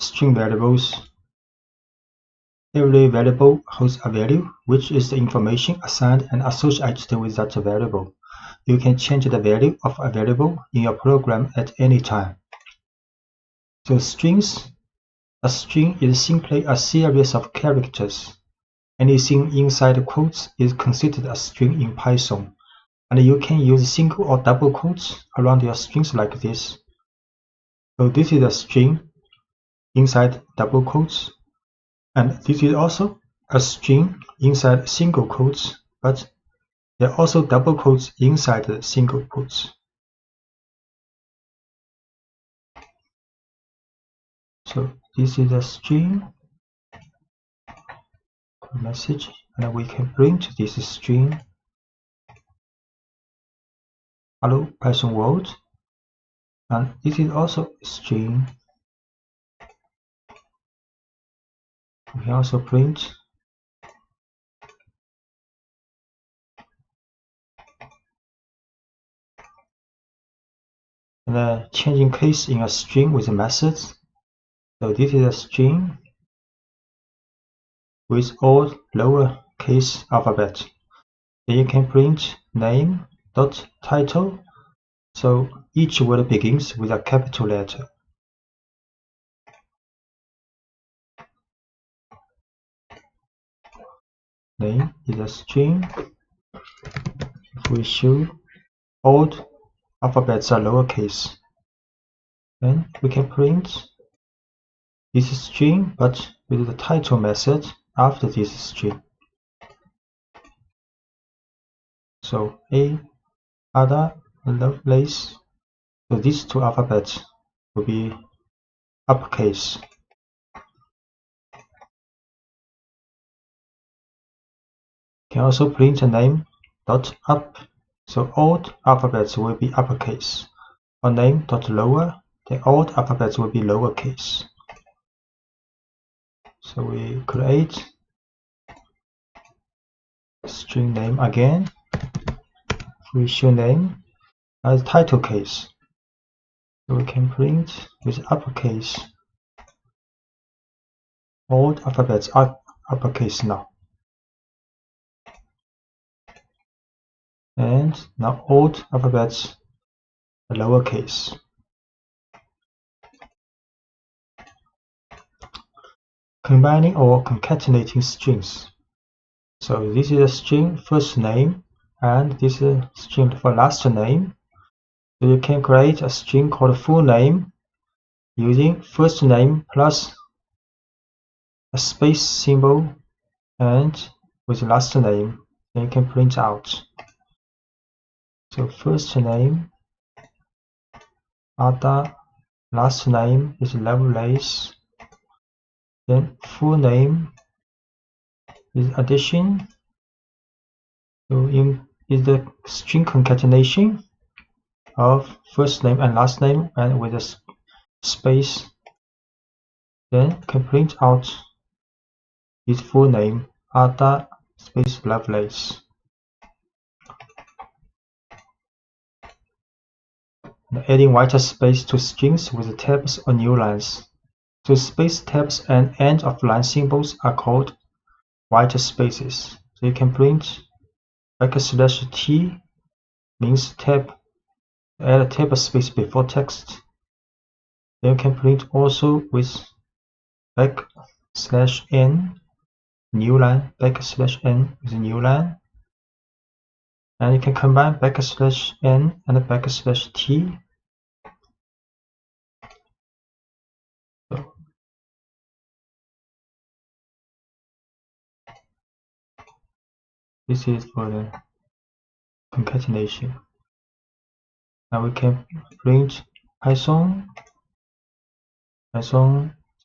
string variables. Every variable holds a value, which is the information assigned and associated with that variable. You can change the value of a variable in your program at any time. So strings. A string is simply a series of characters. Anything inside quotes is considered a string in Python, and you can use single or double quotes around your strings like this. So this is a string inside double quotes, and this is also a string inside single quotes, but there are also double quotes inside the single quotes. So this is a string message, and we can print this string hello Python world, and this is also a string. We can also print and changing case in a string with methods. So this is a string with all lowercase alphabet. Then you can print name.title. So each word begins with a capital letter. Name is a string. If we show all alphabets are lowercase, then we can print this string but with the title method after this string. So A, Ada, Lovelace. So these two alphabets will be uppercase. Can also print a name dot up. So all alphabets will be uppercase. Or name dot lower, then all alphabets will be lowercase. So we create string name again. We show name as title case. So we can print with uppercase. All alphabets are uppercase now. And now all alphabets are lowercase. Combining or concatenating strings. So this is a string first name, and this is a string for last name. So you can create a string called full name using first name plus a space symbol and with last name. Then you can print out. So first name Ada, last name is Lovelace. Then full name is addition. So is the string concatenation of first name and last name and with a space. Then can print out his full name Ada space Lovelace. And adding white space to strings with tabs or new lines. So space tabs and end of line symbols are called white spaces. So you can print \t means tab. Add a tab space before text. Then you can print also with \n new line, \n is a new line. And you can combine \n and \t. So this is for the concatenation. Now we can print Python,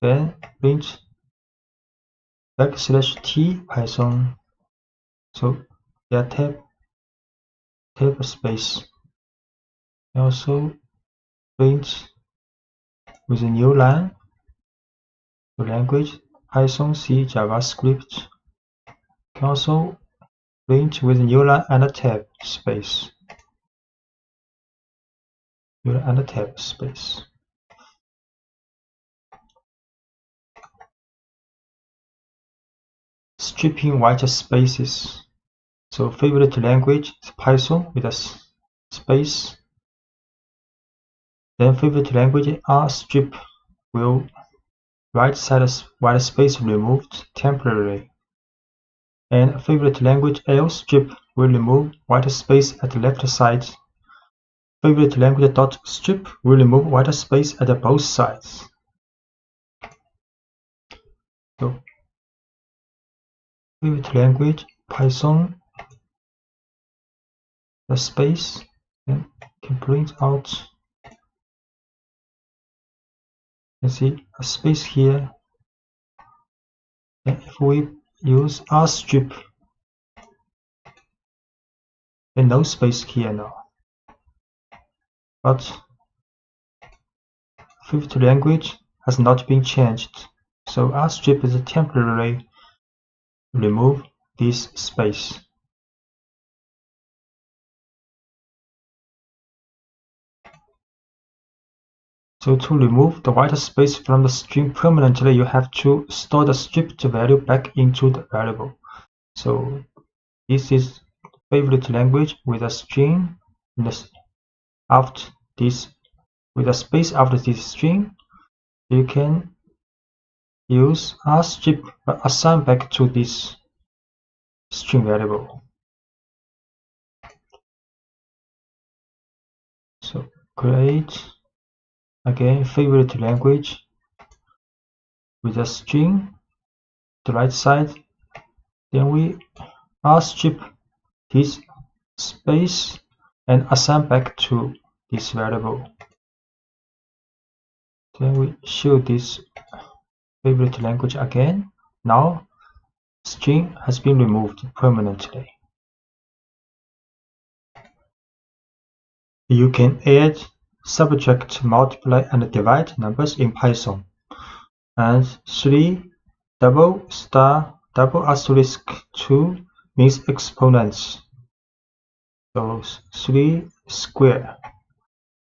then print \t Python. So there are tab space. Also print with a new line. The language Python, C, JavaScript. Can also print with a new line and a tab space. New line and a tab space. stripping white spaces. So favorite language is Python with a space. Then favorite language R strip will right side white space removed temporarily. And favorite language L strip will remove white space at the left side. Favorite language dot strip will remove white space at both sides. So favorite language Python, the space, and can print out. You see a space here. And if we use R strip, then no space here now. But favorite language has not been changed, so R strip is temporarily remove this space. So to remove the white space from the string permanently, you have to store the stripped value back into the variable. So this is favorite language with a string after this, with a space after this string. You can use R strip but assign back to this string variable. So create again favorite language with a string the right side, then we R strip this space and assign back to this variable. Then we show this favorite language again. Now string has been removed permanently. You can add, subtract, multiply, and divide numbers in Python. And 3 double star double asterisk 2 means exponents. So 3 square.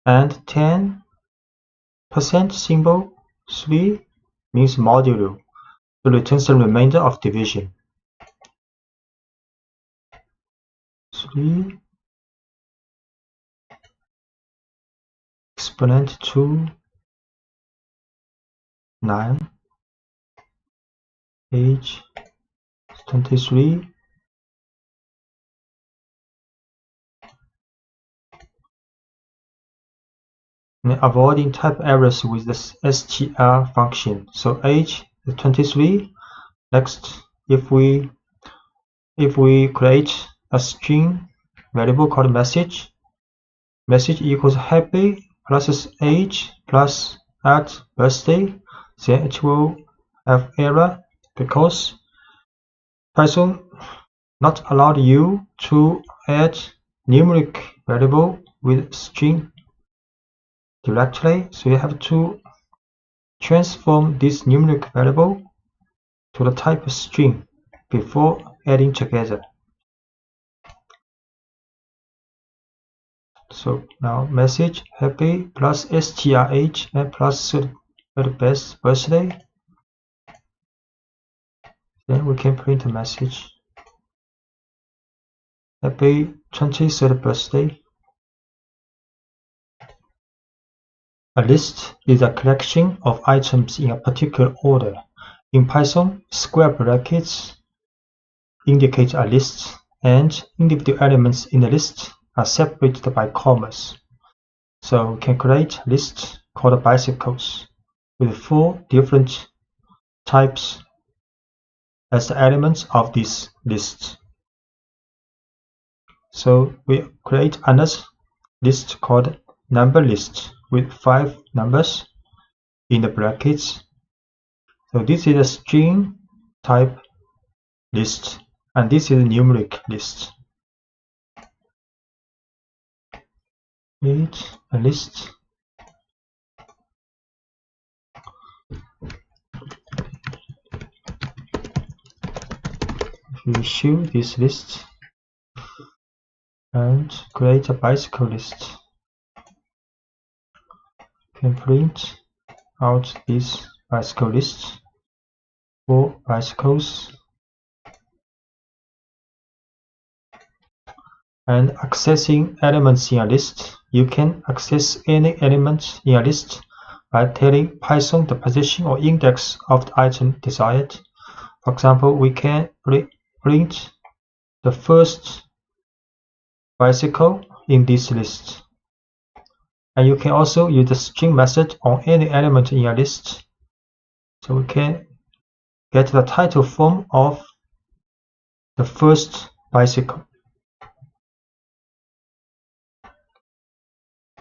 And 10% symbol 3 means modulo. So returns the remainder of division. 3 exponent 2 9 age 23. And avoiding type errors with the str function. So age is 23. Next, if we create a string variable called message equals happy plus age plus at birthday, then it will have error because Python not allowed you to add numeric variable with string directly, so you have to transform this numeric variable to the type string before adding together. So now message happy plus strh and plus best birthday. Then we can print a message happy 23rd birthday. A list is a collection of items in a particular order. In Python, square brackets indicate a list, and individual elements in the list are separated by commas. So we can create a list called bicycles with 4 different types as the elements of this list. So we create another list called number list with 5 numbers in the brackets. So this is a string type list, and this is a numeric list. Create a list. We show this list and create a bicycle list. Can print out this bicycle list for bicycles. And accessing elements in a list, you can access any element in a list by telling Python the position or index of the item desired. For example, we can print the first bicycle in this list. And you can also use the string method on any element in a list. So we can get the title form of the first bicycle.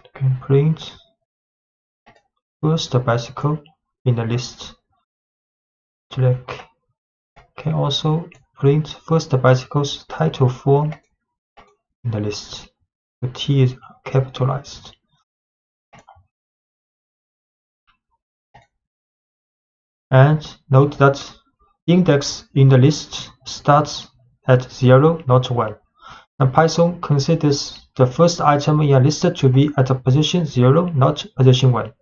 You can print first bicycle in the list. Select. Can also print first bicycle's title form in the list. The T is capitalized. And note that index in the list starts at 0, not 1. And Python considers the first item in a list to be at position 0, not position 1.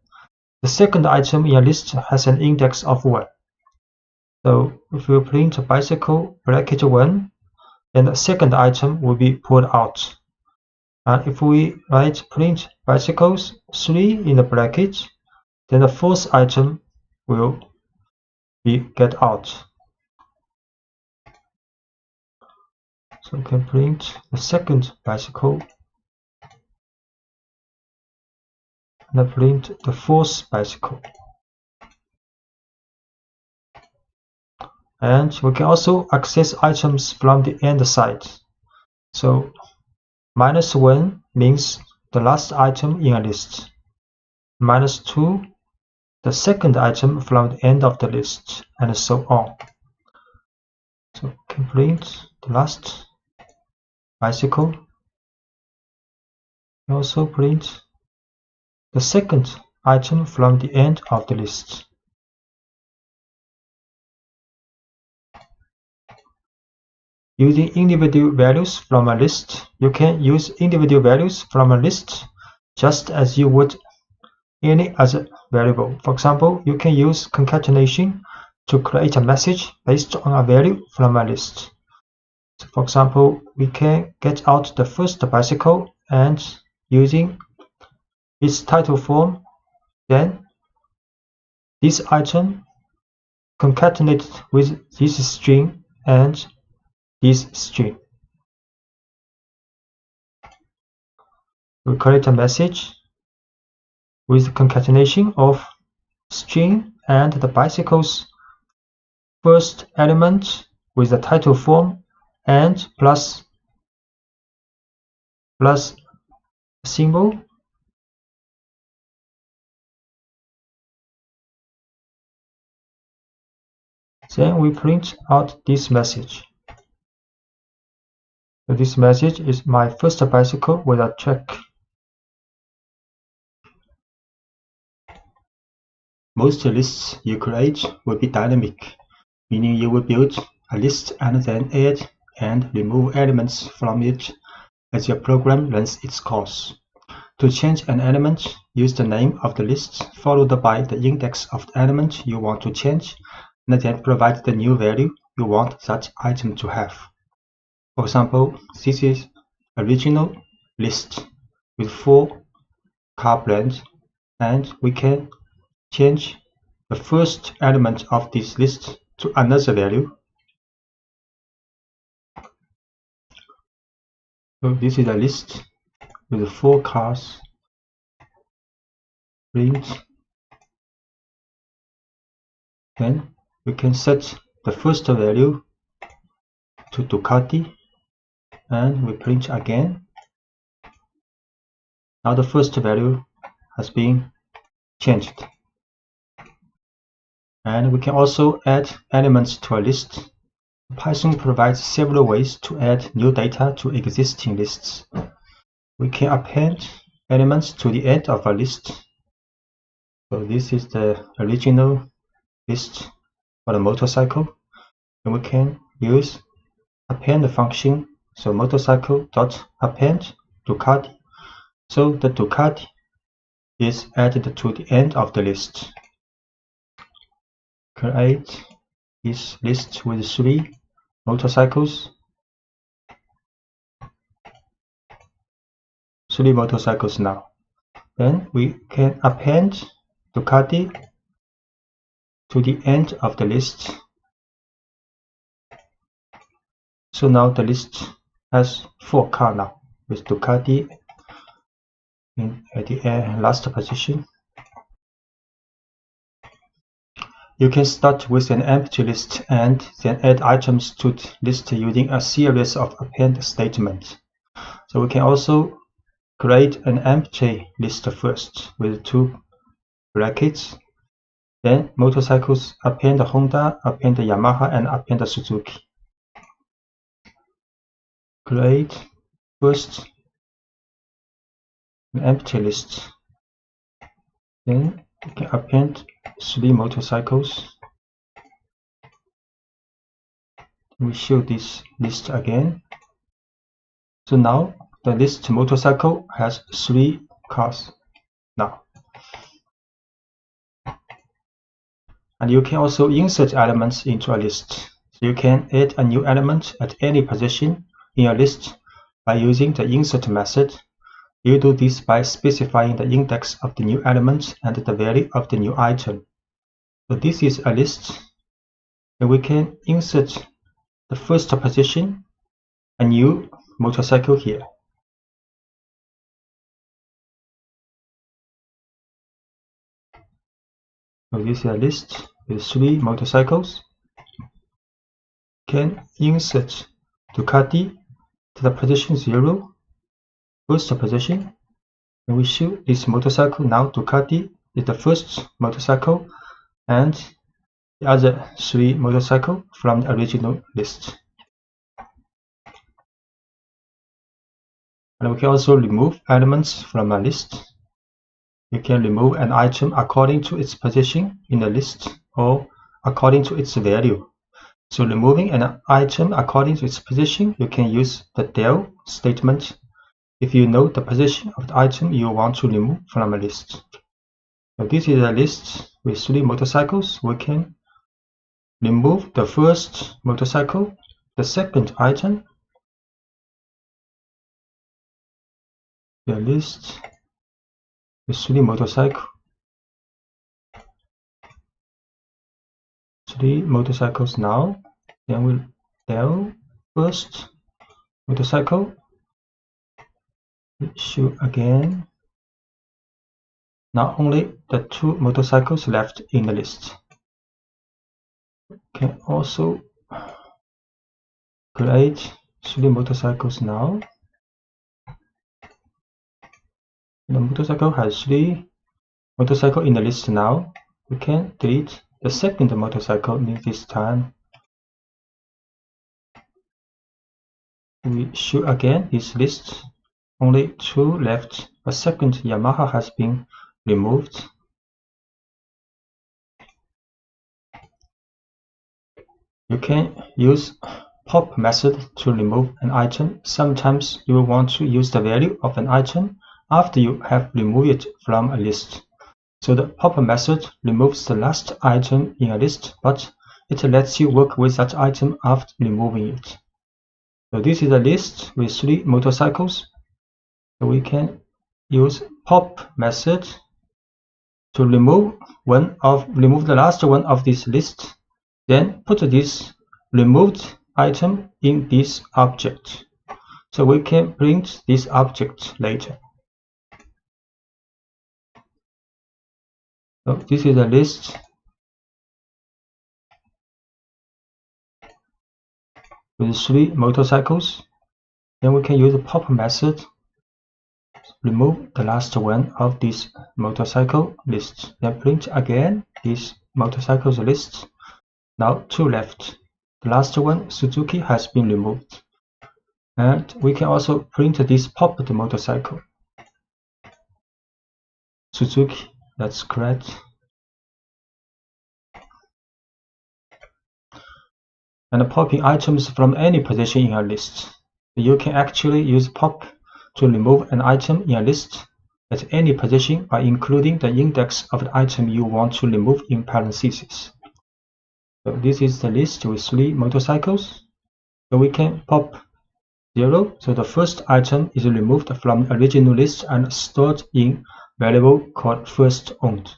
The second item in a list has an index of 1. So if we print bicycle bracket 1, then the second item will be pulled out. And if we write print bicycles 3 in the bracket, then the fourth item will be get out. So we can print the second bicycle and print the fourth bicycle. And we can also access items from the end side. So -1 means the last item in a list. -2, the second item from the end of the list, and so on. So we can print the last bicycle. We also print the second item from the end of the list. Using individual values from a list, you can use individual values from a list just as you would any other variable. For example, you can use concatenation to create a message based on a value from a list. So for example, we can get out the first bicycle and using its title form, then this item concatenated with this string and this string. We create a message with concatenation of string and the bicycle's first element with the title form and plus symbol. Then we print out this message. So this message is my first bicycle with a track. Most lists you create will be dynamic, meaning you will build a list and then add and remove elements from it as your program runs its course. To change an element, use the name of the list followed by the index of the element you want to change, and then provide the new value you want that item to have. For example, this is original list with 4 car brands, and we can change the first element of this list to another value. So this is a list with 4 cars. Print. Then we can set the first value to Ducati, and we print again. Now the first value has been changed. And we can also add elements to a list. Python provides several ways to add new data to existing lists. We can append elements to the end of a list. So this is the original list for the motorcycle. And we can use append function. So motorcycle.append Ducati. So the Ducati is added to the end of the list. Create this list with 3 motorcycles. 3 motorcycles now. Then we can append Ducati to the end of the list. So now the list has 4 cars now, with Ducati at the last position. You can start with an empty list and then add items to the list using a series of append statements. So we can also create an empty list first with 2 brackets. Then motorcycles, append Honda, append Yamaha, and append Suzuki. Create first an empty list. Then we can append 3 motorcycles. We show this list again. So now the list motorcycle has 3 cars now. And you can also insert elements into a list. So you can add a new element at any position in a list by using the insert method. You do this by specifying the index of the new element and the value of the new item. So this is a list, and we can insert the first position, a new motorcycle here. So this is a list with 3 motorcycles. Can insert Ducati to the position 0, first position, and we show this motorcycle. Now Ducati is the first motorcycle and the other 3 motorcycles from the original list. And we can also remove elements from a list. You can remove an item according to its position in the list or according to its value. So removing an item according to its position, you can use the del statement if you know the position of the item you want to remove from a list. So this is a list with 3 motorcycles. We can remove the first motorcycle, the second item, the list with 3 motorcycles. 3 motorcycles now. Then we'll del first motorcycle. Show again. Now only the 2 motorcycles left in the list. Can also create 3 motorcycles now. The motorcycle has 3 motorcycles in the list now. We can delete the second motorcycle this time. We show again this list. Only 2 left. A second Yamaha has been removed. You can use pop method to remove an item. Sometimes you will want to use the value of an item after you have removed it from a list. So the pop method removes the last item in a list, but it lets you work with that item after removing it. So this is a list with 3 motorcycles. So we can use pop method to remove the last one of this list. Then put this removed item in this object. So we can print this object later. So this is a list with 3 motorcycles. Then we can use the pop method. Remove the last one of this motorcycle list. Then print again this motorcycles list. Now 2 left. The last one, Suzuki, has been removed. And we can also print this popped motorcycle. Suzuki, that's correct. And popping items from any position in a list. You can actually use pop to remove an item in a list at any position by including the index of the item you want to remove in parentheses. So this is the list with 3 motorcycles. So we can pop 0. So the first item is removed from the original list and stored in variable called first owned.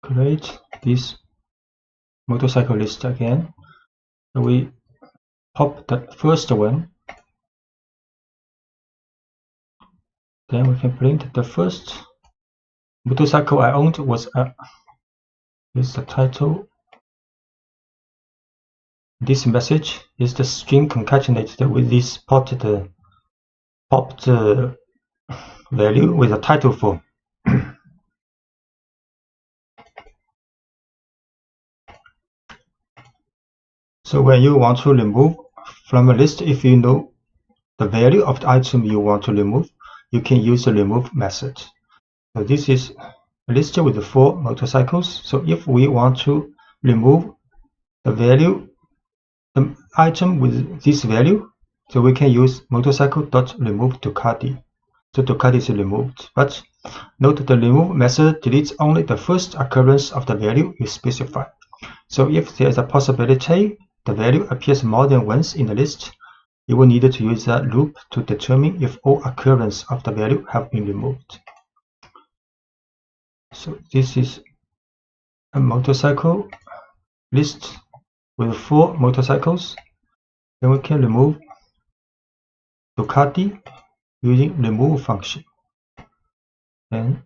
Create this motorcycle list again. So we pop the first one. Then we can print the first motorcycle I owned was is the title. This message is the string concatenated with this popped value with a title form. So when you want to remove from a list, if you know the value of the item you want to remove, you can use the remove method. So this is a list with 4 motorcycles. So if we want to remove the item with this value, so we can use motorcycle.remove Ducati. So Ducati is removed, but note the remove method deletes only the first occurrence of the value you specify. So if there is a possibility the value appears more than once in the list, you will need to use a loop to determine if all occurrences of the value have been removed. So this is a motorcycle list with 4 motorcycles. Then we can remove Ducati using remove function. And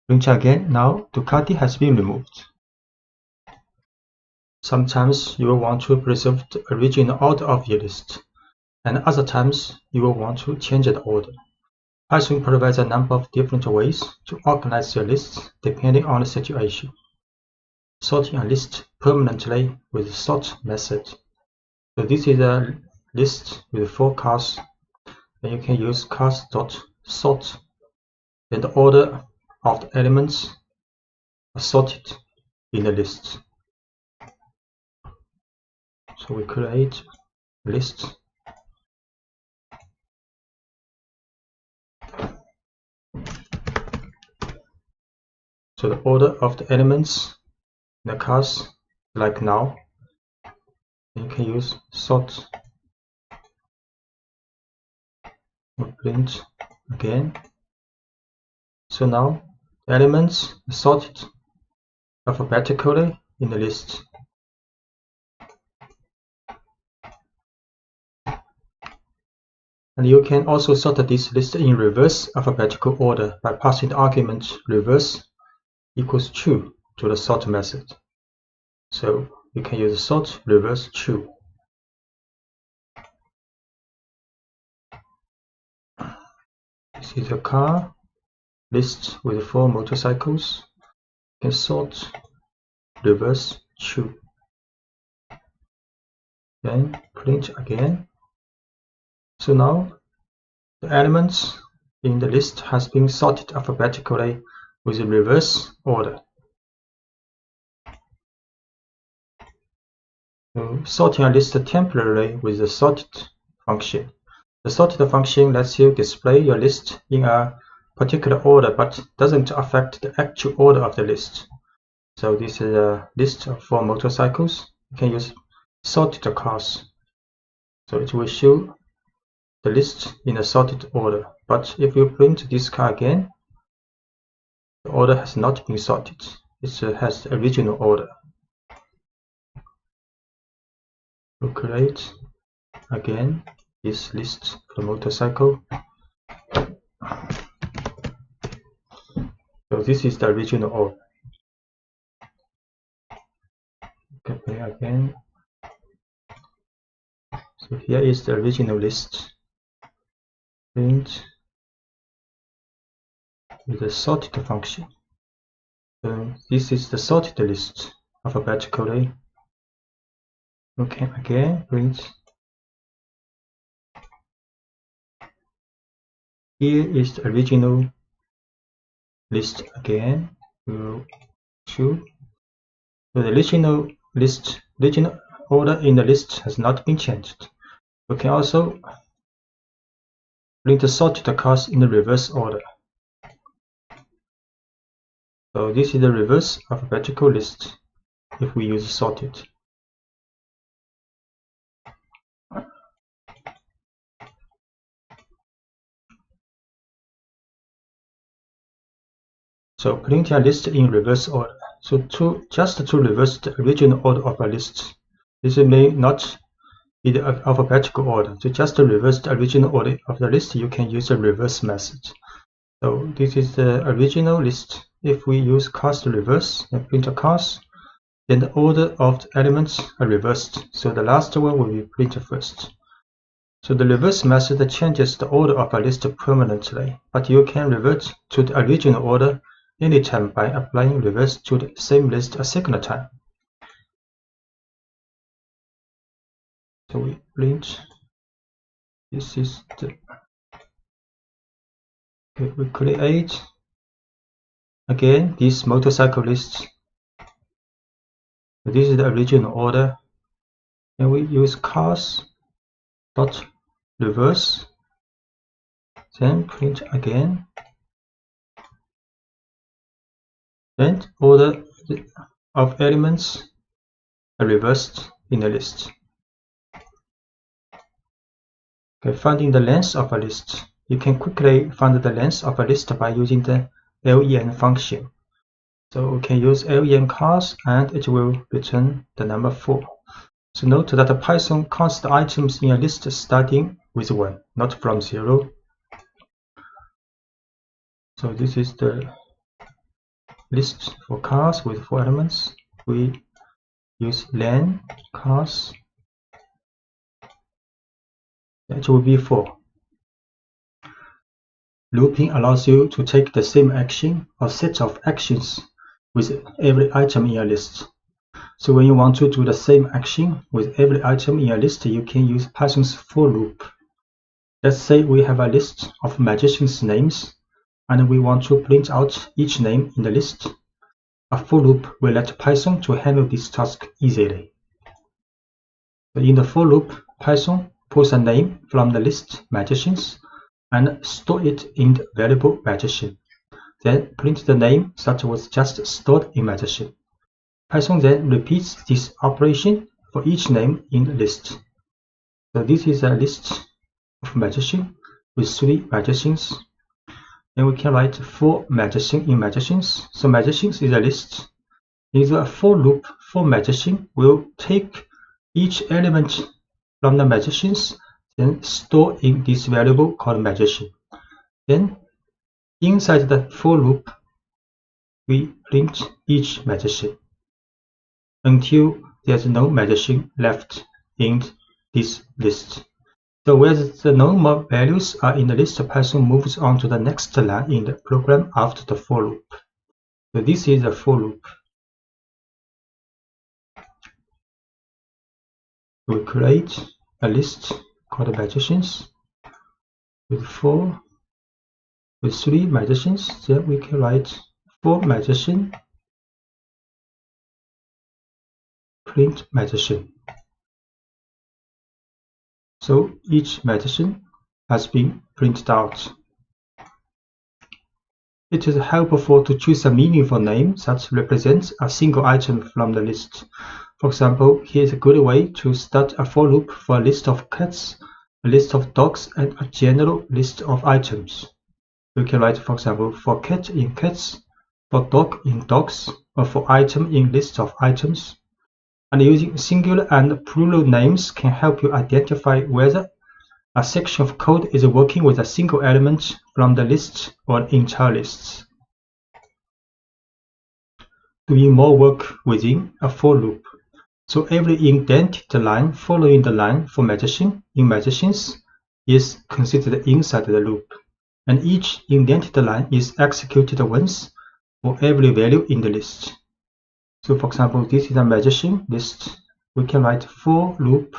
print again. Now Ducati has been removed. Sometimes you will want to preserve the original order of your list, and other times you will want to change the order. Python provides a number of different ways to organize your lists depending on the situation. Sorting a list permanently with the sort method. So this is a list with 4 cars, and you can use cars.sort. Then the order of the elements are sorted in the list. So we create a list. So the order of the elements in the cars, like now, you can use sort. We print again. So now the elements are sorted alphabetically in the list. And you can also sort this list in reverse alphabetical order by passing the argument reverse equals true to the sort method. So you can use sort reverse true. This is a car list with 4 motorcycles. You can sort reverse true. Then print again. So now the elements in the list has been sorted alphabetically with a reverse order. So sorting a list temporarily with the sorted function. The sorted function lets you display your list in a particular order but doesn't affect the actual order of the list. So this is a list of 4 motorcycles. You can use sorted cars. So it will show the list in a sorted order. But if you print this car again, the order has not been sorted. It has the original order. We'll create again this list for the motorcycle. So this is the original order. Copy again. So here is the original list. Print with the sorted function. So this is the sorted list alphabetically. Okay, again print. Here is the original list again. We'll choose. So the original order in the list has not been changed. We can also print the sorted cars in the reverse order. So this is the reverse alphabetical list if we use sorted. So print a list in reverse order. So just to reverse the original order of a list, this may not be the alphabetical order. So just to reverse the original order of the list, you can use the reverse method. So this is the original list. If we use cast reverse and print a cast, then the order of the elements are reversed. So the last one will be printed first. So the reverse method changes the order of a list permanently, but you can revert to the original order anytime by applying reverse to the same list a second time. So we print. This is the. Okay, we create again this motorcycle list. This is the original order, and we use cars dot reverse, then print again, and order of elements are reversed in the list. Okay, finding the length of a list. You can quickly find the length of a list by using the len function. So we can use len cars and it will return the number 4. So note that Python counts the items in a list starting with 1, not from 0. So this is the list for cars with 4 elements. We use len cars. It will be 4. Looping allows you to take the same action or set of actions with every item in a list. So when you want to do the same action with every item in a list, you can use Python's for loop. Let's say we have a list of magicians' names, and we want to print out each name in the list. A for loop will let Python to handle this task easily. So in the for loop, Python pulls a name from the list magicians and store it in the variable magician. Then print the name that was just stored in magician. Python then repeats this operation for each name in the list. So this is a list of magician with 3 magicians. Then we can write 4 magician in magicians. So magicians is a list. In the for loop, for magician will take each element from the magicians, then store in this variable called magician. Then inside the for loop, we print each magician until there's no magician left in this list. So where the no more values are in the list, Python moves on to the next line in the program after the for loop. So this is the for loop. We create a list called magicians with 3 magicians. Then we can write 4 magician, print magician. So each magician has been printed out. It is helpful to choose a meaningful name that represents a single item from the list. For example, here's a good way to start a for loop for a list of cats, a list of dogs, and a general list of items. We can write, for example, for cat in cats, for dog in dogs, or for item in list of items. And using singular and plural names can help you identify whether a section of code is working with a single element from the list or entire lists. Doing more work within a for loop. So every indented line following the line for magician in magicians is considered inside the loop, and each indented line is executed once for every value in the list. So for example, this is a magician list. We can write for loop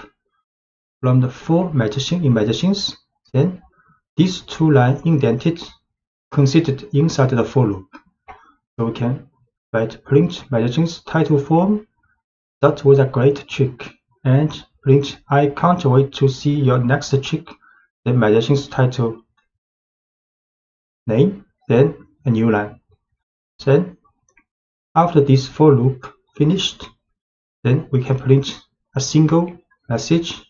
from the 4 magician in magicians, then these 2 lines indented considered inside the for loop. So we can write print magicians title form. That was a great trick. And print I can't wait to see your next trick, the magician's title name, then a new line. Then after this for loop finished, then we can print a single message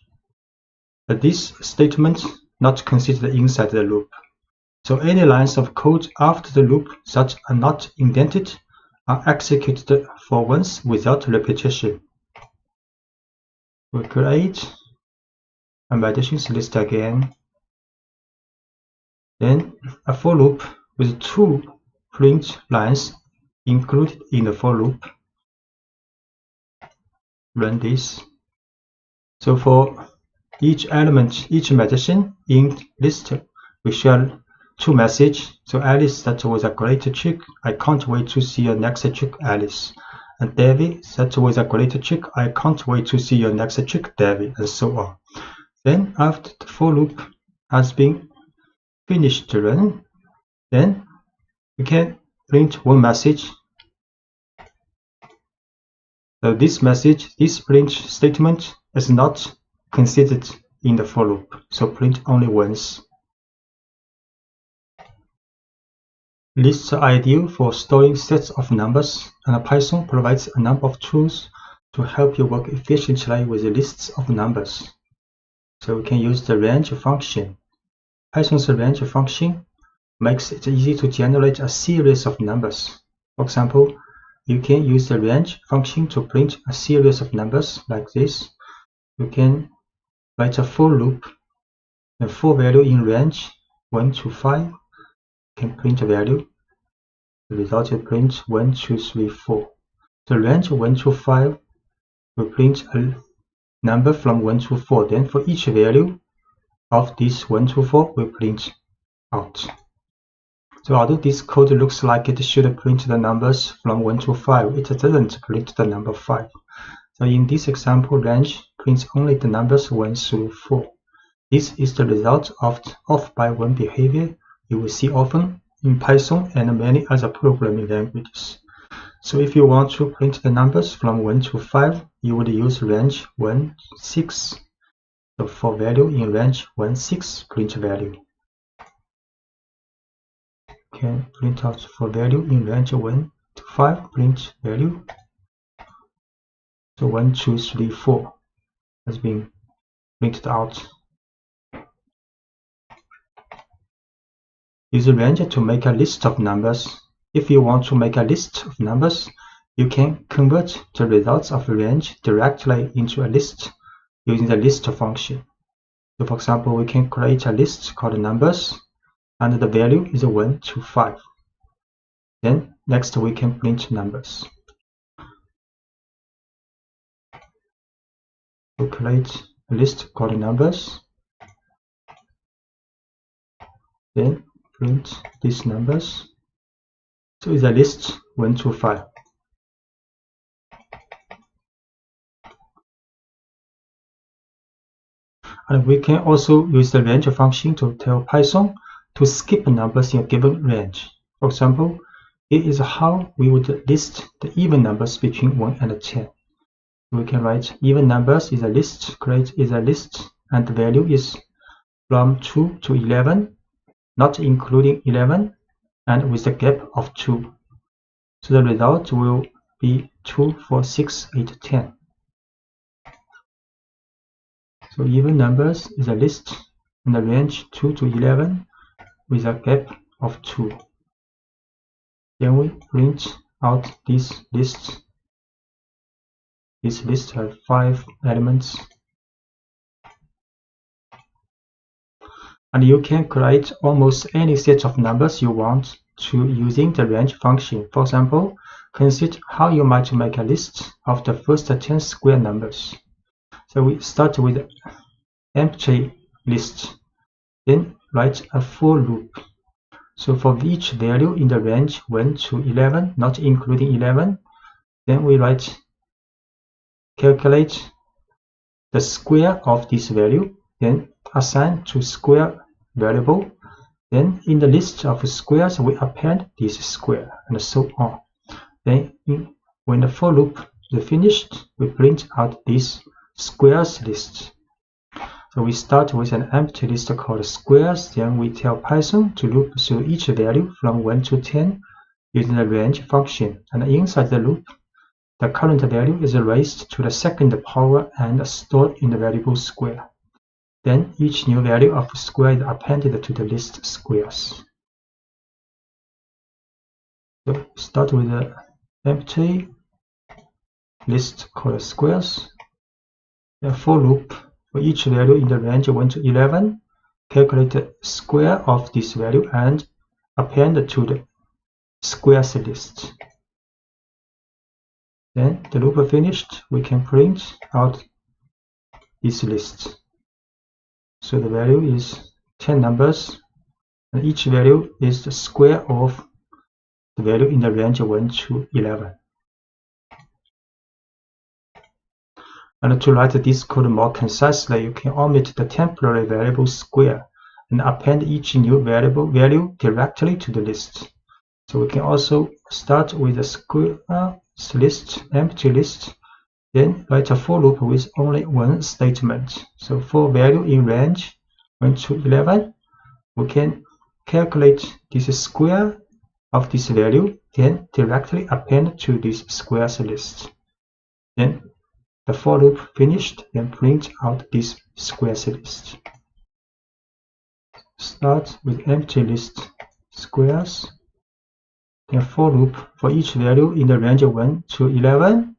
that this statement not considered inside the loop. So any lines of code after the loop that are not indented are executed for once without repetition. We create a medicines list again, then a for loop with 2 print lines included in the for loop. Run this. So for each element, each medicine in list, we share 2 messages. So Alice, that was a great trick. I can't wait to see your next trick, Alice. And David, that was a great trick. I can't wait to see your next trick, David, and so on. Then after the for loop has been finished to run, then we can print one message. So this message, this print statement is not considered in the for loop, so print only once. Lists are ideal for storing sets of numbers, and Python provides a number of tools to help you work efficiently with lists of numbers. So we can use the range function. Python's range function makes it easy to generate a series of numbers. For example, you can use the range function to print a series of numbers like this. You can write a for loop, and for value in range 1 to 5, you can print a value. The result will print 1, 2, 3, 4. The range 1 to 5 will print a number from 1 to 4. Then for each value of this 1 to 4, we print out. So although this code looks like it should print the numbers from 1 to 5, it doesn't print the number 5. So in this example, range prints only the numbers 1 through 4. This is the result of off-by-1 behavior you will see often in Python and many other programming languages. So if you want to print the numbers from 1 to 5, you would use range 1, 6. So for value in range 1, 6, print value. Can print out for value in range 1 to 5, print value. So 1, 2, 3, 4 has been printed out. Use range to make a list of numbers. If you want to make a list of numbers, you can convert the results of range directly into a list using the list function. So for example, we can create a list called numbers, and the value is 1 to 5. Then next we can print numbers. We create a list called numbers, then print these numbers. So it's a list 1 to 5. And we can also use the range function to tell Python to skip numbers in a given range. For example, it is how we would list the even numbers between 1 and 10. We can write even numbers is a list, create is a list, and the value is from 2 to 11, not including 11, and with a gap of 2. So the result will be 2, 4, 6, 8, 10. So even numbers is a list in the range 2 to 11 with a gap of 2. Then we print out this list. This list has 5 elements. And you can create almost any set of numbers you want to using the range function. For example, consider how you might make a list of the first 10 square numbers. So we start with empty list, then write a for loop. So for each value in the range 1 to 11, not including 11, then we calculate the square of this value, then assign to square variable. Then in the list of squares, we append this square, and so on. Then when the for loop is finished, we print out this squares list. So we start with an empty list called squares, then we tell Python to loop through each value from 1 to 10 using the range function, and inside the loop, the current value is raised to the second power and stored in the variable square. Then each new value of square is appended to the list squares. So start with the empty list called squares. A for loop for each value in the range 1 to 11. Calculate the square of this value and append to the squares list. Then the loop finished, we can print out this list. So the value is 10 numbers, and each value is the square of the value in the range 1 to 11. And to write this code more concisely, you can omit the temporary variable square and append each new variable value directly to the list. So we can also start with a square list, empty list, then write a for loop with only one statement. So for value in range 1 to 11, we can calculate this square of this value, then directly append to this squares list. Then the for loop finished, then print out this squares list. Start with empty list squares, then for loop for each value in the range 1 to 11.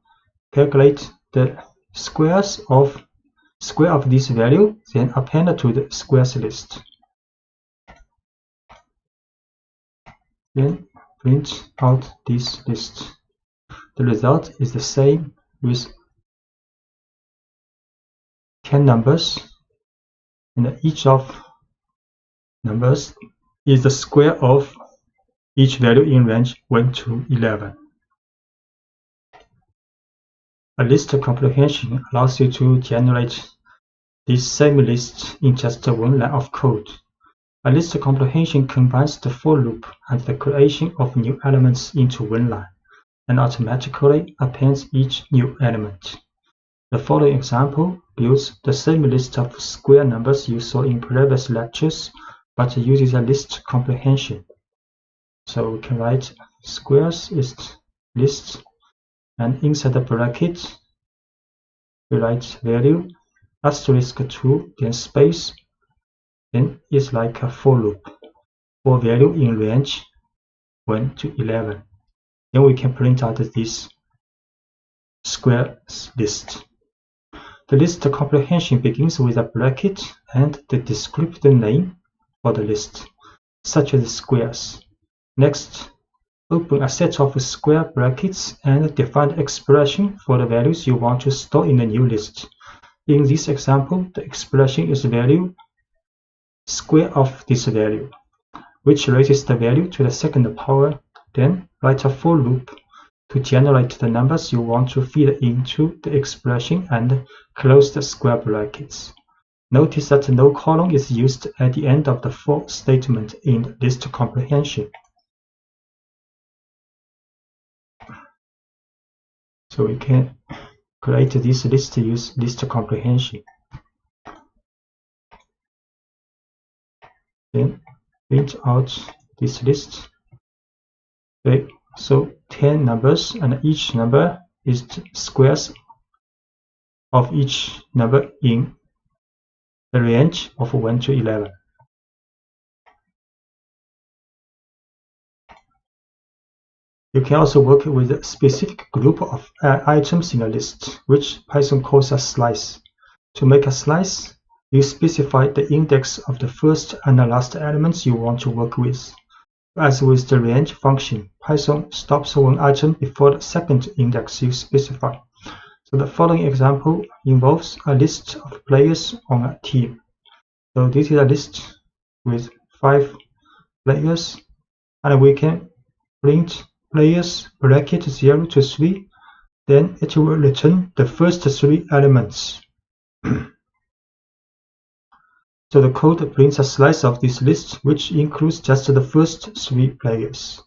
Calculate the square of this value, then append to the squares list. Then print out this list. The result is the same with 10 numbers, and each of numbers is the square of each value in range 1 to 11. A list comprehension allows you to generate this same list in just one line of code. A list comprehension combines the for loop and the creation of new elements into one line, and automatically appends each new element. The following example builds the same list of square numbers you saw in previous lectures, but uses a list comprehension. So we can write squares is list, and inside the bracket we write value asterisk 2, then space, then it's like a for loop for value in range 1 to 11. Then we can print out this squares list. The list comprehension begins with a bracket and the descriptive name for the list, such as squares. Next, open a set of square brackets and define the expression for the values you want to store in the new list. In this example, the expression is value square of this value, which raises the value to the second power. Then write a for loop to generate the numbers you want to feed into the expression and close the square brackets. Notice that no colon is used at the end of the for statement in list comprehension. So we can create this list use list comprehension. Then print out this list. Okay, so 10 numbers, and each number is squares of each number in the range of 1 to 11. You can also work with a specific group of items in a list, which Python calls a slice. To make a slice, you specify the index of the first and the last elements you want to work with. As with the range function, Python stops one item before the second index you specify. So the following example involves a list of players on a team. So this is a list with 5 players, and we can print players bracket 0 to 3, then it will return the first 3 elements. So the code prints a slice of this list, which includes just the first 3 players.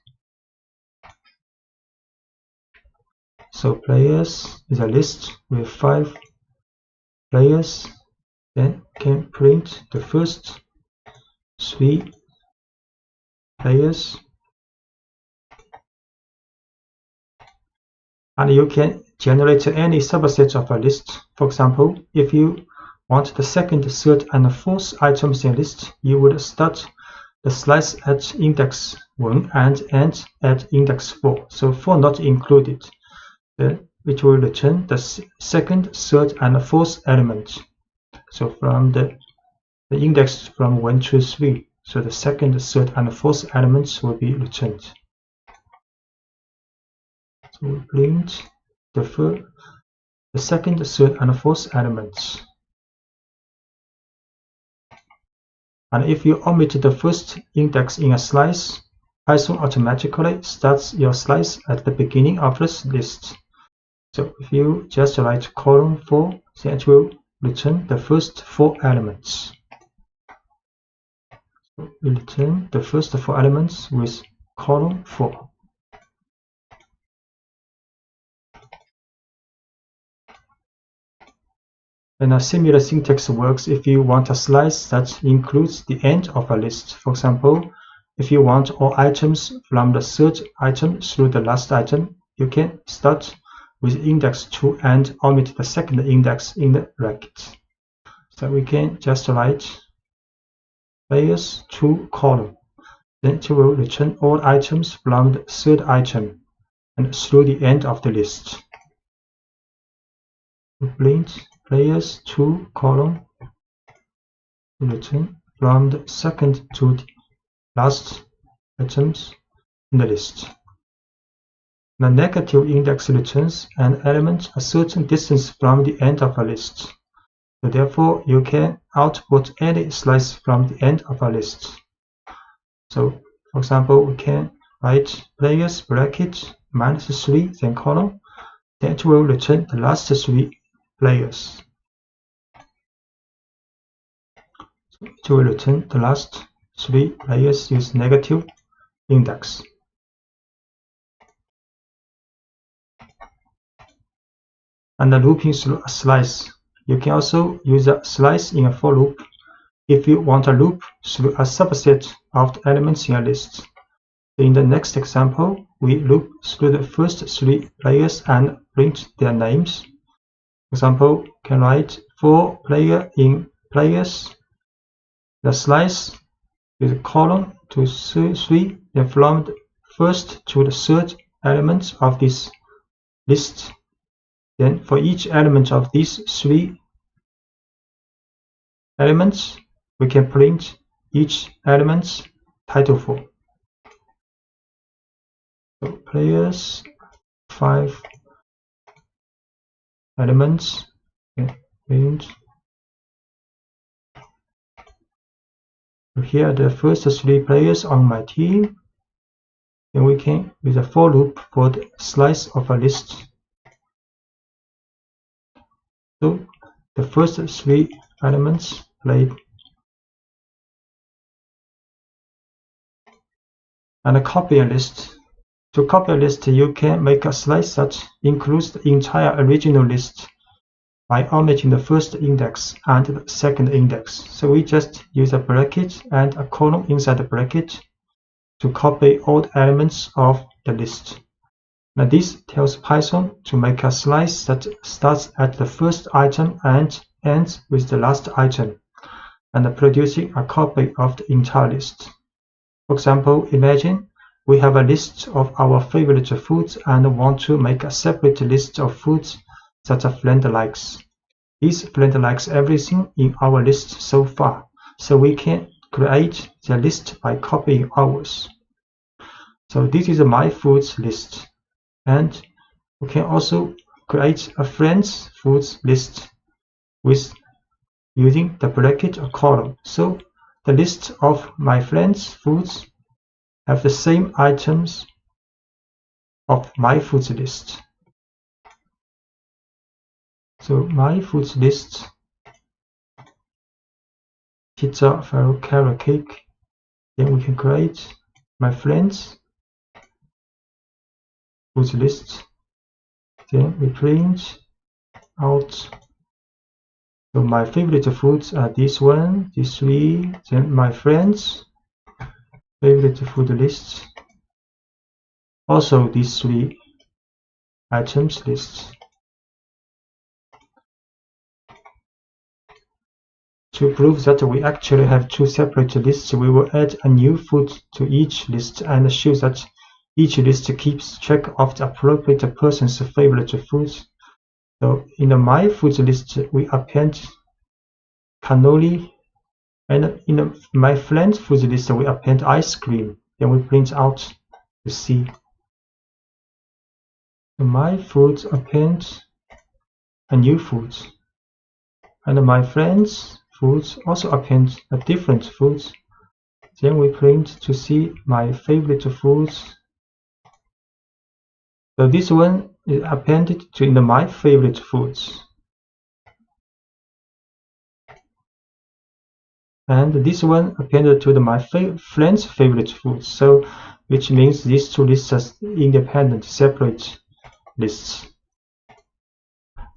So players is a list with 5 players, then can print the first 3 players, and you can generate any subset of a list. For example, if you want the second, third, and fourth items in a list, you would start the slice at index 1 and end at index 4, so 4 not included. Then it will return the second, third, and fourth element. So from the index from 1 to 3, so the second, third, and fourth elements will be returned. So we print the second, third, and fourth elements. And if you omit the first index in a slice, Python automatically starts your slice at the beginning of this list. So if you just write column 4, then it will return the first 4 elements. So we return the first 4 elements with column 4. And a similar syntax works if you want a slice that includes the end of a list. For example, if you want all items from the third item through the last item, you can start with index 2 and omit the second index in the bracket. So we can just write players 2 column. Then it will return all items from the third item and through the end of the list. We print players 2 column, return from the second to the last items in the list. The negative index returns an element a certain distance from the end of a list. So therefore, you can output any slice from the end of a list. So, for example, we can write players bracket -3, then column. Then it will return the last 3 players. So it will return the last 3 players with negative index. And the looping through a slice. You can also use a slice in a for loop if you want a loop through a subset of the elements in a list. In the next example, we loop through the first 3 players and print their names. For example, you can write for player in players, the slice with column to 3, then from the first to the third element of this list. Then for each element of these 3 elements, we can print each element's title for. So players 5 elements, print. So here are the first 3 players on my team. Then we can use a for loop for the slice of a list. So the first 3 elements played. And copy a list. To copy a list, you can make a slice that includes the entire original list by omitting the first index and the second index. So we just use a bracket and a column inside the bracket to copy all the elements of the list. Now this tells Python to make a slice that starts at the first item and ends with the last item, and producing a copy of the entire list. For example, imagine we have a list of our favorite foods and want to make a separate list of foods that a friend likes. This friend likes everything in our list so far, so we can create the list by copying ours. So this is my foods list, and we can also create a friend's foods list with using the bracket or column. So the list of my friend's foods have the same items of my foods list. So my foods list, pizza, Faro, carrot cake. Then we can create my friends foods list. Then we print out So my favorite foods are this one, these three, then my friends' favorite food lists. Also these three items lists. To prove that we actually have two separate lists, we will add a new food to each list and show that each list keeps track of the appropriate person's favorite foods. So in the My Foods list, we append cannoli, and in the My Friends Foods list, we append ice cream. Then we print out the C. The My Foods append a new food, and My Friends Foods also append a different food. Then we print to see my favorite foods. So this one is appended to in the My Favorite Foods. And this one appended to the My Friend's Favorite Foods. So which means these two lists are independent, separate lists.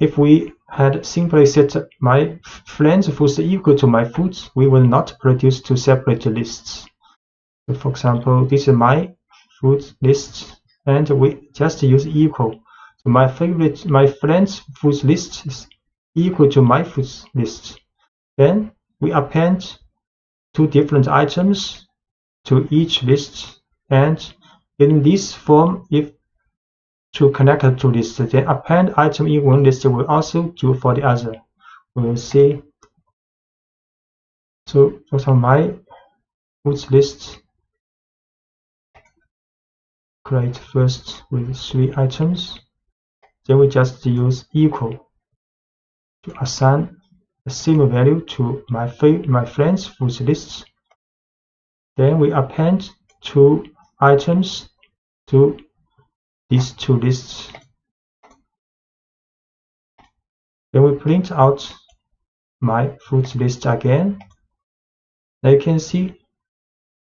If we had simply set My Friend's Foods equal to My Foods, we will not produce two separate lists. So for example, this is My Foods list, and we just use equal. So My Friend's Foods list is equal to My Foods list. Then we append two different items to each list, and in this form, if to connect the two lists, then append item in one list will also do for the other. We will see. So for My Foods list, create first with three items. Then we just use equal to assign the same value to My Friends Foods list. Then we append two items to these two lists. Then we print out My Foods list again. Now you can see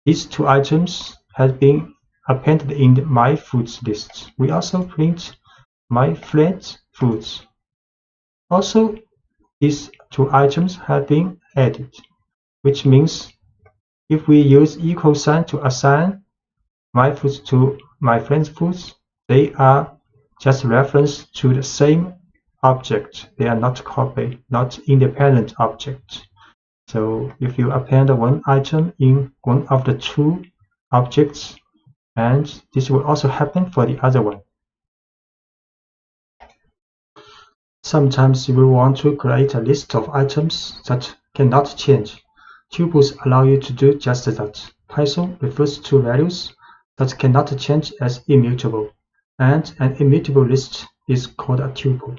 these two items have been appended in the My Foods list. We also print My Friends Foods. Also, these two items have been added, which means if we use equal sign to assign My Foods to My Friends Foods, they are just reference to the same object. They are not copy, not independent object. So if you append one item in one of the two objects, and this will also happen for the other one. Sometimes we want to create a list of items that cannot change. Tuples allow you to do just that. Python refers to values that cannot change as immutable, and an immutable list is called a tuple.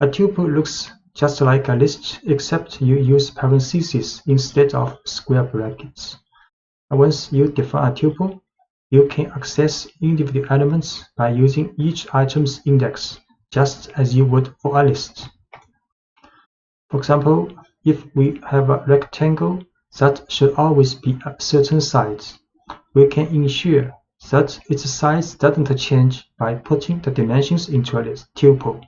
A tuple looks just like a list, except you use parentheses instead of square brackets. And once you define a tuple, you can access individual elements by using each item's index, just as you would for a list. For example, if we have a rectangle that should always be a certain size, we can ensure that its size doesn't change by putting the dimensions into a tuple.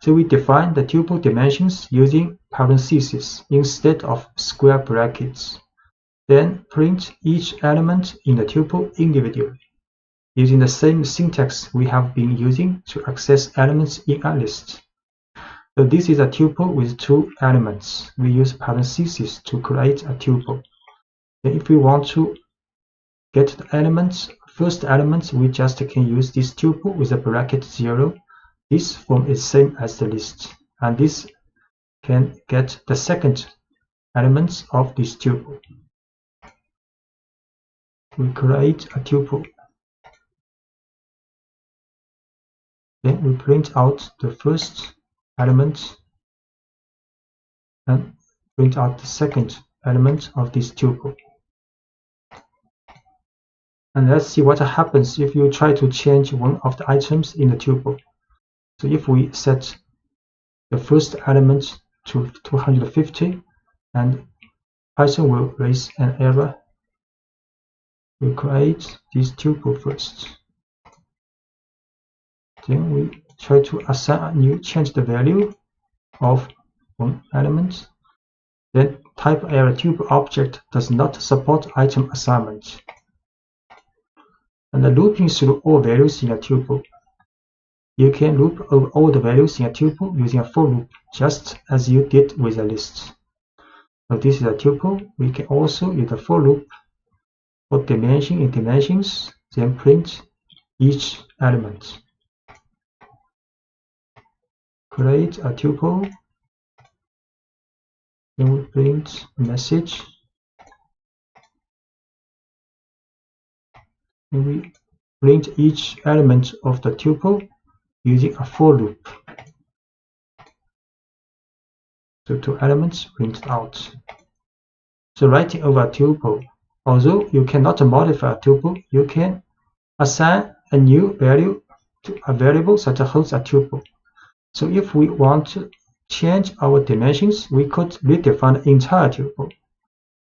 So we define the tuple dimensions using parentheses instead of square brackets. Then print each element in the tuple individually, using the same syntax we have been using to access elements in a list. So this is a tuple with two elements. We use parentheses to create a tuple. Then if we want to get the first elements, we just can use this tuple with a bracket 0. This form is same as the list, and this can get the second elements of this tuple. We create a tuple. Then we print out the first element and print out the second element of this tuple. And let's see what happens if you try to change one of the items in the tuple. So if we set the first element to 250, and Python will raise an error. We create this tuple first. Then we try to assign change the value of one element. Then type array tuple object does not support item assignment. And the looping through all values in a tuple. You can loop over all the values in a tuple using a for loop, just as you did with a list. So this is a tuple. We can also use a for loop for dimension in dimensions, then print each element. Create a tuple. Then we print a message. And we print each element of the tuple using a for loop. So two elements printed out. So writing over a tuple. Although you cannot modify a tuple, you can assign a new value to a variable that holds a tuple. So if we want to change our dimensions, we could redefine the entire tuple.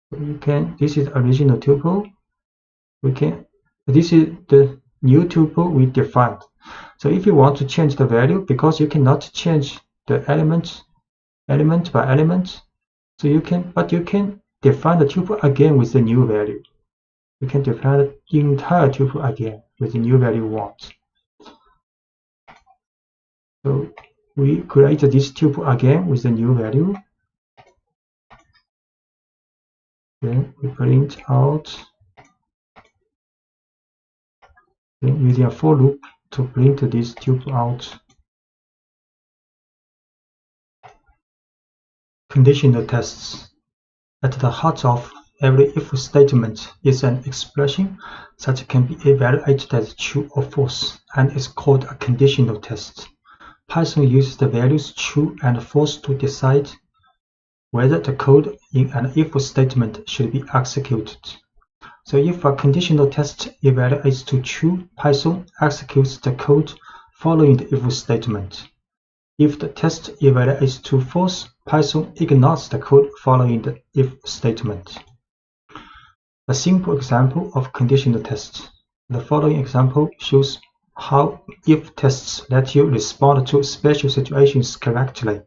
So you can. This is original tuple. This is the new tuple we defined. So if you want to change the value, because you cannot change the element by element, so you can define the tuple again with the new value. You can define the entire tuple again with the new value you want. So we create this tuple again with the new value. Then we print out. Then using a for loop to print this tuple out. Conditional tests. At the heart of every if statement is an expression that can be evaluated as true or false, and is called a conditional test. Python uses the values true and false to decide whether the code in an if statement should be executed. So if a conditional test evaluates to true, Python executes the code following the if statement. If the test evaluates to false, Python ignores the code following the if statement. A simple example of conditional tests. The following example shows how if tests let you respond to special situations correctly.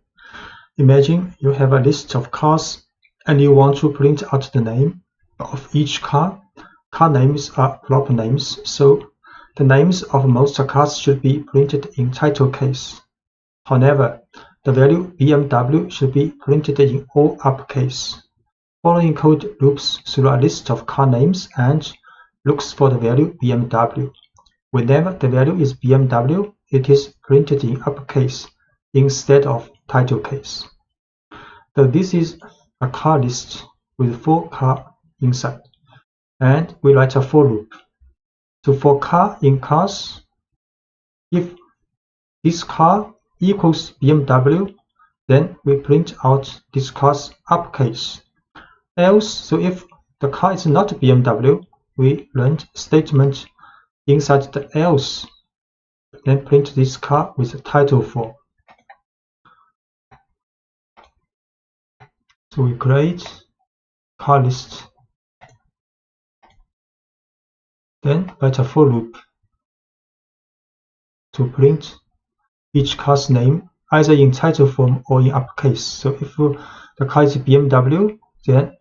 Imagine you have a list of cars and you want to print out the name of each car. Car names are proper names, so the names of most cars should be printed in title case. However, the value BMW should be printed in all uppercase. Following code loops through a list of car names and looks for the value BMW. Whenever the value is BMW, it is printed in uppercase instead of title case. So this is a car list with 4 cars inside. And we write a for loop. So for car in cars, if this car equals BMW, then we print out this car's uppercase. Else, so if the car is not BMW, we run statement inside the else, then print this car with the title for. So we create car list. Then write a for loop to print each car's name either in title form or in uppercase. So if the car is BMW, then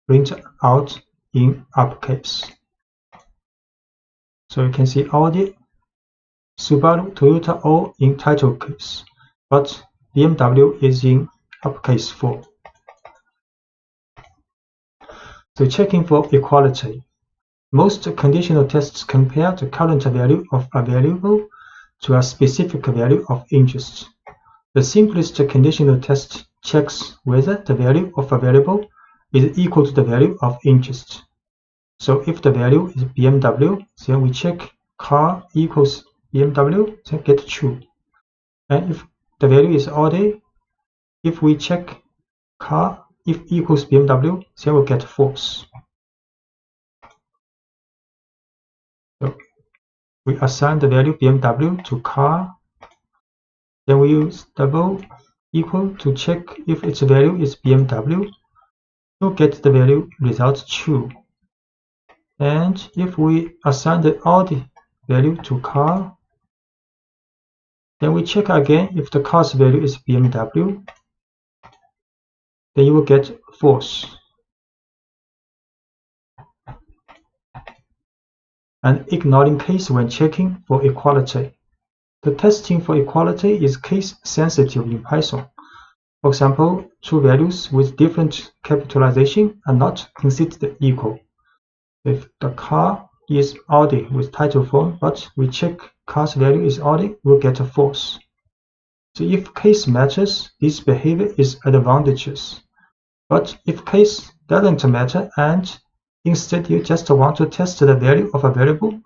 print out in uppercase. So you can see Audi, Subaru, Toyota all in title case, but BMW is in uppercase 4. So checking for equality. Most conditional tests compare the current value of a variable to a specific value of interest. The simplest conditional test checks whether the value of a variable is equal to the value of interest. So if the value is BMW, then we check car equals BMW, then get true. And if the value is Audi, if we check car if equals BMW, then we'll get false. So we assign the value BMW to car, then we use double equal to check if its value is BMW. We'll get the value result true. And if we assign the Audi value to car, then we check again if the car's value is BMW. then you will get false. And ignoring case when checking for equality. The testing for equality is case sensitive in Python. For example, two values with different capitalization are not considered equal. If the car is Audi with title form, but we check car's value is Audi, we'll get a false. So if case matters, this behavior is advantageous. But if case doesn't matter and instead you just want to test the value of a variable,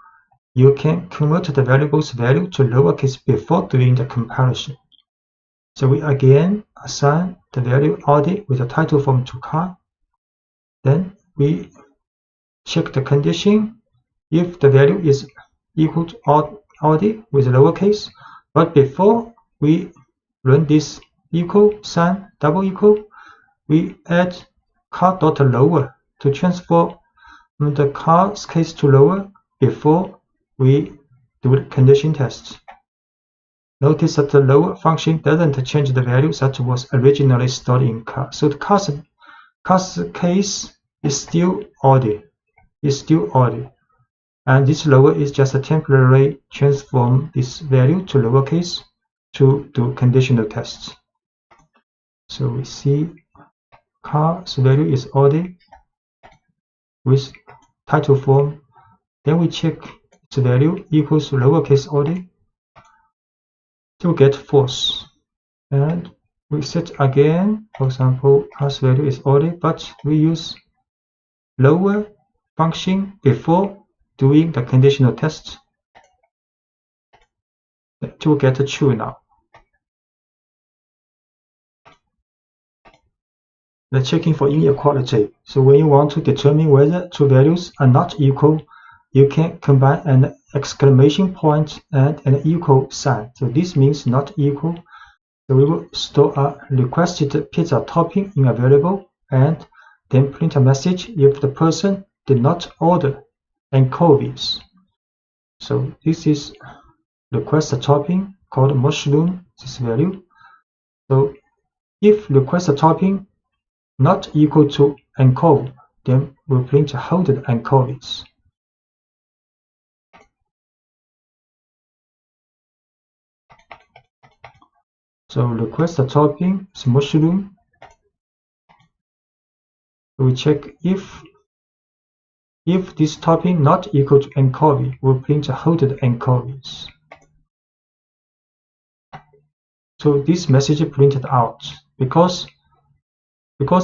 you can convert the variable's value to lowercase before doing the comparison. So we again assign the value Audi with the title form to car. Then we check the condition if the value is equal to Audi with lowercase. But before we run this equal sign, double equal, we add car.lower to transform the car's case to lower before we do the condition test. Notice that the lower function doesn't change the value that was originally stored in car. So the car's case is still Audi. And this lower is just a temporary transform this value to lowercase to do conditional tests. So we see car's value is Audi with title form. Then we check its value equals lowercase Audi to get false. And we set again, for example, car's value is Audi, but we use lower function before doing the conditional test to get true now. The checking for inequality. So when you want to determine whether two values are not equal, you can combine an exclamation point and an equal sign. So this means not equal. So we will store a requested pizza topping in a variable and then print a message if the person did not order anchovies. So this is request a topping called mushroom, this value. So if request a topping not equal to anchovy, then we'll print holded anchovies. So request a topping is mushroom. We check if this topping not equal to anchovy, we'll print holded anchovies. So this message printed out because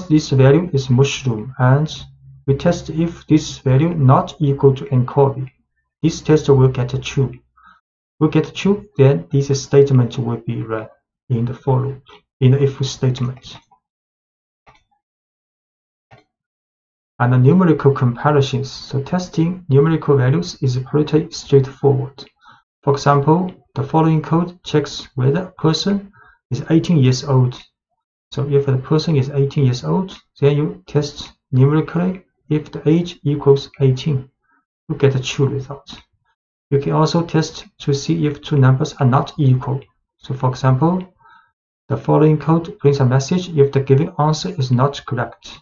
this value is mushroom, and we test if this value not equal to anchovy. This test will get true. Will get true, then this statement will be run in the for loop, in the if statement. And the numerical comparisons. So testing numerical values is pretty straightforward. For example, the following code checks whether a person is 18 years old. So if the person is 18 years old, then you test numerically if the age equals 18. You get a true result. You can also test to see if two numbers are not equal. So for example, the following code prints a message if the given answer is not correct.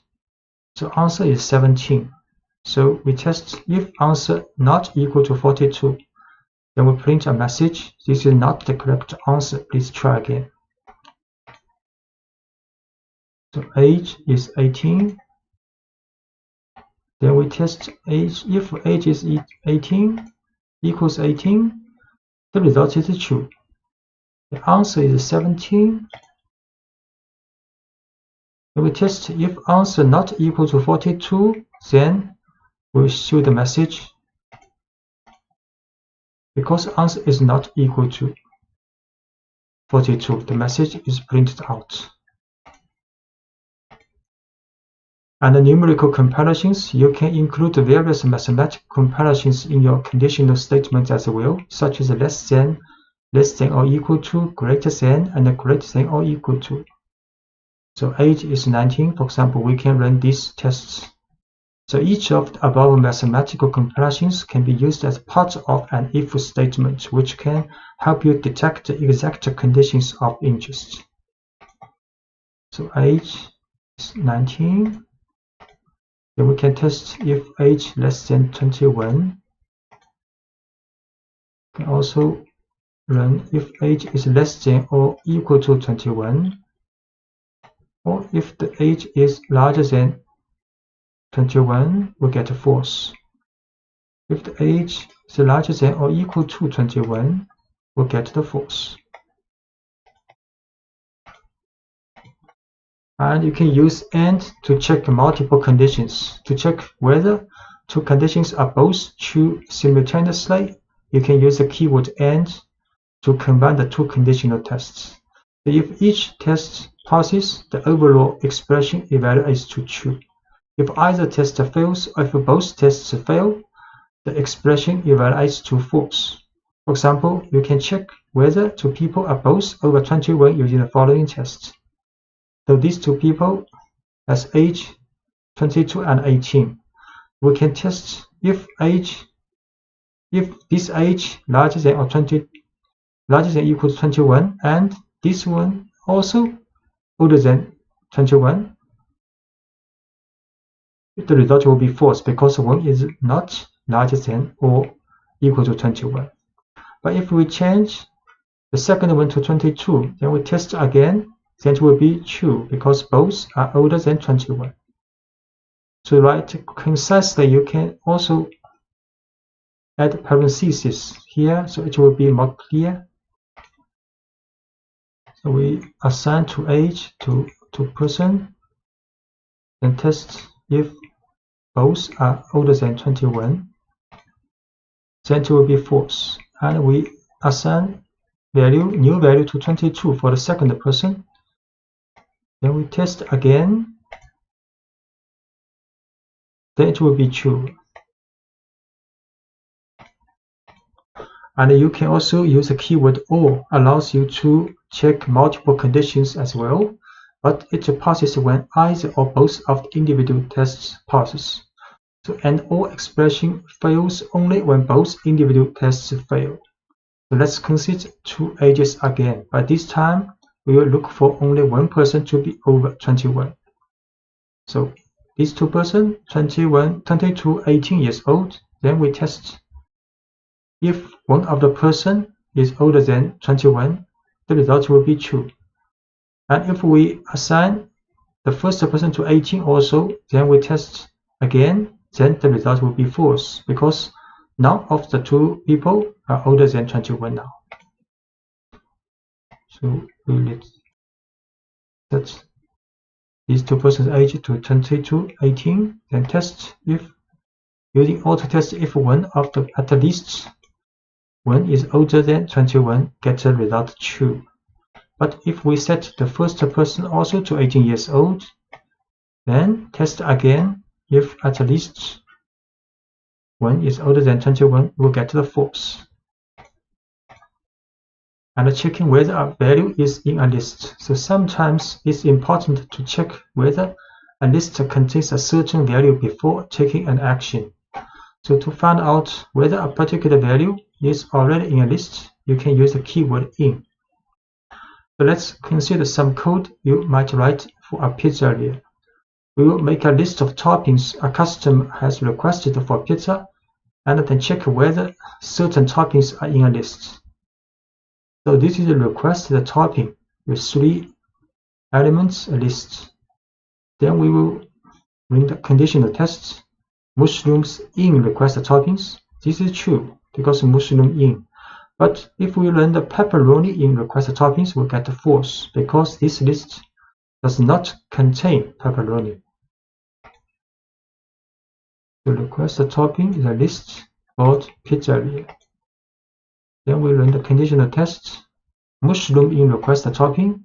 So answer is 17. So we test if answer not equal to 42. Then we print a message, this is not the correct answer, please try again. So age is 18. Then we test age. If age is 18 equals 18, the result is true. The answer is 17. Then we test if answer not equal to 42, then we show the message because answer is not equal to 42. The message is printed out. And the numerical comparisons, you can include various mathematical comparisons in your conditional statement as well, such as less than or equal to, greater than, and greater than or equal to. So age is 19, for example, we can run these tests. So each of the above mathematical comparisons can be used as part of an if statement, which can help you detect the exact conditions of interest. So age is 19. Then we can test if age less than 21. We can also run if age is less than or equal to 21, or if the age is larger than 21, we get false. If the age is larger than or equal to 21, we'll get the false. And you can use AND to check multiple conditions. To check whether two conditions are both true simultaneously, you can use the keyword AND to combine the two conditional tests. So if each test passes, the overall expression evaluates to true. If either test fails or if both tests fail, the expression evaluates to false. For example, you can check whether two people are both over 21 using the following tests. So these two people has age 22 and 18. We can test if this age larger than equal to 21 and this one also older than 21. The result will be false because one is not larger than or equal to 21. But if we change the second one to 22, then we test again, then it will be true because both are older than 21. To write concisely, you can also add parentheses here, so it will be more clear. So we assign to age to person, then test if both are older than 21, then it will be false. And we assign new value to 22 for the second person. Then we test again, then it will be true. And you can also use the keyword OR, allows you to check multiple conditions as well, but it passes when either or both of the individual tests passes. So an OR expression fails only when both individual tests fail. So let's consider two ages again, but this time we will look for only one person to be over 21. So these two persons, 21, 22, 18 years old, then we test if one of the person is older than 21, the result will be true. And if we assign the first person to 18 also, then we test again, then the result will be false because none of the two people are older than 21 now. So we will set these two persons' age to 22, 18, then test if using auto test if one of the at least one is older than 21, get the result true. But if we set the first person also to 18 years old, then test again if at least one is older than 21, we'll get the false. And checking whether a value is in a list. So sometimes it's important to check whether a list contains a certain value before taking an action. So to find out whether a particular value is already in a list, you can use the keyword in. So let's consider some code you might write for a pizzeria. We will make a list of toppings a customer has requested for pizza, and then check whether certain toppings are in a list. So this is a requested topping with 3 elements, a list. Then we will run the conditional tests. Mushrooms in requested toppings. This is true because mushroom in. But if we run the pepperoni in requested toppings, we'll get false because this list does not contain pepperoni. The requested topping is a list called pizzeria. Then we run the conditional test. Mushroom in requested topping,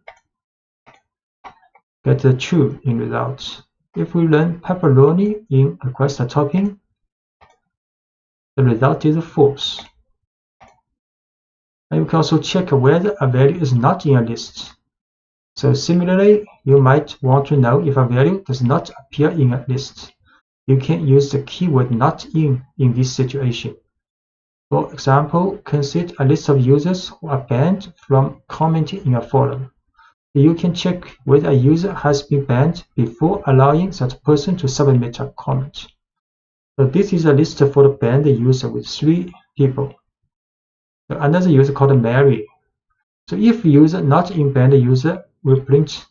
get the true in results. If we run pepperoni in requested topping, the result is false. And you can also check whether a value is not in a list. So similarly, you might want to know if a value does not appear in a list. You can use the keyword not in this situation. For example, consider a list of users who are banned from commenting in a forum. You can check whether a user has been banned before allowing that person to submit a comment. So this is a list for the banned user with 3 people. So another user called Mary. So if user not in banned user will print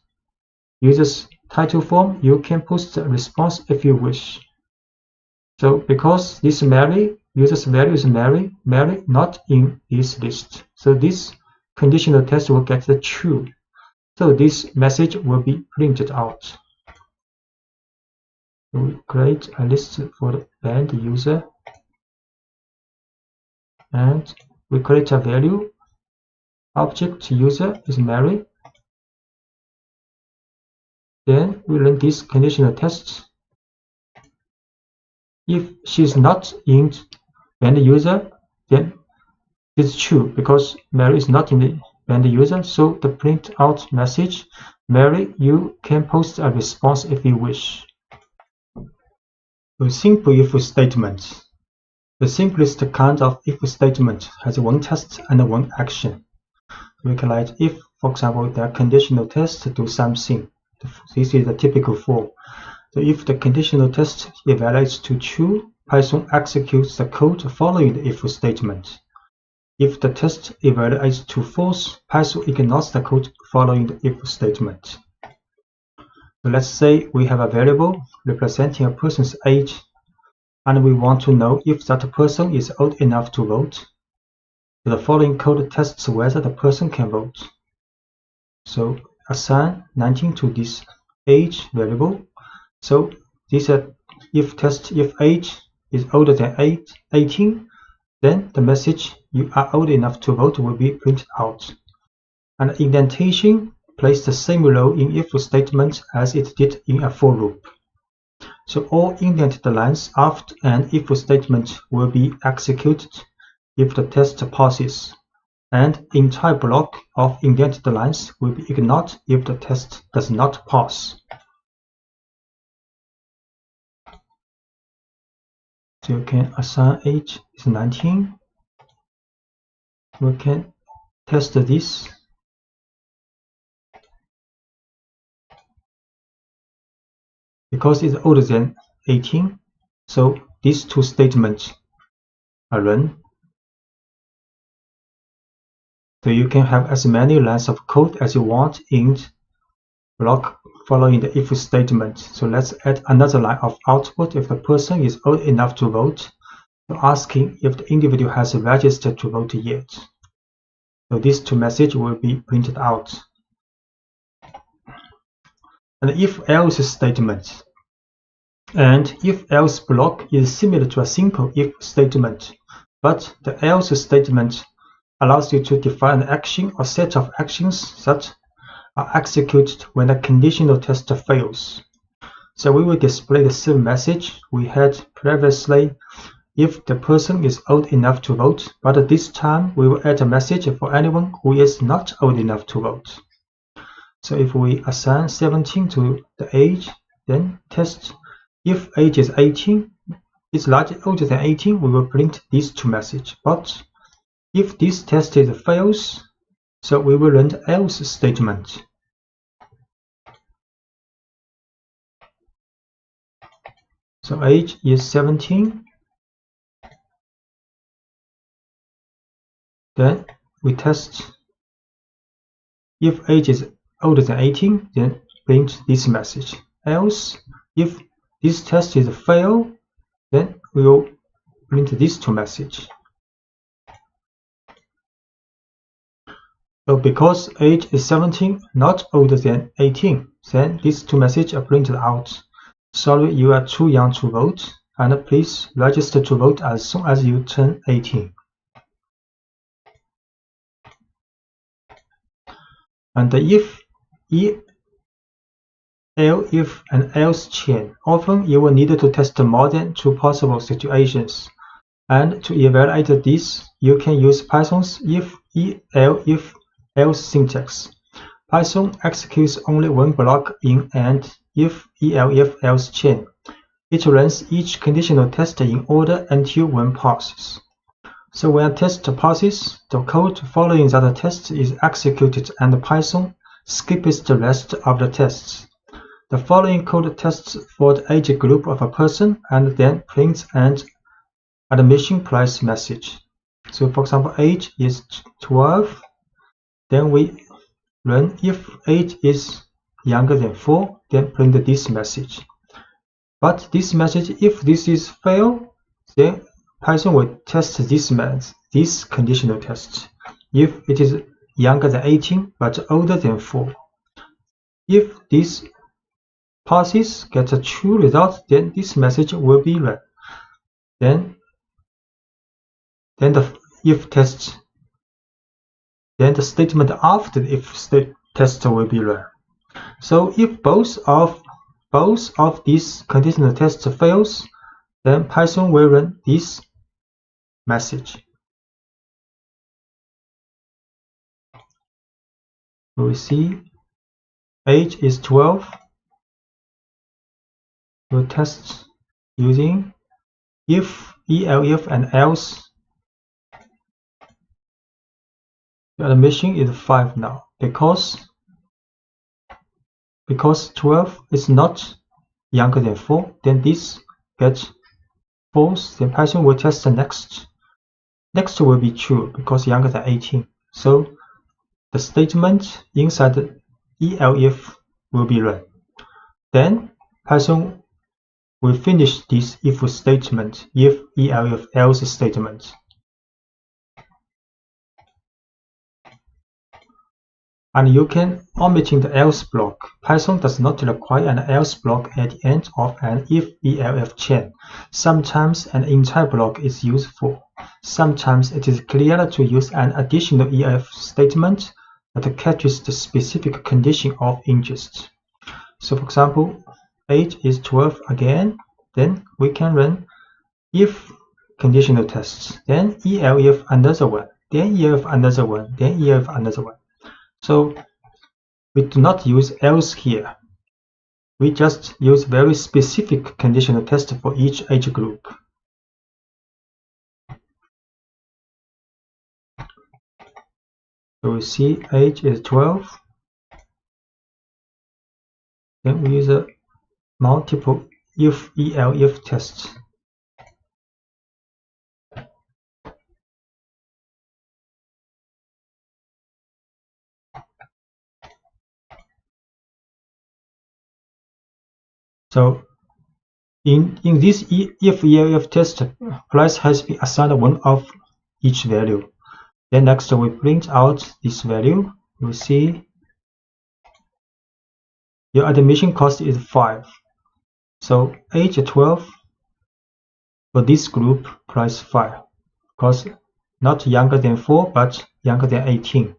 user's title form, you can post a response if you wish. So because this Mary, user's value is Mary not in this list. So this conditional test will get the true. So this message will be printed out. So we create a list for the banned user, and we create a value. Object user is Mary. Then we run this conditional test. If she's not in banned user, then it's true because Mary is not in the banned user. So the print out message, Mary, you can post a response if you wish. A simple if statement. The simplest kind of if statement has one test and one action. We can write if, for example, the conditional test to do something. This is the typical form. So if the conditional test evaluates to true, Python executes the code following the if statement. If the test evaluates to false, Python ignores the code following the if statement. So let's say we have a variable representing a person's age, and we want to know if that person is old enough to vote. So the following code tests whether the person can vote. So assign 19 to this age variable. So this if test if age is older than 18, then the message you are old enough to vote will be printed out. And indentation plays the same role in if statement as it did in a for loop. So all indented lines after an if statement will be executed if the test passes, and the entire block of indented lines will be ignored if the test does not pass. So you can assign age is 19. We can test this. Because it's older than 18, so these 2 statements are run. So you can have as many lines of code as you want in the block following the if statement. So let's add another line of output if the person is old enough to vote, so asking if the individual has registered to vote yet. So these 2 messages will be printed out. And if-else statement. And if-else block is similar to a simple if statement, but the else statement allows you to define an action or set of actions that are executed when a conditional test fails. So we will display the same message we had previously if the person is old enough to vote, but this time we will add a message for anyone who is not old enough to vote. So if we assign 17 to the age, then test if age is 18, is larger older than 18, we will print these 2 messages. But if this test fails, so we will run the else statement. So age is 17. Then we test if age is older than 18, then print this message. Else, if this test is fail, then we will print these 2 messages. So because age is 17, not older than 18, then these 2 messages are printed out. Sorry, you are too young to vote, and please register to vote as soon as you turn 18. And the if and else chain. Often you will need to test more than 2 possible situations. And to evaluate this, you can use Python's if else syntax. Python executes only one block in an if else chain. It runs each conditional test in order until one passes. So when a test passes, the code following that test is executed and Python skips the rest of the tests. The following code tests for the age group of a person and then prints an admission price message. So for example, age is 12, then we run if age is younger than 4, then print this message. But this message, if this is fail, then Python will test this conditional test. If it is younger than 18 but older than 4. If this passes, gets a true result, then this message will be run. Then the if test, then the statement after the if test will be run. So if both of these conditional tests fails, then Python will run this message. We see age is 12. We'll test using if, elif, and else. The admission is 5 now because 12 is not younger than 4. Then this gets false. Then Python will test the next. Next will be true because younger than 18. So the statement inside the elif will be run. Then Python will finish this if statement, if, elif, else statement. And you can omitting the else block. Python does not require an else block at the end of an if, elif chain. Sometimes an entire block is useful. Sometimes it is clearer to use an additional elif statement that catches the specific condition of interest. So for example, age is 12 again, then we can run if conditional tests, then elif another one, then elif another one, then elif another one. So we do not use else here. We just use very specific conditional test for each age group. So we see age is 12. Then we use a multiple if, elif tests. So in this if, elif test, price has been assigned one of each value. Then next we print out this value. You see your admission cost is 5. So age 12 for this group, price 5, because not younger than 4 but younger than 18.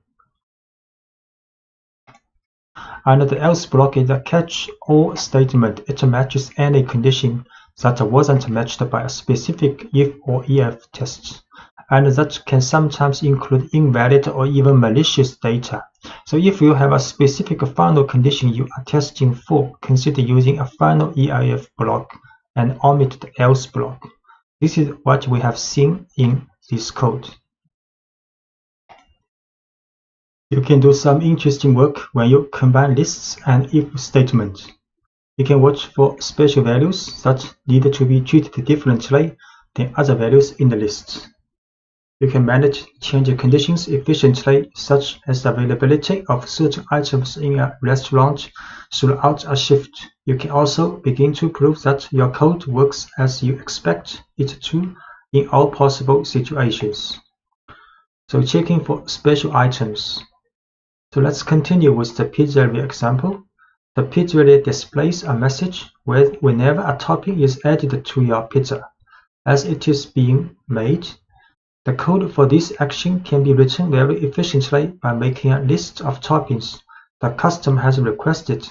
And the else block is a catch-all statement. It matches any condition that wasn't matched by a specific if or elif test, and that can sometimes include invalid or even malicious data. So if you have a specific final condition you are testing for, consider using a final elif block and omit the else block. This is what we have seen in this code. You can do some interesting work when you combine lists and if statements. You can watch for special values that need to be treated differently than other values in the list. You can manage change conditions efficiently, such as the availability of certain items in a restaurant throughout a shift. You can also begin to prove that your code works as you expect it to in all possible situations. So checking for special items. So let's continue with the pizzeria example. The pizzeria displays a message whenever a topping is added to your pizza as it is being made. The code for this action can be written very efficiently by making a list of toppings the customer has requested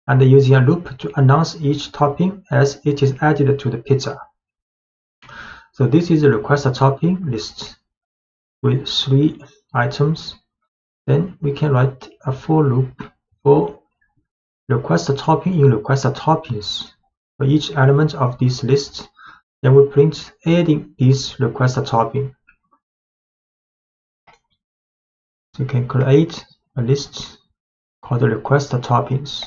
and using a loop to announce each topping as it is added to the pizza. So this is a request a topping list with 3 items. Then we can write a for loop for request a topping in request a toppings for each element of this list. Then we print adding this request a topping. So you can create a list called request toppings.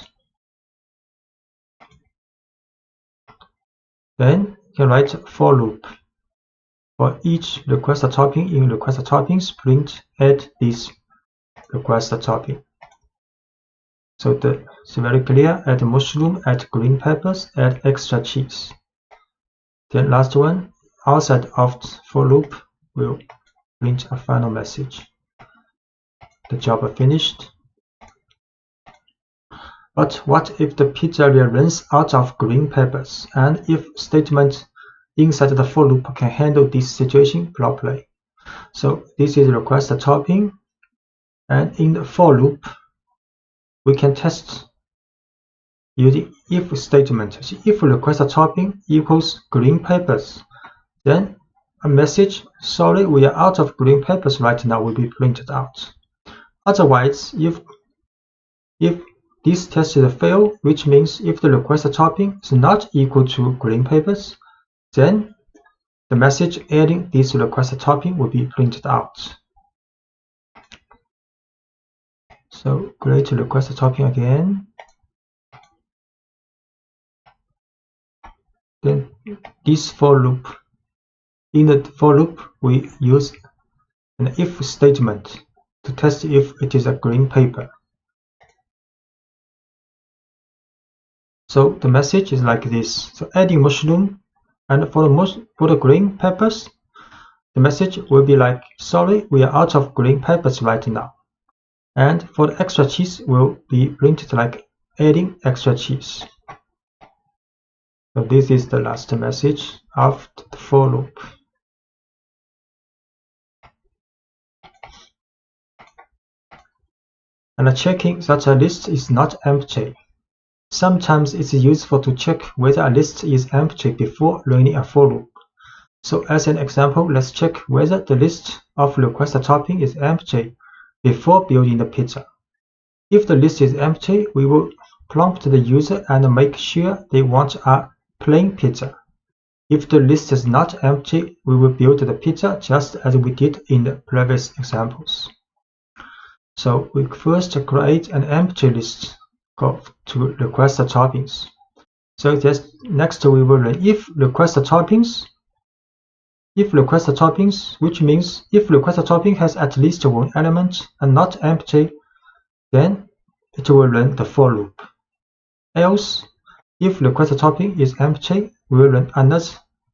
Then you can write for loop. For each request topping in request toppings, print add this request topping. So it's very clear: add mushroom, add green peppers, add extra cheese. Then last one, outside of for loop will print a final message. The job finished. But what if the pizzeria runs out of green peppers, and if statement inside the for loop can handle this situation properly? So this is request topping, and in the for loop we can test using if statement. So if request topping equals green peppers, then a message, sorry, we are out of green peppers right now, will be printed out. Otherwise, if this test is a fail, which means if the request topping is not equal to green peppers, then the message adding this request topping will be printed out. So create request topping again. Then this for loop. In the for loop, we use an if statement to test if it is a green pepper. So the message is like this. So adding mushroom, and for the green peppers, the message will be like, sorry, we are out of green peppers right now. And for the extra cheese will be printed like adding extra cheese. So this is the last message of the for loop. And checking that a list is not empty. Sometimes it's useful to check whether a list is empty before running a for loop. So as an example, let's check whether the list of request topping is empty before building the pizza. If the list is empty, we will prompt the user and make sure they want a plain pizza. If the list is not empty, we will build the pizza just as we did in the previous examples. So we first create an empty list to request toppings. So next we will run if request toppings, which means if request topping has at least one element and not empty, then it will run the for loop. Else, if request topping is empty, we will run another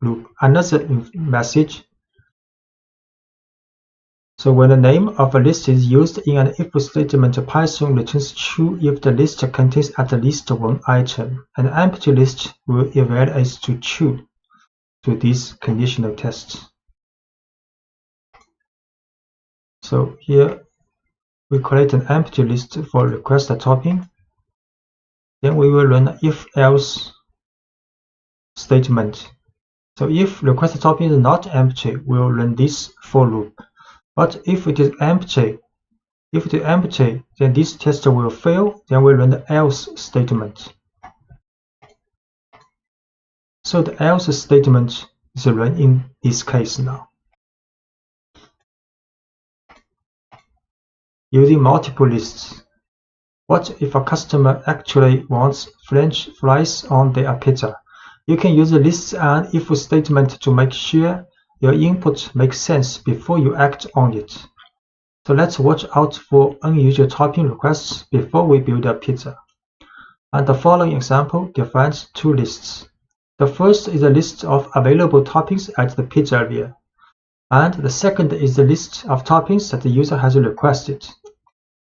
loop, another message. So when the name of a list is used in an if statement, Python returns true if the list contains at least one item. An empty list will evaluate to true to this conditional test. So here we create an empty list for request topping. Then we will run if-else statement. So if request topping is not empty, we will run this for loop. But if it is empty, then this test will fail. Then we run the else statement. So the else statement is run in this case now. Using multiple lists. What if a customer actually wants French fries on their pizza? You can use lists and if statement to make sure your input makes sense before you act on it. So let's watch out for unusual topping requests before we build a pizza. And the following example defines two lists. The first is a list of available toppings at the pizzeria, and the second is the list of toppings that the user has requested.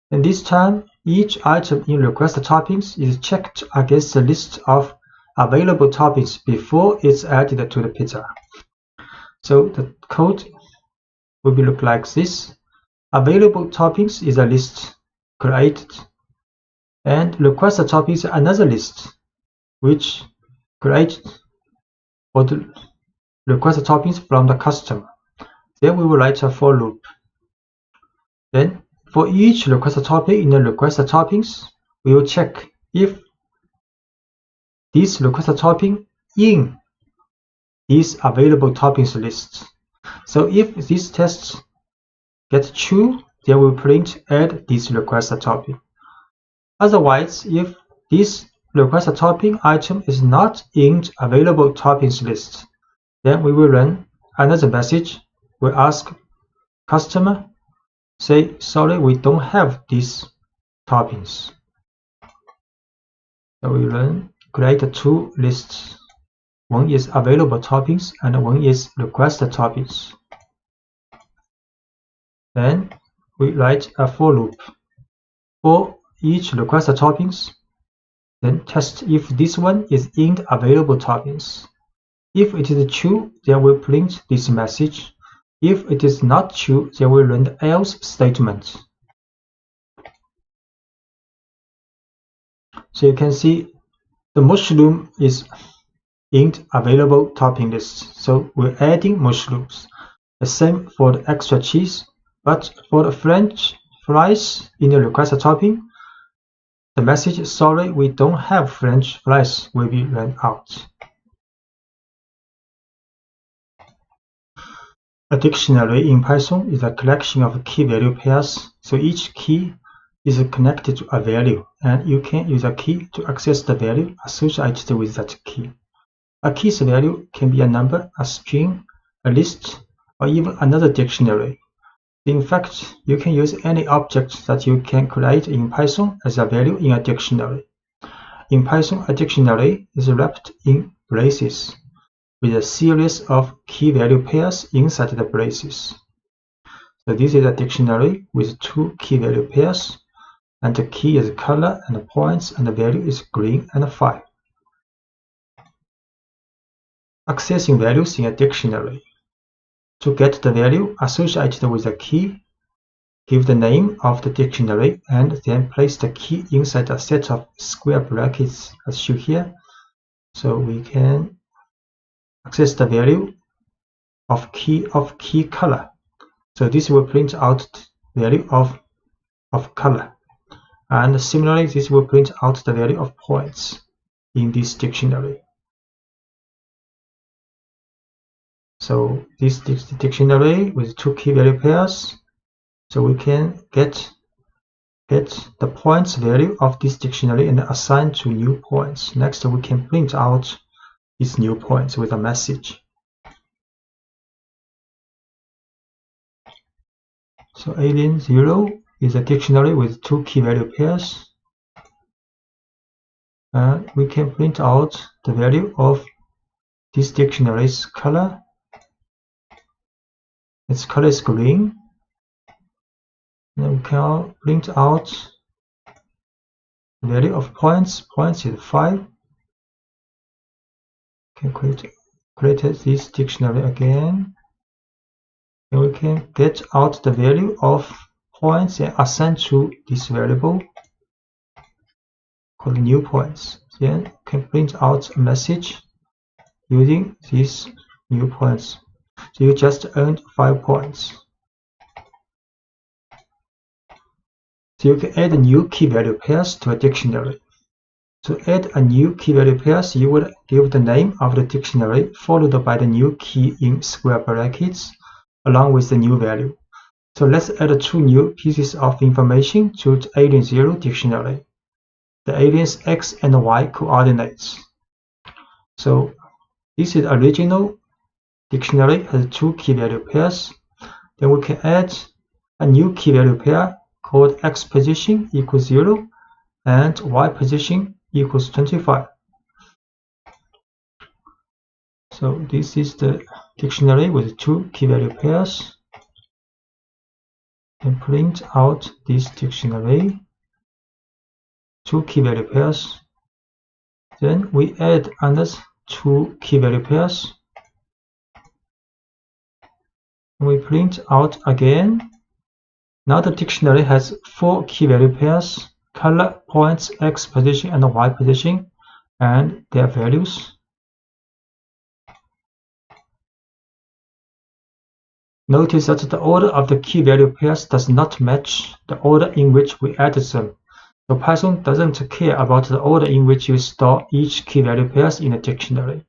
And this time, each item in request toppings is checked against the list of available toppings before it's added to the pizza. So the code will look like this. Available toppings is a list created, and request toppings is another list which created for the request toppings from the customer. Then we will write a for loop. Then for each request topping in the request toppings, we will check if this request topping in this available toppings list. So if this test gets true, then we print add this request topping. Otherwise, if this request topping item is not in available toppings list, then we will run another message. We ask customer, say, sorry, we don't have these toppings. So we run create two lists. One is available toppings and one is requested toppings. Then we write a for loop for each requested toppings. Then test if this one is in available toppings. If it is true, then we print this message. If it is not true, then we run the else statement. So you can see the mushroom is in available topping list. So we're adding mushrooms. The same for the extra cheese, but for the French fries in the requested topping, the message, sorry, we don't have French fries, will be run out. A dictionary in Python is a collection of key-value pairs, so each key is connected to a value, and you can use a key to access the value associated with that key. A key's value can be a number, a string, a list, or even another dictionary. In fact, you can use any object that you can create in Python as a value in a dictionary. In Python, a dictionary is wrapped in braces, with a series of key-value pairs inside the braces. So this is a dictionary with two key-value pairs, and the key is color and points, and the value is green and 5. Accessing values in a dictionary. To get the value associated with the key, give the name of the dictionary and then place the key inside a set of square brackets as shown here. So we can access the value of key color. So this will print out the value of color. And similarly, this will print out the value of points in this dictionary. So this dictionary with two key-value pairs, so we can get the points value of this dictionary and assign to new points. Next, we can print out these new points with a message. So alien 0 is a dictionary with two key-value pairs, and we can print out the value of this dictionary's color. Its color is green. And we can print out the value of points. Points is 5. We can create this dictionary again. And we can get out the value of points and assign to this variable called new points. Then we can print out a message using these new points. So you just earned 5 points. So you can add new key-value pairs to a dictionary. To add a new key-value pairs, you would give the name of the dictionary followed by the new key in square brackets along with the new value. So let's add 2 new pieces of information to the alien 0 dictionary. The alien's x and y coordinates. So this is original dictionary has 2 key-value pairs. Then we can add a new key-value pair called x position equals 0 and y position equals 25. So this is the dictionary with 2 key-value pairs. And print out this dictionary, 2 key-value pairs. Then we add another 2 key-value pairs. We print out again. Now the dictionary has 4 key-value pairs, color, points, x position, and y position, and their values. Notice that the order of the key-value pairs does not match the order in which we added them. So Python doesn't care about the order in which you store each key-value pairs in a dictionary.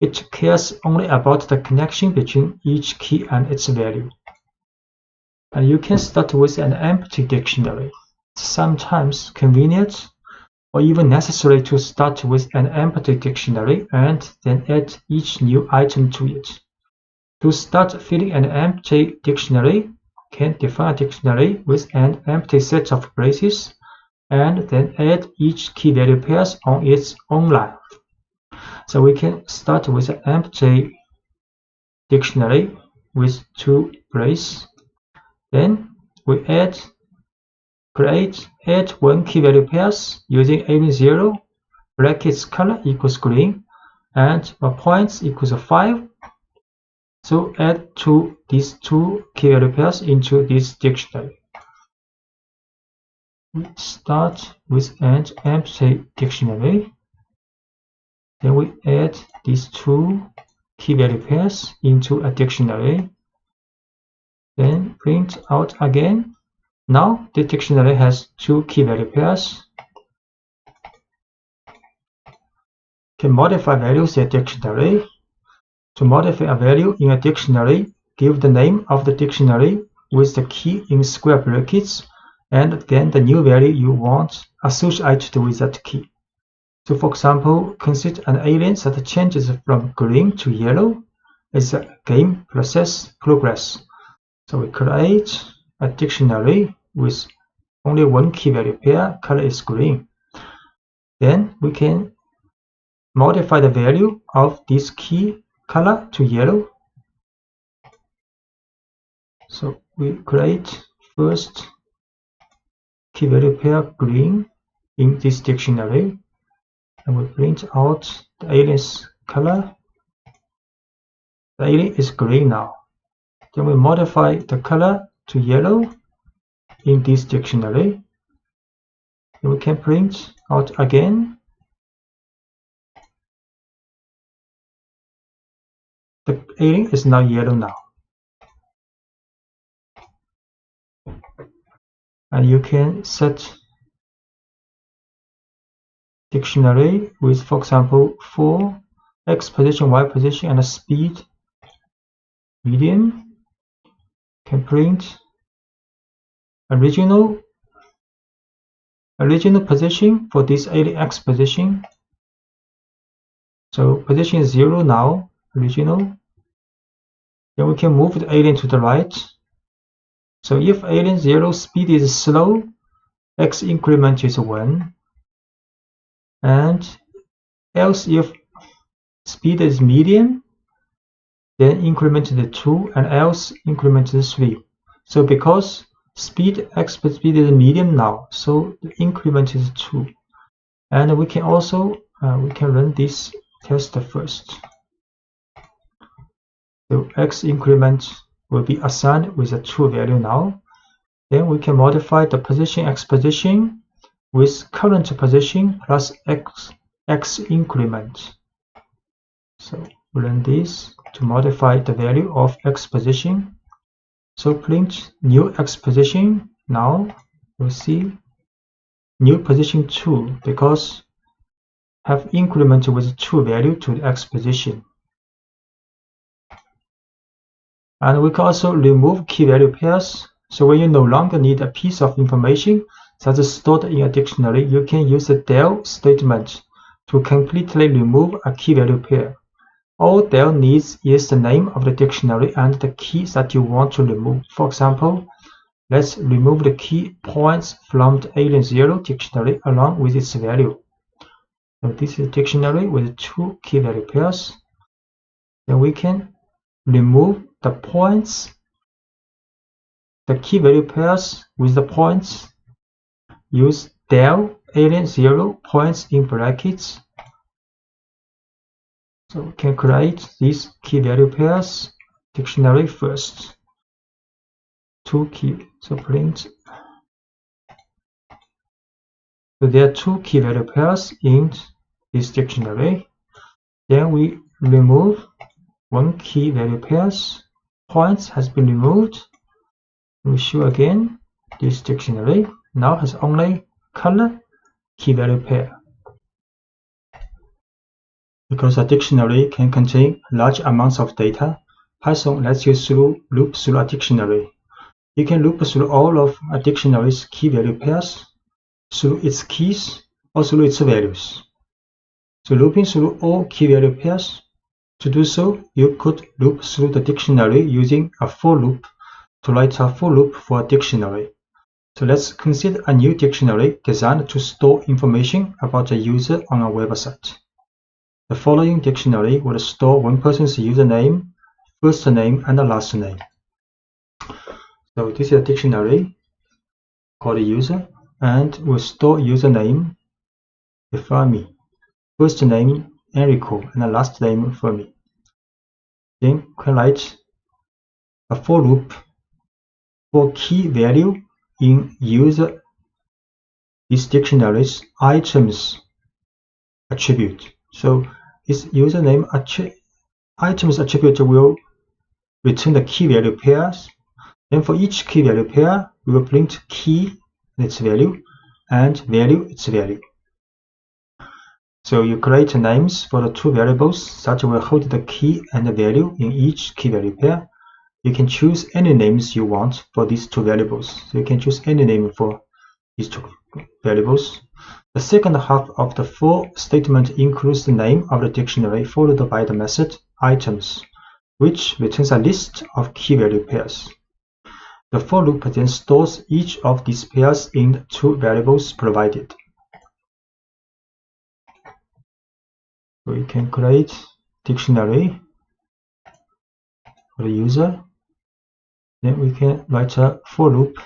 It cares only about the connection between each key and its value. And you can start with an empty dictionary. sometimes convenient or even necessary to start with an empty dictionary and then add each new item to it. To start filling an empty dictionary, can define a dictionary with an empty set of braces and then add each key value pairs on its own line. So we can start with an empty dictionary with 2 braces. Then we add 1 key value pairs using alien 0, brackets color equals green, and points equals 5. So add these 2 key value pairs into this dictionary. We start with an empty dictionary. Then we add these 2 key value pairs into a dictionary. Then print out again. Now the dictionary has 2 key value pairs. Can modify values in a dictionary. To modify a value in a dictionary, give the name of the dictionary with the key in square brackets and then the new value you want associated with that key. So for example, consider an alien that changes from green to yellow as a game process progress. So we create a dictionary with only 1 key value pair, color is green. Then we can modify the value of this key color to yellow. So we create first key value pair green in this dictionary, and we print out the alien's color. The alien is green now. Then we modify the color to yellow in this dictionary. And we can print out again. The alien is now yellow now. And you can set dictionary with, for example, for X position, Y position, and a speed medium. Can print original position for this alien X position. So position is 0 now, original. Then we can move the alien to the right. So if alien 0 speed is slow, X increment is 1. And else if speed is medium, then increment to 2, and else increment to 3. So because X speed is medium now, so the increment is 2. And we can also we can run this test first. So X increment will be assigned with a true value now. Then we can modify the position X position with current position plus X increment. So we run this to modify the value of X position. So print new X position. Now we'll see new position 2 because have increment with true value to the X position. And we can also remove key value pairs. So when you no longer need a piece of information that is stored in a dictionary, you can use the del statement to completely remove a key value pair. All del needs is the name of the dictionary and the keys that you want to remove. For example, let's remove the key points from the alien 0 dictionary along with its value. So this is a dictionary with 2 key value pairs. Then we can remove the points, the key value pairs with the points. Use del alien 0 points in brackets. So we can create these key value pairs dictionary first. 2 key. So print. So there are 2 key value pairs in this dictionary. Then we remove 1 key value pairs. Points has been removed. We show again this dictionary now has only color key value pair. Because a dictionary can contain large amounts of data, Python lets you loop through a dictionary. You can loop through all of a dictionary's key-value pairs, through its keys, or through its values. So looping through all key-value pairs, to do so, you could loop through the dictionary using a for loop to write a for loop for a dictionary. So let's consider a new dictionary designed to store information about a user on a website. The following dictionary will store one person's username, first name, and last name. So this is a dictionary called user, and will store username Fermi, first name Enrico, and the last name Fermi. Then we can write a for loop for key value in user this dictionary's items attribute. So this username items attribute will return the key value pairs. Then for each key value pair, we will print key its value and value its value. So you create names for the two variables that will hold the key and the value in each key value pair. You can choose any names you want for these two variables. So you can choose any name for these two variables. The second half of the for statement includes the name of the dictionary followed by the method items, which returns a list of key value pairs. The for loop then stores each of these pairs in the two variables provided. So we can create dictionary for the user. Then we can write a for loop,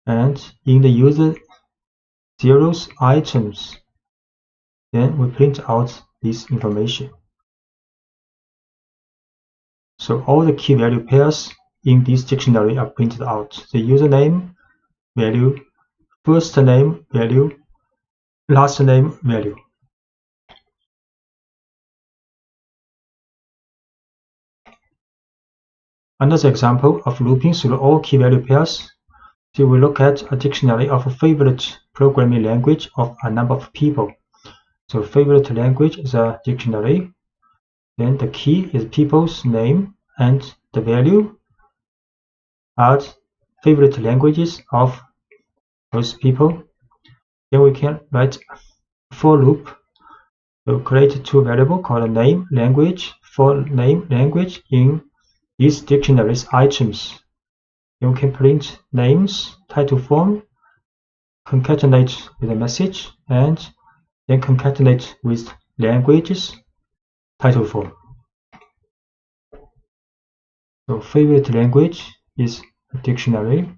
and in the user zeros items, then we print out this information. So all the key value pairs in this dictionary are printed out. The username value, first name value, last name value. Another example of looping through all key value pairs. So we look at a dictionary of a favorite programming language of a number of people. So favorite language is a dictionary. Then the key is people's name, and the value are favorite languages of those people. Then we can write for loop to create two variables called name language for name language in these dictionaries items. Then we can print names title form, concatenate with a message, and then concatenate with languages title form. So favorite language is a dictionary.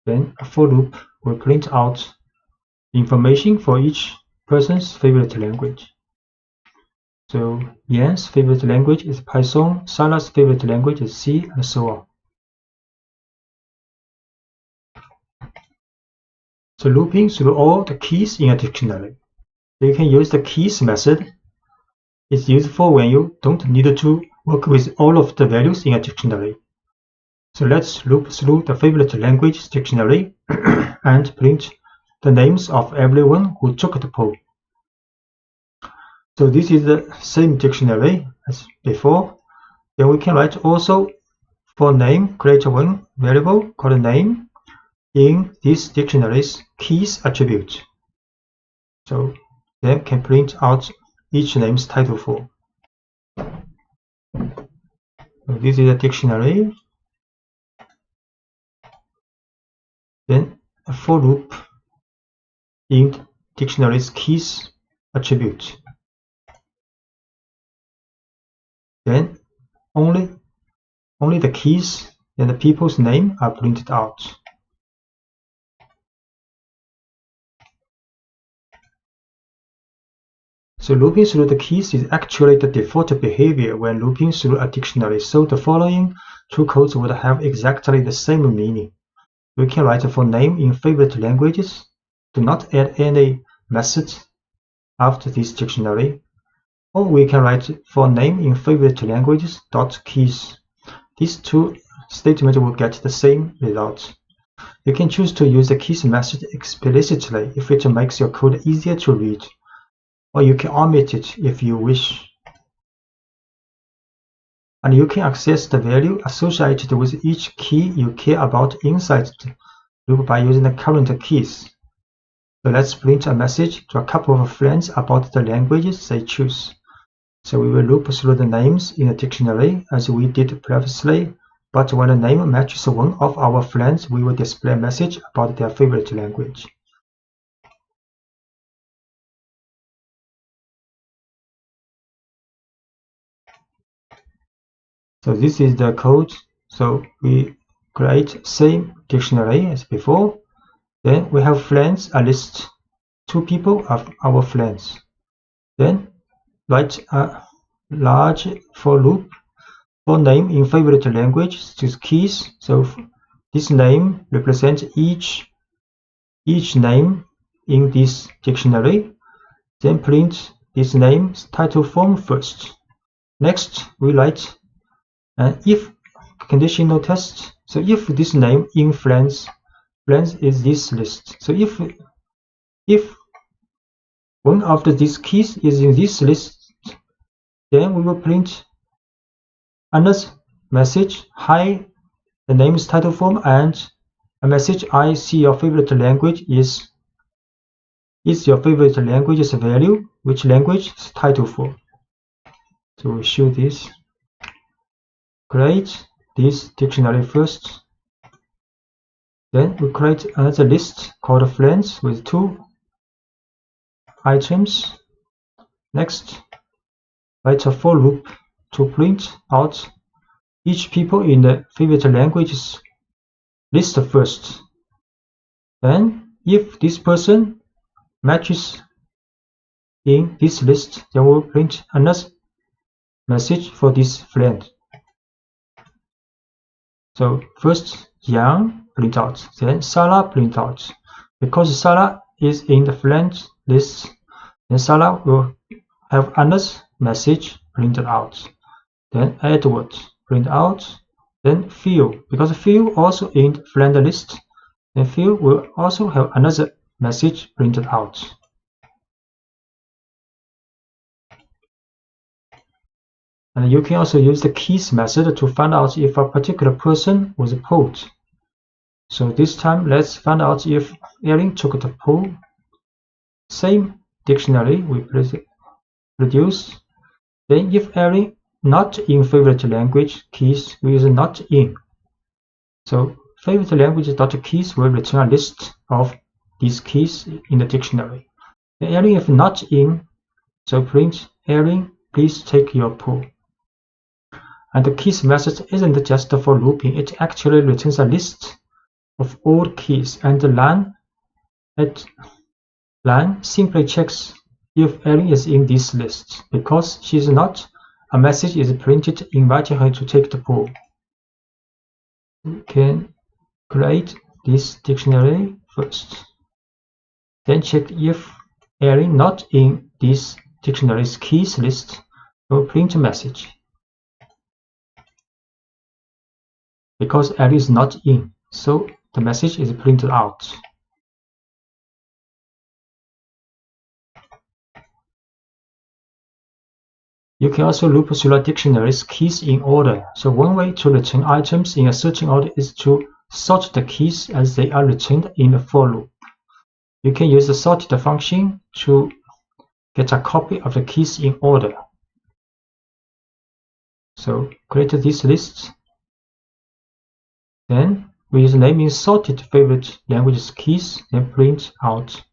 Then a for loop will print out information for each person's favorite language. So Yan's favorite language is Python, Sarah's favorite language is C, and so on. So looping through all the keys in a dictionary. So you can use the keys method. It's useful when you don't need to work with all of the values in a dictionary. So let's loop through the favorite language dictionary and print the names of everyone who took the poll. So this is the same dictionary as before. Then we can write also for name, create one variable called name in this dictionary's keys attribute. So then can print out each name's title form. So this is a dictionary. Then a for loop in dictionary's keys attribute. Then only the keys and the people's name are printed out. So looping through the keys is actually the default behavior when looping through a dictionary. So the following two codes would have exactly the same meaning. We can write for name in favorite languages. Do not add any methods after this dictionary. Or we can write for name in favorite languages dot keys. These two statements will get the same result. You can choose to use the keys method explicitly if it makes your code easier to read, or you can omit it if you wish. And you can access the value associated with each key you care about inside the loop by using the current keys. So let's print a message to a couple of friends about the languages they choose. So we will loop through the names in the dictionary as we did previously, but when a name matches one of our friends, we will display a message about their favorite language. So this is the code. So we create same dictionary as before. Then we have friends, a list, 2 people of our friends. Then write a large for loop for name in favorite language to keys. So this name represents each name in this dictionary. Then print this name's title form first. Next, we write an if conditional test. So if this name in friends is this list. So if one of these keys is in this list, then we will print another message, hi, the name's title form, and a message, I see your favorite language is your favorite language's value, which language is title form. So we show this. Create this dictionary first. Then we create another list called friends with 2 items. Next, write a for loop to print out each people in the favorite languages list first. Then, if this person matches in this list, then we'll print another message for this friend. So first, Yang print out, then Sarah print out. Because Sarah is in the friend list, then Sarah will have another message printed out. Then Edward print out. Then Phil, because Phil also in the friend list, then Phil will also have another message printed out. And you can also use the keys method to find out if a particular person was pulled. So this time, let's find out if Erin took the pull. Same dictionary we produce. Then if Erin not in favorite language keys, we use not in. So favorite language.keys will return a list of these keys in the dictionary. The Erin if not in, so print Erin, please take your pull. And the keys method isn't just for looping, it actually returns a list of all keys, and the line simply checks if Erin is in this list. Because she is not, a message is printed inviting her to take the pull. We can create this dictionary first. Then check if Erin not in this dictionary's keys list, we'll print a message. Because Erin is not in, so the message is printed out. You can also loop through a dictionary's keys in order. So one way to return items in a certain order is to sort the keys as they are returned in the for loop. You can use the sorted function to get a copy of the keys in order. So create this list. Then we use naming sorted favorite languages keys, then print out.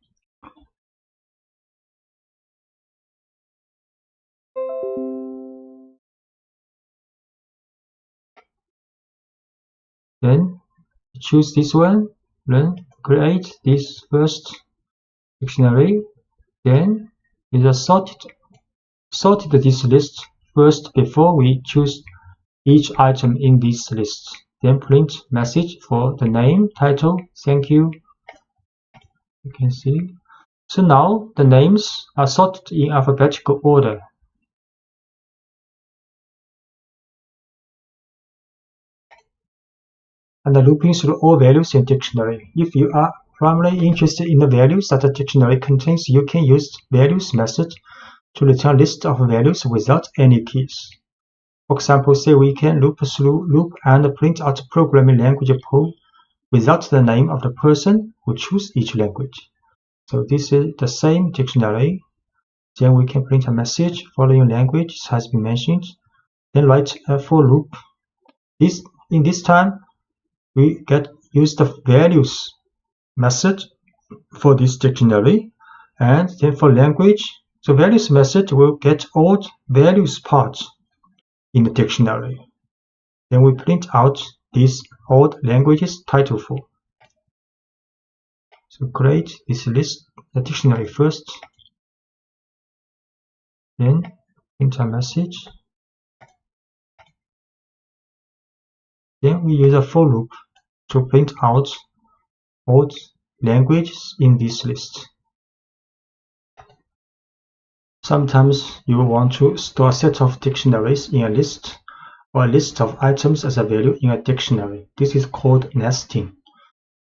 Then choose this one, then create this first dictionary. Then we just sorted this list first before we choose each item in this list. Then print message for the name, title, thank you. You can see. So now the names are sorted in alphabetical order. And looping through all values in dictionary. If you are primarily interested in the values that the dictionary contains, you can use values method to return a list of values without any keys. For example, say we can loop through loop and print out programming language pool without the name of the person who chose each language. So this is the same dictionary. Then we can print a message following language has been mentioned. Then write a for loop. In this time, we use the values method for this dictionary, and then for language, the values method will get all values parts in the dictionary. Then we print out these old languages title for. So create this list, the dictionary first, then print a message. Then we use a for loop to print out all languages in this list. Sometimes you will want to store a set of dictionaries in a list, or a list of items as a value in a dictionary. This is called nesting.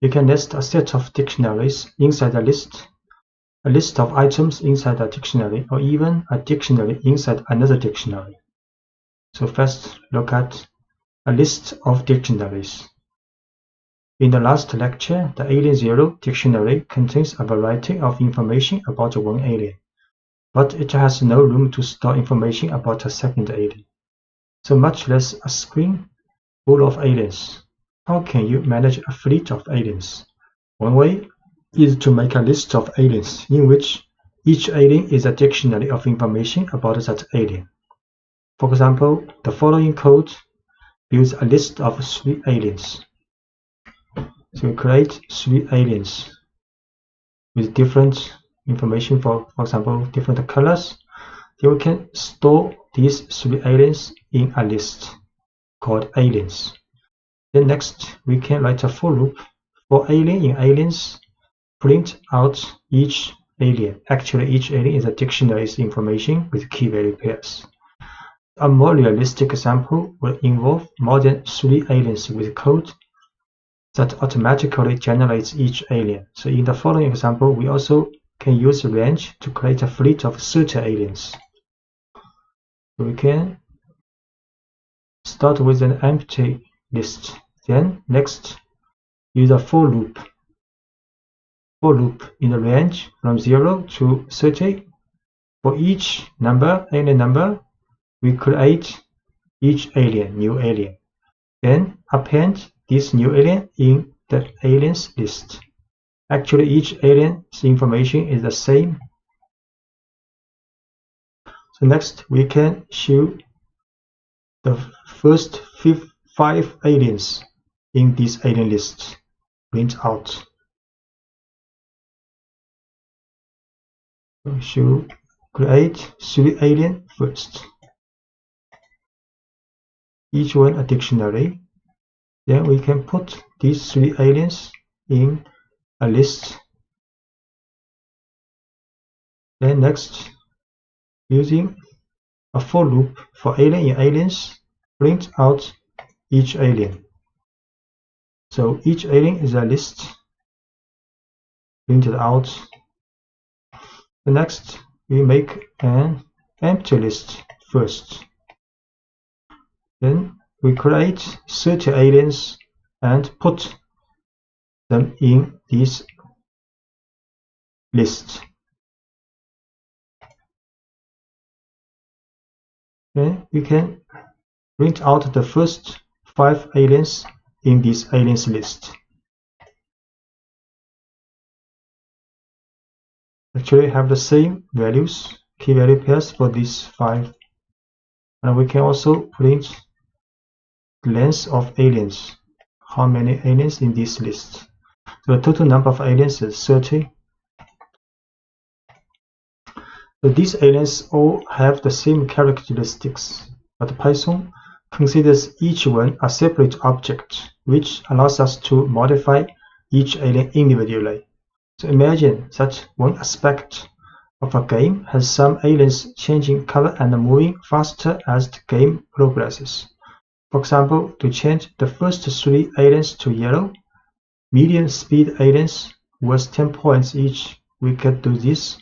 You can nest a set of dictionaries inside a list of items inside a dictionary, or even a dictionary inside another dictionary. So first, look at a list of dictionaries. In the last lecture, the Alien Zero dictionary contains a variety of information about one alien, but it has no room to store information about a second alien, so much less a screen full of aliens. How can you manage a fleet of aliens? One way is to make a list of aliens in which each alien is a dictionary of information about that alien. For example, the following code builds a list of 3 aliens. So we create 3 aliens with different information, for example, different colors. Then we can store these 3 aliens in a list called aliens. Then next, we can write a for loop for alien in aliens, print out each alien. Actually, each alien is a dictionary's information with key value pairs. A more realistic example will involve more than 3 aliens with code that automatically generates each alien. So in the following example, we also can use range to create a fleet of 30 aliens. So we can start with an empty list. Then next, use a for loop in the range from 0 to 30. For each alien number, we create each alien, new alien. Then append this new alien in the aliens list. Actually, each alien's information is the same. So next, we can show the first 5 aliens in this alien list. Print out. We should create 3 aliens first. Each one a dictionary. Then we can put these 3 aliens in a list. Then next, using a for loop for alien in aliens, print out each alien. So each alien is a list printed out. The next, we make an empty list first. Then we create 30 aliens and put them in this list. Then we can print out the first 5 aliens in this aliens list. Actually have the same values, key value pairs for these 5. And we can also print the length of aliens, how many aliens in this list. So the total number of aliens is 30. So these aliens all have the same characteristics, but Python considers each one a separate object, which allows us to modify each alien individually. So imagine that one aspect of a game has some aliens changing color and moving faster as the game progresses. For example, to change the first 3 aliens to yellow, median speed aliens worth 10 points each. We can do this.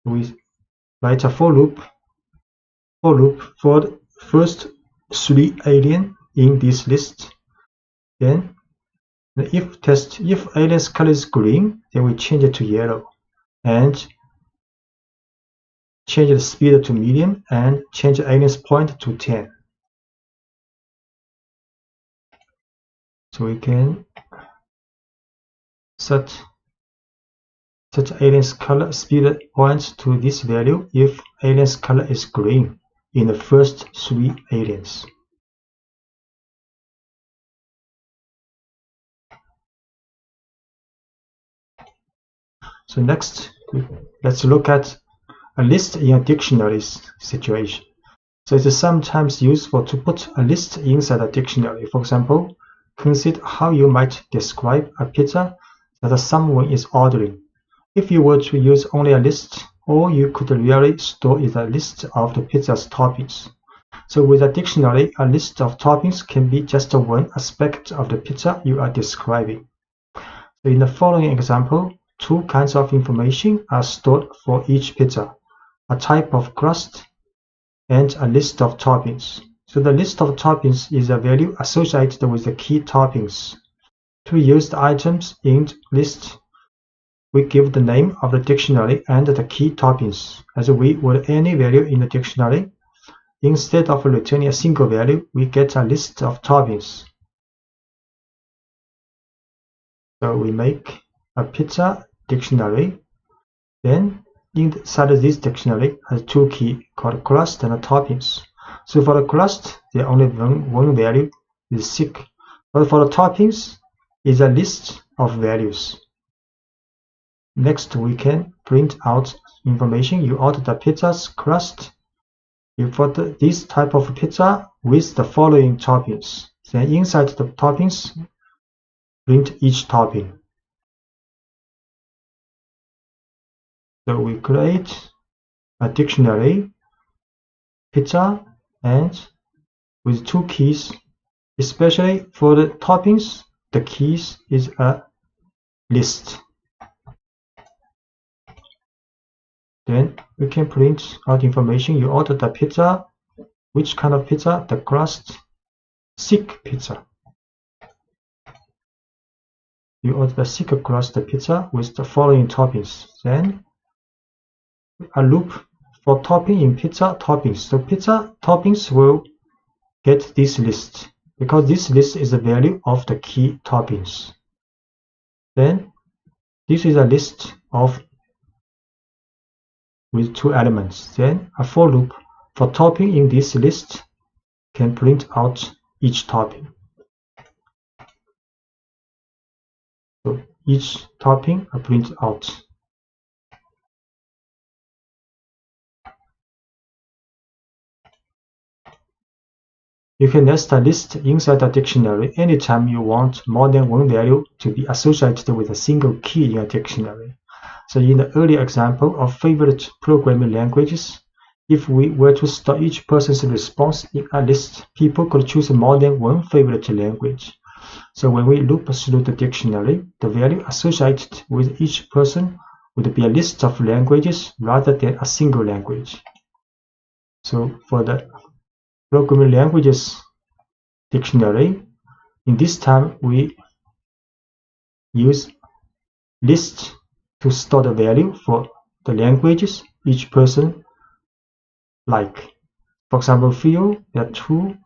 We write a for loop for the first 3 aliens in this list. Then the if test, if alien's color is green, then we change it to yellow and change the speed to medium and change the alien's point to 10. So we can set alien's color speed points to this value if alien's color is green in the first 3 aliens. So next, let's look at a list in a dictionary situation. So it is sometimes useful to put a list inside a dictionary. For example, consider how you might describe a pizza that someone is ordering. If you were to use only a list, all you could really store is a list of the pizza's toppings. So with a dictionary, a list of toppings can be just one aspect of the pizza you are describing. So in the following example, 2 kinds of information are stored for each pizza: a type of crust and a list of toppings. So the list of toppings is a value associated with the key toppings. To use the items in the list, we give the name of the dictionary and the key toppings as we would any value in the dictionary. Instead of returning a single value, we get a list of toppings. So we make a pizza dictionary. Then inside this dictionary has 2 keys called crust and toppings. So for the crust, there only one value is 6. But for the toppings, is a list of values. Next, we can print out information. You order the pizza's crust. You put this type of pizza with the following toppings. Then inside the toppings, print each topping. So we create a dictionary, pizza, and with 2 keys, especially for the toppings, the keys is a list. Then we can print out information. You order the pizza. Which kind of pizza? The crust, thick pizza. You order the thick crust pizza with the following toppings. Then a loop for topping in pizza toppings. So pizza toppings will get this list because this list is the value of the key toppings. Then this is a list of with 2 elements. Then a for loop for topping in this list can print out each topping. So each topping are printed out. You can nest a list inside a dictionary anytime you want more than one value to be associated with a single key in a dictionary. So in the earlier example of favorite programming languages, if we were to store each person's response in a list, people could choose more than one favorite language. So when we loop through the dictionary, the value associated with each person would be a list of languages rather than a single language. So for the programming languages dictionary, in this time we use list to store the value for the languages each person like. For example, Phil, there are 2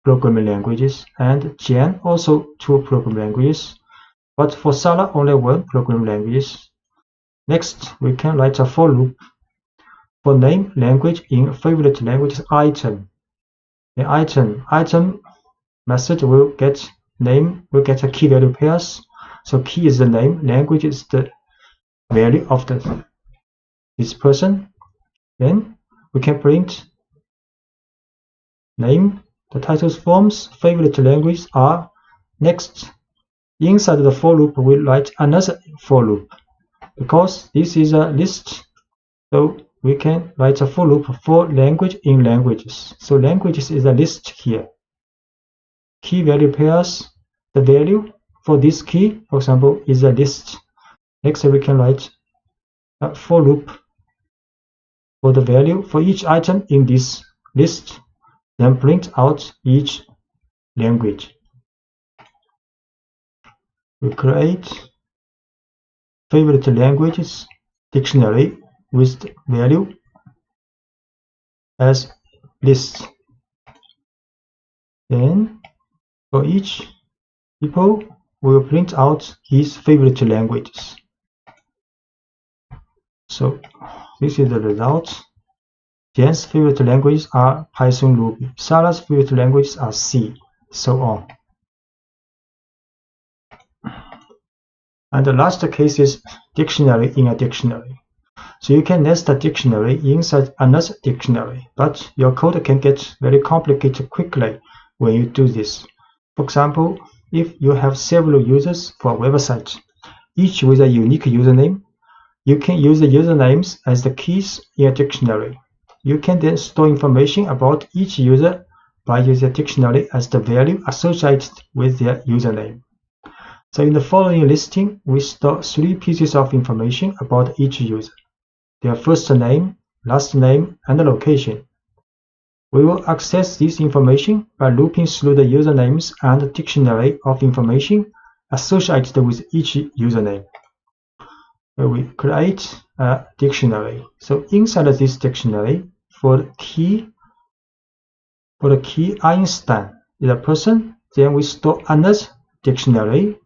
programming languages, and Jan also 2 programming languages, but for Sarah only 1 programming language. Next, we can write a for loop for name language in favorite languages item. The item method will get a key value pairs. So key is the name, language is the value of this person. Then we can print name, the titles forms, favorite languages are. Next, inside the for loop, we write another for loop because this is a list. So we can write a for loop for language in languages. So languages is a list here. Key value pairs, the value for this key, for example, is a list. Next, we can write a for loop for the value for each item in this list. then print out each language. We create favorite languages dictionary with value as list. Then for each people, we will print out his favorite languages. So this is the result. Jan's favorite languages are Python, Ruby. Sarah's favorite languages are C, so on. And the last case is dictionary in a dictionary. So you can nest a dictionary inside another dictionary, but your code can get very complicated quickly when you do this. For example, if you have several users for a website, each with a unique username, you can use the usernames as the keys in a dictionary. You can then store information about each user by using a dictionary as the value associated with their username. So in the following listing, we store 3 pieces of information about each user: their first name, last name, and the location. We will access this information by looping through the usernames and the dictionary of information associated with each username. We create a dictionary. So inside this dictionary, for the key Einstein is a person, then we store another dictionary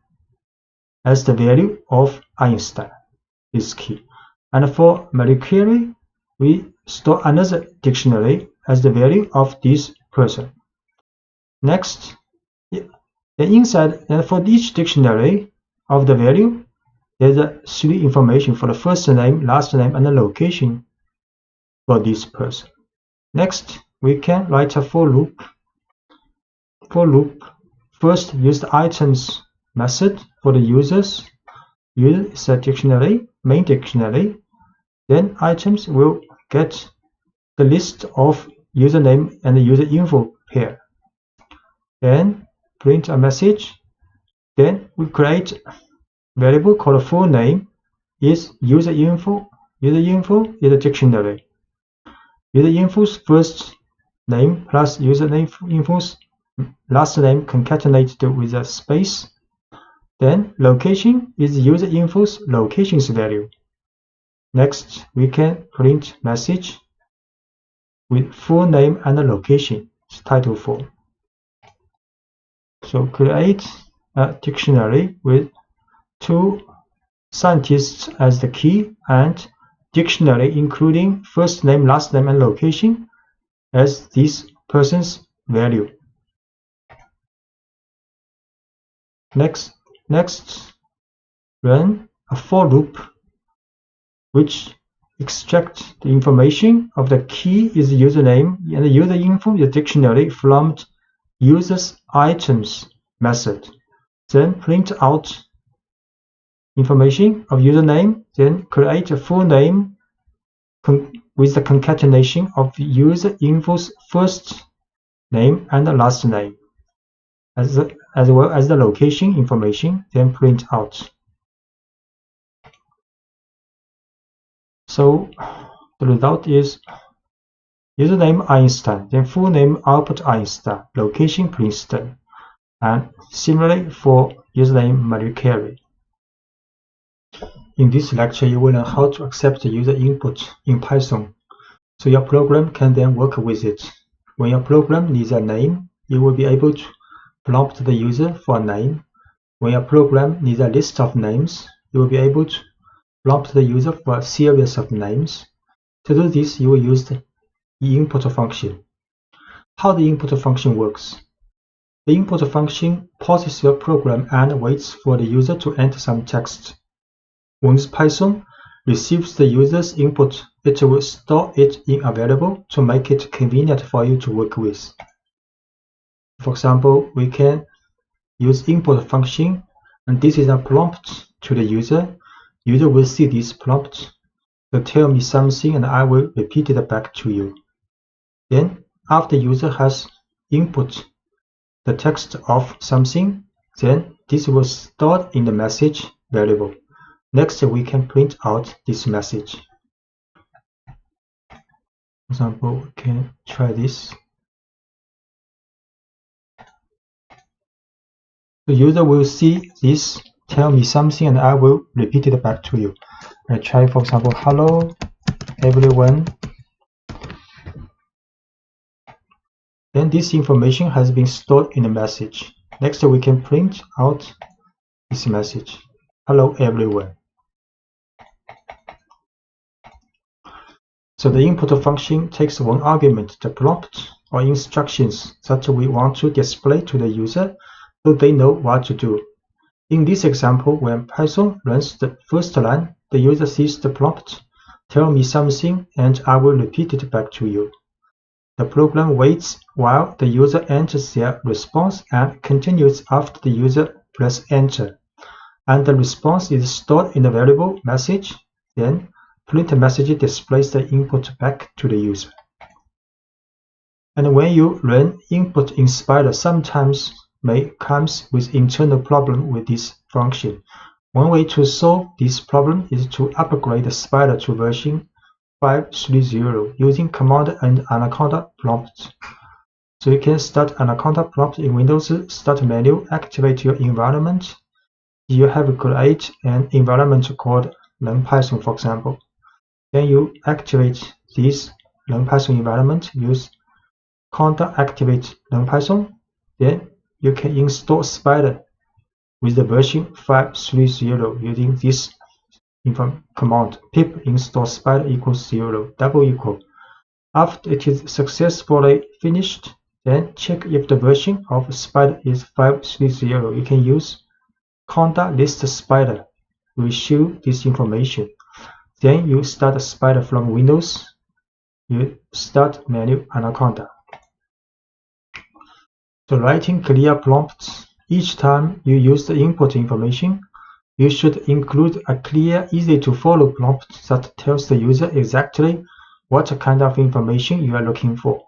as the value of Einstein, this key. And for Marie Curie, we store another dictionary as the value of this person. Next, inside, and for each dictionary of the value, there's 3 information for the first name, last name, and the location for this person. Next, we can write a for loop. For loop, first use the items method for the users. Use a dictionary, main dictionary. Then items will get the list of username and the user info pair. Then print a message. Then we create a variable called full name is user info. User info is a dictionary. User info's first name plus username info's last name concatenated with a space. Then location is user info's location's value. Next, we can print message with full name and the location, title form. So create a dictionary with 2 scientists as the key and dictionary including first name, last name, and location as this person's value. Next, run a for loop which extracts the information of the key is the username and the user info is the dictionary from user's items method. Then print out information of username, then create a full name with the concatenation of the user info's first name and the last name, as well as the location information, then print out. So the result is username Einstein, then full name Albert Einstein, location Princeton, and similarly for username Marie Curie. In this lecture, you will learn how to accept the user input in Python, so your program can then work with it. When your program needs a name, you will be able to prompt the user for a name. When your program needs a list of names, you will be able to prompt the user for a series of names. To do this, you will use the input function. How the input function works? The input function pauses your program and waits for the user to enter some text. Once Python receives the user's input, it will store it in a variable to make it convenient for you to work with. For example, we can use input function, and this is a prompt to the user. User will see this prompt. So tell me something and I will repeat it back to you. Then after user has input the text of something, then this will store in the message variable. Next, we can print out this message. For example, we can try this. The user will see this, tell me something, and I will repeat it back to you. I try, for example, hello everyone. Then this information has been stored in a message. Next, we can print out this message. Hello everyone. So the input function takes one argument, the prompt or instructions that we want to display to the user so they know what to do. In this example, when Python runs the first line, the user sees the prompt, tell me something, and I will repeat it back to you. The program waits while the user enters their response and continues after the user presses enter. And the response is stored in the variable message. Then print message displays the input back to the user. And when you run input in Spider, sometimes comes with internal problem with this function. One way to solve this problem is to upgrade the Spider to version 5.3.0 using command and Anaconda prompt. So you can start Anaconda prompt in Windows Start menu, activate your environment. You have create an environment called NumPy, for example. Then you activate this NumPy environment, use conda activate NumPy. Then you can install Spider with the version 5.3.0 using this command pip install spider equals 0 double equal. After it is successfully finished, then check if the version of Spider is 5.3.0. You can use conda list Spider will show this information. Then you start Spider from Windows. You start menu Anaconda. So writing clear prompts. Each time you use the input information, you should include a clear, easy-to-follow prompt that tells the user exactly what kind of information you are looking for.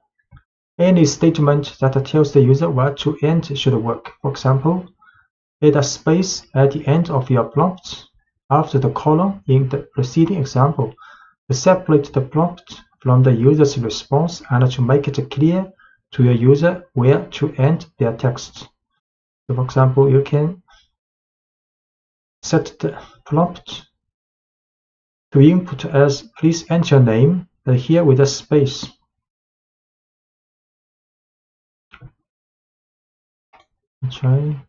Any statement that tells the user where to end should work. For example, add a space at the end of your prompt after the colon in the preceding example to separate the prompt from the user's response and to make it clear to your user where to end their text. So for example, you can set the prompt to input as please enter your name, and here with a space. Try.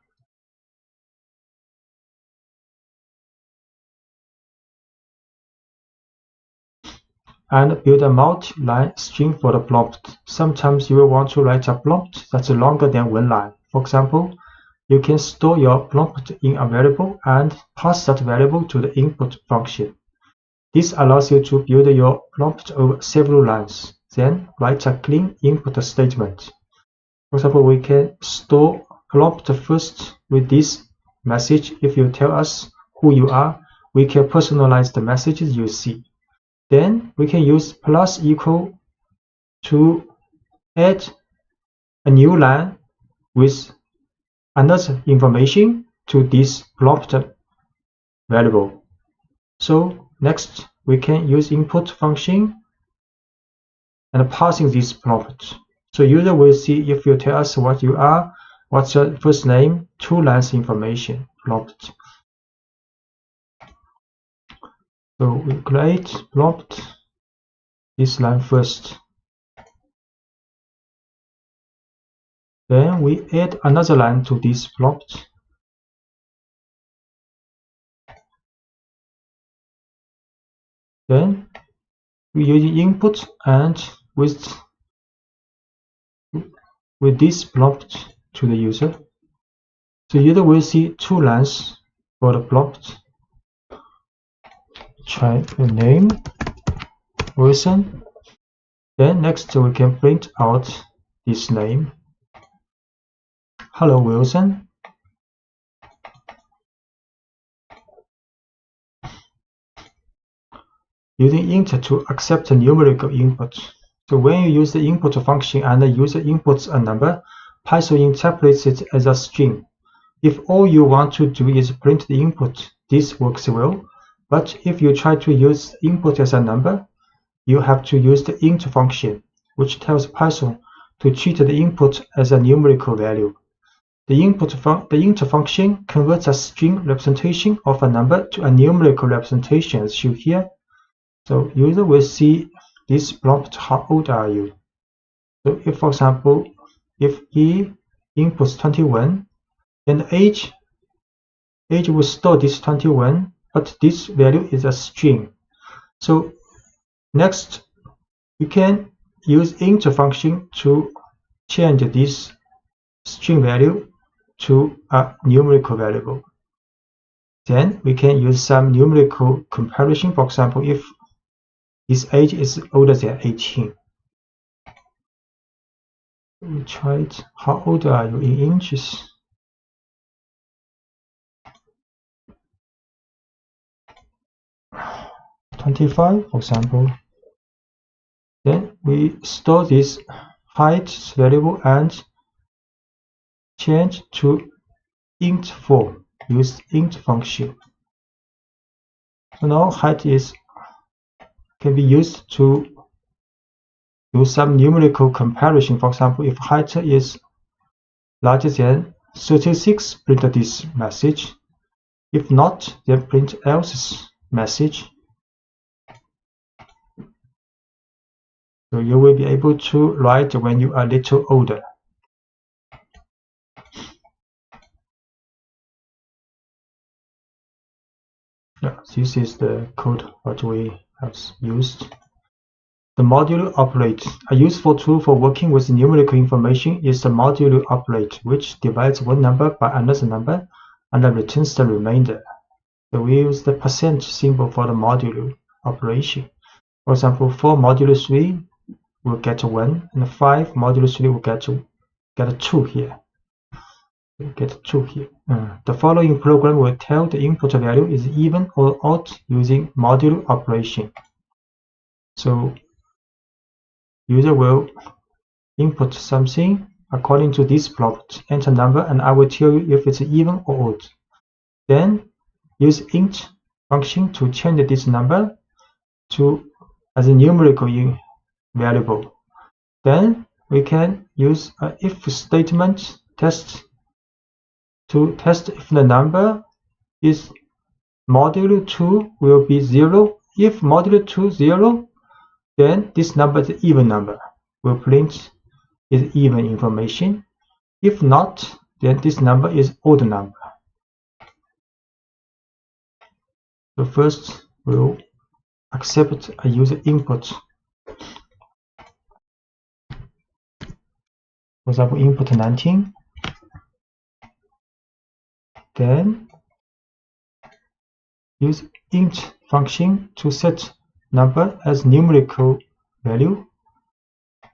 And build a multi-line string for the prompt. Sometimes you will want to write a prompt that's longer than one line. For example, you can store your prompt in a variable and pass that variable to the input function. This allows you to build your prompt over several lines, then write a clean input statement. For example, we can store prompt first with this message. If you tell us who you are, we can personalize the messages you see. Then we can use plus equal to add a new line with another information to this prompt variable. So next we can use input function and passing this prompt. So user will see if you tell us what you are, what's your first name, 2 lines information prompt. So we create prompt this line first. Then we add another line to this prompt. Then we use input and with this prompt to the user. So user will see 2 lines for the prompt. Try a name, Wilson. Then next we can print out this name. Hello Wilson. Using int to accept a numerical input. So when you use the input function and the user inputs a number, Python interprets it as a string. If all you want to do is print the input, this works well. But if you try to use input as a number, you have to use the int function, which tells Python to treat the input as a numerical value. The int function converts a string representation of a number to a numerical representation as shown here. So user will see this prompt, how old are you? So if, for example, if he inputs 21, then the age will store this 21, but this value is a string. So next, you can use int function to change this string value to a numerical variable. Then we can use some numerical comparison. For example, if his age is older than 18. We try it. How old are you in inches? "25", for example. Then we store this height variable and change to int form. Use int function. So now height can be used to do some numerical comparison. For example, if height is larger than 36, print this message. If not, then print else message. So you will be able to write when you are a little older. Yeah, this is the code what we have used. The modulo operator. A useful tool for working with numerical information is the modulo operator, which divides one number by another number and then returns the remainder. So we use the percent symbol for the modulo operation. For example, 4 modulo 3 will get 1, and 5 modulo 3 will get 2 here. Get 2 here. The following program will tell the input value is even or odd using modulo operation. So user will input something according to this prompt, enter number, and I will tell you if it's even or odd. Then use int function to change this number as a numerical variable. Then we can use an if statement test to test if the number is modulo 2 will be 0. If modulo 2 0, then this number is an even number. We'll print is even information. If not, then this number is odd number. So first we'll accept a user input. For example, input 19. Then use int function to set number as numerical value.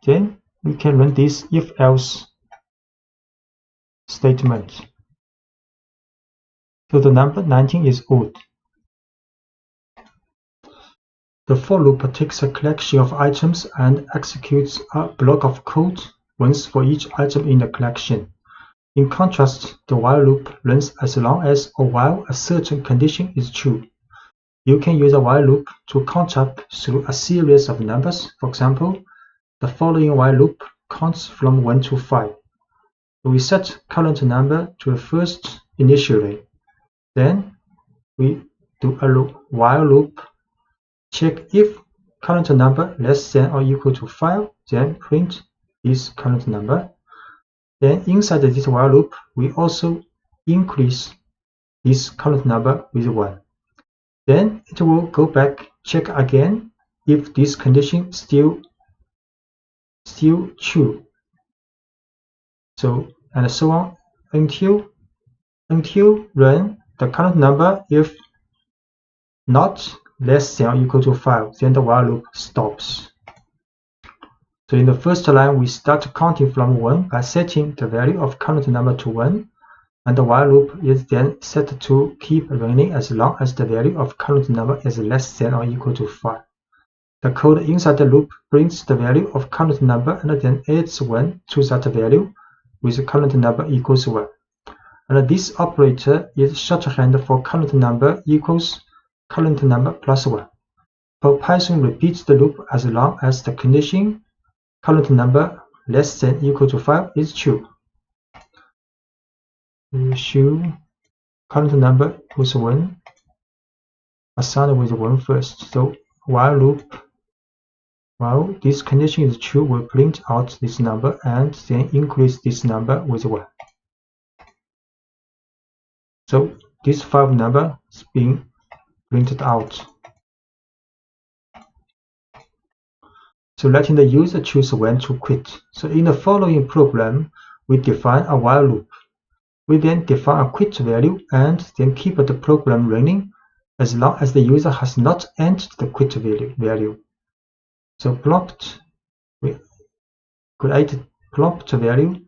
Then we can run this if-else statement. So the number 19 is odd. The for loop takes a collection of items and executes a block of code once for each item in the collection. In contrast, the while loop runs as long as or while a certain condition is true. You can use a while loop to count up through a series of numbers. For example, the following while loop counts from 1 to 5. We set current number to the first initially. Then we do a while loop, check if current number less than or equal to 5, then print this current number. Then inside this while loop, we also increase this current number with 1. Then it will go back, check again if this condition still true. So and so on until run the current number if not less than or equal to 5, then the while loop stops. So in the first line, we start counting from 1 by setting the value of current number to 1, and the while loop is then set to keep running as long as the value of current number is less than or equal to 5. The code inside the loop brings the value of current number and then adds 1 to that value with current number equals 1. And this operator is shorthand for current number equals current number plus 1. So Python repeats the loop as long as the condition current number less than equal to 5 is true. We will show current number with 1, assigned with 1 first. So while loop, while this condition is true, will print out this number and then increase this number with 1. So this 5 number is being printed out. So letting the user choose when to quit. So in the following program, we define a while loop. We then define a quit value and then keep the program running as long as the user has not entered the quit value. So prompt, we create prompt value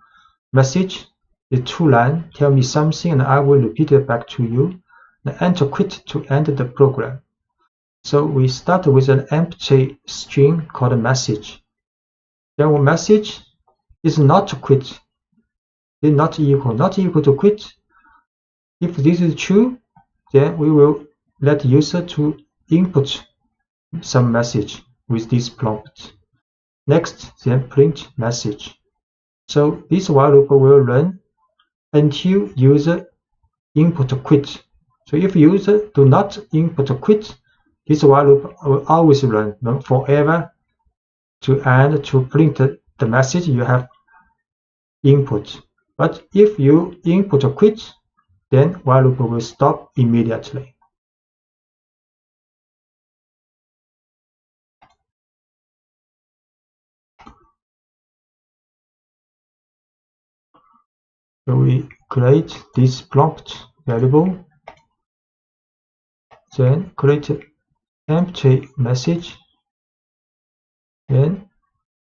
message, the 2-line, tell me something and I will repeat it back to you. Then enter quit to end the program. So we start with an empty string called message. Then our message is not quit, is not equal to quit. If this is true, then we will let user to input some message with this prompt. Next, then print message. So this while loop will run until user input quit. So if user do not input quit, this while loop will always run forever to print the message you have input. But if you input quit, then while loop will stop immediately. So we create this prompt variable, then create empty message, then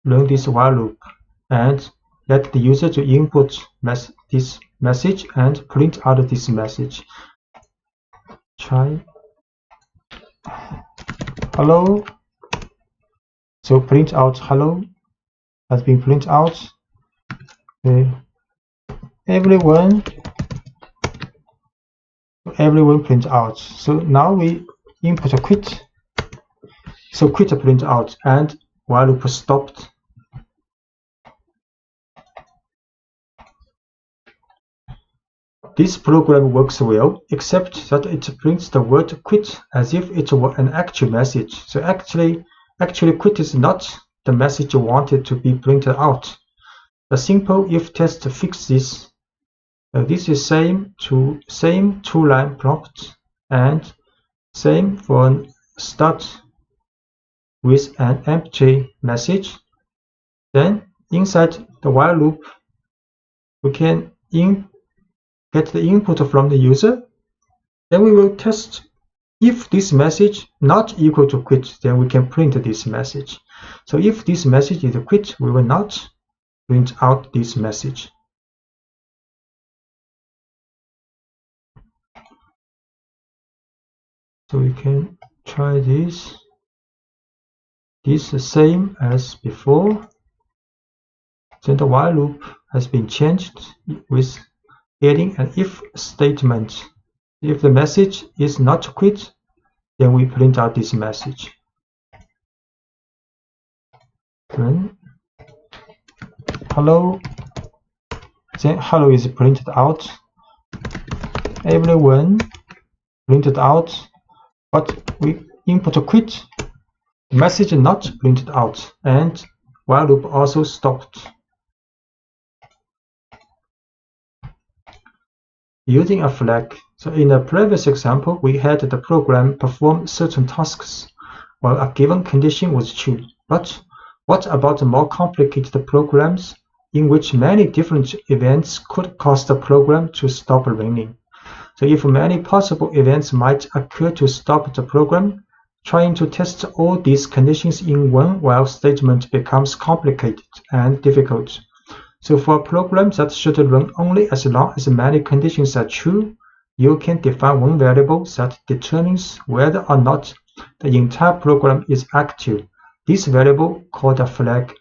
run this while loop and let the user to input this message and print out this message. Try hello. So print out hello has been printed out. Okay. Everyone print out. So now we input a quit. So quit print out and while loop stopped. This program works well, except that it prints the word quit as if it were an actual message. So actually quit is not the message wanted to be printed out. The simple if test fixes this. This is same 2-line prompt and same for start with an empty message. Then inside the while loop, we can get the input from the user. Then we will test if this message not equal to quit, then we can print this message. So if this message is quit, we will not print out this message. So we can try this. This is the same as before. Then the while loop has been changed with adding an if statement. If the message is not quit, then we print out this message. Then hello. Then hello is printed out. Everyone printed out. But we input a quit, message not printed out, and while loop also stopped. Using a flag. So in the previous example, we had the program perform certain tasks while a given condition was true. But what about more complicated programs in which many different events could cause the program to stop running? So if many possible events might occur to stop the program, trying to test all these conditions in one while statement becomes complicated and difficult. So for a program that should run only as long as many conditions are true, you can define one variable that determines whether or not the entire program is active. This variable, called a flag,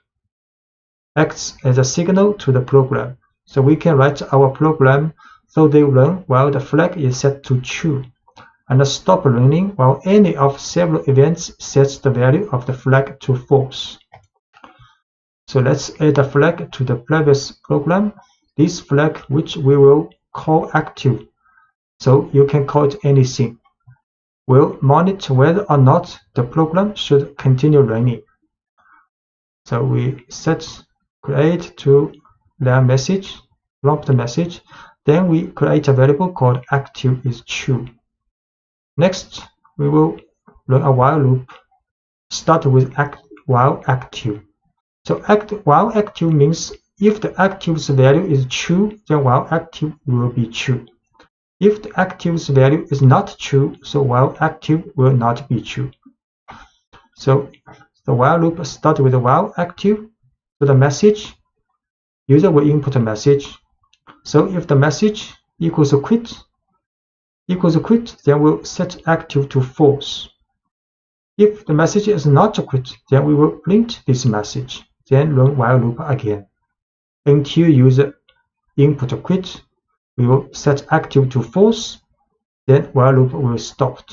acts as a signal to the program. So we can write our program so they run while the flag is set to true, and stop running while any of several events sets the value of the flag to false. So let's add a flag to the previous program. This flag, which we will call active, so you can call it anything. We'll monitor whether or not the program should continue running. So we set create to their message, prompt message. Then we create a variable called active is true. Next, we will run a while loop. Start with while active. So while active means if the active's value is true, then while active will be true. If the active's value is not true, so while active will not be true. So the while loop starts with while active. So the message, user will input a message. So if the message equals quit, then we'll set active to false. If the message is not quit, then we will print this message, then run while loop again. Until user input quit, we will set active to false, then while loop will stop.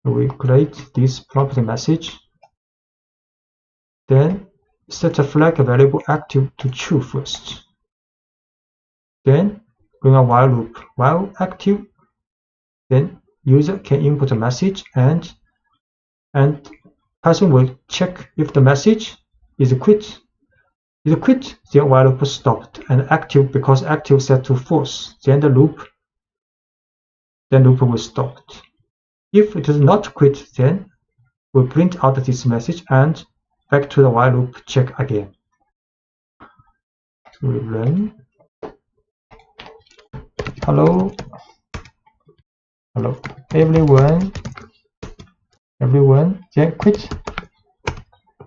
We create this prompt message, then set a flag variable active to true first. Then run a while loop, while active, then user can input a message and Python will check if the message is quit. If quit, then while loop stopped, and active, because active set to false, then the loop will stop. If it is not quit, then we'll print out this message and back to the while loop check again. So we run. Hello, everyone, then quit.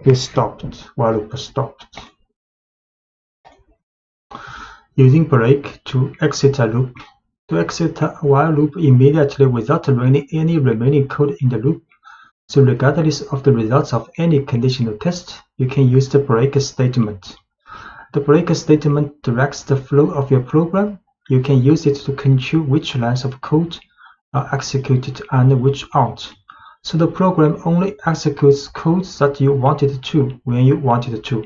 It stopped, while loop stopped. Using break to exit a loop. To exit a while loop immediately without running any remaining code in the loop. So regardless of the results of any conditional test, you can use the break statement. The break statement directs the flow of your program. You can use it to control which lines of code are executed and which aren't. So the program only executes code that you want it to when you want it to.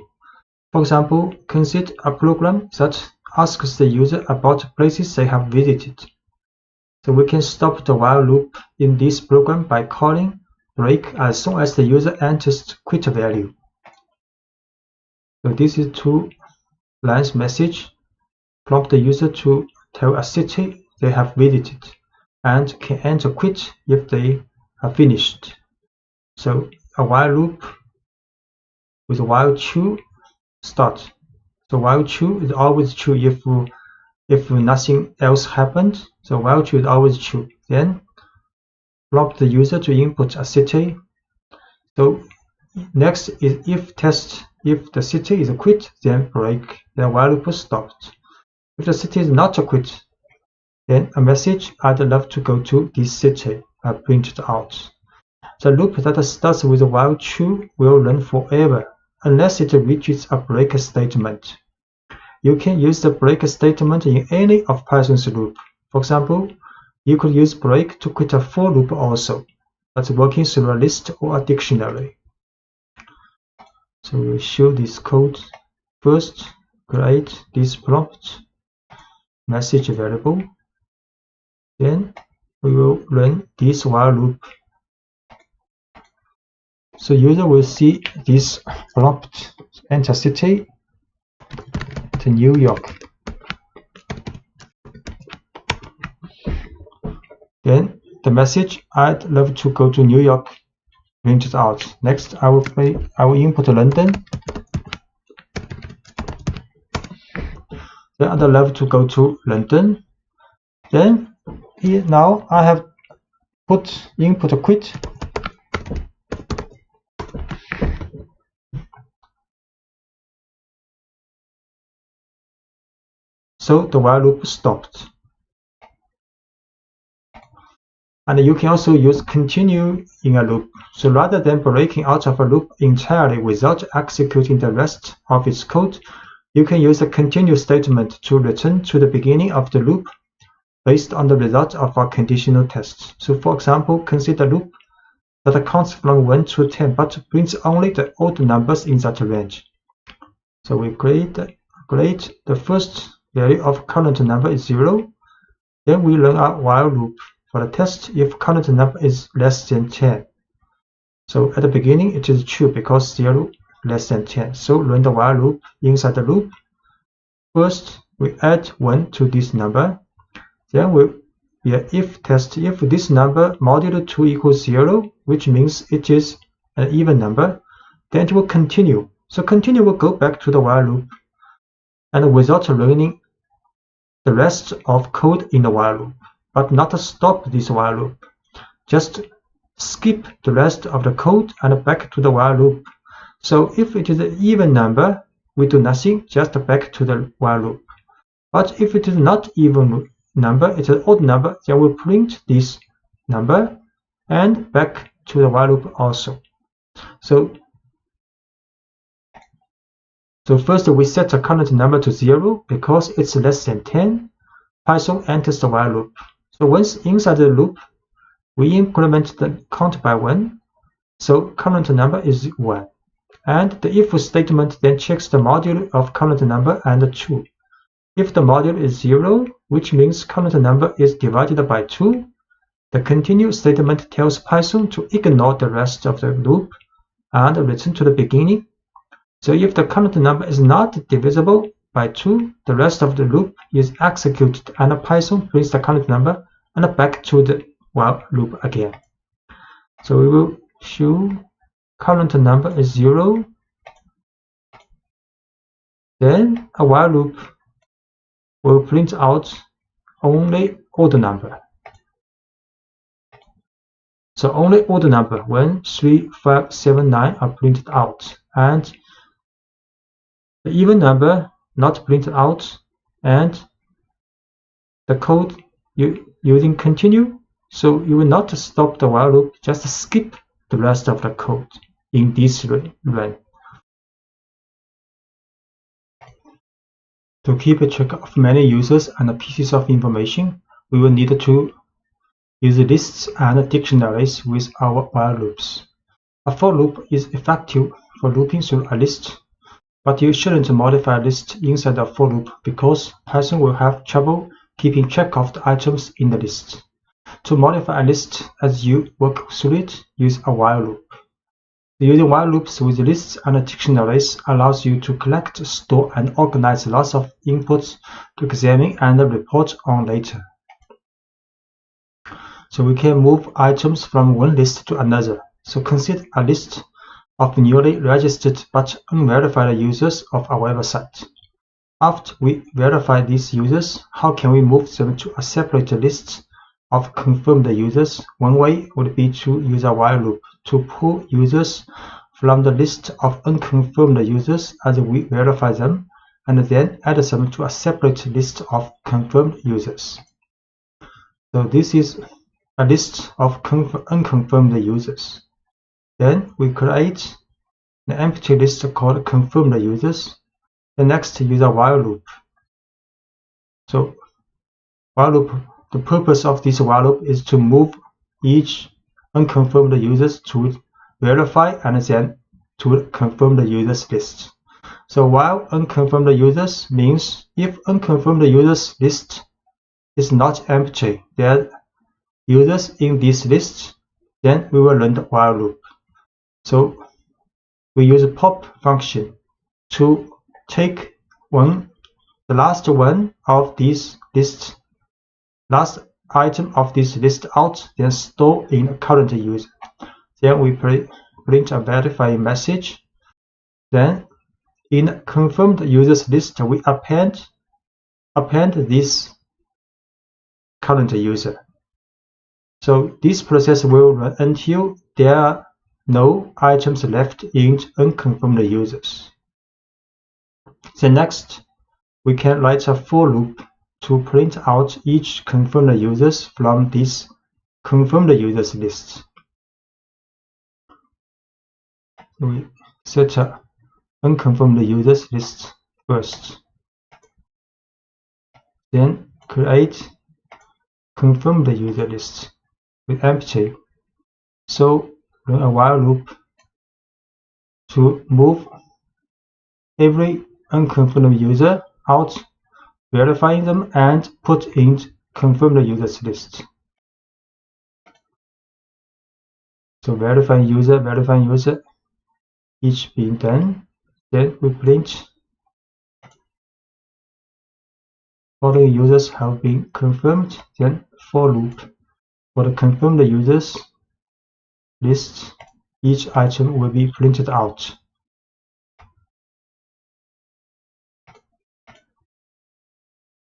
For example, consider a program that asks the user about places they have visited. So we can stop the while loop in this program by calling break as soon as the user enters the quit value. So this is 2 lines message. Prompt the user to tell a city they have visited and can enter quit if they are finished. So a while loop with while true start. So while true is always true if nothing else happened. So while true is always true. Then prompt the user to input a city. So next is if test. If the city is quit, then break. Then while loop stopped. If the city is not quit, then a message I'd love to go to this city are printed out. The loop that starts with while true will run forever unless it reaches a break statement. You can use the break statement in any of Python's loop. For example, you could use break to quit a for loop also, that's working through a list or a dictionary. So we'll show this code. First, create this prompt message variable. Then we will run this while loop. So user will see this prompt, enter city to New York. Then the message I'd love to go to New York printed out. Next I will input London. Then I'd love to go to London. Then here now I have put input quit. So the while loop stopped. And you can also use continue in a loop. So rather than breaking out of a loop entirely without executing the rest of its code, you can use a continue statement to return to the beginning of the loop based on the result of our conditional test. So for example, consider a loop that counts from 1 to 10 but prints only the odd numbers in that range. So we create a create the first value of current number is 0. Then we run a while loop for the test if current number is less than 10. So at the beginning it is true because 0 less than 10. So run the while loop. Inside the loop, first we add 1 to this number. Then we if test if this number modulo 2 equals 0, which means it is an even number, then it will continue. So continue will go back to the while loop, and without running the rest of code in the while loop, but not stop this while loop. Just skip the rest of the code and back to the while loop. So if it is an even number, we do nothing, just back to the while loop. But if it is not even number, it's an odd number, then we print this number and back to the while loop also. So first we set the current number to 0 because it's less than 10. Python enters the while loop. So once inside the loop, we increment the count by 1. So current number is 1. And the if statement then checks the modulo of current number and 2. If the modulo is 0, which means current number is divided by 2, the continue statement tells Python to ignore the rest of the loop and return to the beginning. So if the current number is not divisible by 2, the rest of the loop is executed and Python prints the current number and back to the while loop again. So we will show current number is 0. Then a while loop will print out only odd number. So only odd number 1, 3, 5, 7, 9 are printed out, and the even number not printed out, and the code using continue. So you will not stop the while loop, just skip the rest of the code in this run. To keep a track of many users and pieces of information, we will need to use lists and dictionaries with our while loops. A for loop is effective for looping through a list, but you shouldn't modify a list inside a for loop because Python will have trouble keeping track of the items in the list. To modify a list as you work through it, use a while loop. Using while loops with lists and dictionaries allows you to collect, store, and organize lots of inputs to examine and report on later. So we can move items from one list to another. So consider a list of newly registered but unverified users of our website. After we verify these users, how can we move them to a separate list of confirmed users? One way would be to use a while loop to pull users from the list of unconfirmed users as we verify them, and then add them to a separate list of confirmed users. So this is a list of unconfirmed users. Then we create an empty list called confirmed users. The next use a while loop. So while loop, the purpose of this while loop is to move each unconfirmed users to verify and then to confirm the users list. So while unconfirmed users means if unconfirmed users list is not empty, there are users in this list, then we will run the while loop. So we use a pop function to take the last one of this list, last item of this list out, then store in a current user. Then we print a verifying message. Then in confirmed users list, we append this current user. So this process will run until there are no items left in unconfirmed users. Then next, we can write a for loop to print out each confirmed users from this confirmed users list. We set a unconfirmed users list first. Then create confirmed user list with empty. So run a while loop to move every unconfirmed user out, verifying them, and put in confirmed users list. So verifying user, each being done. Then we print following users have been confirmed. Then for loop for the confirmed users list, each item will be printed out.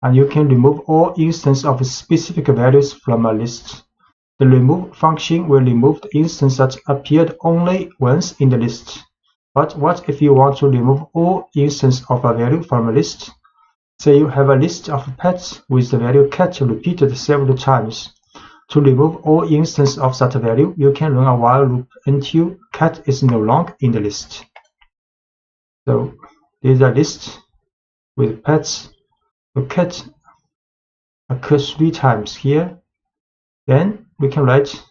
And you can remove all instances of specific values from a list. The remove function will remove the instance that appeared only once in the list. But what if you want to remove all instances of a value from a list? Say you have a list of pets with the value cat repeated several times. To remove all instances of that value, you can run a while loop until cat is no longer in the list. So this is a list with pets. The cat occurs 3 times here. Then we can write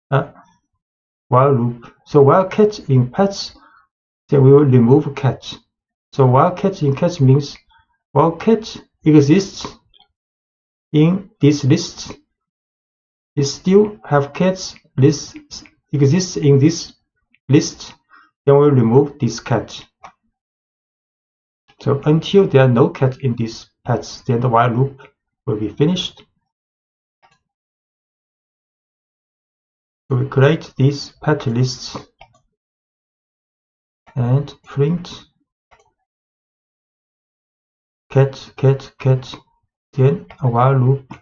a while loop. So while cat in pets, then we will remove cat. So while cat in cat means while cat exists in this list, it still have cats list exists in this list, then we'll remove this cat. So until there are no cat in these pets, then the while loop will be finished. So we create these pet lists and print cat, cat, cat. Then a while loop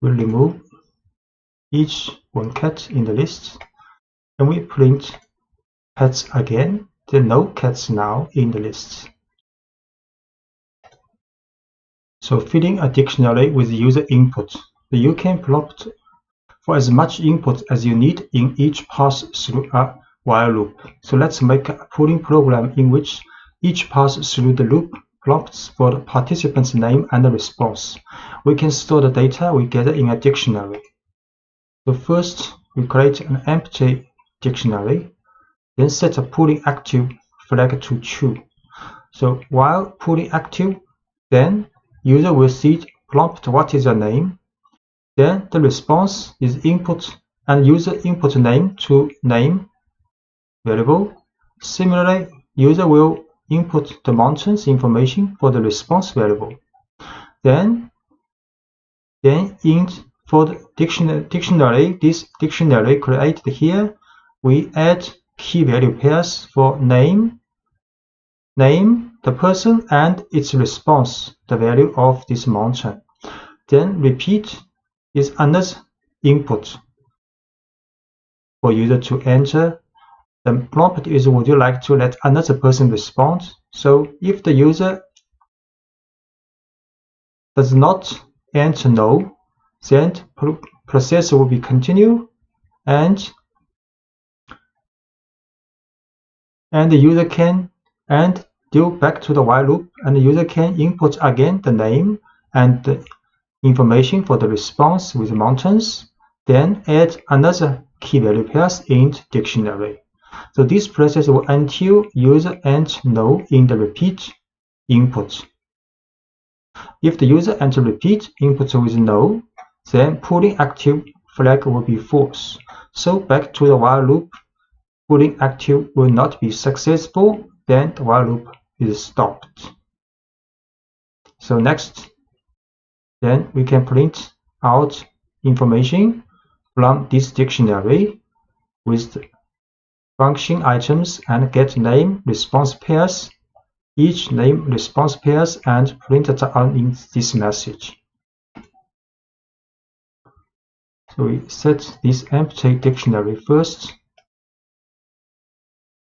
will remove each one cat in the list, and we print pets again. There are no cats now in the list. So filling a dictionary with user input. You can prompt for as much input as you need in each pass through a while loop. So let's make a pooling program in which each pass through the loop prompts for the participant's name and the response. We can store the data we gather in a dictionary. So first, we create an empty dictionary, then set a pooling active flag to true. So while pooling active, then user will see prompt what is your name. Then the response is input and user input name to name variable. Similarly, user will input the mountain's information for the response variable. Then for the dictionary, this dictionary created here, we add key value pairs for name, the person, and its response, the value of this mountain. Then repeat is another input for user to enter. The prompt is would you like to let another person respond? So if the user does not enter no, then process will be continue, and the user can go back to the while loop, and the user can input again the name and the information for the response with mountains, then add another key value pairs in dictionary. So this process will until user enter no in the repeat input. If the user enter repeat input with no, then pooling active flag will be false. So back to the while loop, pooling active will not be successful, then the while loop is stopped. So next, then we can print out information from this dictionary with the function items and get name response pairs, each name response pairs, and print it out in this message. So we set this empty dictionary first,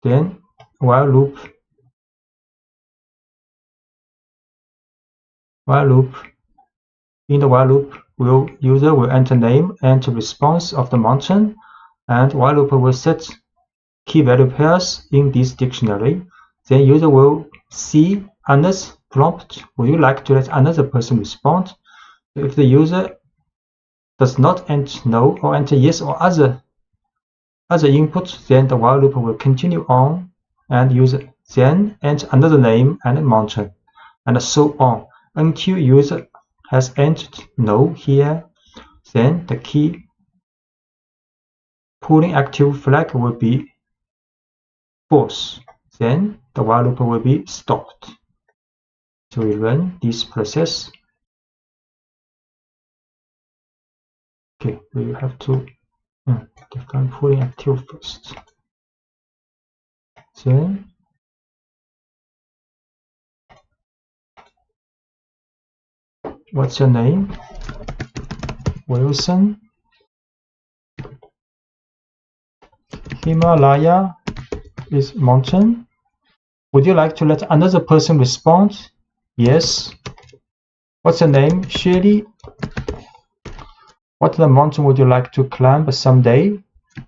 then while loop. In the while loop, user will enter name and response of the mountain, and while loop will set key value pairs in this dictionary. Then user will see another prompt. Would you like to let another person respond? If the user does not enter no or enter yes or other input, then the while loop will continue on, and user then enter another name and mountain, and so on until user has entered no here. Then the key pulling active flag will be false. Then the while loop will be stopped. So we run this process. Okay, we have to define pulling active first. Then what's your name? Wilson. Himalaya is mountain. Would you like to let another person respond? Yes. What's your name? Shirley. What the mountain would you like to climb someday?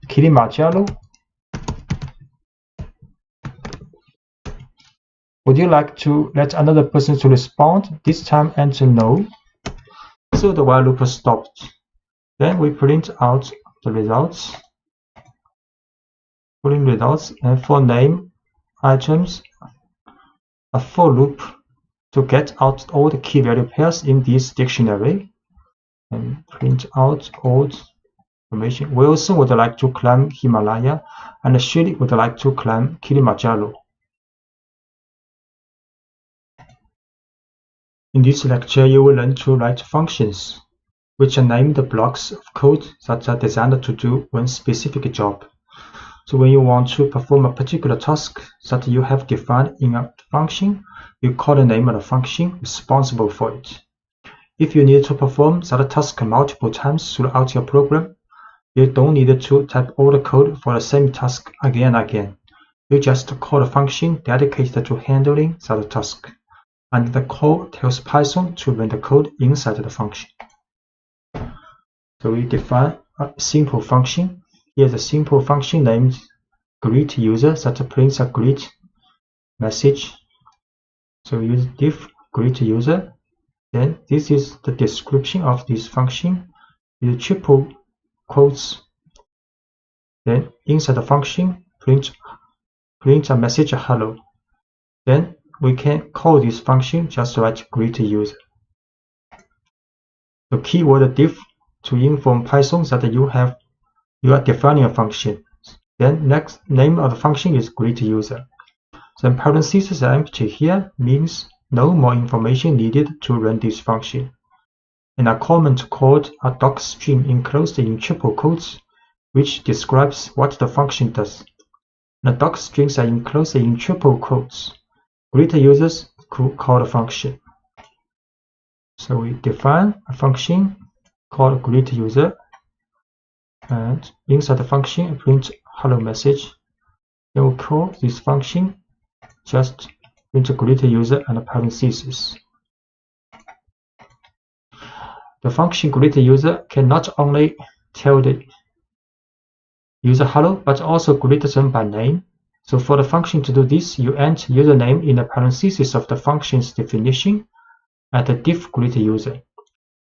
Kilimanjaro. Would you like to let another person to respond? This time enter no. So the while loop stopped. Then we print out the results. Pulling results, and for name items, a for loop to get out all the key value pairs in this dictionary, and print out all information. Wilson would like to climb Himalaya, and Shirley would like to climb Kilimanjaro. In this lecture, you will learn to write functions, which are named blocks of code that are designed to do one specific job. So when you want to perform a particular task that you have defined in a function, you call the name of the function responsible for it. If you need to perform that task multiple times throughout your program, you don't need to type all the code for the same task again and again. You just call a function dedicated to handling that task, and the call tells Python to run the code inside the function. So we define a simple function. Here's a simple function named greet user that prints a greet message. So use diff greet user. Then this is the description of this function. Use triple quotes. Then inside the function, print a message hello. Then we can call this function just write greet user. The keyword diff to inform Python that you are defining a function. Then next name of the function is greet user. Then parentheses are empty here means no more information needed to run this function. And a comment called a docstring enclosed in triple quotes, which describes what the function does. The docstrings are enclosed in triple quotes. Greet users call the function. So we define a function called greet user, and inside the function print hello message. Then we call this function just print greet user and parentheses. The function greet user can not only tell the user hello, but also greet them by name. So for the function to do this, you enter username in the parentheses of the function's definition at the diff greet user.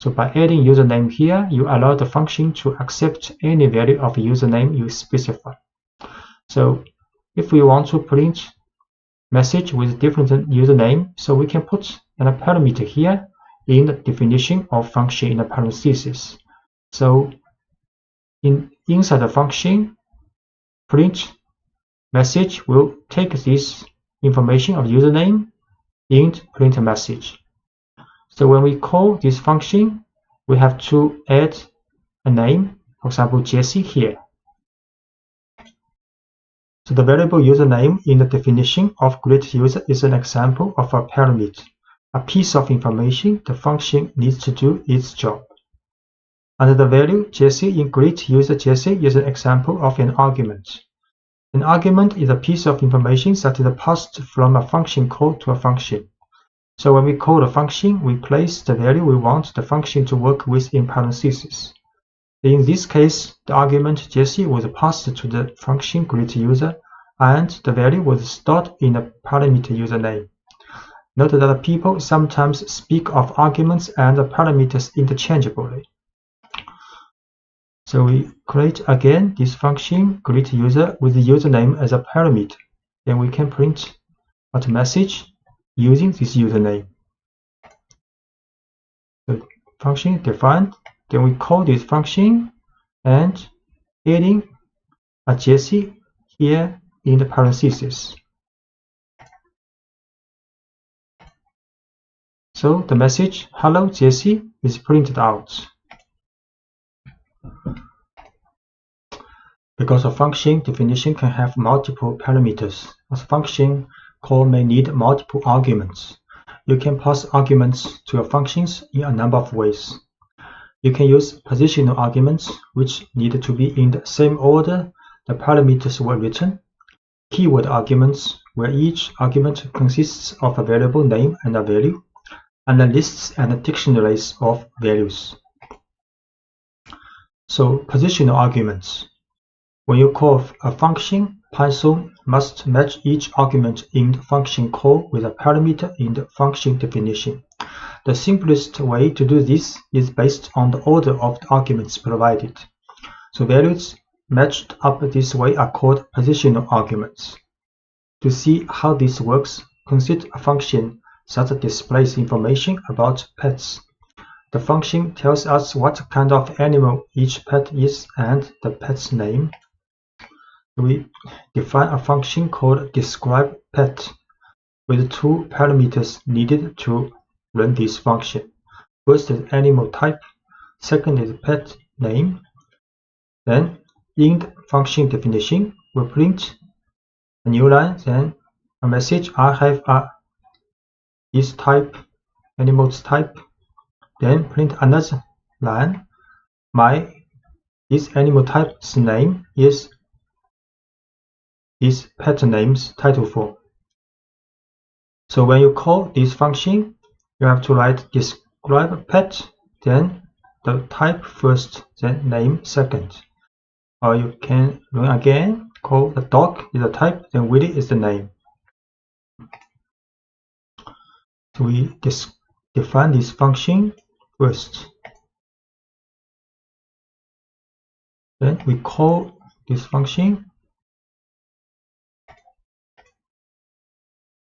So by adding username here, you allow the function to accept any value of username you specify. So if we want to print message with different username, so we can put a parameter here in the definition of function in the parentheses. So inside the function, print message will take this information of username and print a message. So when we call this function, we have to add a name, for example, Jesse here. So the variable username in the definition of greet user is an example of a parameter, a piece of information the function needs to do its job. And the value Jesse in greet user Jesse is an example of an argument. An argument is a piece of information that is passed from a function call to a function. So when we call a function, we place the value we want the function to work with in parentheses. In this case, the argument Jesse was passed to the function greet user, and the value was stored in a parameter username. Note that people sometimes speak of arguments and parameters interchangeably. So we create again this function greet user with the username as a parameter. Then we can print a message using this username. The function defined, then we call this function and adding a Jesse here in the parentheses. So the message "Hello Jesse" is printed out. Because a function definition can have multiple parameters, a function call may need multiple arguments. You can pass arguments to your functions in a number of ways. You can use positional arguments, which need to be in the same order the parameters were written. Keyword arguments, where each argument consists of a variable name and a value, and the lists and dictionaries of values. So, positional arguments. When you call a function, Python must match each argument in the function call with a parameter in the function definition. The simplest way to do this is based on the order of the arguments provided. So values matched up this way are called positional arguments. To see how this works, consider a function that displays information about pets. The function tells us what kind of animal each pet is and the pet's name. We define a function called describePet with two parameters needed to run this function. First is animal type, second is pet name. Then in the function definition, we print a new line, then a message "I have this type, animal's type." Then print another line, this animal type's name is this pet name's title form. So when you call this function, you have to write describePet, then the type first, then name second. Or you can run again, call the dog is the type, then Willy is the name. So we define this function first. Then we call this function.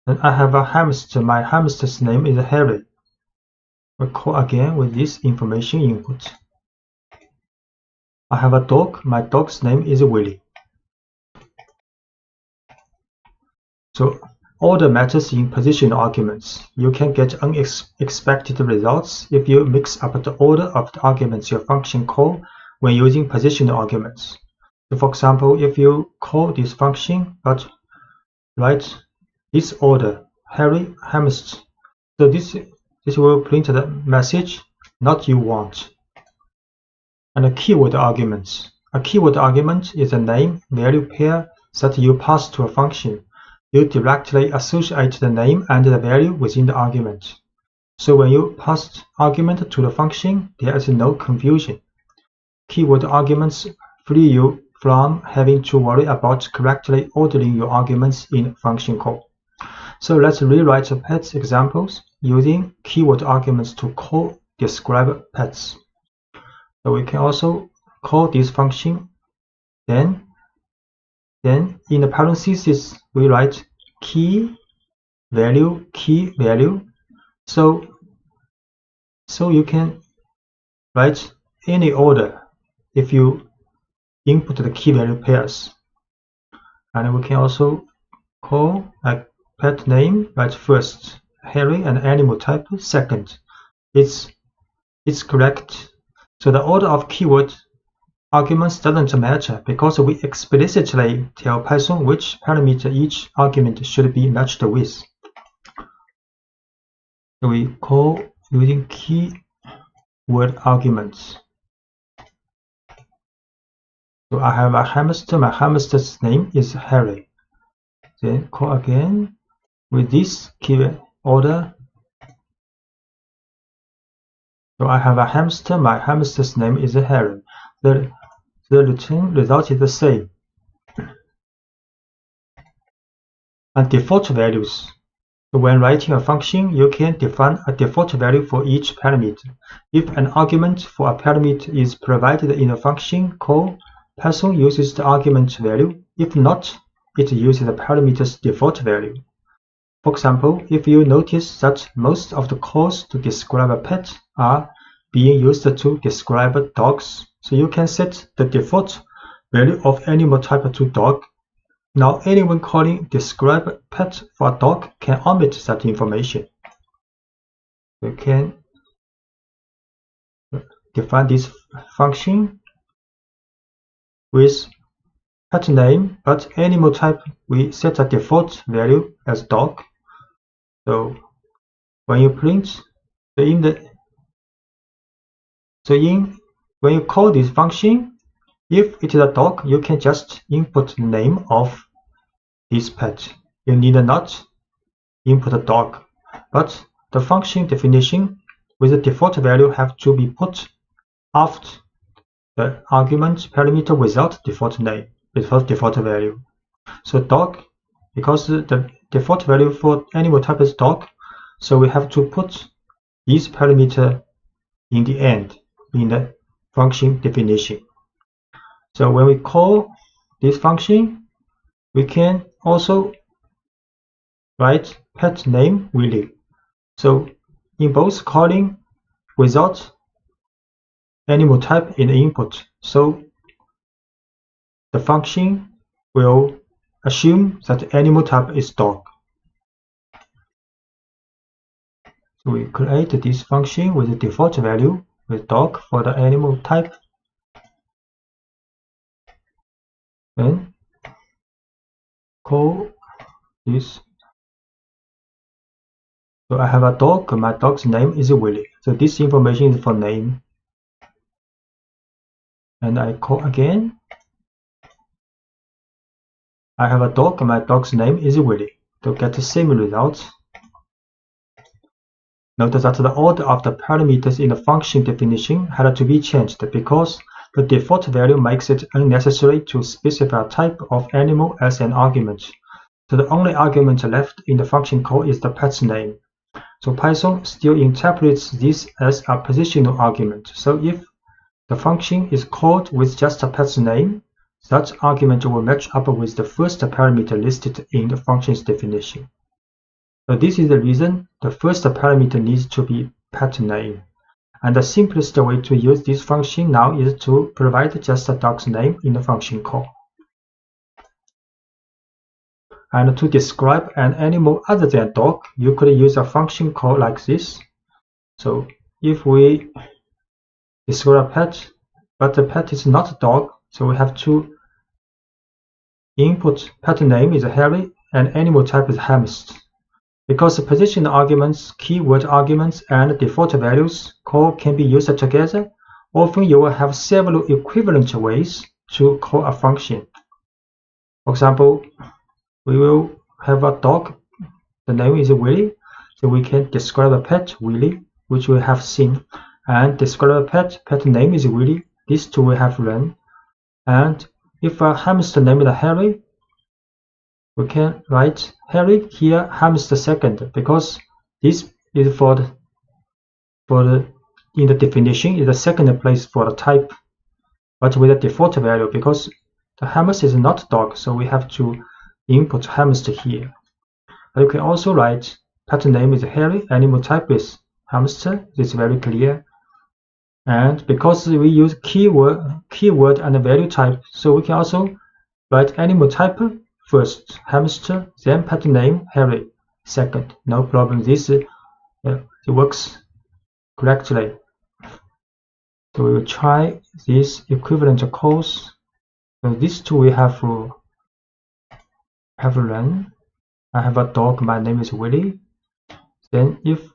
Then I have a hamster, my hamster's name is Harry. We call again with this information input. I have a dog, my dog's name is Willy. So order matters in positional arguments. You can get unexpected results if you mix up the order of the arguments your function call when using positional arguments. So for example, if you call this function but write this order, Harry hamster, so this will print the message "not you want." And a keyword arguments. A keyword argument is a name-value pair that you pass to a function. You directly associate the name and the value within the argument. So when you pass argument to the function, there is no confusion. Keyword arguments free you from having to worry about correctly ordering your arguments in function call. So let's rewrite the pets examples using keyword arguments to call describePets. So we can also call this function. Then in the parentheses we write key value. So you can write any order if you input the key value pairs. And we can also call a pet name, right first, Harry, and animal type second. It's correct. So the order of keyword arguments doesn't matter because we explicitly tell Python which parameter each argument should be matched with. So we call using keyword arguments. So I have a hamster, my hamster's name is Harry. Then call again with this keyword order. So I have a hamster, my hamster's name is Harry. The return result is the same. And default values. So when writing a function, you can define a default value for each parameter. If an argument for a parameter is provided in a function call, Python uses the argument value. If not, it uses the parameter's default value. For example, if you notice that most of the calls to describe a pet are being used to describe dogs, so you can set the default value of animal type to dog. Now anyone calling describe pet for a dog can omit that information. We can define this function with pet name, but animal type we set a default value as dog. So when you print when you call this function, if it is a dog, you can just input the name of this pet. You need not input a dog, but the function definition with the default value have to be put after the argument parameter without default name, without default value. So dog, because the default value for animal type is dog, so we have to put this parameter in the end in the function definition. So when we call this function, we can also write pet name Willy. So in both calling without animal type in the input, so the function will assume that animal type is dog. So we create this function with the default value with dog for the animal type. Then call this. So I have a dog, my dog's name is Willy. So this information is for name. And I call again. I have a dog, my dog's name is Willy. To get the same result. Notice that the order of the parameters in the function definition had to be changed because the default value makes it unnecessary to specify a type of animal as an argument. So the only argument left in the function call is the pet's name. So Python still interprets this as a positional argument. So if the function is called with just a pet's name, that argument will match up with the first parameter listed in the function's definition. So this is the reason the first parameter needs to be pet name. And the simplest way to use this function now is to provide just a dog's name in the function call. And to describe an animal other than dog, you could use a function call like this. So if we describe a pet, but the pet is not a dog, so we have to input pet name is Harry and animal type is hamster. Because the position arguments, keyword arguments, and default values call can be used together, often you will have several equivalent ways to call a function. For example, we will have a dog, the name is Willy, so we can describe a pet, Willy, which we have seen, and describe a pet name is Willy, these two we have learned. And if a hamster name is Harry, we can write Harry here, hamster second, because this is in the definition is the second place for the type, but with a default value because the hamster is not dog, so we have to input hamster here. But you can also write pet name is Harry, animal type is hamster. This is very clear. And because we use keyword and value type, so we can also write animal type first, hamster, then pet name Harry second. No problem. This it works correctly. So we will try this equivalent calls. So these two we have run. I have a dog, my name is Willy. Then if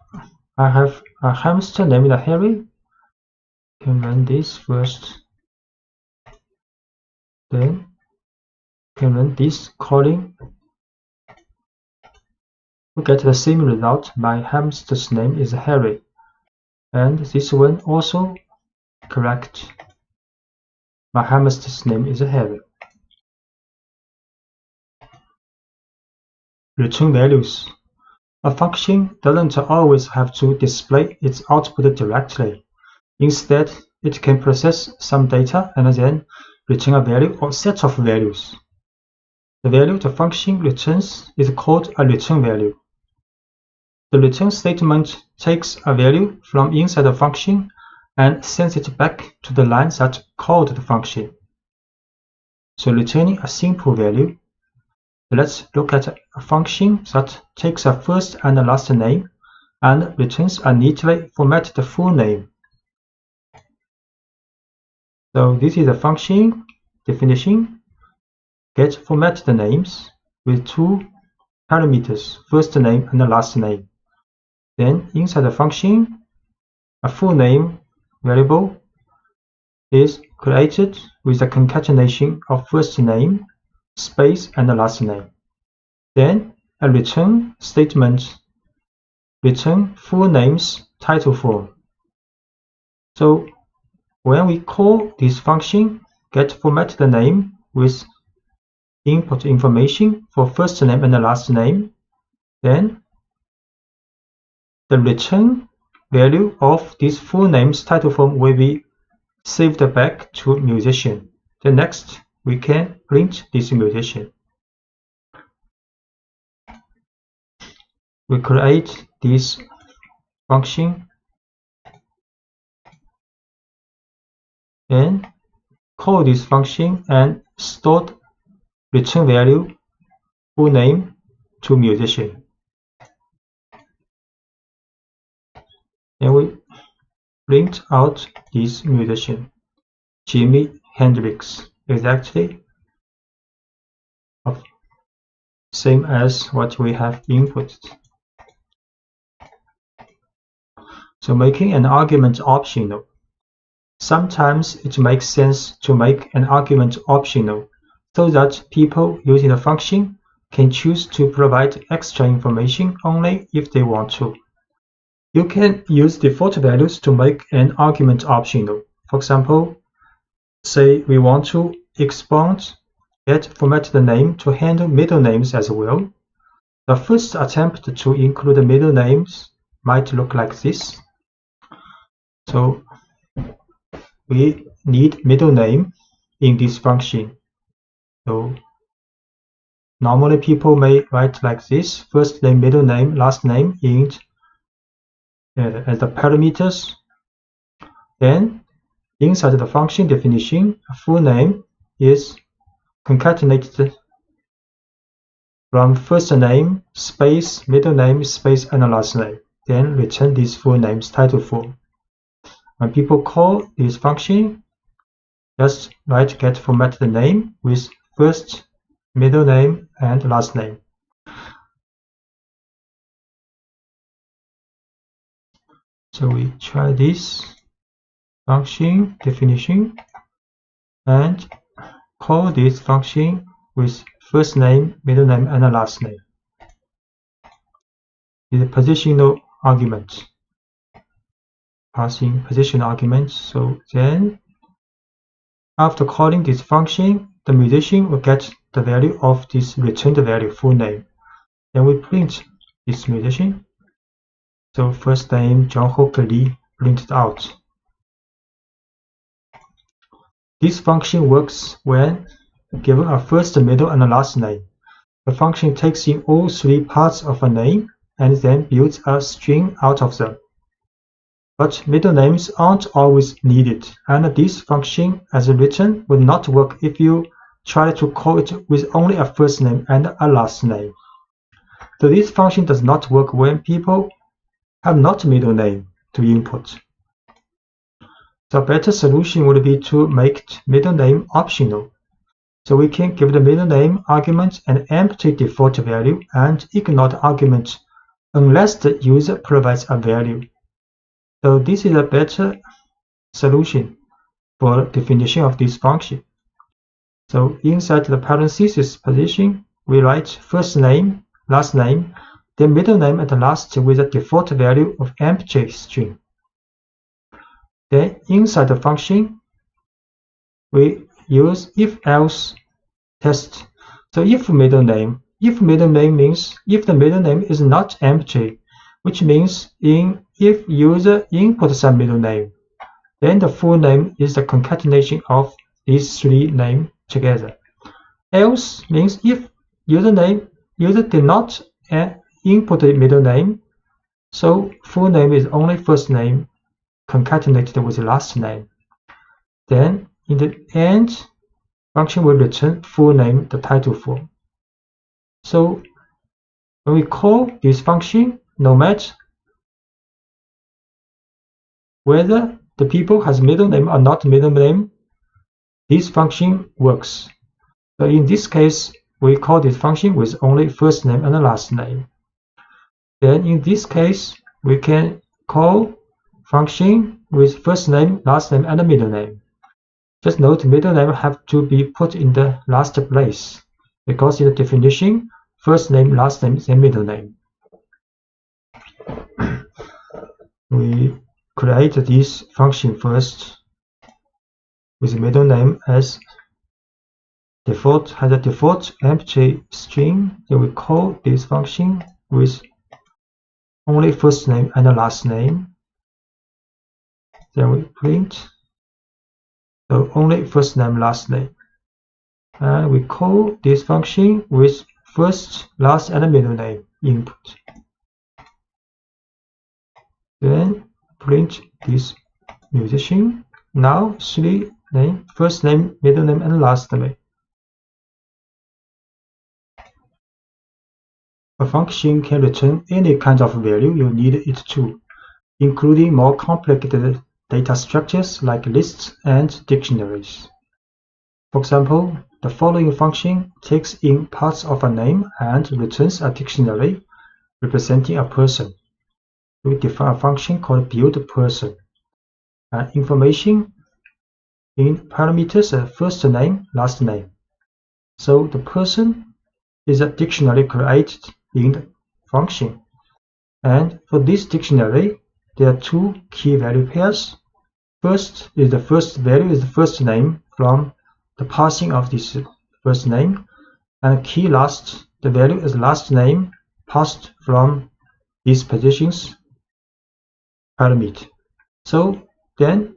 I have a hamster named Harry, I can run this first. Then can run this calling. We get the same result. My hamster's name is Harry. And this one also correct. My hamster's name is Harry. Return values. A function doesn't always have to display its output directly. Instead, it can process some data and then return a value or set of values. The value the function returns is called a return value. The return statement takes a value from inside the function and sends it back to the line that called the function. So returning a simple value. Let's look at a function that takes a first and a last name and returns a neatly formatted full name. So this is a function definition. Get formatted names with two parameters, first name and the last name. Then inside the function, a full name variable is created with a concatenation of first name, space, and the last name. Then a return statement return full names title form. So when we call this function get formatted name with input information for first name and the last name, then the return value of this full names title form will be saved back to musician. Then next we can print this musician. We create this function and call this function and store return value full name to musician. Then we print out this musician, Jimi Hendrix, exactly same as what we have inputted. So making an argument optional. Sometimes it makes sense to make an argument optional so that people using the function can choose to provide extra information only if they want to. You can use default values to make an argument optional. For example, say we want to expand get formatted name to handle middle names as well. The first attempt to include middle names might look like this. So we need middle name in this function. So normally people may write like this: first name, middle name, last name in as the parameters. Then inside the function definition, a full name is concatenated from first name, space, middle name, space, and the last name. Then return this full name's title form. When people call this function, just write get formatted name with first, middle name, and last name. So we try this function definition and call this function with first name, middle name, and the last name. The positional argument. Passing position arguments. So then after calling this function, the musician will get the value of this returned value full name. Then we print this musician. So first name John Hooker Lee printed out. This function works when given a first, middle, and a last name. The function takes in all three parts of a name and then builds a string out of them. But middle names aren't always needed, and this function as written would not work if you try to call it with only a first name and a last name. So this function does not work when people have not middle name to input. The better solution would be to make middle name optional. So we can give the middle name argument an empty default value and ignore the argument unless the user provides a value. So this is a better solution for definition of this function. So inside the parenthesis position, we write first name, last name, then middle name at last with a default value of empty string. Then inside the function, we use if-else test. So if middle name means if the middle name is not empty, which means if user inputs some middle name, then the full name is the concatenation of these three names together. Else means if user did not input the middle name, So full name is only first name concatenated with last name. Then in the end, function will return full name, the title form. So when we call this function, no matter whether the people has middle name or not middle name, this function works. So in this case, we call this function with only first name and last name. Then in this case, we can call function with first name, last name, and middle name. Just note middle name have to be put in the last place, because in the definition, first name, last name, then middle name. We create this function first with middle name as default, has a default empty string. Then we call this function with only first name and last name. Then we print so only first name, last name. And we call this function with first, last, and middle name input. Then print this musician. Now three name, first name, middle name, and last name. A function can return any kind of value you need it to, including more complicated data structures like lists and dictionaries. For example, the following function takes in parts of a name and returns a dictionary representing a person. We define a function called buildPerson. Information in parameters are first name, last name. So the person is a dictionary created in the function. And for this dictionary, there are two key value pairs. First is the first value is the first name from the parsing of this first name, and key last, the value is last name passed from these positions parameter. So then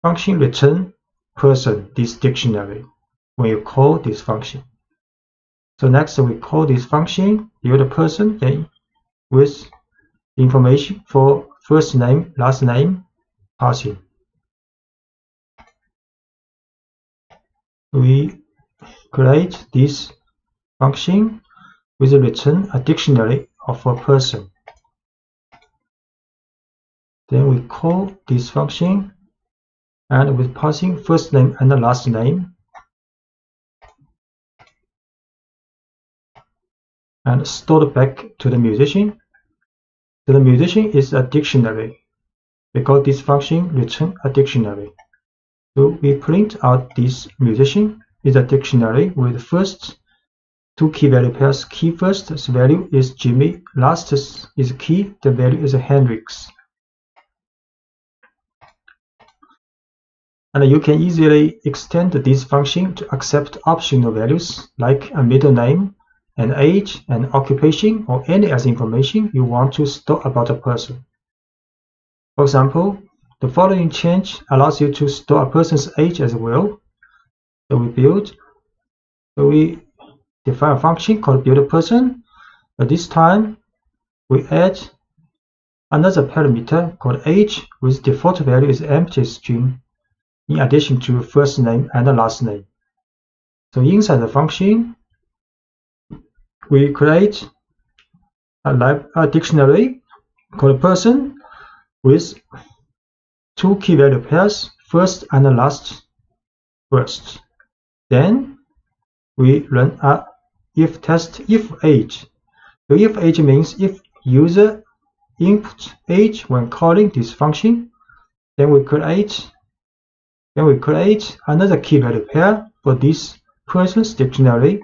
function return person, this dictionary, when you call this function. So next we call this function buildPerson, then with information for first name, last name passing. We create this function with a return a dictionary of a person. Then we call this function and with passing first name and the last name, and stored back to the musician. So the musician is a dictionary because this function returns a dictionary. So we print out this musician is a dictionary with first two key value pairs. Key first value is Jimmy, last is key, the value is Hendrix. And you can easily extend this function to accept optional values like a middle name, an age, an occupation, or any other information you want to store about a person. For example, the following change allows you to store a person's age as well. So we define a function called buildPerson, but this time we add another parameter called age with default value is empty string in addition to first name and the last name. So inside the function, we create a dictionary called person with two key value pairs, first and last first. Then we run a if test if age. So if age means if user input age when calling this function, then we create another key value pair for this person's dictionary.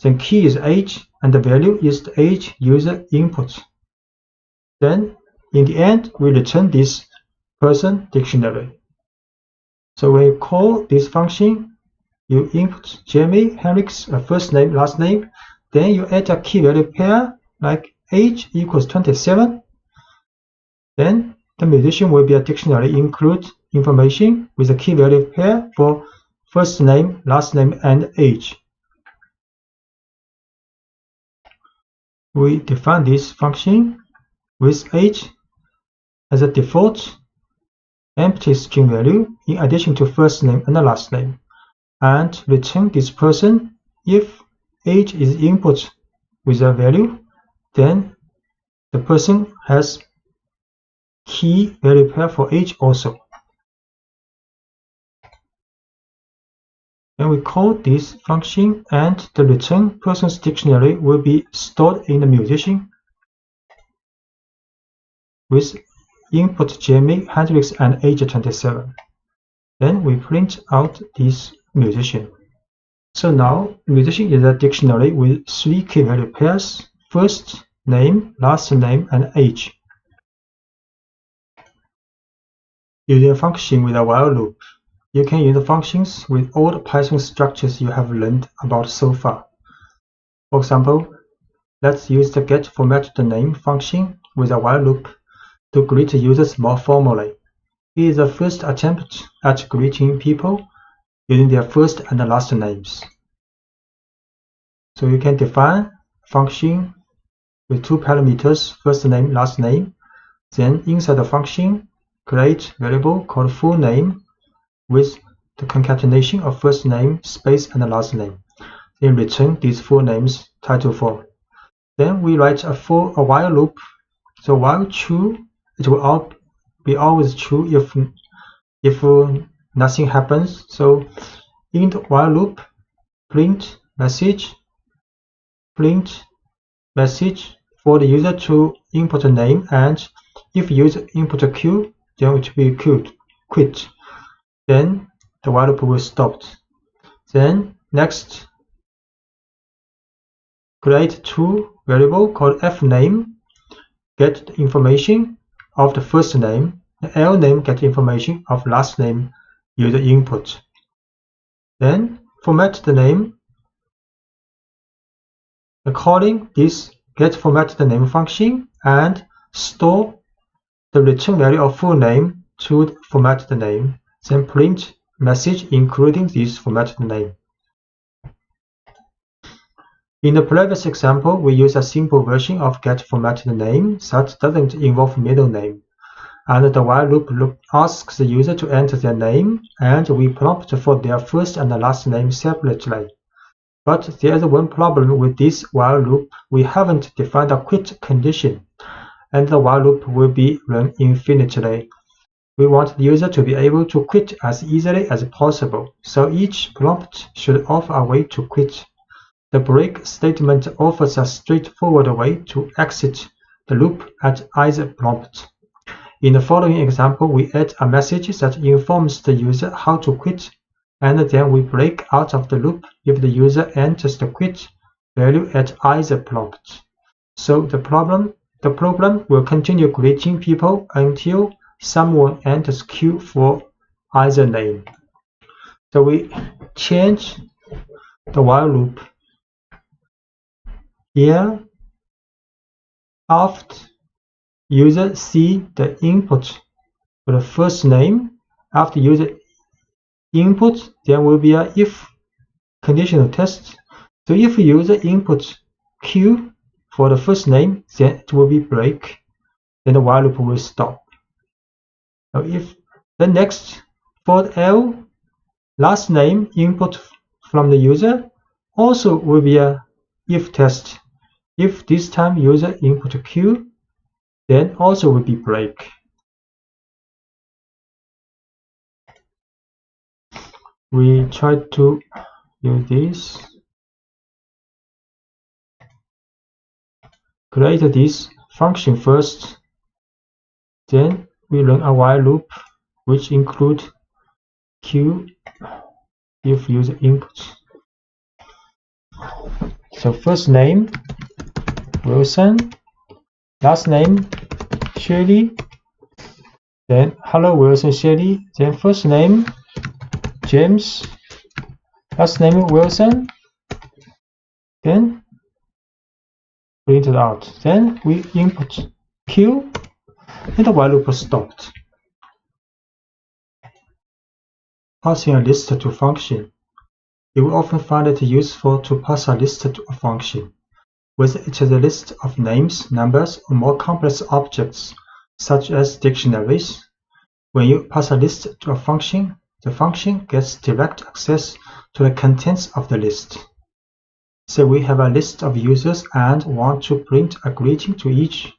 Then key is age and the value is the age user input. Then in the end, we return this person dictionary. So when you call this function, you input Jamie, Hendrix, first name, last name, then you add a key value pair like age equals 27. Then the musician will be a dictionary include information with a key value pair for first name, last name, and age. We define this function with age as a default empty string value in addition to first name and the last name, and return this person if age is input with a value, then the person has key value pair for age also. And we call this function, and the return person's dictionary will be stored in the musician with input Jamie, Hendrix, and age 27. Then we print out this musician. So now musician is a dictionary with 3 key value pairs: first name, last name, and age. Using a function with a while loop, you can use functions with all the Python structures you have learned about so far. For example, let's use the getFormatTheName function with a while loop to greet users more formally. It is the first attempt at greeting people using their first and last names. So you can define a function with 2 parameters, first name, last name. Then inside the function, create variable called full name with the concatenation of first name, space, and last name. Then return these full names title form. Then we write a while loop. So while true, it will be always true if nothing happens. So in the while loop, print message for the user to input a name, and if user input a Q, then it will be quit. Then the while loop will stop. Then next, create 2 variable called fName, get the information of the first name, the LName get information of last name user input. Then format the name, calling this getFormatTheName function, and store the return value of full name to format the name, then print message including this formatted name. In the previous example, we use a simple version of getFormatTheName that doesn't involve middle name, and the while loop asks the user to enter their name, and we prompt for their first and last name separately. But there is one problem with this while loop: we haven't defined a quit condition, and the while loop will be run infinitely. We want the user to be able to quit as easily as possible, so each prompt should offer a way to quit. The break statement offers a straightforward way to exit the loop at either prompt. In the following example, we add a message that informs the user how to quit, and then we break out of the loop if the user enters the quit value at either prompt. So the program will continue greeting people until someone enters Q for either name. So we change the while loop here. After user see the input for the first name, after user input, there will be a if conditional test. So if user input Q for the first name, then it will be break, then the while loop will stop. So if the next for L last name input from the user also will be a if test. If this time user input Q, then also will be break. We try to use this. Create this function first, then we run a while loop which include Q if user input. So first name Wilson, last name Shirley, then hello Wilson Shirley, then first name James, last name Wilson, then print it out. Then we input Q, and the while loop stopped. Passing a list to function. You will often find it useful to pass a list to a function. whether it is a list of names, numbers, or more complex objects, such as dictionaries. When you pass a list to a function, the function gets direct access to the contents of the list. Say we have a list of users and want to print a greeting to each.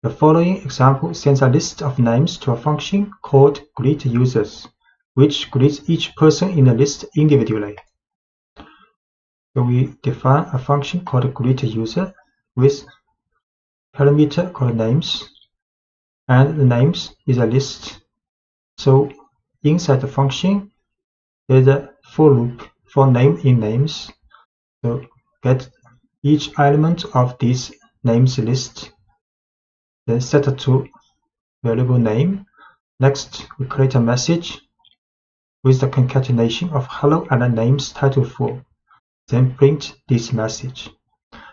The following example sends a list of names to a function called greetUsers, which greets each person in the list individually. So we define a function called greetUser with parameter called names, and the names is a list. So inside the function, there's a for loop for name in names. So get each element of this names list, then set it to variable name. Next, we create a message with the concatenation of hello and the names title for, then print this message.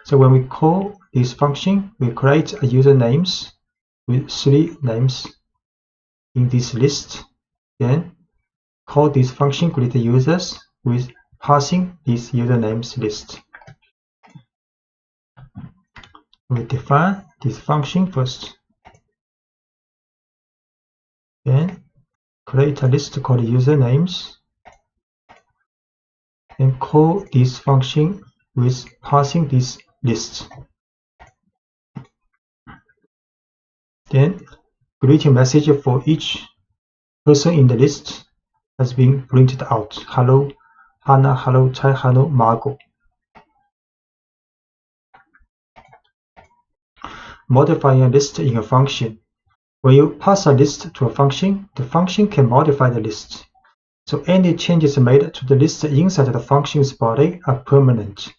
So when we call this function, we create a user names with 3 names in this list, then call this function greetUsers with passing this user names list. We define this function first, then create a list called user names, and call this function with passing this list. Then greeting message for each person in the list has been printed out. Hello Hannah, hello Chai, hello Margot. Modifying a list in a function. When you pass a list to a function, the function can modify the list. So any changes made to the list inside the function's body are permanent.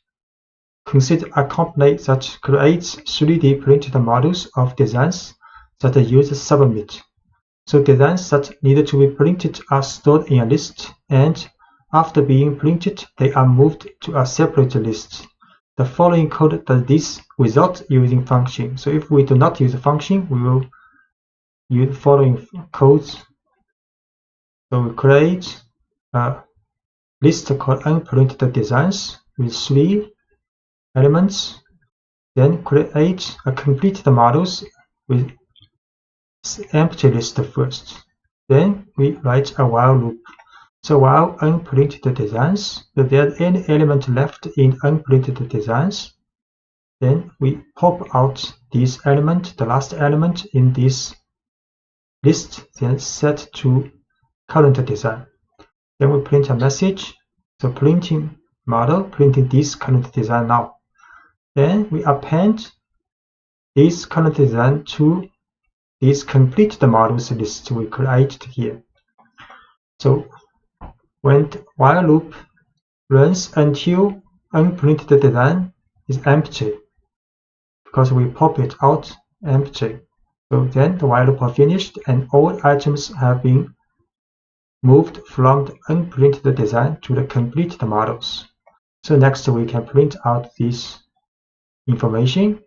Consider a company that creates 3D printed models of designs that the users submit. So designs that need to be printed are stored in a list, and after being printed, they are moved to a separate list. The following code does this without using function. So if we do not use a function, we will use the following codes. So we create a list called unprinted designs with 3 elements, then create a completed models with empty list first. Then we write a while loop. So while unprinted designs, if there's any element left in unprinted designs, then we pop out this element, the last element in this list, then set to current design. Then we print a message, so printing model, printing this current design now. Then we append this current design to this completed models list we created here. So when the while loop runs until unprinted design is empty, because we pop it out empty. So then the while loop are finished and all items have been moved from the unprinted design to the completed models. So next we can print out this information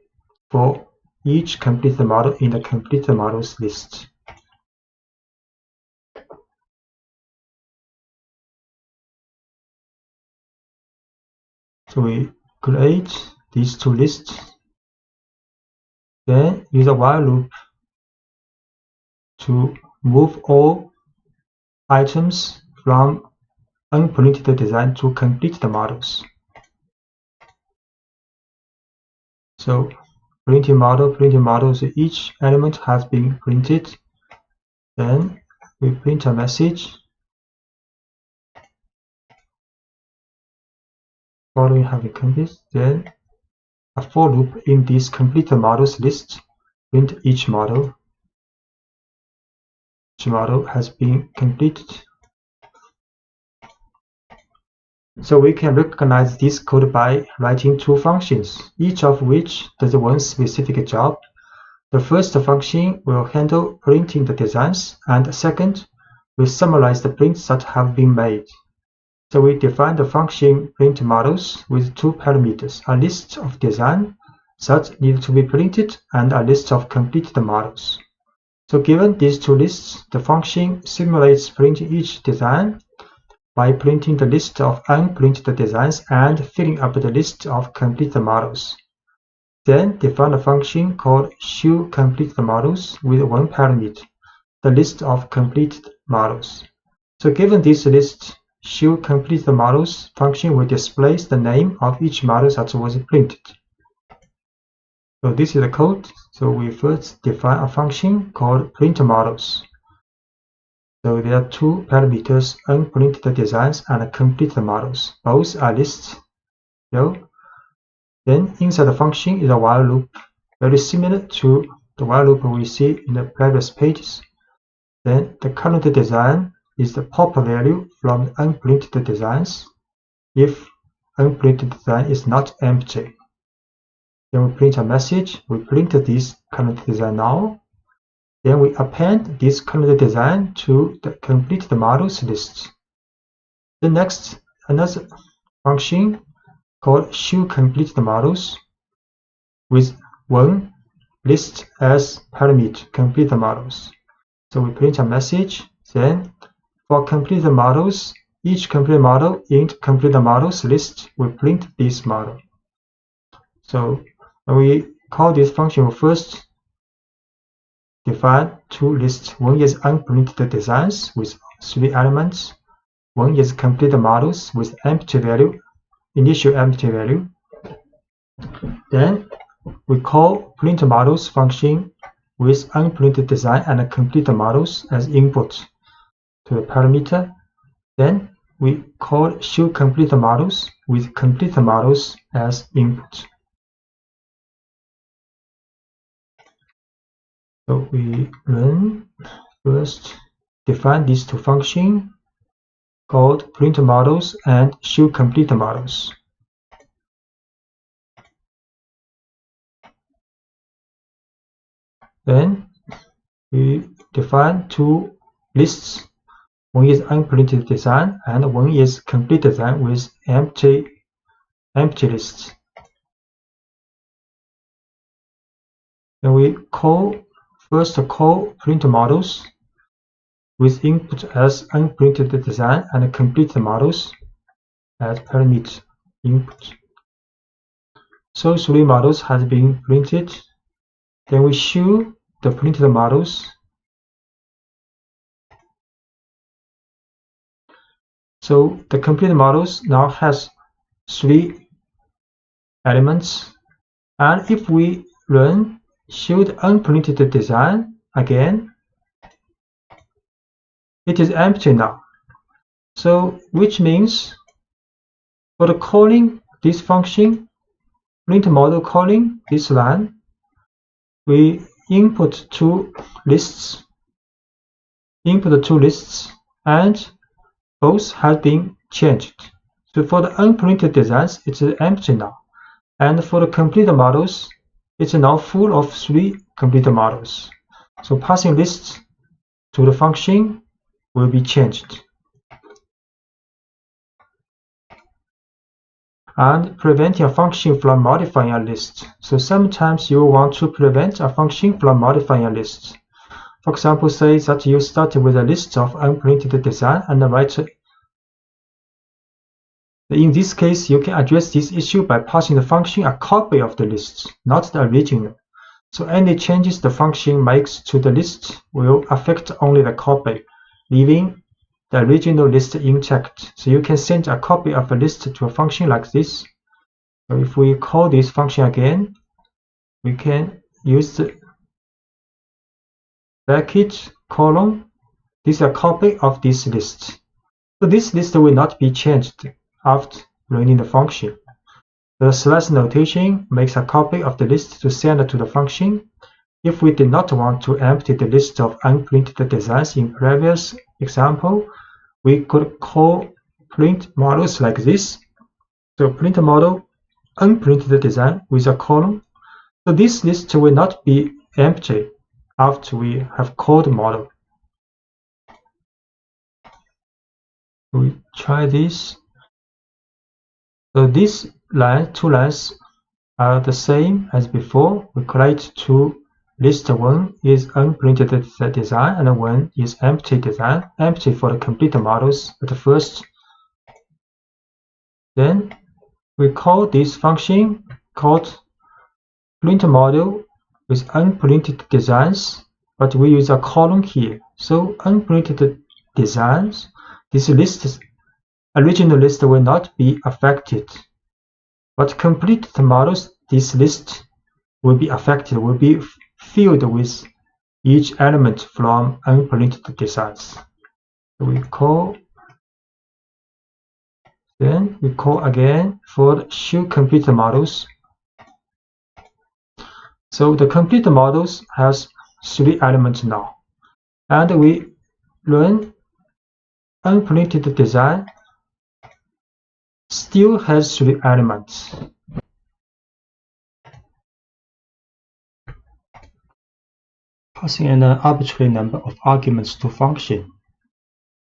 for each completed model in the completed models list. So we create these 2 lists, then use a while loop to move all items from unprinted design to completed models. So printing model, so each element has been printed. Then we print a message following having completed, then a for loop in this completed models list, print each model. Each model has been completed. So we can recognize this code by writing 2 functions, each of which does one specific job. The first function will handle printing the designs, and the second will summarize the prints that have been made. So we define the function print models with 2 parameters, a list of design that need to be printed and a list of completed models. So given these 2 lists, the function simulates printing each design by printing the list of unprinted designs and filling up the list of completed models. Then define a function called showCompleteModels with one parameter, the list of completed models. So given this list, showCompleteModels function will display the name of each model that was printed. So this is the code. So we first define a function called printModels. So there are two parameters, unprinted designs and completed models. Both are lists. So then inside the function is a while loop, very similar to the while loop we see in the previous pages. Then the current design is the pop value from the unprinted designs if unprinted design is not empty. Then we print a message, we print this current design now. Then we append this current design to the completed models list. The next, another function called showCompleteModels with one list as parameter, completed models. So we print a message, then for completed models, each completed model in completed models list will print this model. So when we call this function, we first define two lists. One is unprinted designs with 3 elements. One is completed models with empty value, initial empty value. Then we call printModels function with unprinted design and completed models as input to the parameter. Then we call showCompleteModels with completed models as input. So we run first define these two functions called printModels and showCompleteModels. Then we define two lists. One is unprinted design and one is complete design with empty lists. Then we first call printModels with input as unprinted design and completed models as parameter input. So 3 models has been printed. Then we show the printed models. So the completed models now has 3 elements, and if we run show the unprinted design again, it is empty now. So which means for the calling this function, printModel calling this line, we input two lists, and both have been changed. So for the unprinted designs, it's empty now, and for the completed models, it's now full of 3 completed models. So passing lists to the function will be changed. And preventing a function from modifying a list. So sometimes you want to prevent a function from modifying a list. For example, say that you start with a list of unprinted design and write. In this case, you can address this issue by passing the function a copy of the list, not the original. So any changes the function makes to the list will affect only the copy, leaving the original list intact. So you can send a copy of a list to a function like this. So if we call this function again, we can use the bracket colon. This is a copy of this list. So this list will not be changed after running the function. The slash notation makes a copy of the list to send to the function. If we did not want to empty the list of unprinted designs in previous example, we could call printModels like this. So printModel unprinted design with a colon. So this list will not be empty after we have called model. We try this. So these two lines are the same as before. We create two lists. One is unprinted design and one is empty design. Empty for the complete models at first. Then we call this function called print model with unprinted designs, but we use a column here. So unprinted designs, this list, original list will not be affected. But completed models, this list will be affected, will be filled with each element from unprinted designs. So we call again for show completed models. So the completed models has 3 elements now, and we run unprinted design, still has 3 elements. Passing an arbitrary number of arguments to function.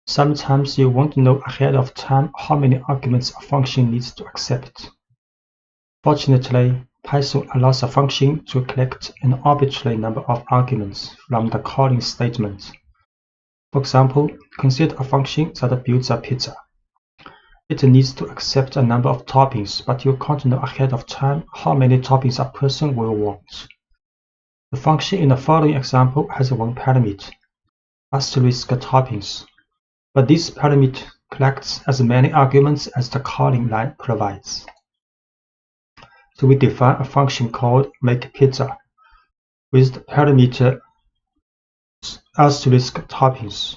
Sometimes you won't know ahead of time how many arguments a function needs to accept. Fortunately, Python allows a function to collect an arbitrary number of arguments from the calling statement. For example, consider a function that builds a pizza. It needs to accept a number of toppings, but you can't know ahead of time how many toppings a person will want. The function in the following example has 1 parameter, asterisk toppings, but this parameter collects as many arguments as the calling line provides. So we define a function called makePizza with the parameter asterisk toppings.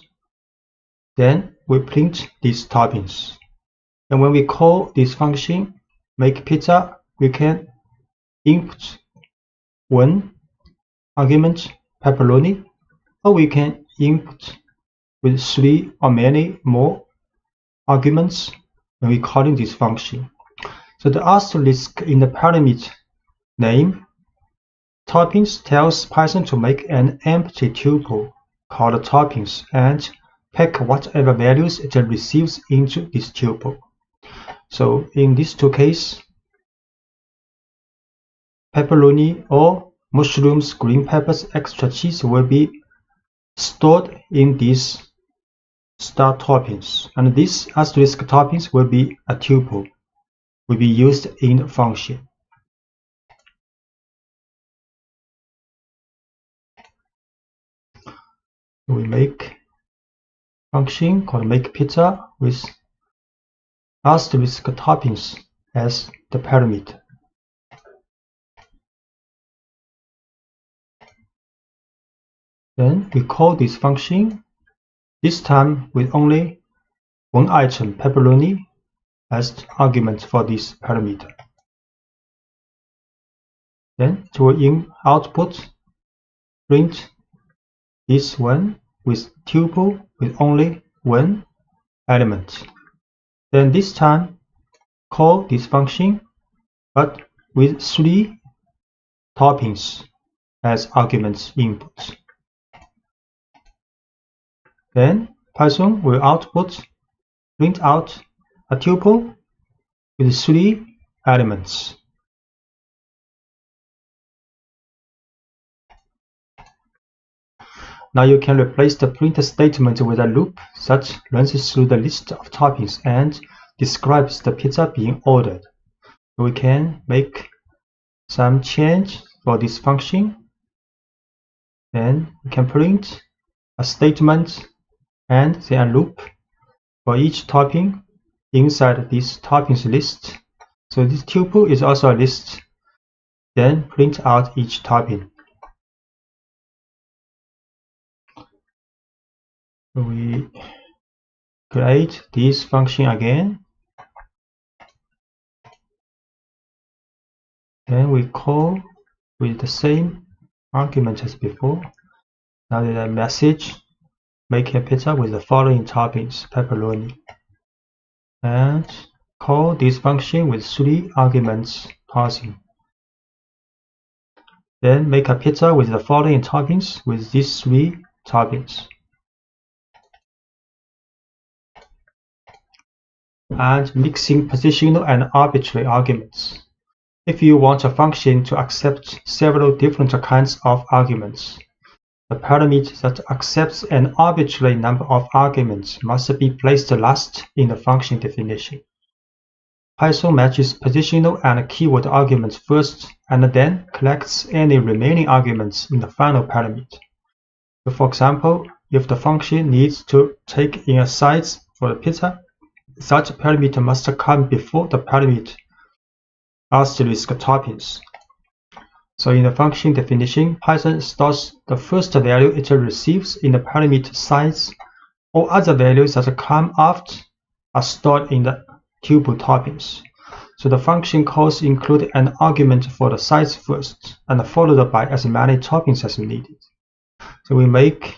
Then we print these toppings. And when we call this function makePizza, we can input 1 argument pepperoni, or we can input with 3 or many more arguments when we calling this function. So the asterisk in the parameter name toppings tells Python to make an empty tuple called toppings and pack whatever values it receives into this tuple. So in these 2 cases, pepperoni or mushrooms, green peppers, extra cheese will be stored in these star toppings, and this asterisk toppings will be a tuple, will be used in the function. We make function called makePizza with asterisk toppings as the parameter. Then we call this function, this time with only 1 item, pepperoni, as the argument for this parameter. Then it will in output print this one with tuple with only 1 element. Then this time call this function but with 3 toppings as arguments input. Then Python will print out a tuple with 3 elements. Now you can replace the print statement with a loop that runs through the list of toppings and describes the pizza being ordered. We can make some change for this function. Then we can print a statement and then a loop for each topping inside this toppings list. So this tuple is also a list. Then print out each topping. We create this function again. Then we call with the same argument as before. Now the message, make a pizza with the following toppings, pepperoni. And call this function with 3 arguments passing. Then make a pizza with the following toppings with these 3 toppings. And mixing positional and arbitrary arguments. If you want a function to accept several different kinds of arguments, the parameter that accepts an arbitrary number of arguments must be placed last in the function definition. Python matches positional and keyword arguments first and then collects any remaining arguments in the final parameter. So for example, if the function needs to take in a size for the pizza, such parameter must come before the parameter asterisk toppings. So in the function definition, Python stores the first value it receives in the parameter size. All other values that come after are stored in the tuple toppings. So the function calls include an argument for the size first, and followed by as many toppings as needed. So we make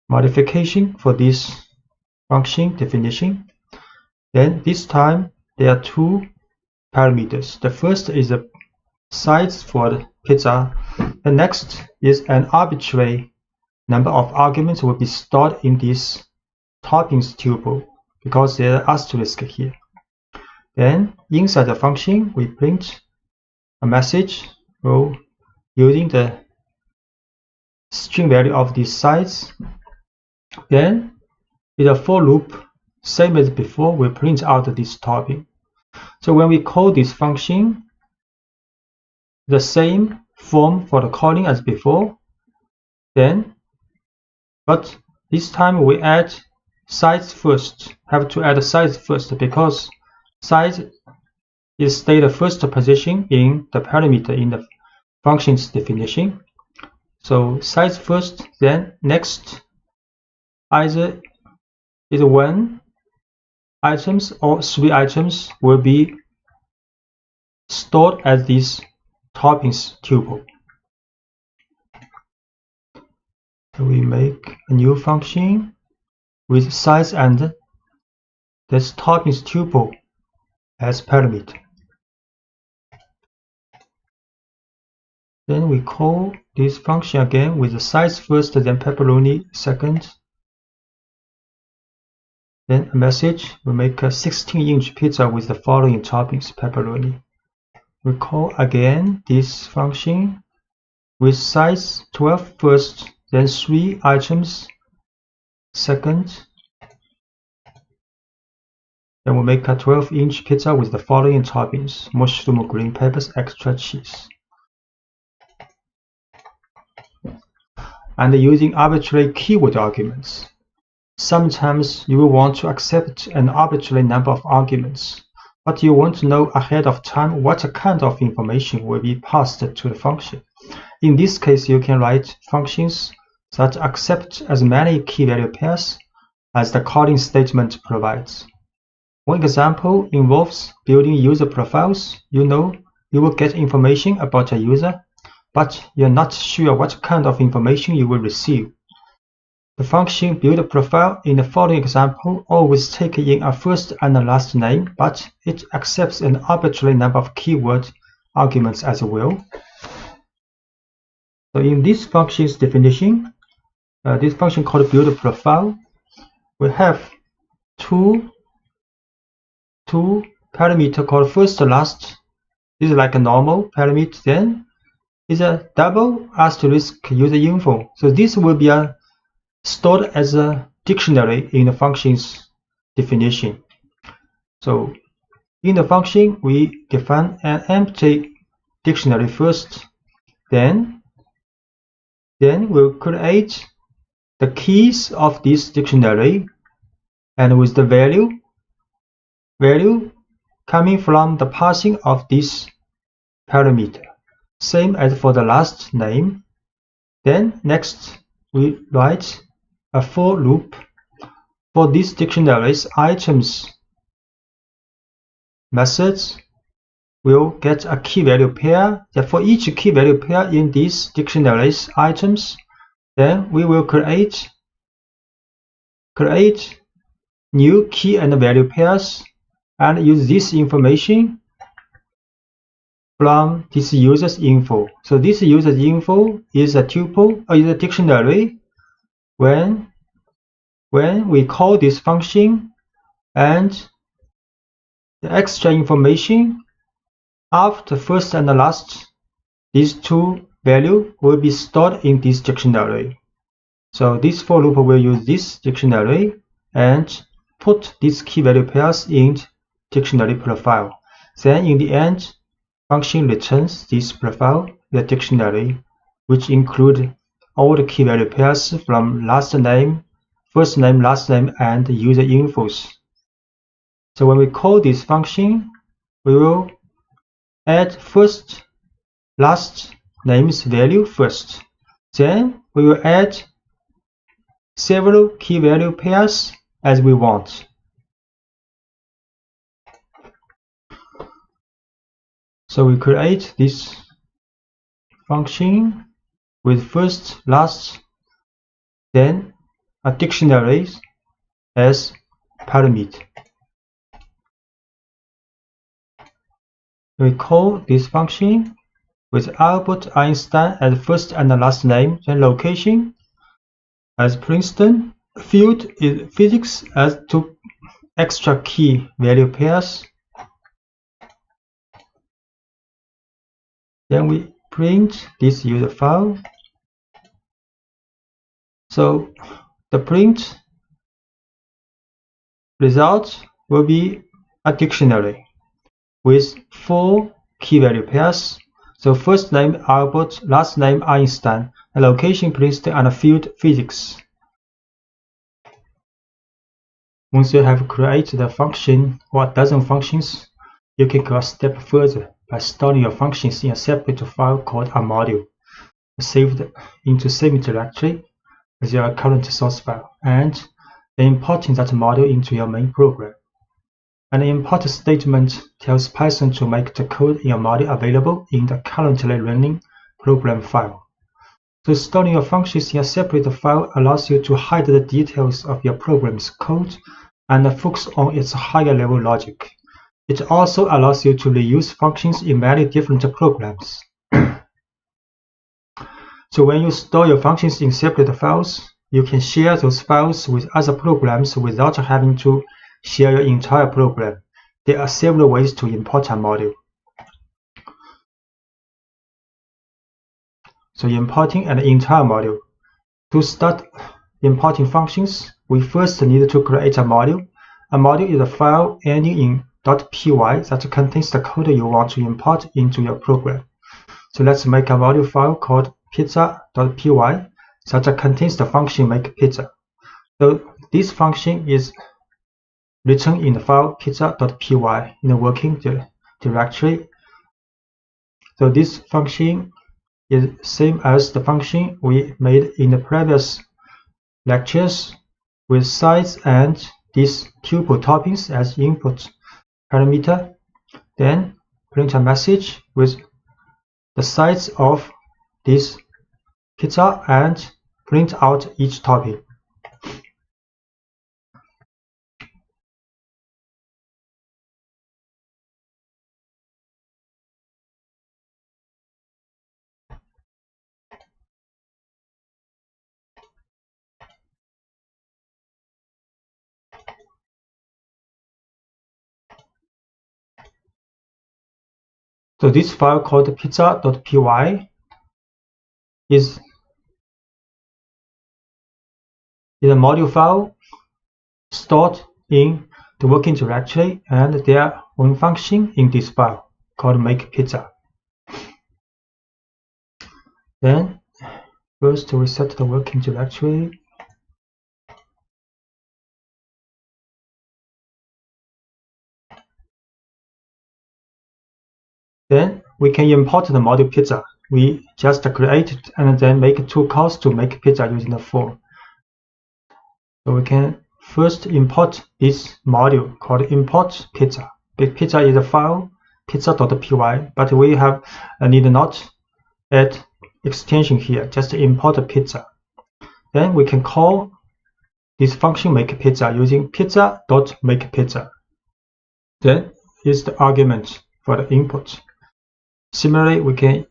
modification for this function definition. Then this time there are two parameters. The first is the size for the pizza. The next is an arbitrary number of arguments will be stored in this toppings tuple because there are asterisk here. Then inside the function we print a message using the string value of this size. Then in a for loop, same as before, we print out this topping. So when we call this function, the same form for the calling as before, but this time we add size first. Have to add size first because size is stay the first position in the parameter in the function's definition. So size first, then next either is 1 items or 3 items will be stored as this toppings tuple. So we make a new function with size and this toppings tuple as parameter. Then we call this function again with the size first, then pepperoni second. Then a message, we make a 16-inch pizza with the following toppings, pepperoni. We call again this function with size 12 first, then 3 items second. Then we make a 12-inch pizza with the following toppings, mushroom, green peppers, extra cheese. And using arbitrary keyword arguments. Sometimes you will want to accept an arbitrary number of arguments, but you want to know ahead of time what kind of information will be passed to the function. In this case, you can write functions that accept as many key value pairs as the calling statement provides. One example involves building user profiles. You know you will get information about a user, but you're not sure what kind of information you will receive. The function build profile in the following example always takes in a first and a last name, but it accepts an arbitrary number of keyword arguments as well. So in this function's definition, this function called build profile, we have two parameter called first last. This is like a normal parameter. Then is a double asterisk user info. So this will be stored as a dictionary in the function's definition. So in the function, we define an empty dictionary first. Then we'll create the keys of this dictionary, and with the value coming from the parsing of this parameter. Same as for the last name. Then next we write a for loop for this dictionary's items. Methods will get a key value pair. That for each key value pair in this dictionary's items, then we will create new key and value pairs and use this information from this user's info. So this user's info is a tuple or is a dictionary when we call this function, and the extra information after first and last, these two values will be stored in this dictionary. So this for loop will use this dictionary and put these key value pairs in dictionary profile. Then in the end, function returns this profile, the dictionary, which include all the key value pairs from last name, first name, last name, and user infos. So when we call this function, we will add first, last name's value first. Then we will add several key value pairs as we want. So we create this function with first, last, then a dictionary as parameter. We call this function with Albert Einstein as first and last name, then location as Princeton, field in physics as two extra key value pairs. Then we print this user file. So the print result will be a dictionary with 4 key value pairs. So first name Albert, last name Einstein, and location Princeton, and field physics. Once you have created a function or a dozen functions, you can go a step further by storing your functions in a separate file called a module, saved into same directory as your current source file, and then importing that module into your main program. An import statement tells Python to make the code in your module available in the currently running program file. So storing your functions in a separate file allows you to hide the details of your program's code and focus on its higher level logic. It also allows you to reuse functions in many different programs. So when you store your functions in separate files, you can share those files with other programs without having to share your entire program. There are several ways to import a module. So importing an entire module. To start importing functions, we first need to create a module. A module is a file ending in .py that contains the code you want to import into your program. So let's make a module file called pizza.py that contains the function make pizza. So this function is written in the file pizza.py in the working directory. So this function is same as the function we made in the previous lectures, with size and these tuple toppings as input parameter. Then print a message with the size of this pizza and print out each topping. So this file called pizza.py is a module file stored in the working directory, and there are one function in this file called make pizza. Then first we set the working directory. Then we can import the module pizza. We just create it and then make 2 calls to make pizza using the form. So we can first import this module called import pizza. Pizza is a file pizza.py, but we need not add extension here, just import pizza. Then we can call this function make pizza using pizza.makePizza. Then is the argument for the input. Similarly, we can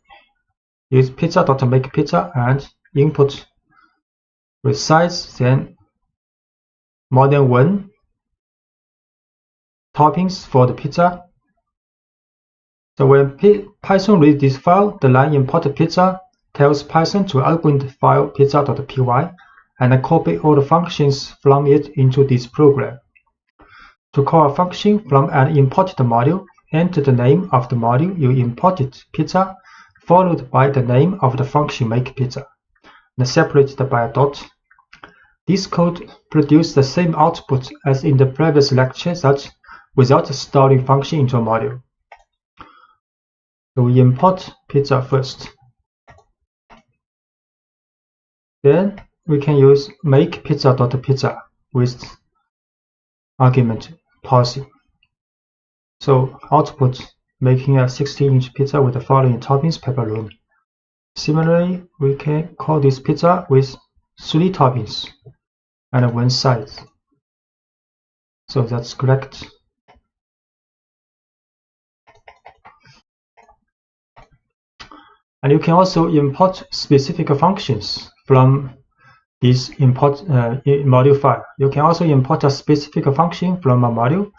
use pizza.makePizza and input with size, then more than 1 toppings for the pizza. So when Python reads this file, the line import pizza tells Python to open the file pizza.py and copy all the functions from it into this program. To call a function from an imported module, enter the name of the module you imported, pizza, followed by the name of the function make pizza, and separated by a dot. This code produces the same output as in the previous lecture, that without storing function into a module. So we import pizza first. Then we can use make pizza.pizza with argument parsing. So output making a 16-inch pizza with the following toppings: pepperoni. Similarly, we can call this pizza with 3 toppings and 1 side. So that's correct. And you can also import specific functions from this import module file. You can also import a specific function from a module.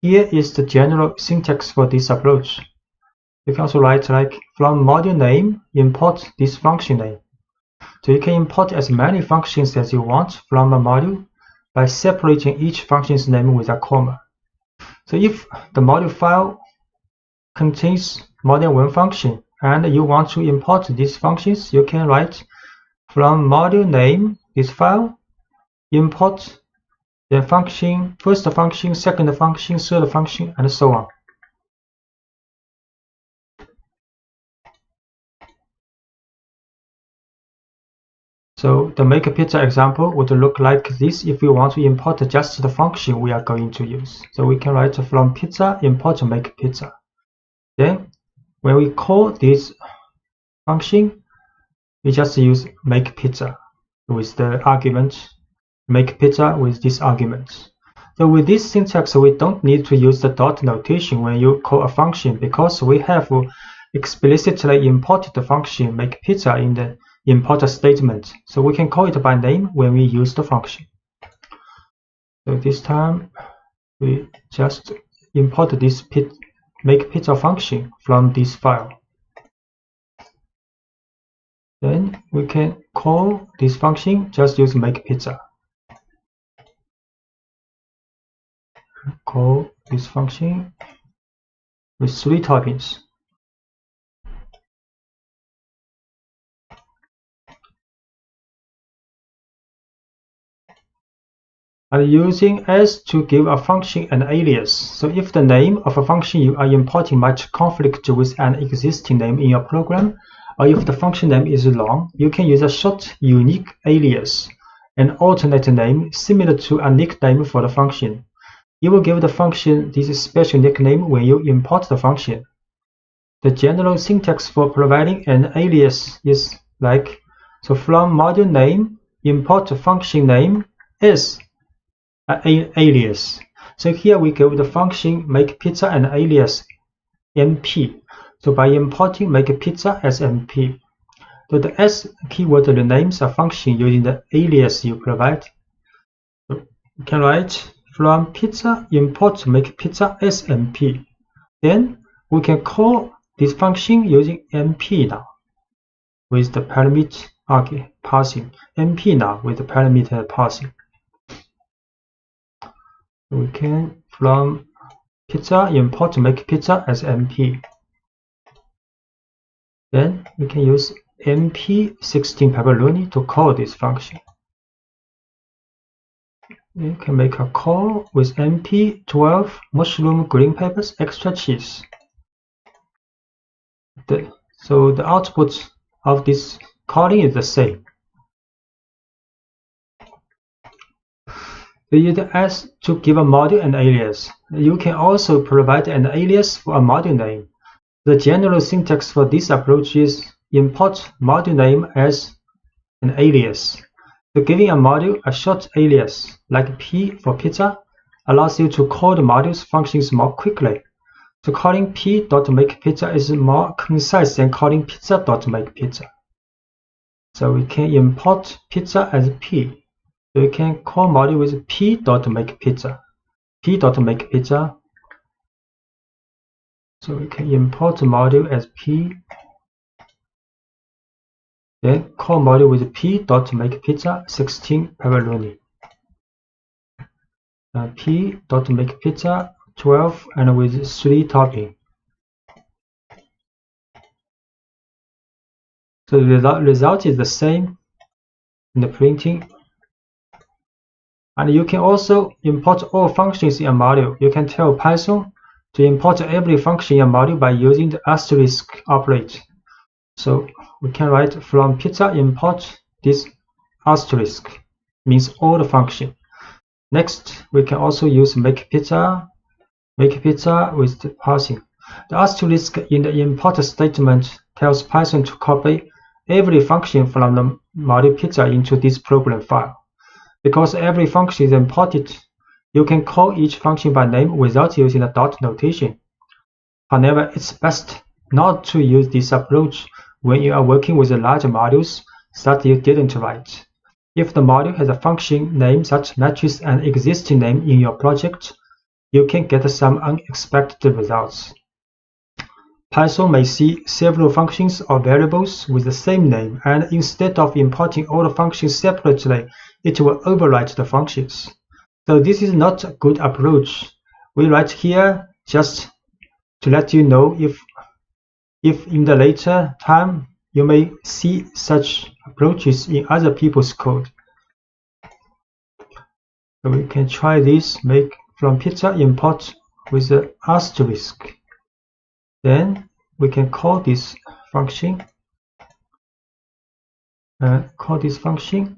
Here is the general syntax for this approach. You can also write like from module name, import this function name. So you can import as many functions as you want from a module by separating each function's name with a comma. So if the module file contains more than 1 function and you want to import these functions, you can write from module name, this file, import the function, first function, second function, third function, and so on. So the make a pizza example would look like this if we want to import just the function we are going to use. So we can write from pizza import make pizza. Then when we call this function, we just use make pizza with the argument make pizza with this argument. So with this syntax, we don't need to use the dot notation when you call a function, because we have explicitly imported the function make pizza in the import statement. So we can call it by name when we use the function. So this time we just import this make pizza function from this file. Then we can call this function, just use make pizza. Call this function with 3 toppings. And using s to give a function an alias. So if the name of a function you are importing might conflict with an existing name in your program, or if the function name is long, you can use a short unique alias, an alternate name similar to a nickname for the function. You will give the function this special nickname when you import the function. The general syntax for providing an alias is like, so from module name, import function name is an alias. So here we give the function make pizza an alias mp. So by importing make pizza as mp, so the s keyword renames a function using the alias you provide. So you can write from pizza import make pizza as mp. Then we can call this function using mp now with the parameter parsing. mp now with the parameter parsing. We can from pizza import make pizza as mp. Then we can use mp16 pepperoni to call this function. You can make a call with mp12 mushroom, green peppers, extra cheese. So the output of this calling is the same. We use s to give a module an alias. You can also provide an alias for a module name. The general syntax for this approach is import module name as an alias. So giving a module a short alias, like p for pizza, allows you to call the module's functions more quickly. So calling p.makePizza is more concise than calling pizza.makePizza. So we can import pizza as p. So we can call module with p.makePizza. p.makePizza. So we can import module as p. Then call module with p.makePizza 16 pepperoni. P.makePizza 12 and with 3 topping. So the result is the same in the printing. And you can also import all functions in a module. You can tell Python to import every function in a module by using the asterisk operator. So we can write from pizza import this asterisk, means all the function. Next, we can also use make pizza with the parsing. The asterisk in the import statement tells Python to copy every function from the module pizza into this program file. Because every function is imported, you can call each function by name without using a dot notation. However, it's best not to use this approach when you are working with large modules that you didn't write. If the module has a function name that matches an existing name in your project, you can get some unexpected results. Python may see several functions or variables with the same name, and instead of importing all the functions separately, it will overwrite the functions. So this is not a good approach. We write here just to let you know if in the later time you may see such approaches in other people's code. So we can try this, make from pizza import with the asterisk. Then we can call this function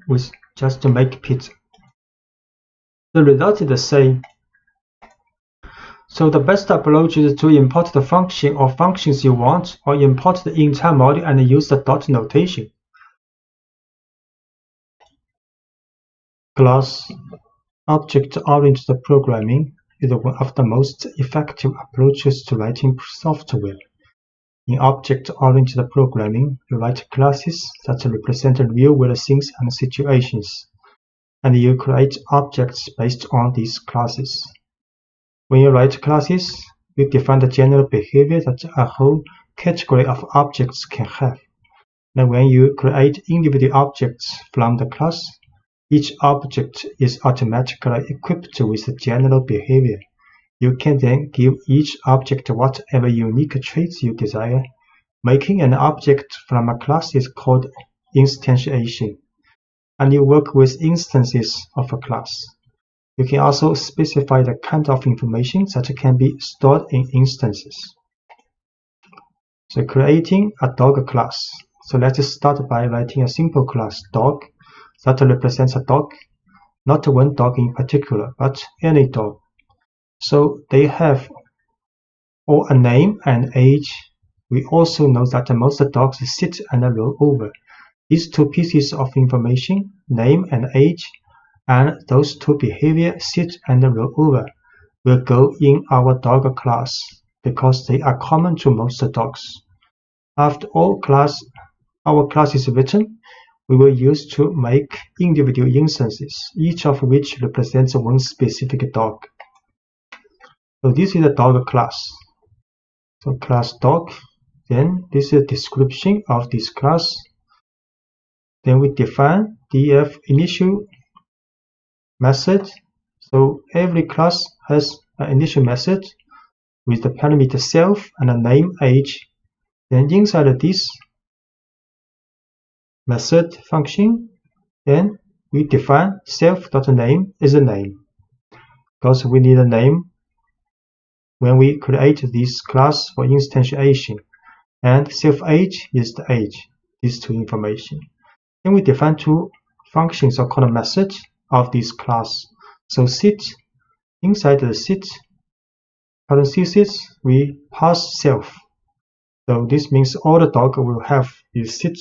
with just to make pizza. The result is the same. So the best approach is to import the function or functions you want, or import the entire module and use the dot notation. Class object-oriented programming is one of the most effective approaches to writing software. In object-oriented programming, you write classes that represent real-world things and situations, and you create objects based on these classes. When you write classes, you define the general behavior that a whole category of objects can have. And when you create individual objects from the class, each object is automatically equipped with the general behavior. You can then give each object whatever unique traits you desire. Making an object from a class is called instantiation, and you work with instances of a class. You can also specify the kind of information that can be stored in instances. So creating a dog class. So let's start by writing a simple class, dog, that represents a dog, not one dog in particular, but any dog. So they have all a name and age. We also know that most dogs sit and roll over. These two pieces of information, name and age, and those two behavior, sit and roll over, will go in our dog class because they are common to most dogs. After our class is written, we will use to make individual instances, each of which represents one specific dog. So this is a dog class. So class dog, then this is a description of this class. Then we define df initial method. So every class has an initial method with the parameter self and a name age. Then inside this method function, then we define self.name is a name, because we need a name when we create this class for instantiation, and self-age is the age, these two information. Then we define two functions or called methods of this class. So sit, inside the sit parentheses, we pass self. So this means all the dog will have is sit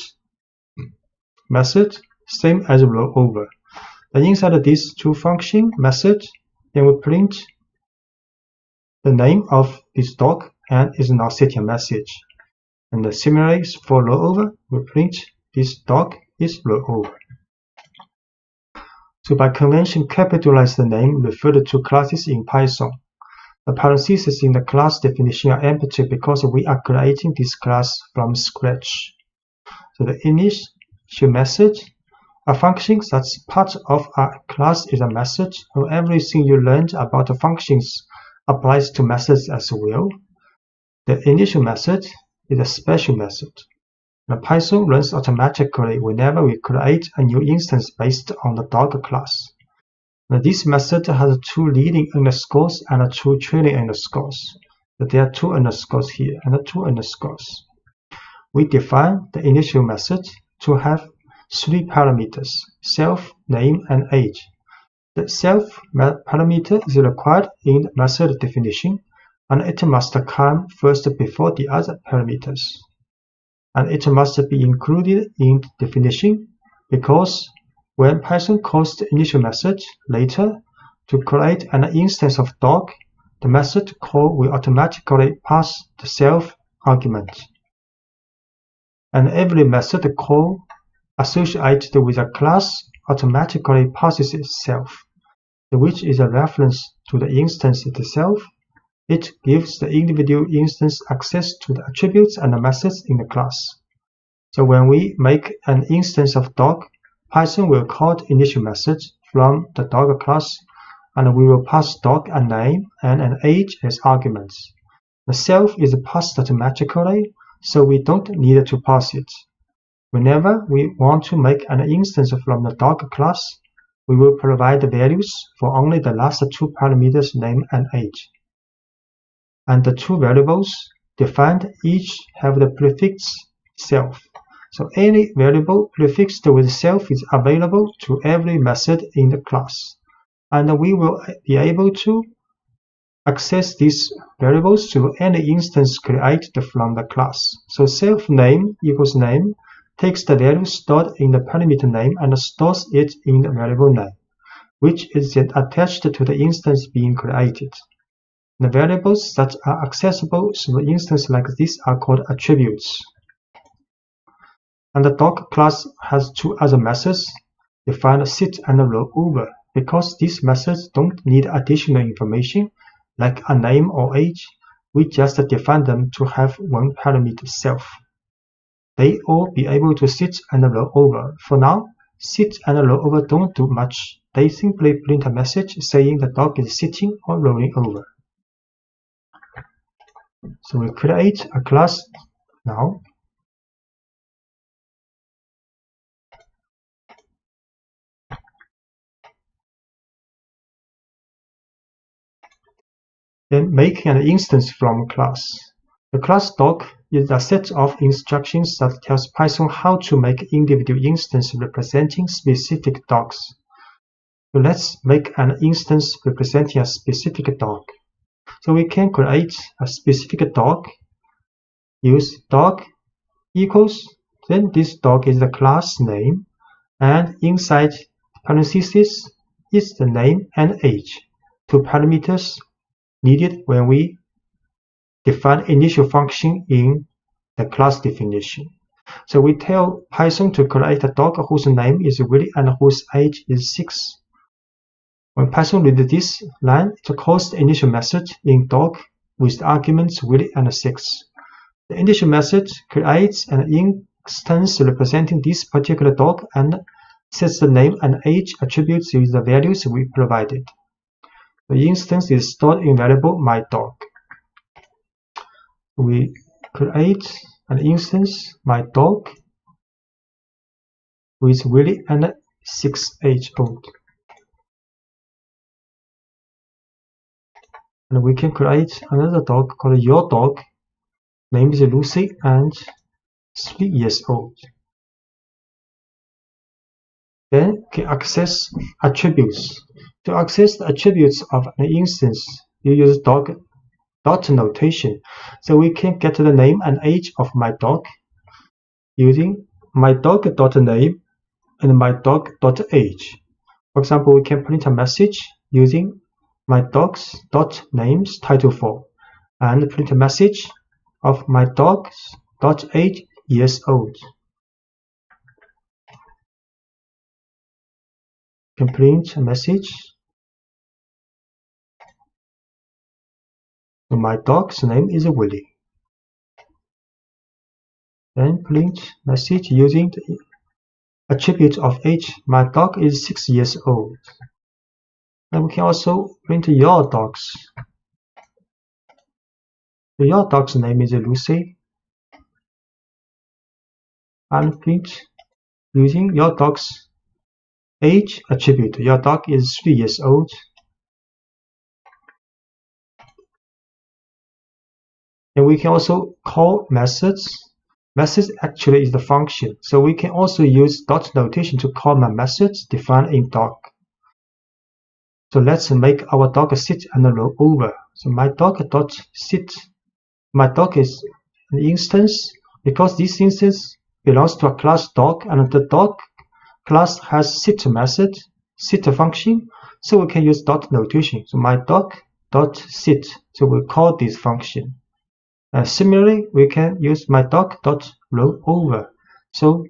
method, same as roll over. Then inside these two function method, then we print the name of this dog and is now setting a message. And similarly for roll over, we print this dog is roll over. So by convention, capitalize the name referred to classes in Python. The parentheses in the class definition are empty because we are creating this class from scratch. So the initial method, a function that's part of a class, is a method. So everything you learned about the functions applies to methods as well. The initial method is a special method. The Python runs automatically whenever we create a new instance based on the dog class. Now, this method has two leading underscores and two trailing underscores. So there are two underscores here and two underscores. We define the initial method to have three parameters: self, name, and age. The self parameter is required in the method definition, and it must come first before the other parameters. And it must be included in the definition because when Python calls the initial method later to create an instance of dog, the method call will automatically pass the self argument. And every method call associated with a class automatically passes itself, which is a reference to the instance itself. It gives the individual instance access to the attributes and the methods in the class. So when we make an instance of dog, Python will call the initial method from the dog class, and we will pass dog a name and an age as arguments. The self is passed automatically, so we don't need to pass it. Whenever we want to make an instance from the dog class, we will provide the values for only the last two parameters, name and age. And the two variables defined each have the prefix self. So any variable prefixed with self is available to every method in the class. And we will be able to access these variables to any instance created from the class. So self name equals name takes the value stored in the parameter name and stores it in the variable name, which is then attached to the instance being created. The variables that are accessible through an instance like this are called attributes. And the dog class has two other methods, defined sit and roll over, because these methods don't need additional information like a name or age. We just define them to have one parameter self. They all be able to sit and roll over. For now, sit and roll over don't do much. They simply print a message saying the dog is sitting or rolling over. So we create a class now. Then making an instance from class. The class dog is a set of instructions that tells Python how to make individual instances representing specific dogs. So let's make an instance representing a specific dog. So we can create a specific dog, use dog equals, then this dog is the class name, and inside parentheses is the name and age, two parameters needed when we define initial function in the class definition. So we tell Python to create a dog whose name is Willy and whose age is 6. When Python reads this line, it calls the initial method in dog with the arguments Willy and 6. The initial method creates an instance representing this particular dog and sets the name and age attributes with the values we provided. The instance is stored in variable myDog. We create an instance myDog with Willy and 6 age old. And we can create another dog called your dog, name is Lucy and 3 years old. Then we can access attributes. To access the attributes of an instance, you use dot notation. So we can get the name and age of my dog using myDog.name and myDog.age. For example, we can print a message using myDogs.names title4 and print a message of myDogs.age years old. You can print a message. So my dog's name is Willy. Then print message using the attribute of age. My dog is 6 years old. And we can also print your dogs. So your dog's name is Lucy, and print using your dog's age attribute. Your dog is 3 years old. And we can also call methods. Methods actually is the function. So we can also use dot notation to call my methods defined in dog. So let's make our dog sit and roll over. So my dog dot sit. My dog is an instance because this instance belongs to a class dog, and the dog class has sit method, sit function. So we can use dot notation. So my dog dot sit. So we call this function. Similarly, we can use my dog dot roll over. So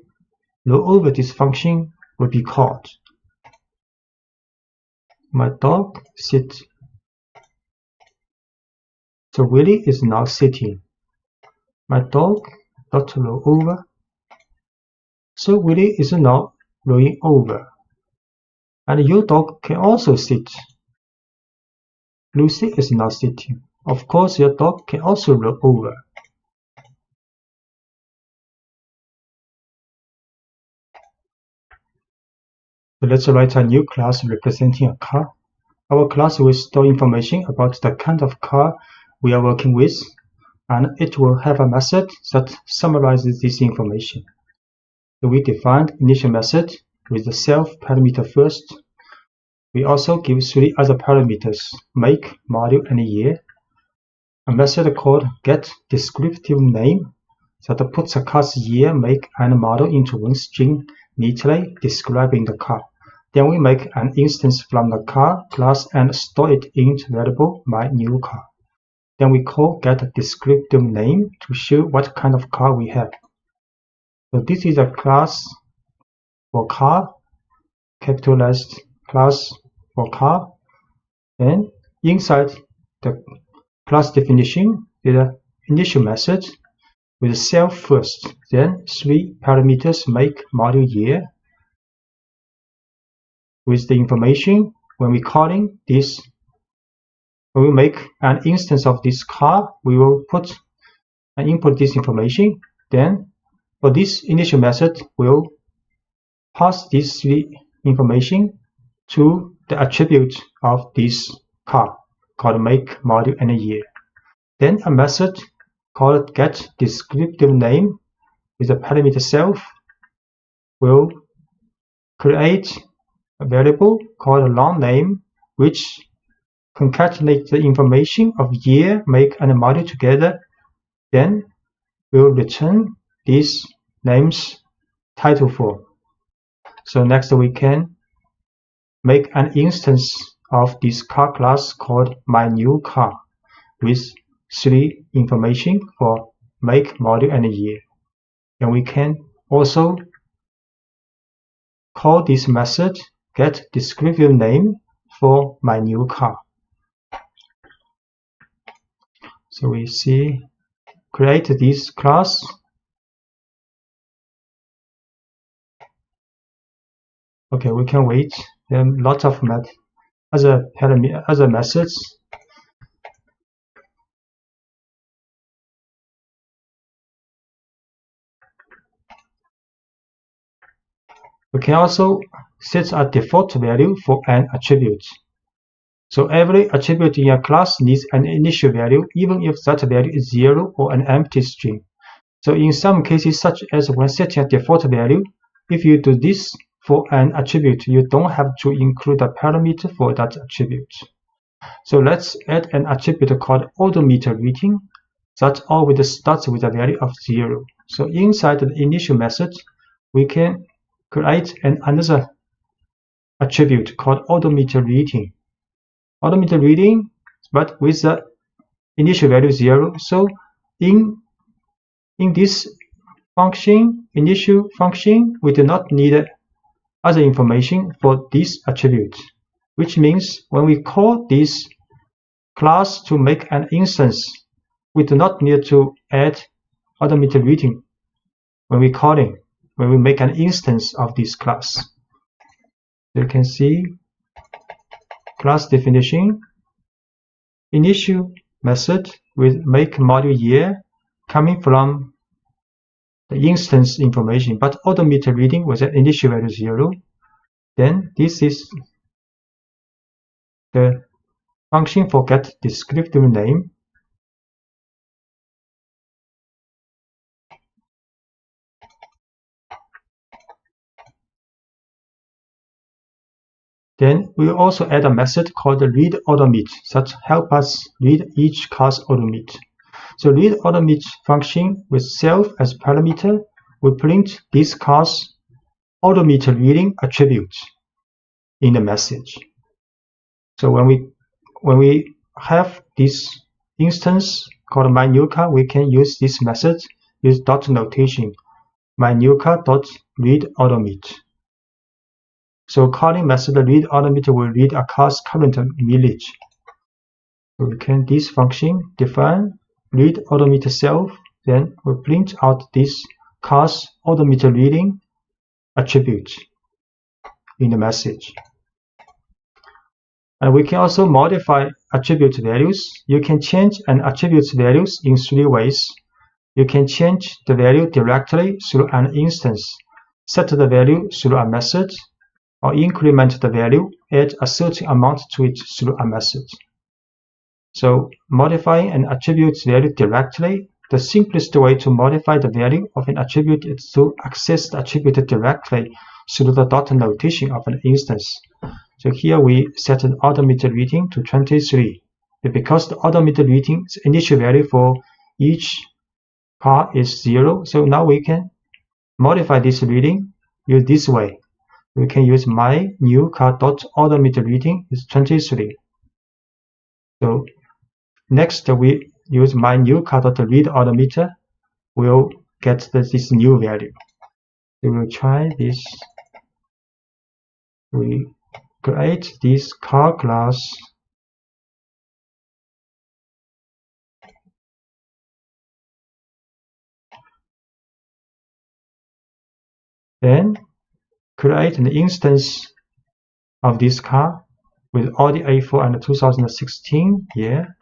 roll over this function will be called. My dog sit. So Willie is now sitting. My dog dot roll over. So Willie is now rolling over. And your dog can also sit. Lucy is now sitting. Of course, your dog can also roll over. So let's write a new class representing a car. Our class will store information about the kind of car we are working with, and it will have a method that summarizes this information. So we defined initial method with the self parameter first. We also give 3 other parameters: make, model, and year. A method called getDescriptiveName that puts a car's year, make, and model into one string neatly describing the car. Then we make an instance from the car class and store it in variable myNewCar. Then we call getDescriptiveName to show what kind of car we have. So this is a class for car, capitalized class for car. And inside the class definition is an initial method with self first, then 3 parameters: make, model, year. With the information, when we calling this, when we make an instance of this car, we will put and input this information. Then for this initial method, we'll pass this 3 information to the attribute of this car called make, model, and year. Then a method called getDescriptiveName with the parameter self will create a variable called longName, which concatenates the information of year, make, and model together. Then we'll return these names title form. So next we can make an instance of this car class called myNewCar with 3 information for make, model, and year. And we can also call this method getDescriptiveName for myNewCar. So we see create this class. Okay, we can wait. There are lots of other methods. We can also set a default value for an attribute. So every attribute in a class needs an initial value, even if that value is 0 or an empty string. So in some cases, such as when setting a default value, if you do this for an attribute, you don't have to include a parameter for that attribute. So let's add an attribute called odometer reading that always starts with a value of 0. So inside the initial method, we can create another attribute called odometer reading. Odometer reading, but with the initial value 0. So in this function, initial function, we do not need other information for this attribute, which means when we call this class to make an instance, we do not need to add odometer reading when we make an instance of this class. You can see class definition, initial method with make module year coming from the instance information, but odometer reading was at initial value 0. Then this is the function for get descriptive name. Then we will also add a method called read odometer that help us read each car's odometer. So read odometer function with self as parameter will print this car's odometer reading attribute in the message. So when we have this instance called my new car, we can use this method with dot notation, my new car dot read odometer. So calling method read odometer will read a car's current mileage. So we can this function define read odometer self, then we print out this car's odometer reading attribute in the message. And we can also modify attribute values. You can change an attribute values in 3 ways. You can change the value directly through an instance, set the value through a method, or increment the value, add a certain amount to it through a method. So modifying an attribute value directly, the simplest way to modify the value of an attribute is to access the attribute directly through the dot notation of an instance. So here we set an odometer reading to 23. Because the odometer reading's initial value for each car is 0, so now we can modify this reading use this way. We can use my new car dot odometer reading is 23. So next we use my new car dot read odometer. We'll get this new value. We will try this. We create this car class. Then create an instance of this car with Audi A4 and 2016 year.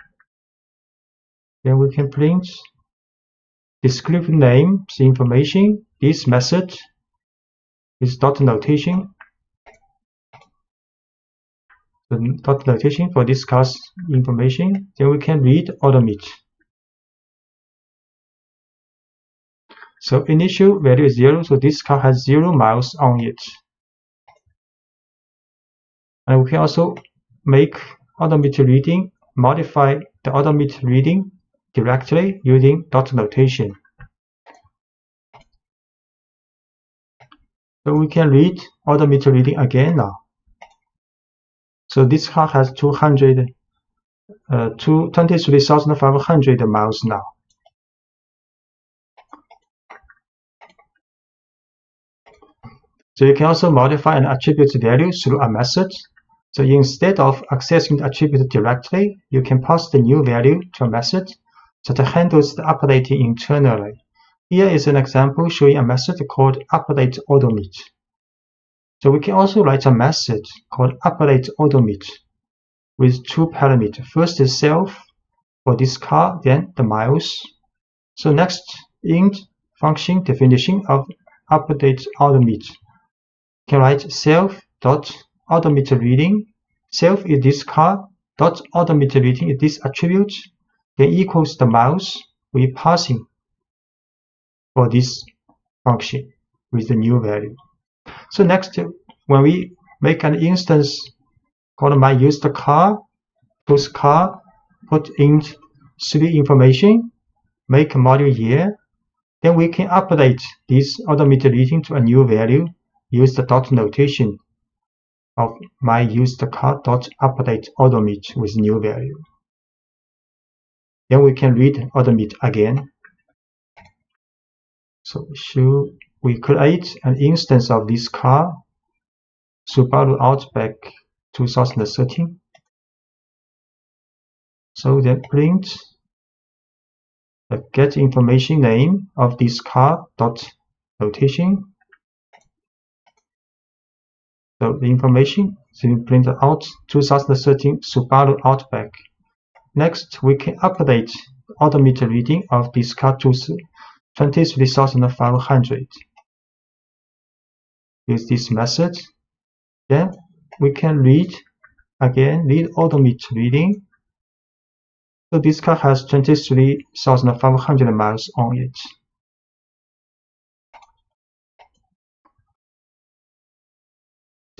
Then we can print descriptive names information. This method is dot notation. The dot notation for this car's information. Then we can read odometer. So initial value is 0, so this car has 0 miles on it. And we can also make odometer reading, modify the odometer reading directly using dot notation. So we can read odometer reading again now. So this car has 23,500 miles now. So you can also modify an attribute value through a method. So instead of accessing the attribute directly, you can pass the new value to a method that handles the updating internally. Here is an example showing a method called update odometer. So we can also write a method called update odometer with 2 parameters. First is self for this car, then the miles. So next, int function definition of update odometer. You can write self dot odometer reading. Self is this car dot odometer reading is this attribute. Then equals the miles we passing for this function with the new value. So next, when we make an instance called my used car, choose car, put in 3 information, make module year, then we can update this odometer reading to a new value, use the dot notation of my used car dot update odometer with new value. Then we can read odometer again. So we create an instance of this car, Subaru Outback 2013. So then print the get information name of this car dot notation. So the information is printed out 2013 Subaru Outback. Next, we can update odometer reading of this car to 23,500 with this method. Then we can read odometer reading. So this car has 23,500 miles on it.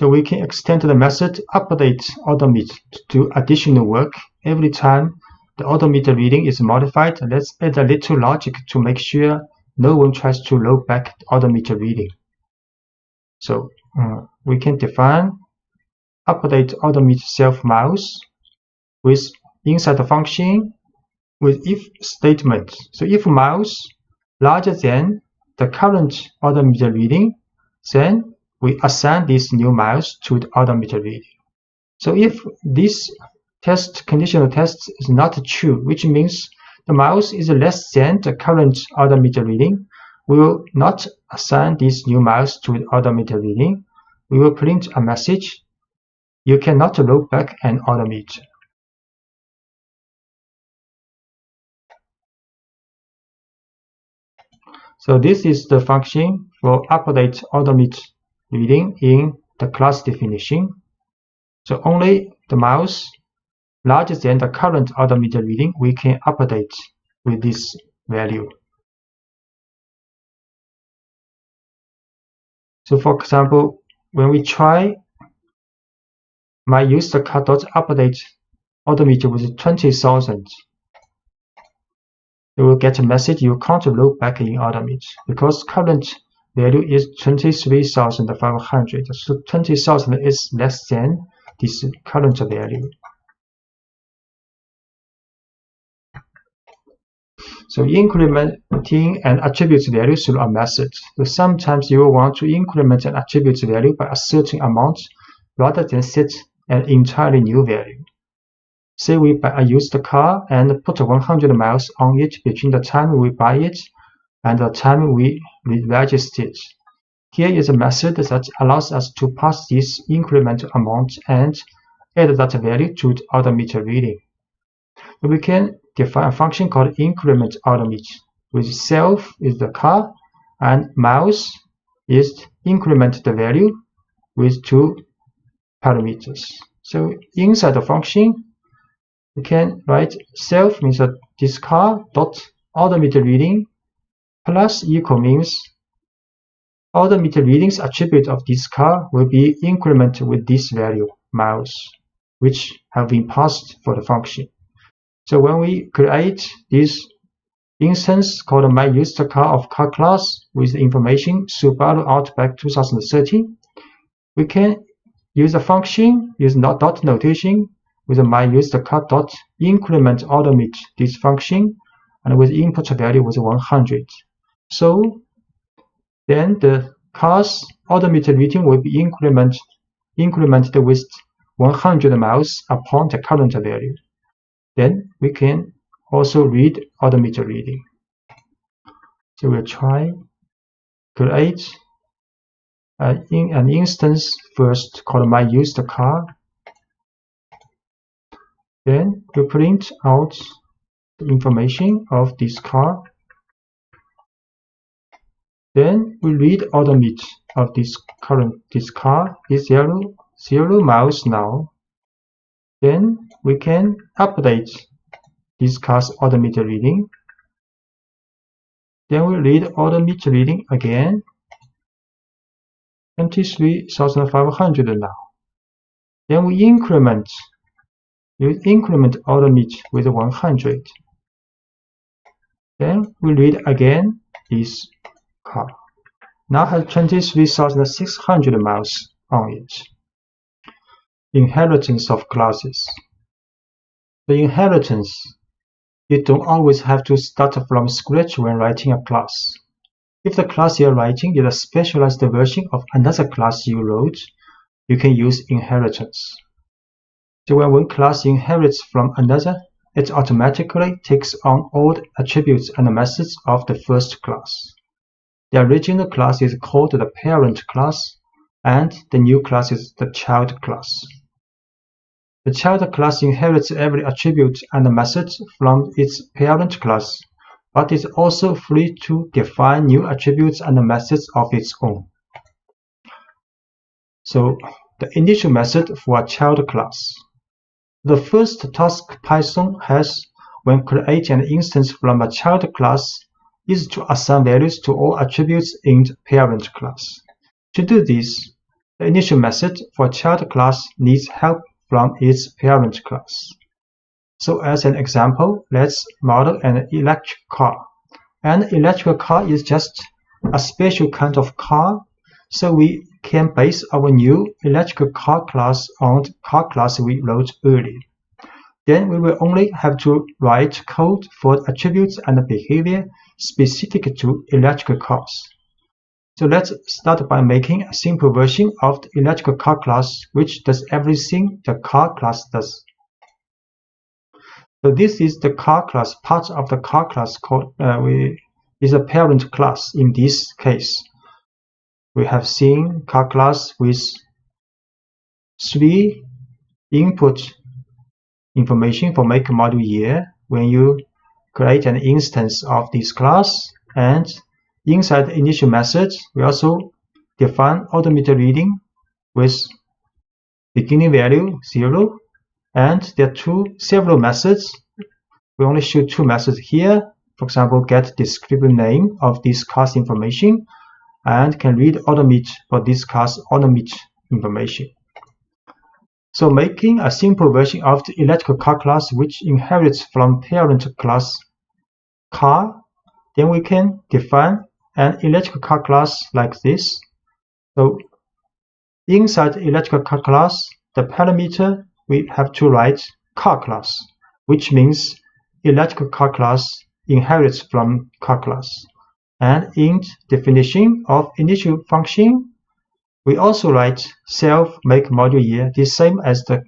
So we can extend the method update odometer to do additional work. Every time the odometer reading is modified, let's add a little logic to make sure no one tries to load back the odometer reading. So we can define update odometer self miles with inside the function with if statement. So if miles larger than the current odometer reading, then we assign these new miles to the odometer reading. So if this conditional test is not true, which means the miles is less than the current odometer reading, we will not assign these new miles to the odometer reading. We will print a message: you cannot load back an odometer. So this is the function for update odometer reading in the class definition. So only the miles larger than the current odometer reading we can update with this value. So for example, when we try my used car.update odometer with 20,000, you will get a message: you can't load back in odometer because current value is 23,500. So 20,000 is less than this current value. So incrementing an attribute value through a method. So sometimes you will want to increment an attribute value by a certain amount rather than set an entirely new value. Say we buy a used car and put 100 miles on it between the time we buy it and the time we register it. Here is a method that allows us to pass this incremental amount and add that value to the odometer reading. So we can define a function called increment odometer, with self is the car and miles is increment the value with two parameters. So inside the function, we can write self means that this car dot odometer reading plus equal means odometer readings attribute of this car will be incremented with this value miles, which have been passed for the function. So when we create this instance called my used car of car class with the information Subaru Outback 2013, we can use a function, use dot notation with my used car dot increment odometer this function, and with input value was 100. So then the car's odometer reading will be incremented with 100 miles upon the current value. Then we can also read odometer reading. So we'll try create an instance first called my used car. Then we print out the information of this car. Then we read odometer of this car is 0 miles now. Then we can update this car's odometer reading. Then we read odometer reading again, 23,500 now. Then we increment odometer with 100. Then we read again this car. Now has 23,600 miles on it. Inheritance of classes. The inheritance, you don't always have to start from scratch when writing a class. If the class you're writing is a specialized version of another class you wrote, you can use inheritance. So when one class inherits from another, it automatically takes on all the attributes and methods of the first class. The original class is called the parent class, and the new class is the child class. The child class inherits every attribute and method from its parent class, but is also free to define new attributes and methods of its own. So, the initial method for a child class. The first task Python has when creating an instance from a child class is to assign values to all attributes in the parent class. To do this, the initial method for a child class needs help from its parent class. So as an example, let's model an electric car. An electric car is just a special kind of car, so we can base our new electric car class on the car class we wrote earlier. Then we will only have to write code for attributes and behavior specific to electric cars. So let's start by making a simple version of the electric car class which does everything the car class does. So this is the car class, part of the car class called is a parent class in this case. We have seen car class with 3 input information for make, model, year when you create an instance of this class, and inside the initial method we also define automated reading with beginning value 0, and there are several methods. We only show 2 methods here. For example, get descriptive name of this class information, and can read automate for this class automate information. So making a simple version of the electrical car class which inherits from parent class car, then we can define an electrical car class like this. So inside the electrical car class, the parameter we have to write car class, which means electrical car class inherits from car class. And in definition of initial function, we also write self, make, model, year, the same as the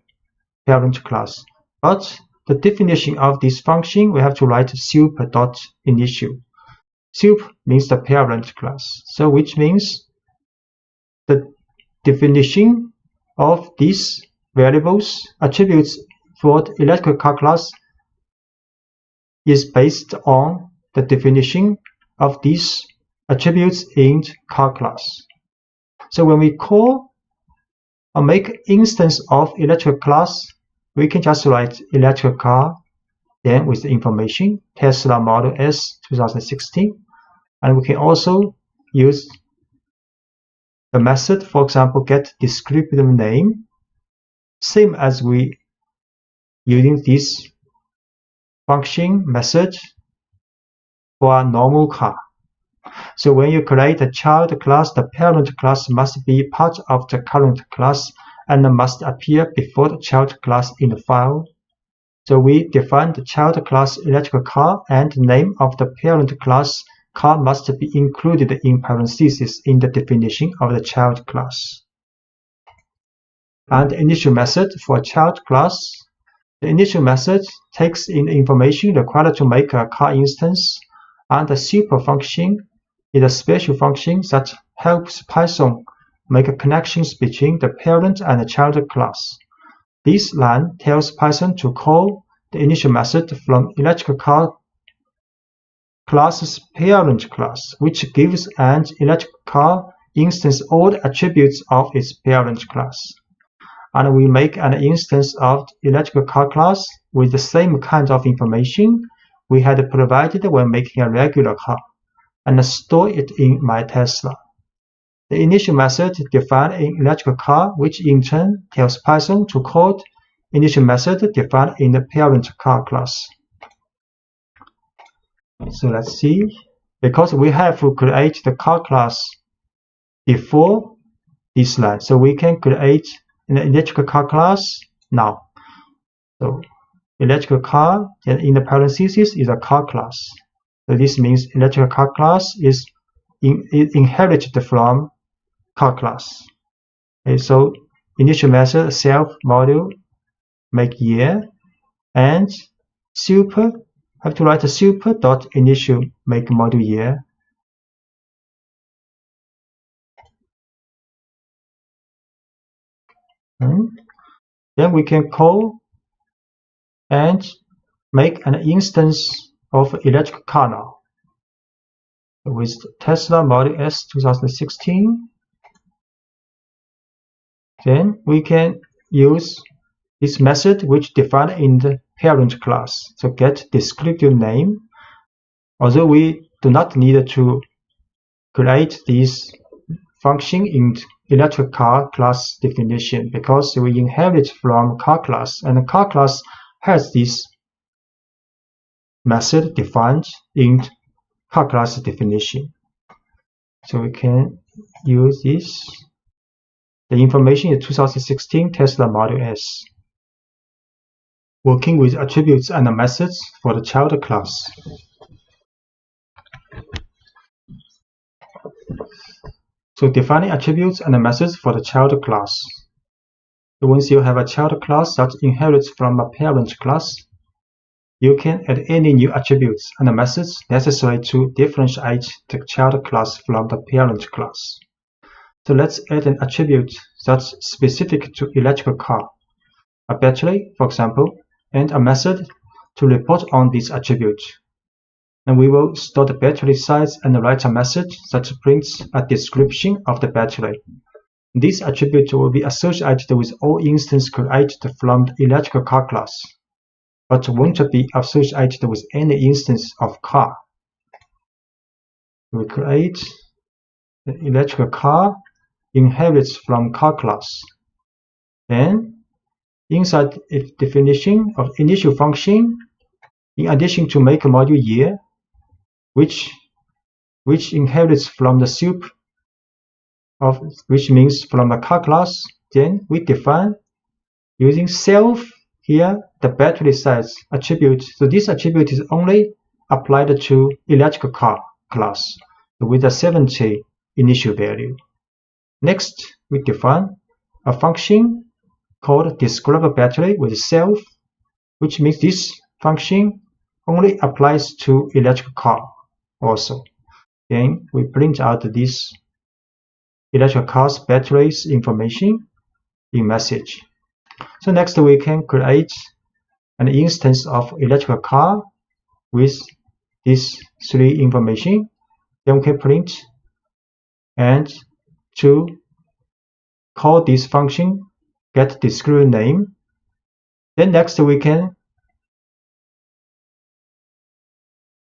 parent class. But the definition of this function, we have to write super.initial. Sup means the parent class, so which means the definition of these variables, attributes for the electrical car class is based on the definition of these attributes in car class. So when we call or make instance of electric class, we can just write electric car, then with the information Tesla Model S 2016, and we can also use the method, for example, get descriptive name, same as we using this function method for a normal car. So when you create a child class, the parent class must be part of the current class and must appear before the child class in the file. So we define the child class electrical car, and the name of the parent class car must be included in parentheses in the definition of the child class. And the initial method for a child class. The initial method takes in the information required to make a car instance, and the super function is a special function that helps Python make connections between the parent and the child class. This line tells Python to call the initial method from electrical car class's parent class, which gives an electrical car instance all the attributes of its parent class. And we make an instance of the electrical car class with the same kind of information we had provided when making a regular car, and store it in my Tesla. The initial method defines an electrical car, which in turn tells Python to call the initial method defined in the parent car class. So let's see, because we have to create the car class before this line, so we can create an electrical car class now. So electrical car, then in the parentheses is a car class. So this means electrical car class is inherited from car class. Okay, so initial method self, model, make, year, and super, have to write a super.initial make, model, year. Then we can call and make an instance of electric car now. With Tesla Model S 2016, then we can use this method which defined in the parent class. So get descriptive name. Although we do not need to create this function in electric car class definition because we inherit from car class, and the car class has this method defined in car class definition. So we can use this. The information is 2016 Tesla Model S. Working with attributes and methods for the child class. So defining attributes and methods for the child class. So once you have a child class that inherits from a parent class, you can add any new attributes and methods necessary to differentiate the child class from the parent class. So let's add an attribute that's specific to electric car, a battery, for example, and a method to report on this attribute. And we will store the battery size and write a method that prints a description of the battery. This attribute will be associated with all instances created from the electric car class, but won't be associated with any instance of car. We create the electric car inherits from car class. Then inside its definition of initial function, in addition to make module year, which inherits from the soup of which means from the car class, then we define using self here the battery size attribute. So this attribute is only applied to electric car class with a 70 initial value. Next, we define a function called describe battery with self, which means this function only applies to electric car also. Then we print out this electric car's batteries information in message. So next we can create an instance of electric car with these three information. Then we can print and to call this function get descriptive name. Then next we can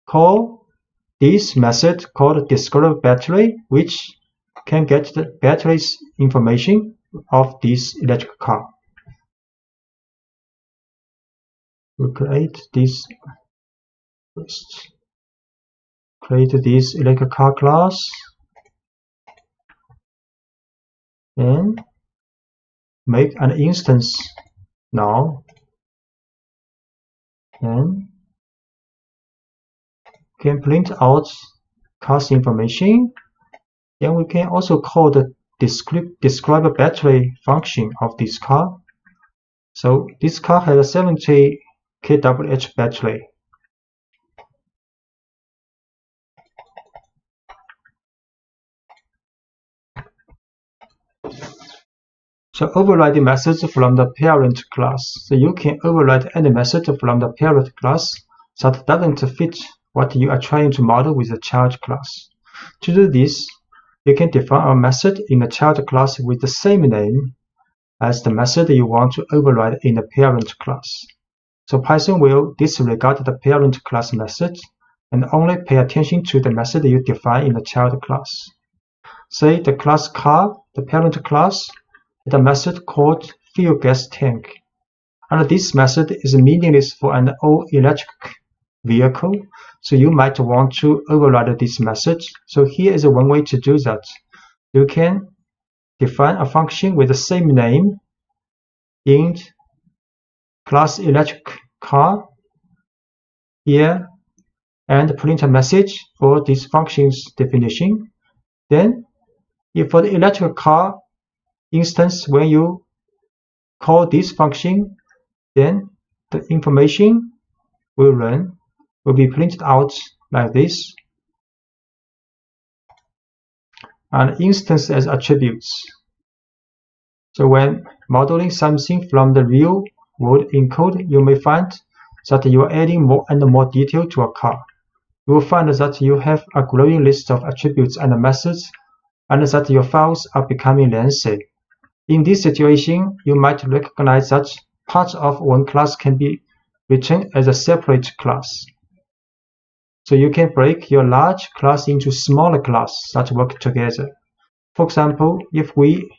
call this method called describe battery, which can get the battery's information of this electric car. We create this first. Create this electric car class. Then make an instance now. Then can print out car's information. Then we can also call the describe battery function of this car. So this car has a 70 kWh battery. So overriding methods from the parent class. So you can override any method from the parent class that doesn't fit what you are trying to model with the child class. To do this, you can define a method in the child class with the same name as the method you want to override in the parent class. So Python will disregard the parent class method and only pay attention to the method you define in the child class. Say the class car, the parent class, is a method called fuel gas tank. And this method is meaningless for an all-electric vehicle, so you might want to override this method. So here is one way to do that. You can define a function with the same name in class electric car here and print a message for this function's definition. Then if for the electric car instance, when you call this function, then the information will be printed out like this, and instance as attributes. So when modeling something from the real world in code, you may find that you are adding more and more detail to a car. You will find that you have a growing list of attributes and methods, and that your files are becoming lengthy. In this situation, you might recognize that parts of one class can be written as a separate class. So you can break your large class into smaller classes that work together. For example, if we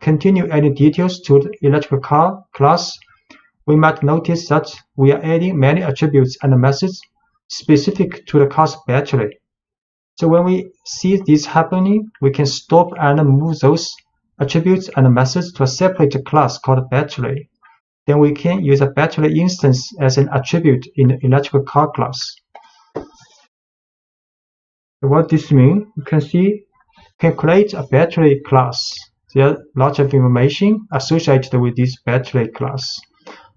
continue adding details to the electrical car class, we might notice that we are adding many attributes and methods specific to the car's battery. So when we see this happening, we can stop and move those attributes and methods to a separate class called battery. Then we can use a battery instance as an attribute in the electrical car class. So what this means, you can see you can create a battery class. There are lots of information associated with this battery class.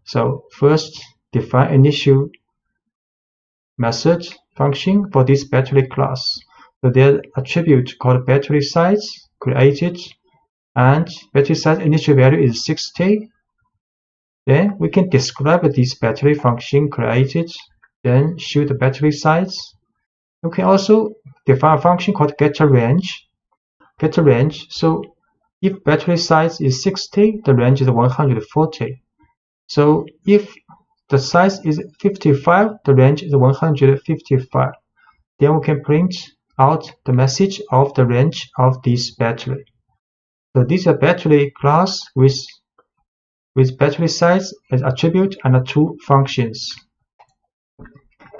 So first, define initial method function for this battery class. So there's attribute called battery size created, and battery size initial value is 60. Then we can describe this battery function created, then show the battery size. You can also define a function called getRange. So if battery size is 60, the range is 140. So if the size is 55, the range is 155. Then we can print out the message of the range of this battery. So this is a battery class with battery size as attribute and two functions.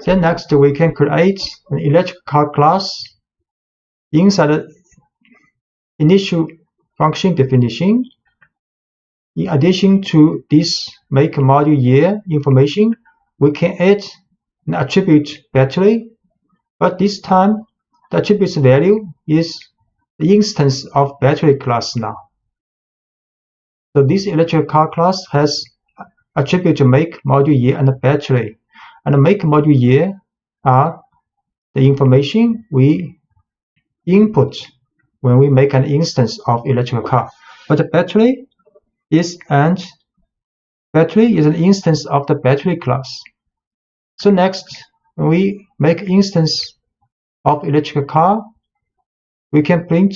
Then next we can create an electrical car class inside the initial function definition. In addition to this make module year information, we can add an attribute battery, but this time the attribute's value is the instance of battery class now. So this electrical car class has attribute make, module year, and battery. And make, module year are the information we input when we make an instance of electrical car. But the battery is an instance of the battery class. So next, when we make instance of electrical car, we can print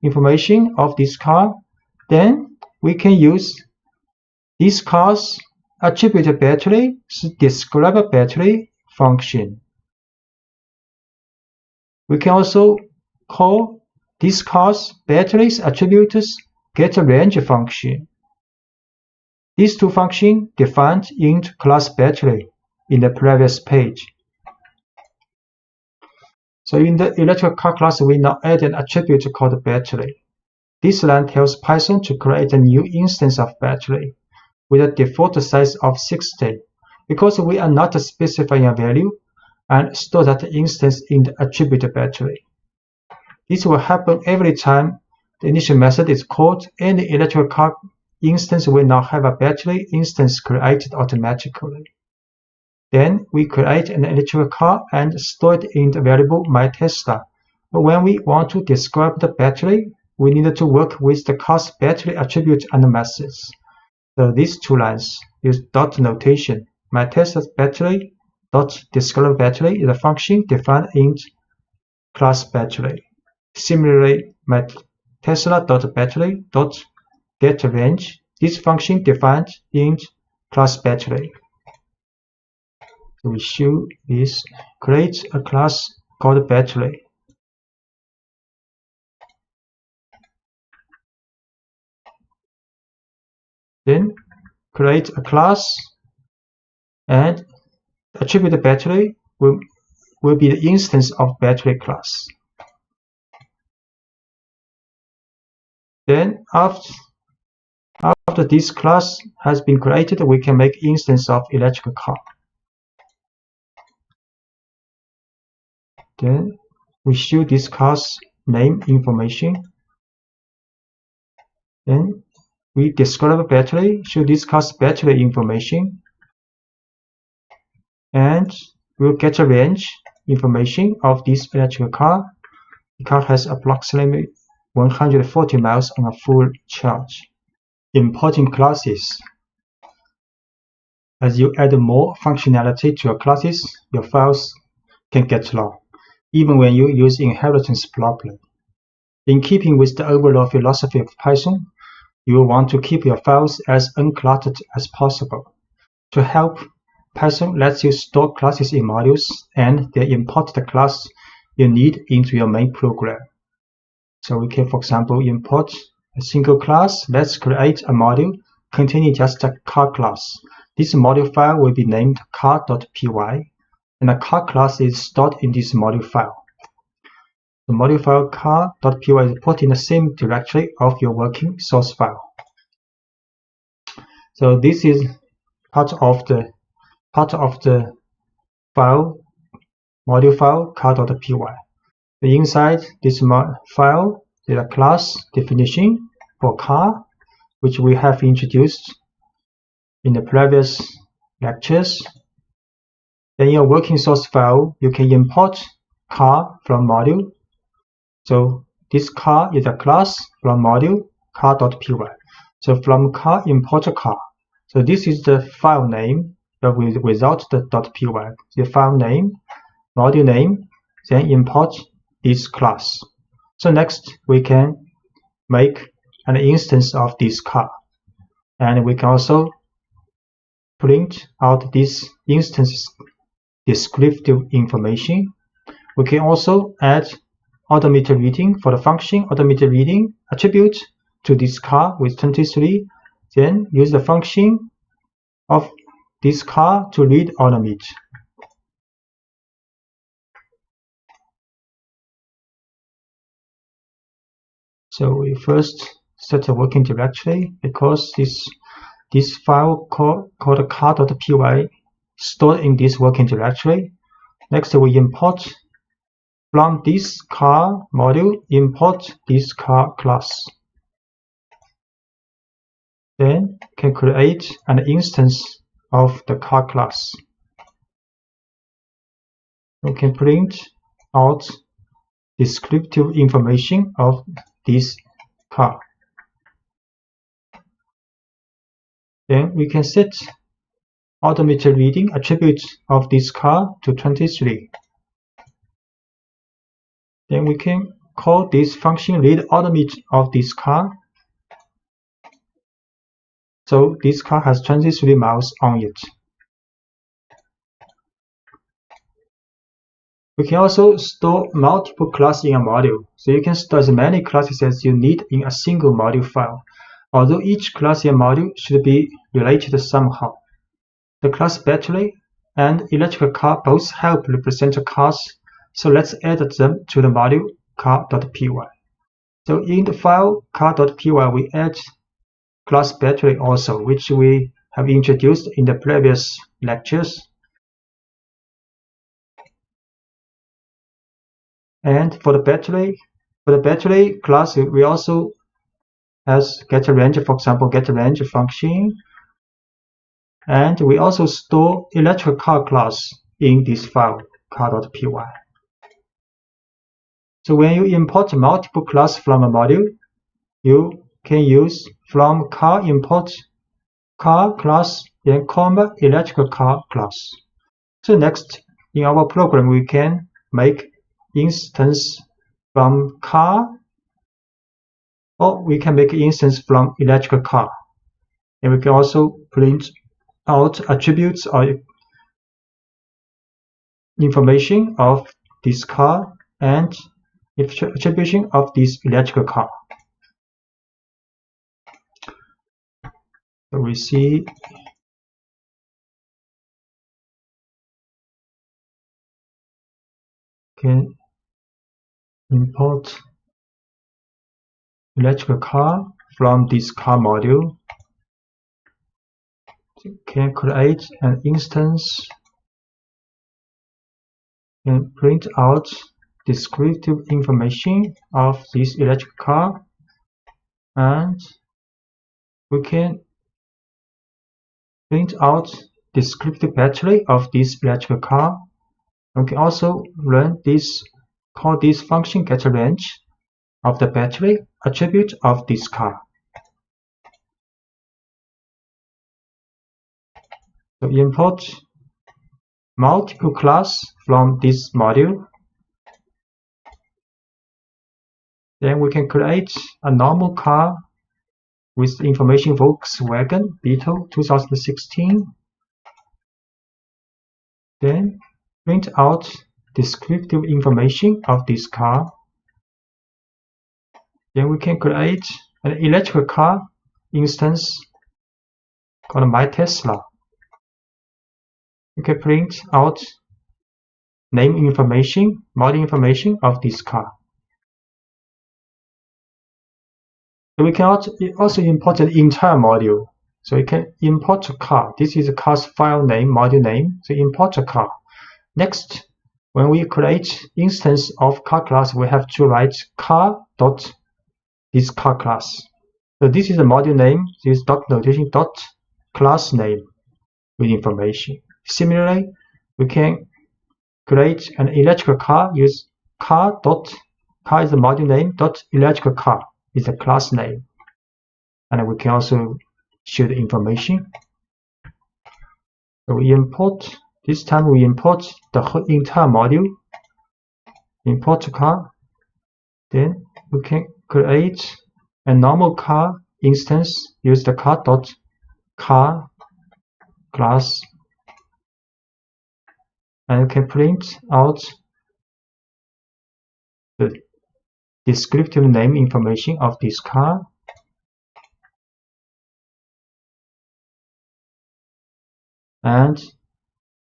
information of this car. Then we can use this car's attribute battery to describe a battery function. We can also call this car's battery's attributes getRange function. These two functions defined in class battery in the previous page. So in the electrical car class, we now add an attribute called battery. This line tells Python to create a new instance of battery with a default size of 60, because we are not specifying a value, and store that instance in the attribute battery. This will happen every time the initial method is called, and the electrical car instance will now have a battery instance created automatically. Then we create an electrical car and store it in the variable myTesla. But when we want to describe the battery, we need to work with the car's battery attribute and methods. So these two lines use dot notation. MyTesla's battery dot describe battery is a function defined in class battery. Similarly, myTesla.battery dot getRange, this function defined in class battery. So we show this, create a class called battery. Then create a class, and attribute battery will be the instance of battery class. Then after this class has been created, we can make instance of electrical car. Then we show this class name information. Then we describe battery, show this class battery information, and we'll get a range information of this electrical car. The car has approximately 140 miles on a full charge. importing classes. As you add more functionality to your classes, your files can get long, even when you use inheritance properly. In keeping with the overall philosophy of Python, you will want to keep your files as uncluttered as possible. To help, Python lets you store classes in modules and then import the class you need into your main program. So we can, for example, import a single class. Let's create a module containing just a car class. This module file will be named car.py, and the car class is stored in this module file. The module file car.py is put in the same directory of your working source file. So this is part of the file, module file car.py. Inside this file is a class definition for car, which we have introduced in the previous lectures. Then in your working source file, you can import car from module. So this car is a class from module car.py. So from car, import car. So this is the file name without the .py. The file name, module name, then import this class. So next we can make an instance of this car, and we can also print out this instance descriptive information. We can also add automated reading for the function automated reading attribute to this car with 23, then use the function of this car to read automate. So we first set a working directory because this file called car.py stored in this working directory. Next, we import from this car module, import this car class. Then can create an instance of the car class. We can print out descriptive information of this car. Then we can set automated reading attribute of this car to 23. Then we can call this function read automate of this car. So this car has 23 miles on it. We can also store multiple classes in a module. So you can store as many classes as you need in a single module file, although each class in a module should be related somehow. The class battery and electrical car both help represent cars, so let's add them to the module car.py. So in the file car.py, we add class battery also, which we have introduced in the previous lectures. And for the battery class, we also has getRange, for example, getRange function. And we also store electrical car class in this file car.py. So when you import multiple classes from a module, you can use from car import car class, then comma electrical car class. So next, in our program, we can make instance from car, or we can make instance from electrical car. And we can also print out attributes or information of this car and attribution of this electrical car. So we see can import electrical car from this car module. Can create an instance and print out descriptive information of this electric car, and we can print out descriptive battery of this electric car. We can also run this, call this function getRange of the battery attribute of this car. So import multiple class from this module. Then we can create a normal car with information Volkswagen Beetle 2016. Then print out descriptive information of this car. Then we can create an electric car instance called My Tesla. We can print out name information, model information of this car. So we can also import an entire module. So you can import a car. This is a car's file name, module name. So import a car. Next, when we create instance of car class, we have to write car dot this car class. So this is the module name. This dot notation dot class name with information. Similarly, we can create an electrical car. Use car dot car is the module name dot electrical car is the class name, and we can also show the information. So we import. This time we import the whole entire module. Import car. Then we can create a normal car instance. Use the car dot car class, and you can print out the descriptive name information of this car. And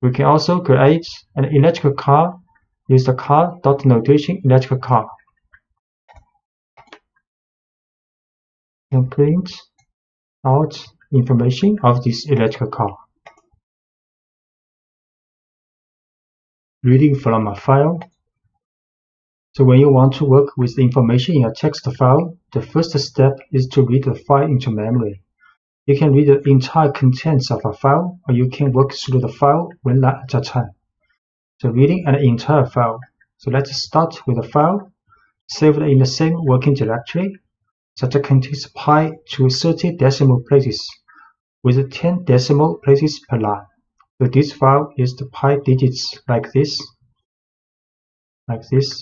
we can also create an electrical car. Use the car dot notation electrical car. And print out information of this electrical car. Reading from a file. So when you want to work with the information in a text file, the first step is to read the file into memory. You can read the entire contents of a file, or you can work through the file one line at a time. So reading an entire file. So let's start with a file saved in the same working directory that contains pi to 30 decimal places with 10 decimal places per line. So this file is the pi digits like this,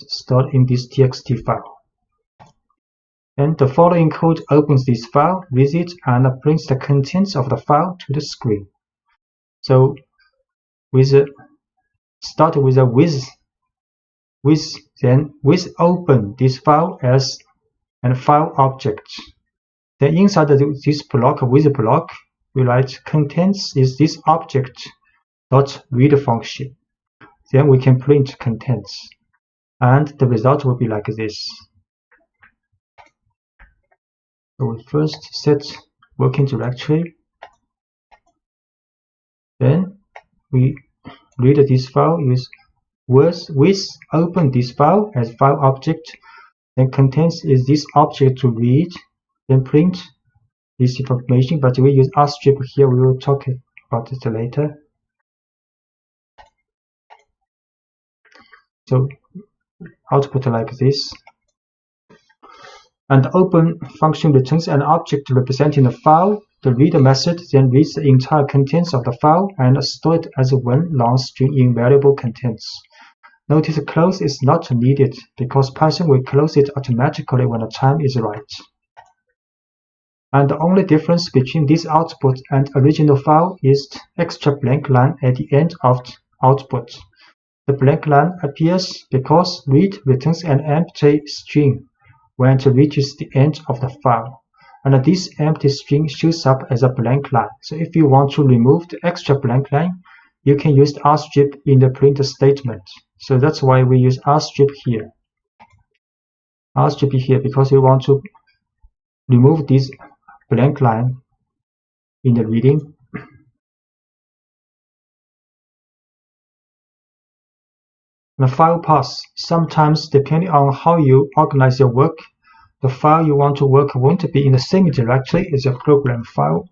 stored in this txt file. And the following code opens this file, reads it, and brings the contents of the file to the screen. So start with a then with open this file as a file object. Then inside this block, with block, we write contents is this object dot read function. Then we can print contents, and the result will be like this. So we first set working directory. Then we read this file. Use with open this file as file object. Then contents is this object to read. Then print this information, but we use rstrip here. We will talk about it later. So output like this. And the open function returns an object representing the file. The read method then reads the entire contents of the file and store it as one long string in variable contents. Notice close is not needed because Python will close it automatically when the time is right. And the only difference between this output and original file is the extra blank line at the end of the output. The blank line appears because read returns an empty string when it reaches the end of the file, and this empty string shows up as a blank line. So if you want to remove the extra blank line, you can use rstrip in the print statement. So that's why we use rstrip here. Rstrip here because we want to remove this blank line in the reading. The file path. Sometimes, depending on how you organize your work, the file you want to work won't be in the same directory as your program file.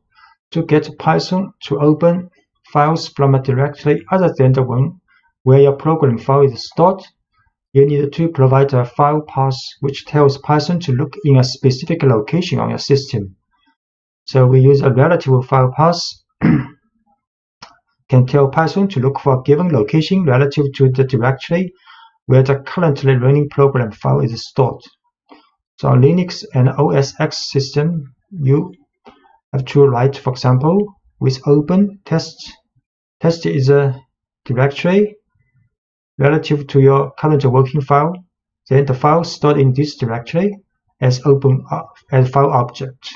To get Python to open files from a directory other than the one where your program file is stored, you need to provide a file path which tells Python to look in a specific location on your system. So we use a relative file path can tell Python to look for a given location relative to the directory where the currently running program file is stored. So on Linux and OS X system, you have to write, for example, with open test. Test is a directory relative to your current working file. Then the file stored in this directory as open as file object.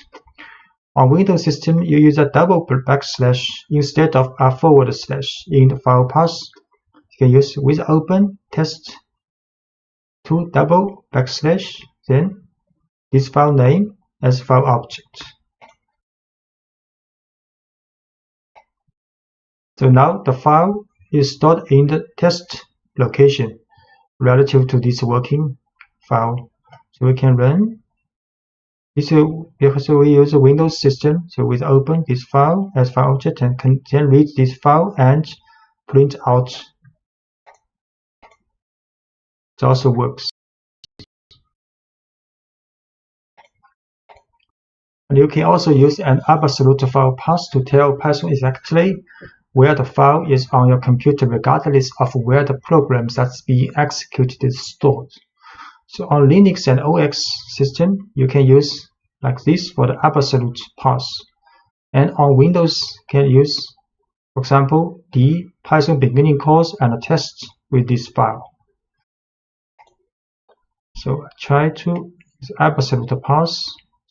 On Windows system, you use a double backslash instead of a forward slash in the file path. You can use with open test to double backslash, then this file name as file object. So now the file is stored in the test location relative to this working file. So we can run this because we use a Windows system. So we open this file as file object and can then read this file and print out. It also works. And you can also use an absolute file path to tell Python exactly where the file is on your computer regardless of where the program that's being executed is stored. So on Linux and OS system, you can use like this for the absolute path. And on Windows, you can use, for example, the Python beginning course and test with this file. So I try to use absolute path.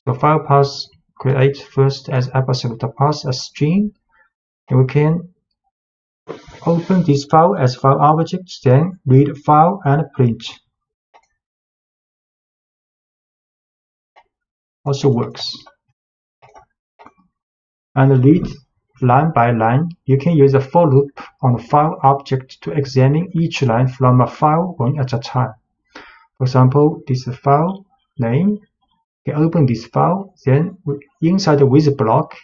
So file path create first as absolute path a string, and we can open this file as file object, then read file and print. Also works. And read line by line. You can use a for loop on the file object to examine each line from a file one at a time. For example, this is file name. You can open this file, then inside the with block,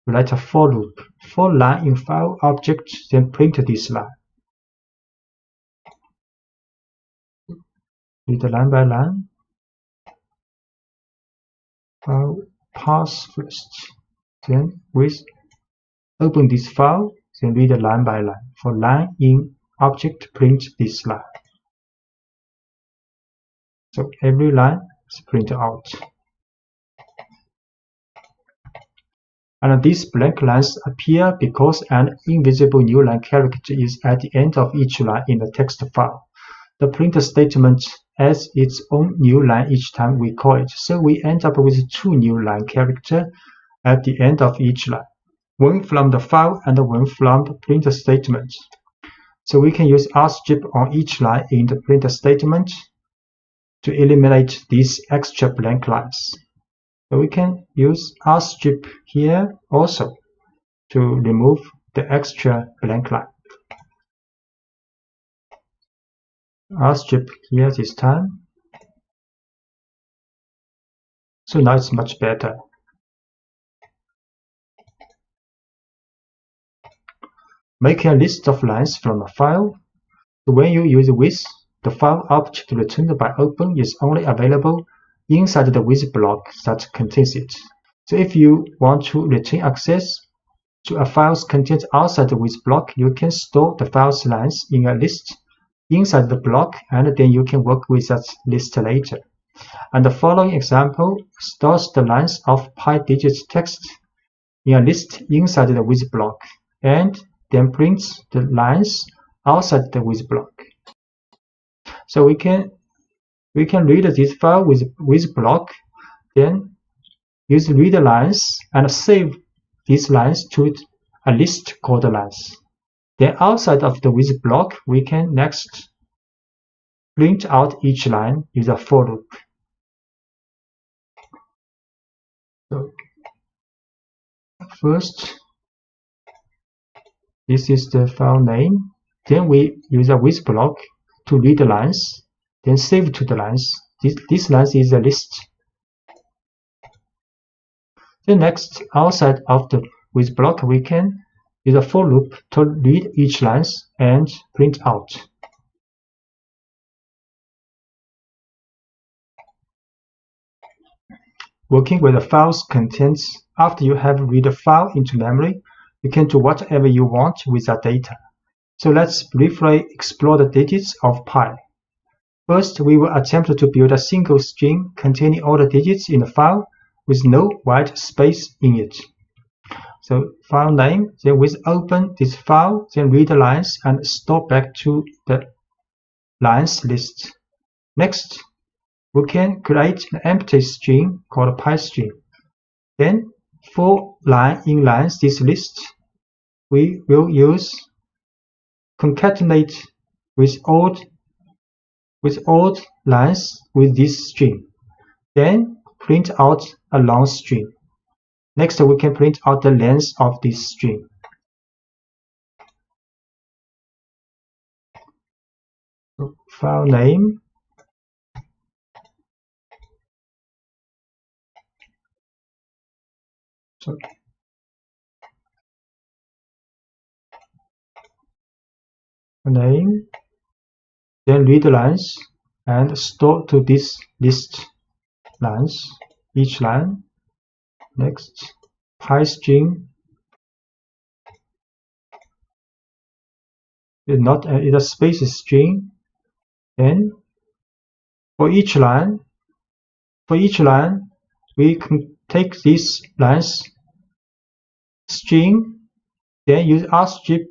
write a for loop. For line in file object, then print this line. Read line by line. File pass first. Then with open this file, then read line by line. For line in object, print this line. So every line is printed out. And these blank lines appear because an invisible new line character is at the end of each line in the text file. The print statement adds its own new line each time we call it, so we end up with two new line characters at the end of each line, one from the file and one from the print statement. So we can use rstrip on each line in the print statement to eliminate these extra blank lines. So we can use rstrip here also to remove the extra blank line. Rstrip here this time. So now it's much better. Make a list of lines from a file. So when you use with, the file object returned by open is only available inside the with block that contains it. So if you want to retain access to a file's content outside the with block, you can store the file's lines in a list inside the block, and then you can work with that list later. And the following example stores the lines of pi digits text in a list inside the with block, and then prints the lines outside the with block. So we can read this file with block, then use read lines and save these lines to a list called lines. Then outside of the with block, we can next print out each line with a for loop. So first, this is the file name. Then we use a with block to read the lines, then save to the lines. This lines is a list. Then next, outside of the with block, we can use a for loop to read each lines and print out. Working with the file's contents, after you have read the file into memory, You can do whatever you want with that data. So let's briefly explore the digits of pi. First, we will attempt to build a single string containing all the digits in the file with no white space in it. So file name, then we open this file, then read the lines and store back to the lines list. Next, we can create an empty string called pi string. Then for line inlines this list, we will use concatenate with odd lines with this string. Then print out a long string. Next, we can print out the length of this string. So file name, name, then read lines and store to this list lines, each line. Next, pi string is not a space string. Then for each line, we can take this lines string, then use rstrip,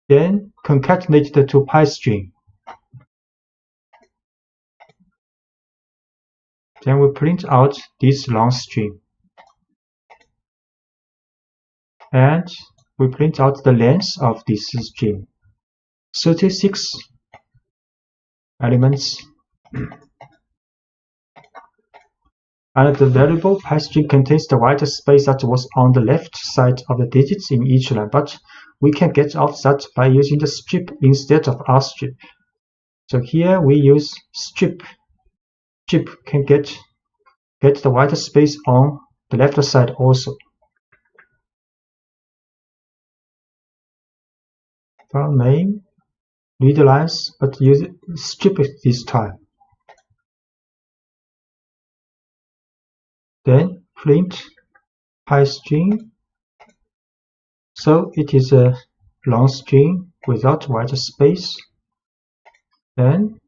then concatenate the to pi string. Then we print out this long string. And we print out the length of this string. 36 elements. And the variable pi string contains the white space that was on the left side of the digits in each line, but we can get off that by using the strip instead of rstrip. So here we use strip. Strip can get the white space on the left side also. File name, read lines, but use strip this time. Then print pi string. So it is a long string without white space. Then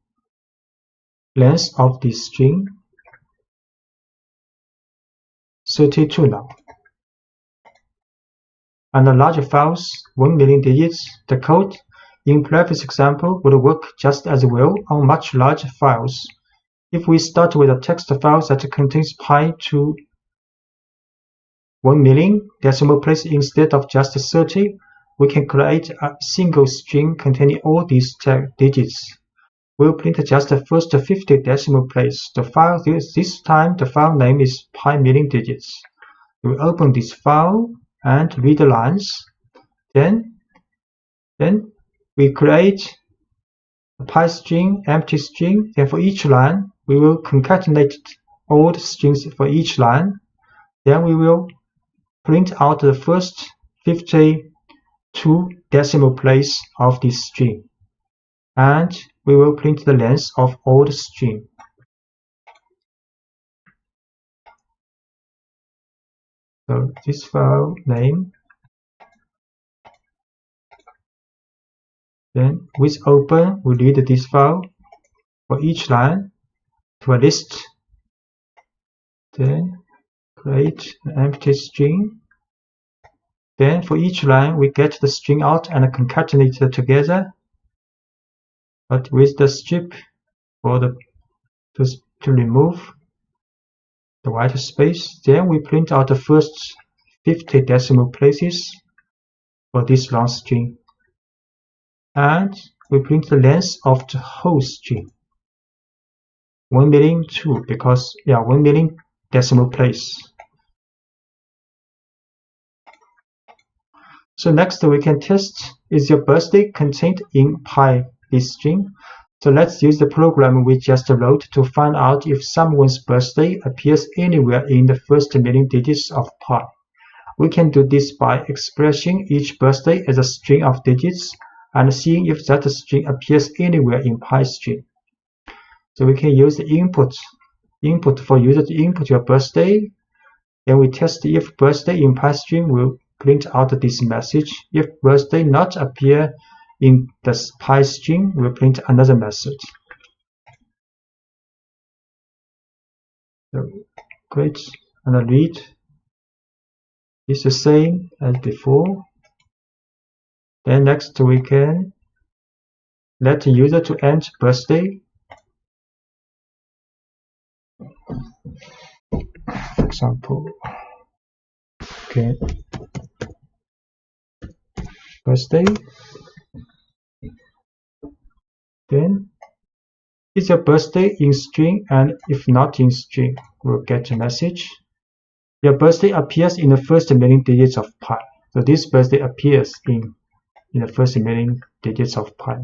length of this string 32 now. And the larger files, 1 million digits, the code in previous example would work just as well on much larger files. If we start with a text file that contains pi to 1 million decimal place instead of just 30, we can create a single string containing all these digits. We'll print just the first 50 decimal place. The file this time the file name is pi million digits. We open this file and read the lines. Then we create a pi string, empty string. Then for each line, we will concatenate all the strings for each line. Then we will print out the first 52 decimal place of this string. And we will print the length of all the string. So this file name, then with open, we read this file for each line to a list. Then create an empty string. Then for each line, we get the string out and concatenate it together. But with the strip for to remove the white space, then we print out the first 50 decimal places for this long string. And we print the length of the whole string. 1 million too, because 1 million decimal place. So next we can test, is your birthday contained in pi this string? So let's use the program we just wrote to find out if someone's birthday appears anywhere in the first million digits of pi. We can do this by expressing each birthday as a string of digits and seeing if that string appears anywhere in pi string. So we can use the input for user to input your birthday. Then we test if birthday in PyString will print out this message. If birthday not appear in the PyString, we'll print another message. So great, and read is the same as before. Then next we can let the user to enter birthday. For example, okay, birthday. Then is your birthday in string, and if not in string, we'll get a message. Your birthday appears in the first million digits of pi. So this birthday appears in the first million digits of pi.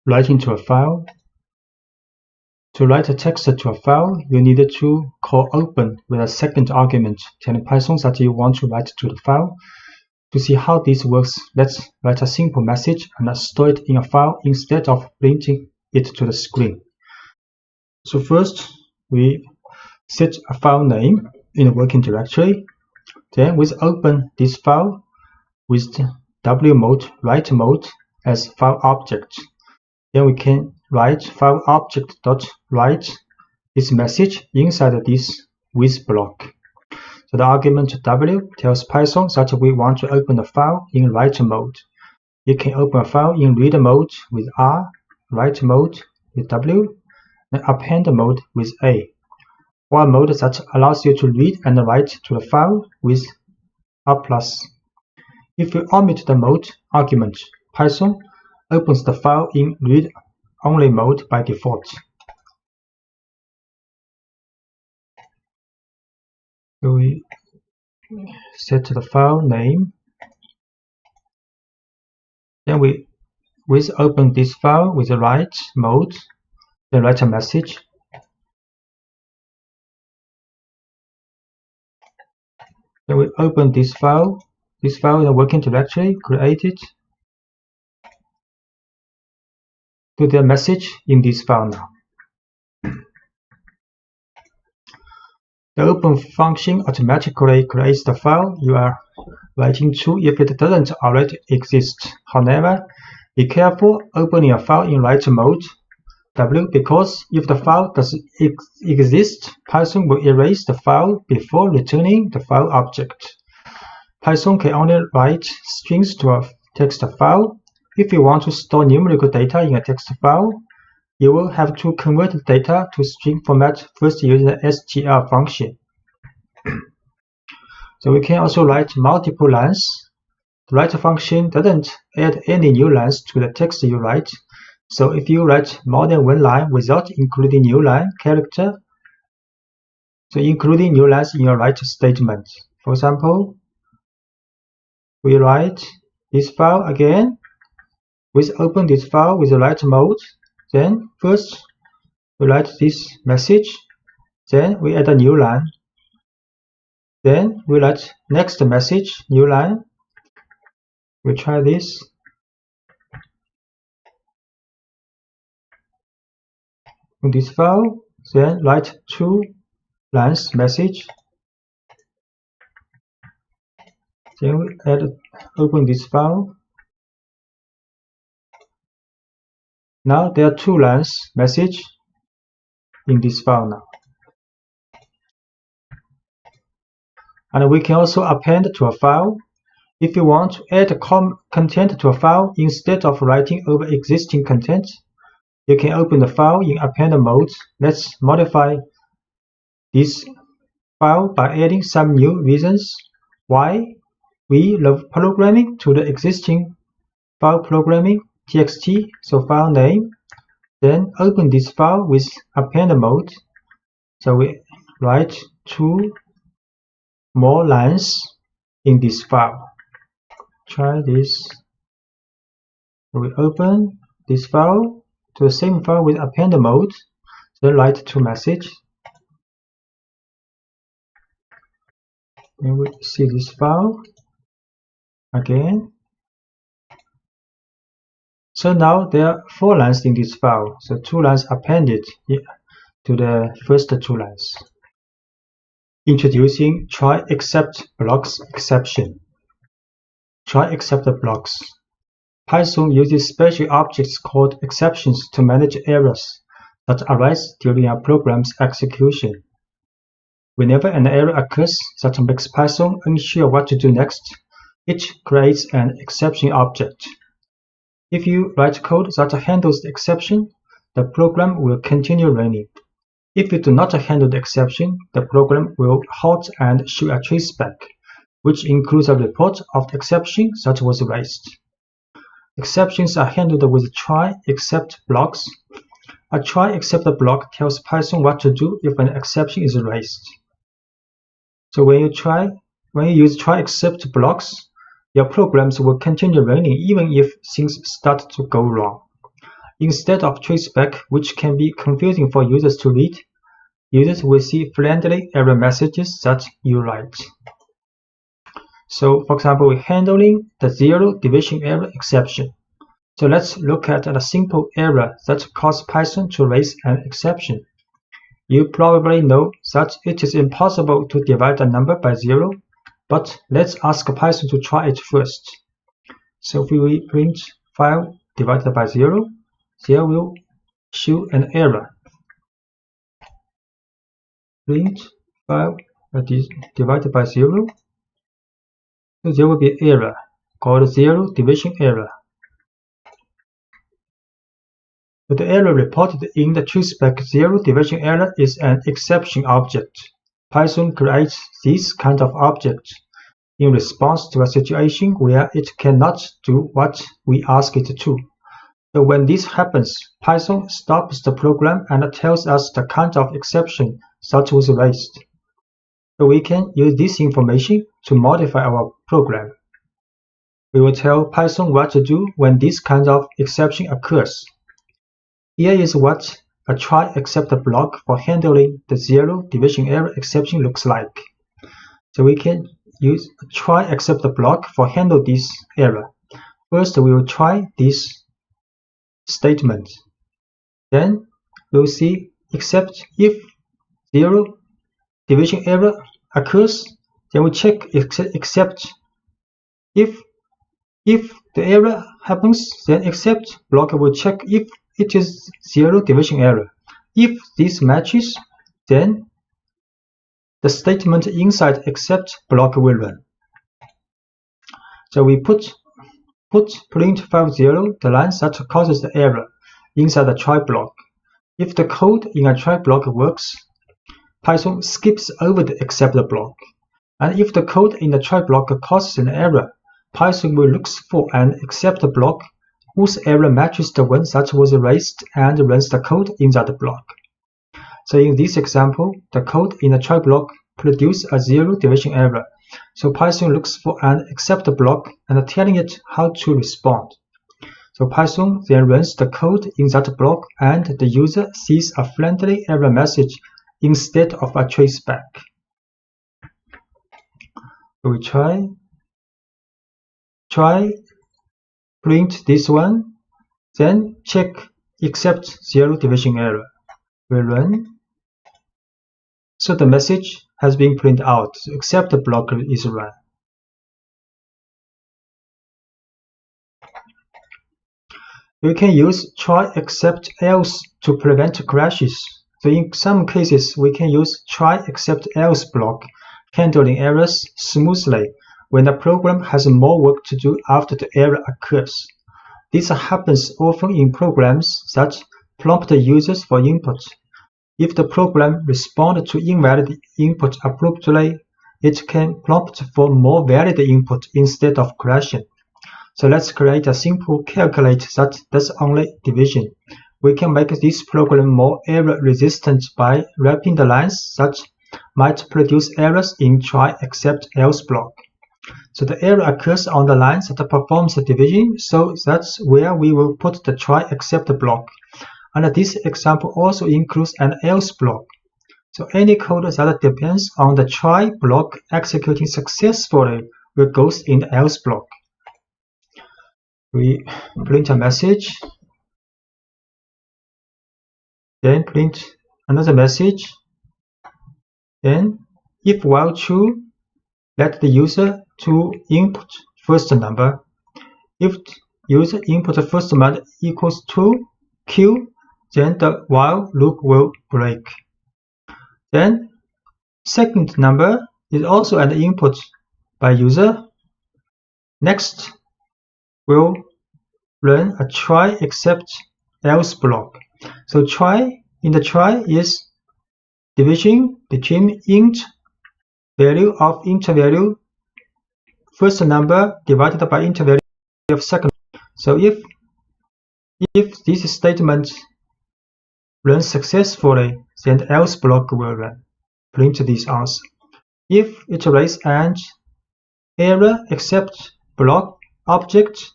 Write into a file. To write a text to a file, you need to call open with a second argument, telling Python that you want to write to the file. To see how this works, let's write a simple message and store it in a file instead of printing it to the screen. So first, we set a file name in the working directory. Then we open this file with W mode, write mode as file object. Then we can write file object.write this message inside this with block. So the argument W tells Python that we want to open the file in write mode. You can open a file in read mode with R, write mode with W, and append mode with A. One mode that allows you to read and write to the file with R+. If you omit the mode argument, Python opens the file in read-only mode by default. So we set the file name. Then we open this file with the write mode, then write a message. Then we open this file in the working directory, create it. To the message in this file now. The open function automatically creates the file you are writing to if it doesn't already exist. However, be careful opening a file in write mode W, because if the file does exist, Python will erase the file before returning the file object. Python can only write strings to a text file. If you want to store numerical data in a text file, you will have to convert the data to string format first using the str function. So we can also write multiple lines. The write function doesn't add any new lines to the text you write. So if you write more than one line without including new line character, so including new lines in your write statement. For example, we write this file again. We open this file with the write mode. Then first we write this message. Then we add a new line. Then we write next message, new line. We try this. In this file, then write 2 lines message. Then we open this file. Now there are 2 lines message in this file now. And we can also append to a file. If you want to add content to a file instead of writing over existing content, you can open the file in append mode. Let's modify this file by adding some new reasons why we love programming to the existing file programming txt, so file name. Then open this file with append mode. So we write 2 more lines in this file. Try this. So we open this file to the same file with append mode. Then write 2 message. Then we see this file again. So now there are 4 lines in this file. So 2 lines appended to the first 2 lines. Introducing try except blocks exception. Try except blocks. Python uses special objects called exceptions to manage errors that arise during a program's execution. Whenever an error occurs that makes Python unsure what to do next, it creates an exception object. If you write code that handles the exception, the program will continue running. If you do not handle the exception, the program will halt and show a traceback, which includes a report of the exception that was raised. Exceptions are handled with try except blocks. A try except block tells Python what to do if an exception is raised. So when you use try except blocks, your programs will continue running even if things start to go wrong. Instead of traceback, which can be confusing for users to read, users will see friendly error messages that you write. So, for example, we're handling the zero division error exception. So let's look at a simple error that caused Python to raise an exception. You probably know that it is impossible to divide a number by 0, but let's ask Python to try it first. So if we print 5 divided by 0, there will show an error. Print 5 divided by 0, so there will be an error called zero division error. But the error reported in the traceback zero division error is an exception object. Python creates this kind of object in response to a situation where it cannot do what we ask it to. So when this happens, Python stops the program and tells us the kind of exception that was raised. So we can use this information to modify our program. We will tell Python what to do when this kind of exception occurs. Here is what a try except block for handling the zero division error exception looks like. So we can use a try except block for handle this error. First, we will try this statement. Then we'll see except if zero division error occurs, then we check except if the error happens, then except block will check if it is zero division error. If this matches, then the statement inside except block will run. So we put print 50, the line that causes the error, inside the try block. If the code in a try block works, Python skips over the except block. And if the code in the try block causes an error, Python will look for an except block whose error matches the one that was raised and runs the code in that block. So in this example, the code in the try block produces a zero division error. So Python looks for an except block and telling it how to respond. So Python then runs the code in that block and the user sees a friendly error message instead of a traceback. So we try print this one, then check except zero division error. We run. So the message has been printed out, so except the block is run. We can use try except else to prevent crashes. So in some cases, we can use try except else block, handling errors smoothly when the program has more work to do after the error occurs. This happens often in programs that prompt users for input. If the program responds to invalid input abruptly, it can prompt for more valid input instead of crashing. So let's create a simple calculate that does only division. We can make this program more error resistant by wrapping the lines that might produce errors in try except else block. So the error occurs on the lines that performs the division, so that's where we will put the try except block. And this example also includes an else block. So any code that depends on the try block executing successfully will go in the else block. We print a message, then print another message, then if while true, let the user to input first number. If user input first number equals to Q, then the while loop will break. Then second number is also an input by user. Next, we'll run a try except else block. So in the try is division between int value of int value first number divided by int value of second. So if this statement runs successfully, then the else block will run. Print this answer. If it raise an error except block object,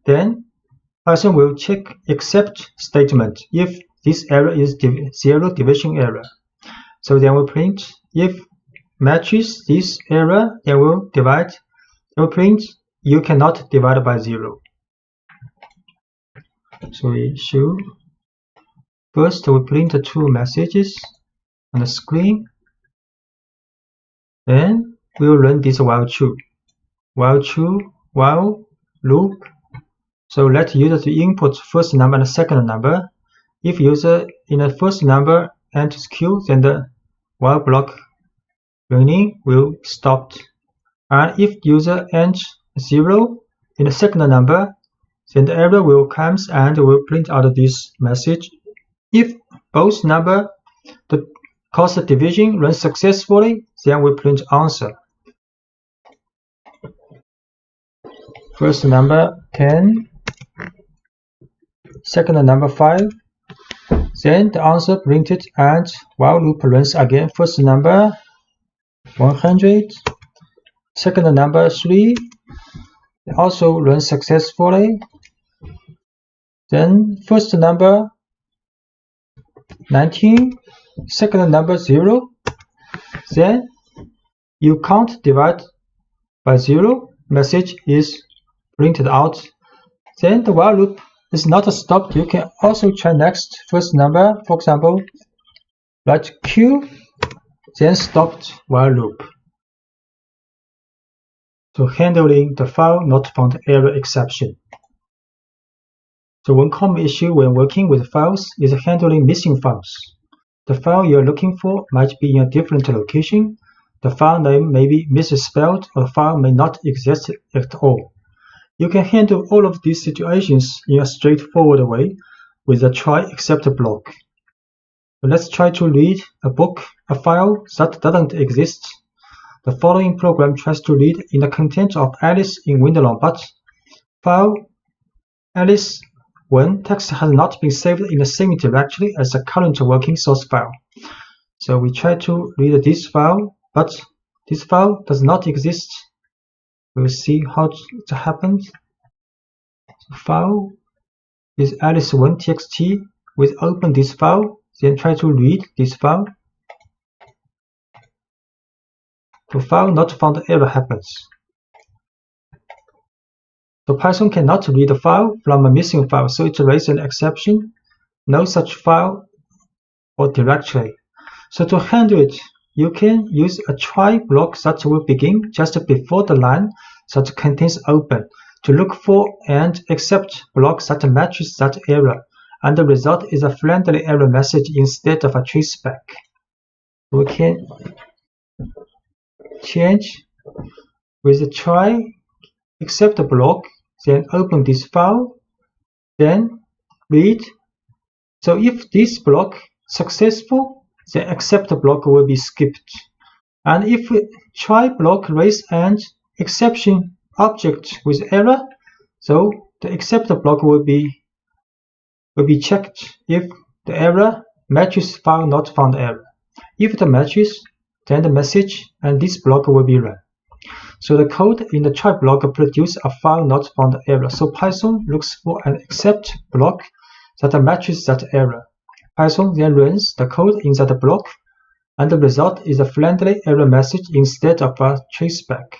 then Python will check except statement if this error is zero division error. So then we'll print if matches this error, then we'll print you cannot divide by 0. So we should first we print the two messages on the screen. Then we'll run this while true while loop. So let user to input first number and second number. If user in the first number enters Q, then the while block running will stop. And if user enters 0 in the second number, then the error will come and will print out this message. If both numbers cause the division runs successfully, then we print answer. First number 10, second number 5. Then the answer printed and while loop runs again. First number 100, second number 3 also runs successfully. Then first number 19, second number 0. Then you can't divide by 0. Message is printed out. Then the while loop is not stopped. You can also try next first number. For example, write Q, then stopped while loop. So handling the file not found error exception. So one common issue when working with files is handling missing files. The file you are looking for might be in a different location. The file name may be misspelled, or the file may not exist at all. You can handle all of these situations in a straightforward way with a try except block. So let's try to read a file that doesn't exist. The following program tries to read in the content of Alice in Wonderland, but file Alice 1 text has not been saved in the same directory as the current working source file. So we try to read this file, but this file does not exist. We'll see how it happens. So file is alice1.txt. We open this file, then try to read this file. The file not found error happens. So Python cannot read a file from a missing file, so it raises an exception. No such file or directory. So to handle it, you can use a try block that will begin just before the line that contains open to look for and accept blocks that matches that error, and the result is a friendly error message instead of a traceback. We can change with the try except block, then open this file, then read. So if this block successful, the accept block will be skipped. And if try block raise an exception object with error, so the accept block will be checked if the error matches file not found error. If it matches, then the message and this block will be run. So the code in the try block produces a file not found error. So Python looks for an accept block that matches that error. Python then runs the code in that block, and the result is a friendly error message instead of a traceback.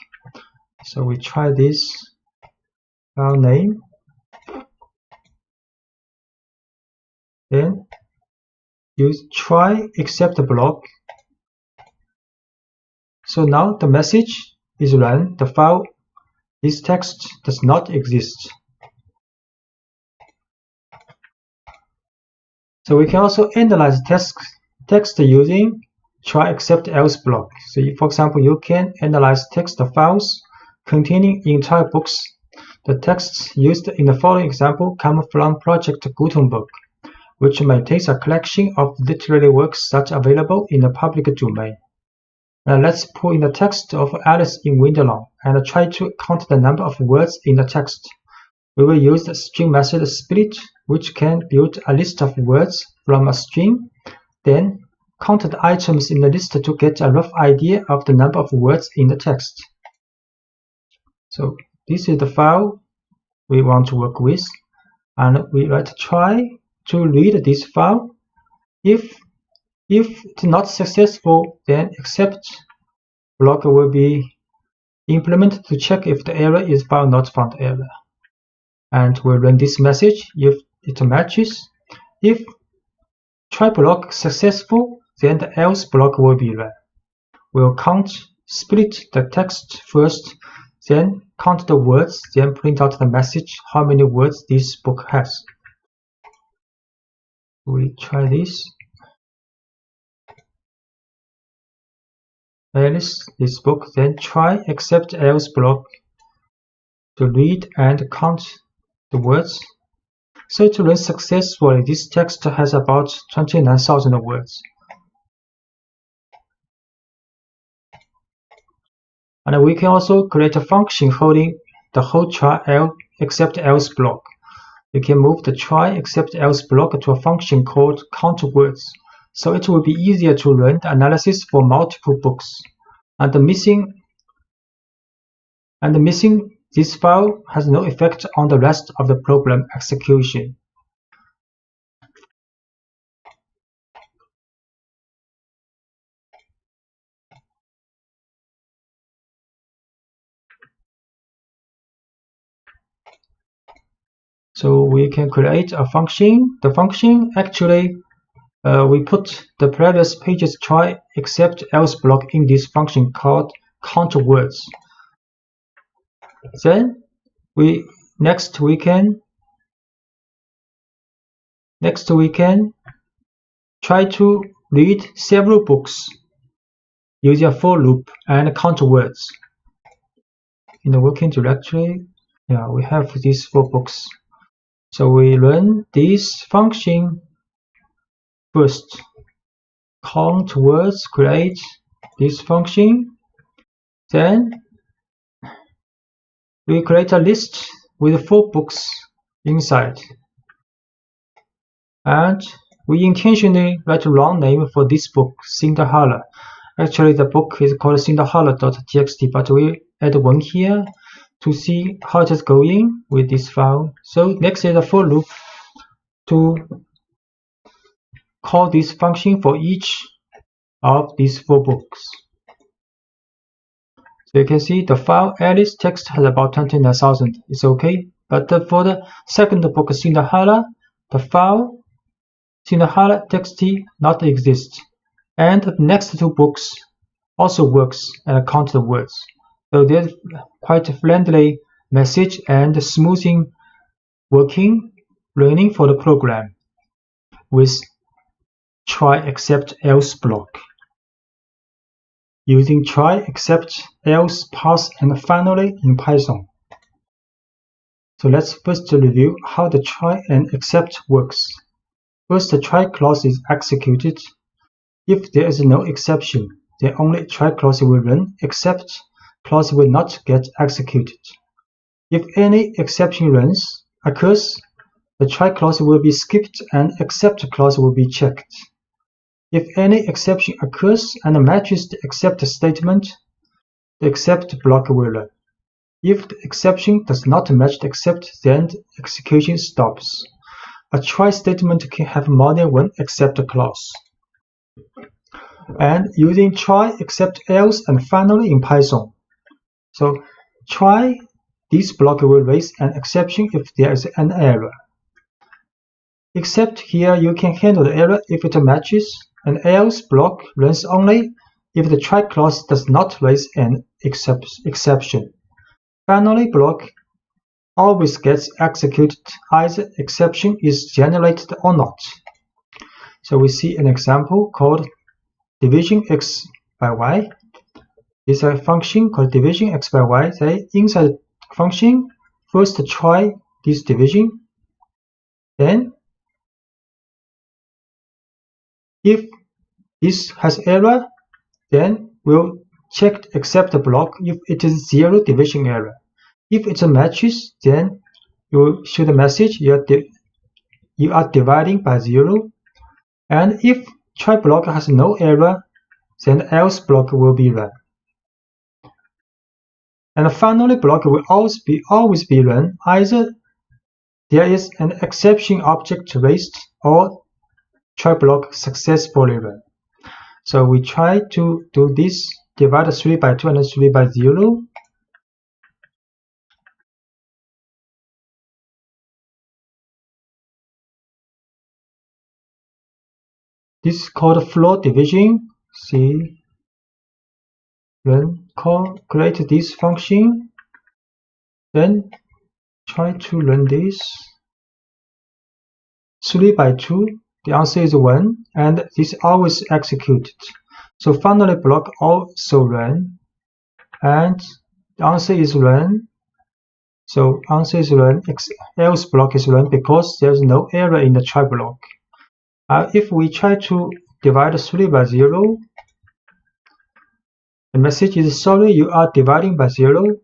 So we try this file name. Then use try except block. So now the message is run, the file, this text does not exist. So we can also analyze text using try except else block. So for example, you can analyze text files containing entire books. The texts used in the following example come from Project Gutenberg, which maintains a collection of literary works that are available in the public domain. Now let's pull in the text of Alice in Wonderland and try to count the number of words in the text. We will use the string method split, which can build a list of words from a string, then count the items in the list to get a rough idea of the number of words in the text. So this is the file we want to work with, and we write try to read this file. If it's not successful, then except block will be implemented to check if the error is file not found error. And we'll run this message if it matches. If try block successful, then the else block will be run. We'll split the text first, then count the words, then print out the message how many words this book has. We try this. Alice, this book, then try except else block to read and count the words. So to run successfully, this text has about 29,000 words. And we can also create a function holding the whole try except else block. We can move the try except else block to a function called count words. So it will be easier to run the analysis for multiple books. And missing this file has no effect on the rest of the program execution. So we can create a function. The function actually we put the previous page's try except else block in this function called count words. Then next we can try to read several books using a for loop and count words. In the working directory, we have these 4 books. So we run this function first. Count words, create this function. Then we create a list with 4 books inside. And we intentionally write a wrong name for this book, Cinderella. Actually, the book is called cinderella.txt, but we add 1 here to see how it is going with this file. So next is a for loop to call this function for each of these 4 books. So you can see the file Alice text has about 29,000. It's okay. But for the second book, Cinderella, the file Cinderella.txt not exist. And the next 2 books also works and count the words. So there's quite a friendly message and smoothing running for the program with try except else block. Using try except else pass and finally in Python. So let's first review how the try and except works. First, the try clause is executed. If there is no exception, then only try clause will run, except clause will not get executed. If any exception occurs, the try clause will be skipped and except clause will be checked. If any exception occurs and matches the except statement, the except block will run. If the exception does not match the except, then the execution stops. A try statement can have more than 1 except clause. And using try except else and finally in Python. So try this block will raise an exception if there is an error. Except here you can handle the error if it matches, and else block runs only if the try clause does not raise an exception. Finally block always gets executed either exception is generated or not. So we see an example called division x by y. It's a function called division x by y. Say inside the function, first try this division, then if this has error, then we'll check except the block if it is 0 division error. If it's a matrix, then you will show the message you are dividing by 0. And if try block has no error, then else block will be run. And finally block will always be run either there is an exception object raised or try block successfully run. So we try to do this, divide 3 by 2 and 3 by 0. This is called floor division. See, create this function, then try to run this. 3 by 2, the answer is 1, and this always executed. So finally block also run, and the answer is run. So answer is run, else block is run because there's no error in the try block. If we try to divide 3 by 0, the message is sorry you are dividing by 0,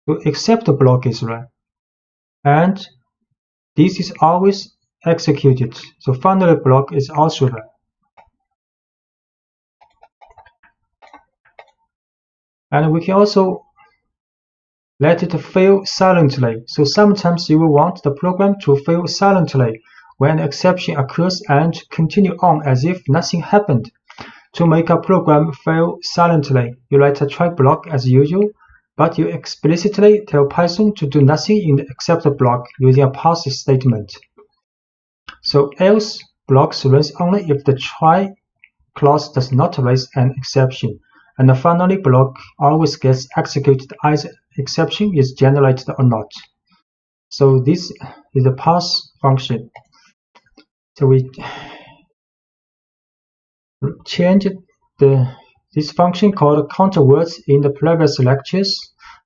so except the block is run. And this is always executed, so finally block is also run. And we can also let it fail silently. So sometimes you will want the program to fail silently when an exception occurs and continue on as if nothing happened. To make a program fail silently, you write a try block as usual, but you explicitly tell Python to do nothing in the except block using a pass statement. So else blocks runs only if the try clause does not raise an exception, and the finally block always gets executed either exception is generated or not. So this is the pass function. So we changed this function called count words in the previous lectures.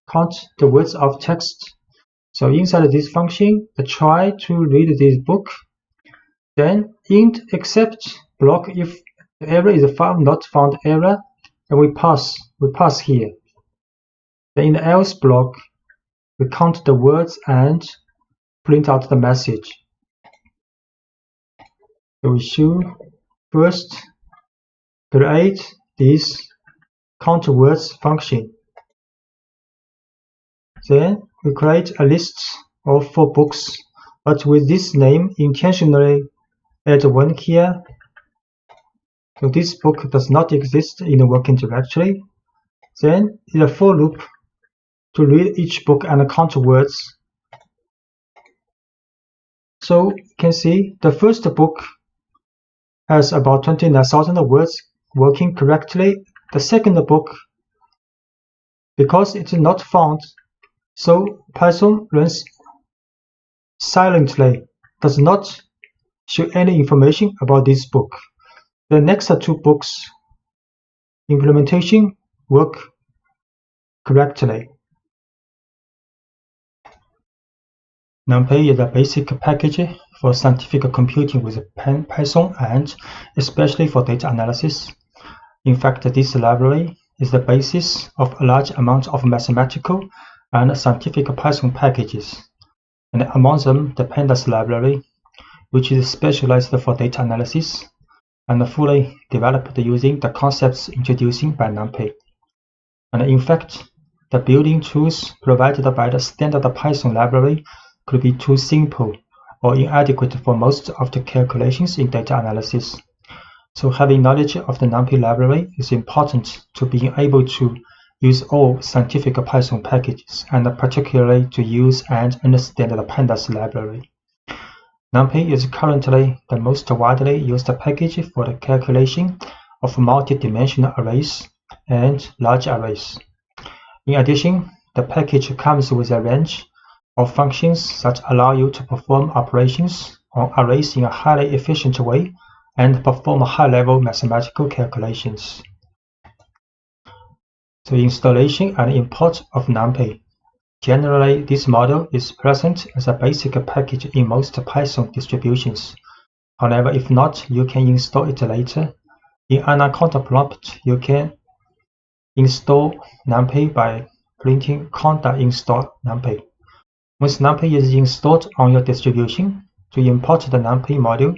Count the words of text. So inside this function, the try to read this book. Then int except block if the error is found not found error, and we pass here. Then in the else block, we count the words and print out the message. So we should first create this count words function. Then we create a list of 4 books, but with this name intentionally add 1 here. So this book does not exist in the working directory. Then in a for loop to read each book and count words. So you can see the first book has about 29,000 words working correctly. The second book, because it's not found, so Python runs silently, does not show any information about this book. The next 2 books implementation work correctly. NumPy is a basic package for scientific computing with Python and especially for data analysis. In fact, this library is the basis of a large amount of mathematical and scientific Python packages, and among them the Pandas library, which is specialized for data analysis and fully developed using the concepts introduced by NumPy. And in fact, the building tools provided by the standard Python library could be too simple or inadequate for most of the calculations in data analysis. So having knowledge of the NumPy library is important to being able to use all scientific Python packages, and particularly to use and understand the Pandas library. NumPy is currently the most widely used package for the calculation of multi-dimensional arrays and large arrays. In addition, the package comes with a range of functions that allow you to perform operations on arrays in a highly efficient way and perform high-level mathematical calculations. So installation and import of NumPy. Generally, this model is present as a basic package in most Python distributions. However, if not, you can install it later. In Anaconda prompt, you can install NumPy by printing conda install NumPy. Once NumPy is installed on your distribution, to import the NumPy module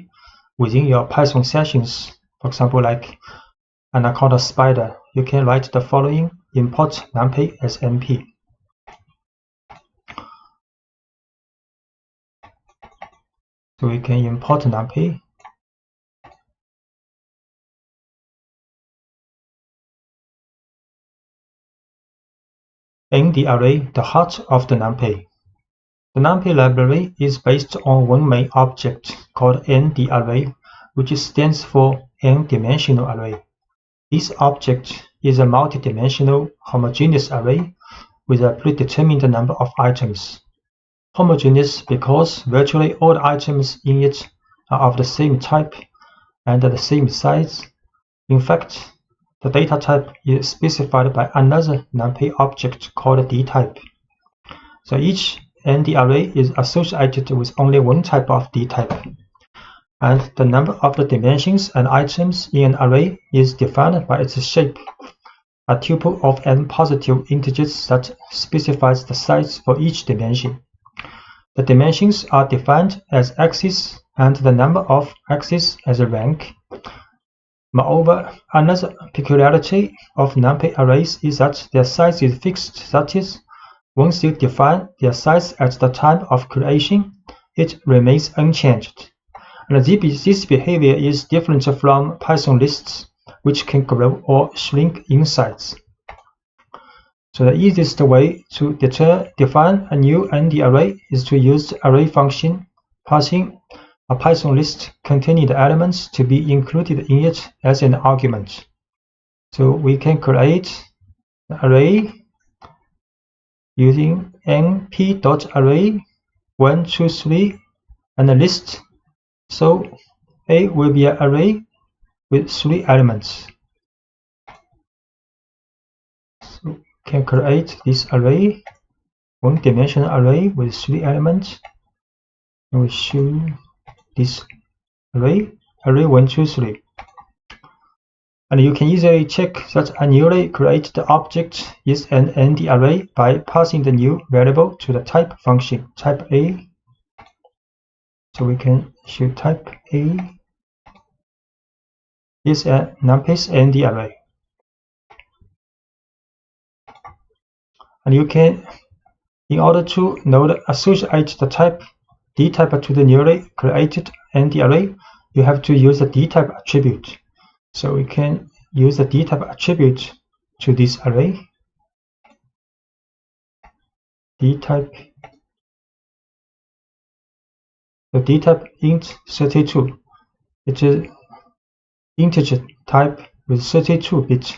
within your Python sessions, for example, like Anaconda Spider, you can write the following: import NumPy as np. So we can import NumPy. In the array, the heart of the NumPy. The NumPy library is based on one main object called NDArray, which stands for n-dimensional array. This object is a multi-dimensional homogeneous array with a predetermined number of items. Homogeneous because virtually all the items in it are of the same type and the same size. In fact, the data type is specified by another NumPy object called dtype. So each ND array is associated with only one type of dtype, and the number of the dimensions and items in an array is defined by its shape, a tuple of n positive integers that specifies the size for each dimension. The dimensions are defined as axes and the number of axes as a rank. Moreover, another peculiarity of NumPy arrays is that their size is fixed, that is, once you define their size at the time of creation, it remains unchanged. And this behavior is different from Python lists, which can grow or shrink in size. So the easiest way to define a new ND array is to use the array function, passing a Python list containing the elements to be included in it as an argument. So we can create an array using np.array 1, 2, 3 and a list. So A will be an array with 3 elements. So we can create this array, one-dimensional array with 3 elements. And we show this array 1, 2, 3. And you can easily check that a newly created object is an ND array by passing the new variable to the type function, type A. So we can show type A is a NumPy's ND array. And you can, in order to associate the type dtype to the newly created ND array, you have to use the dtype attribute. So we can use the dtype attribute to this array. Dtype. The dtype int 32. It is integer type with 32 bits.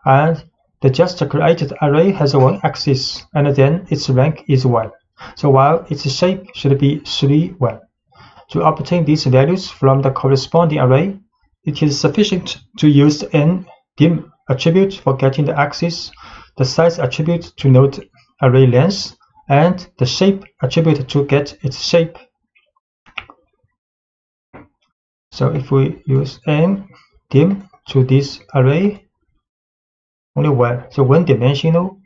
And the just created array has one axis, and then its rank is 1. So while its shape should be 3, 1. To obtain these values from the corresponding array, it is sufficient to use the ndim attribute for getting the axis, the size attribute to note array length, and the shape attribute to get its shape. So if we use ndim to this array, only 1, so one-dimensional,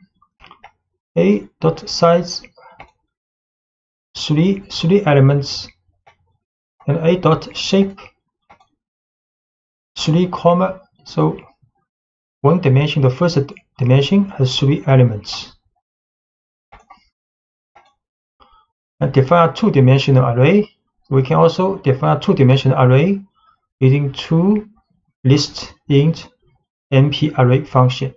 a.size 3 elements, and a.shape 3, so one dimension, the first dimension has 3 elements. And define a 2-dimensional array. We can also define a 2-dimensional array using 2 list int np array function.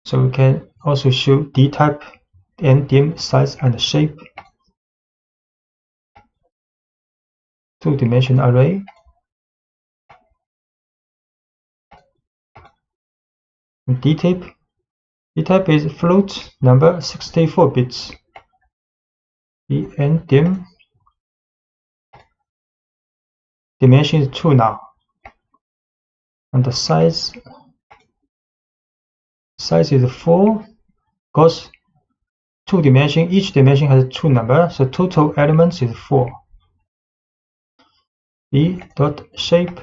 So we can also show dtype, ndim, size, and shape. two-dimensional array. And dtype is float number 64 bits. Dim dimension is 2 now. And the size is 4, because two dimension, each dimension has 2 numbers, so total elements is 4. Shape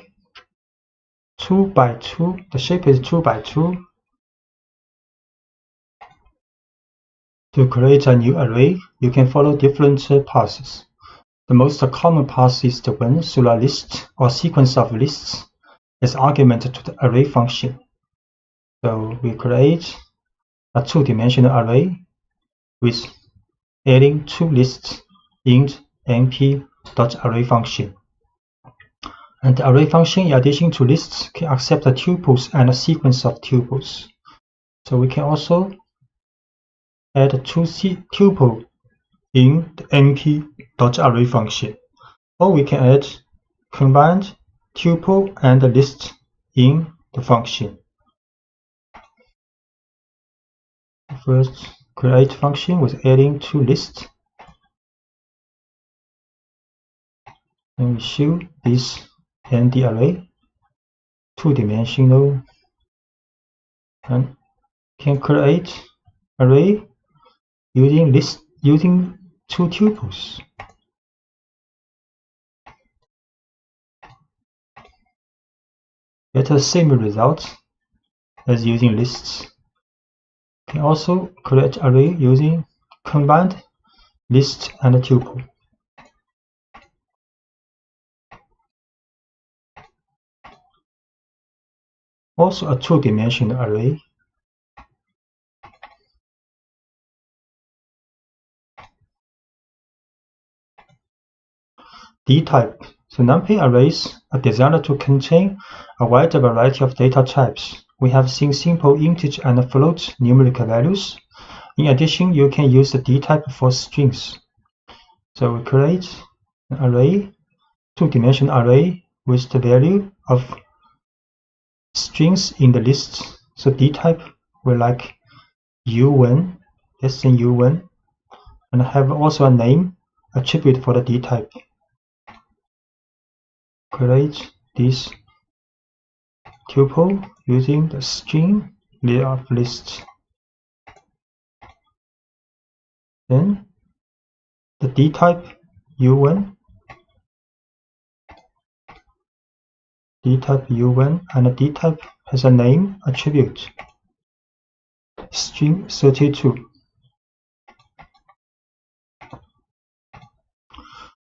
2 by 2, the shape is 2 by 2. To create a new array, you can follow different paths. The most common path is the one through a list or sequence of lists as argument to the array function. So we create a two-dimensional array with adding two lists in np.array function. And the array function, in addition to lists, can accept the tuples and a sequence of tuples. So we can also add a tuple in the np.array function, or we can add combined tuple and list in the function. First, create function with adding two lists, and we show this nd array, two-dimensional, and can create array using two tuples. Get the same result as using lists. Can also create array using combined list and tuple. Also a two-dimensional array. Dtype. So NumPy arrays are designed to contain a wide variety of data types. We have seen simple integer and float numerical values. In addition, you can use the dtype for strings. So we create an array, two-dimensional array with the value of strings in the list. So dtype will like u1, less than u1, and have also a name attribute for the dtype. Create this tuple using the string layer of list. Then the dtype u1, and the dtype has a name attribute, string 32.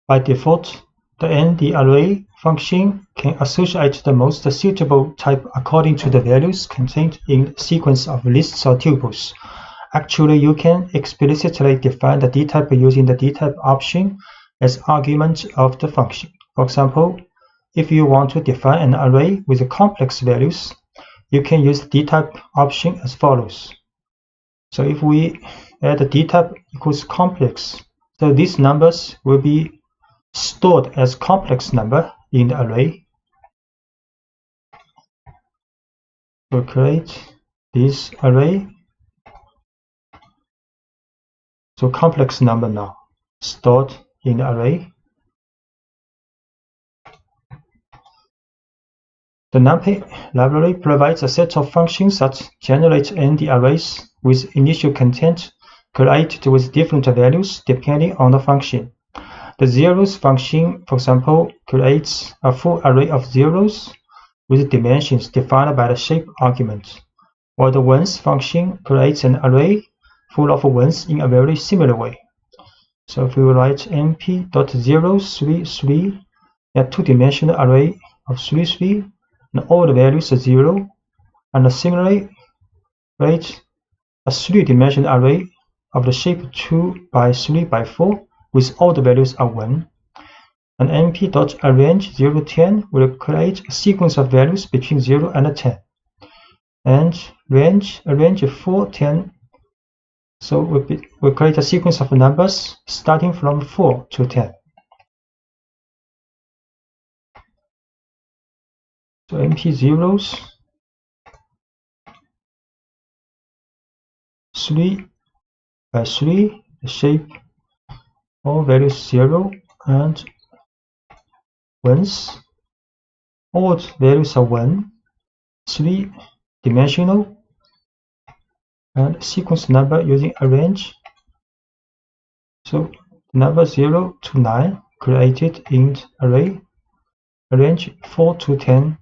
By default, the nd array function can associate the most suitable type according to the values contained in a sequence of lists or tuples. Actually, you can explicitly define the dtype using the dtype option as argument of the function. For example, if you want to define an array with complex values, you can use the dtype option as follows. So if we add the dtype equals complex, so these numbers will be stored as complex number in the array. We'll create this array. So complex number now stored in the array. The NumPy library provides a set of functions that generate nd arrays with initial content created with different values depending on the function. The zeros function, for example, creates a full array of zeros with dimensions defined by the shape argument, while the ones function creates an array full of ones in a very similar way. So if we write np.033, a two-dimensional array of 33, and all the values are 0, and similarly write a three-dimensional array of the shape 2 by 3 by 4 with all the values are 1. And np.arrange 0 10 will create a sequence of values between 0 and 10. And arrange 4 10, so we'll create a sequence of numbers starting from 4 to 10. So NP zeros 3 by 3, the shape all values 0 and ones. All values are 1, 3-dimensional, and sequence number using arrange. So number 0 to 9 created in array, arrange 4 to 10.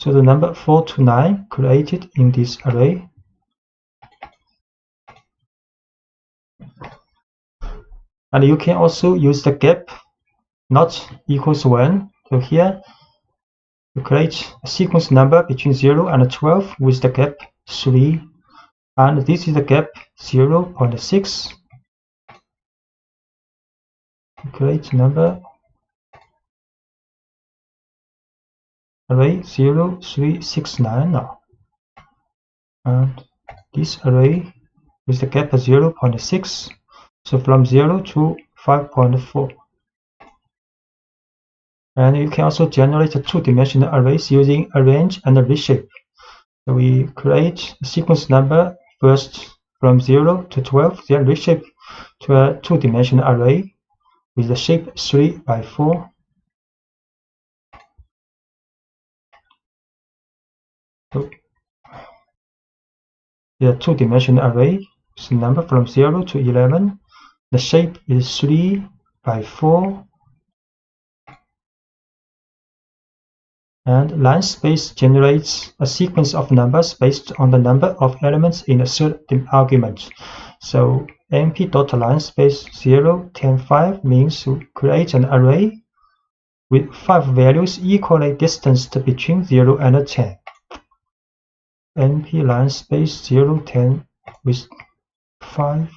So the number 4 to 9 created in this array. And you can also use the gap not equals 1. So here you create a sequence number between 0 and 12 with the gap 3. And this is the gap 0.6. Create number array 0, 3, 6, 9 now. And this array with the gap 0.6. So from 0 to 5.4. And you can also generate a two-dimensional arrays using arrange and reshape. So we create a sequence number first from 0 to 12, then reshape to a two-dimensional array with the shape 3 by 4. So the two-dimensional array is the number from 0 to 11. The shape is 3 by 4. And line space generates a sequence of numbers based on the number of elements in a third argument. So np.linespace 0, 10, 5 means to create an array with 5 values equally distanced between 0 and 10. np linespace 0, 10 with 5.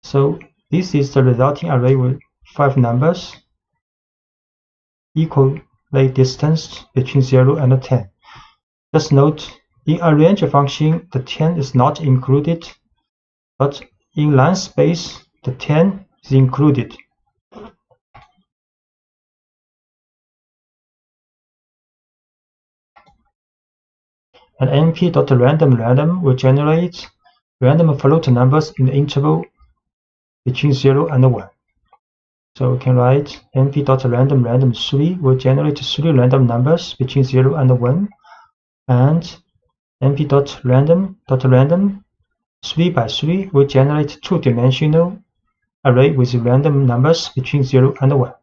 So this is the resulting array with 5 numbers equally distanced between 0 and 10. Just note, in arrange function, the 10 is not included, but in line space, the 10 is included. And np.random will generate random float numbers in the interval between 0 and 1. So we can write np.random 3 will generate 3 random numbers between 0 and 1, and np.random 3 by 3 will generate two-dimensional array with random numbers between 0 and 1.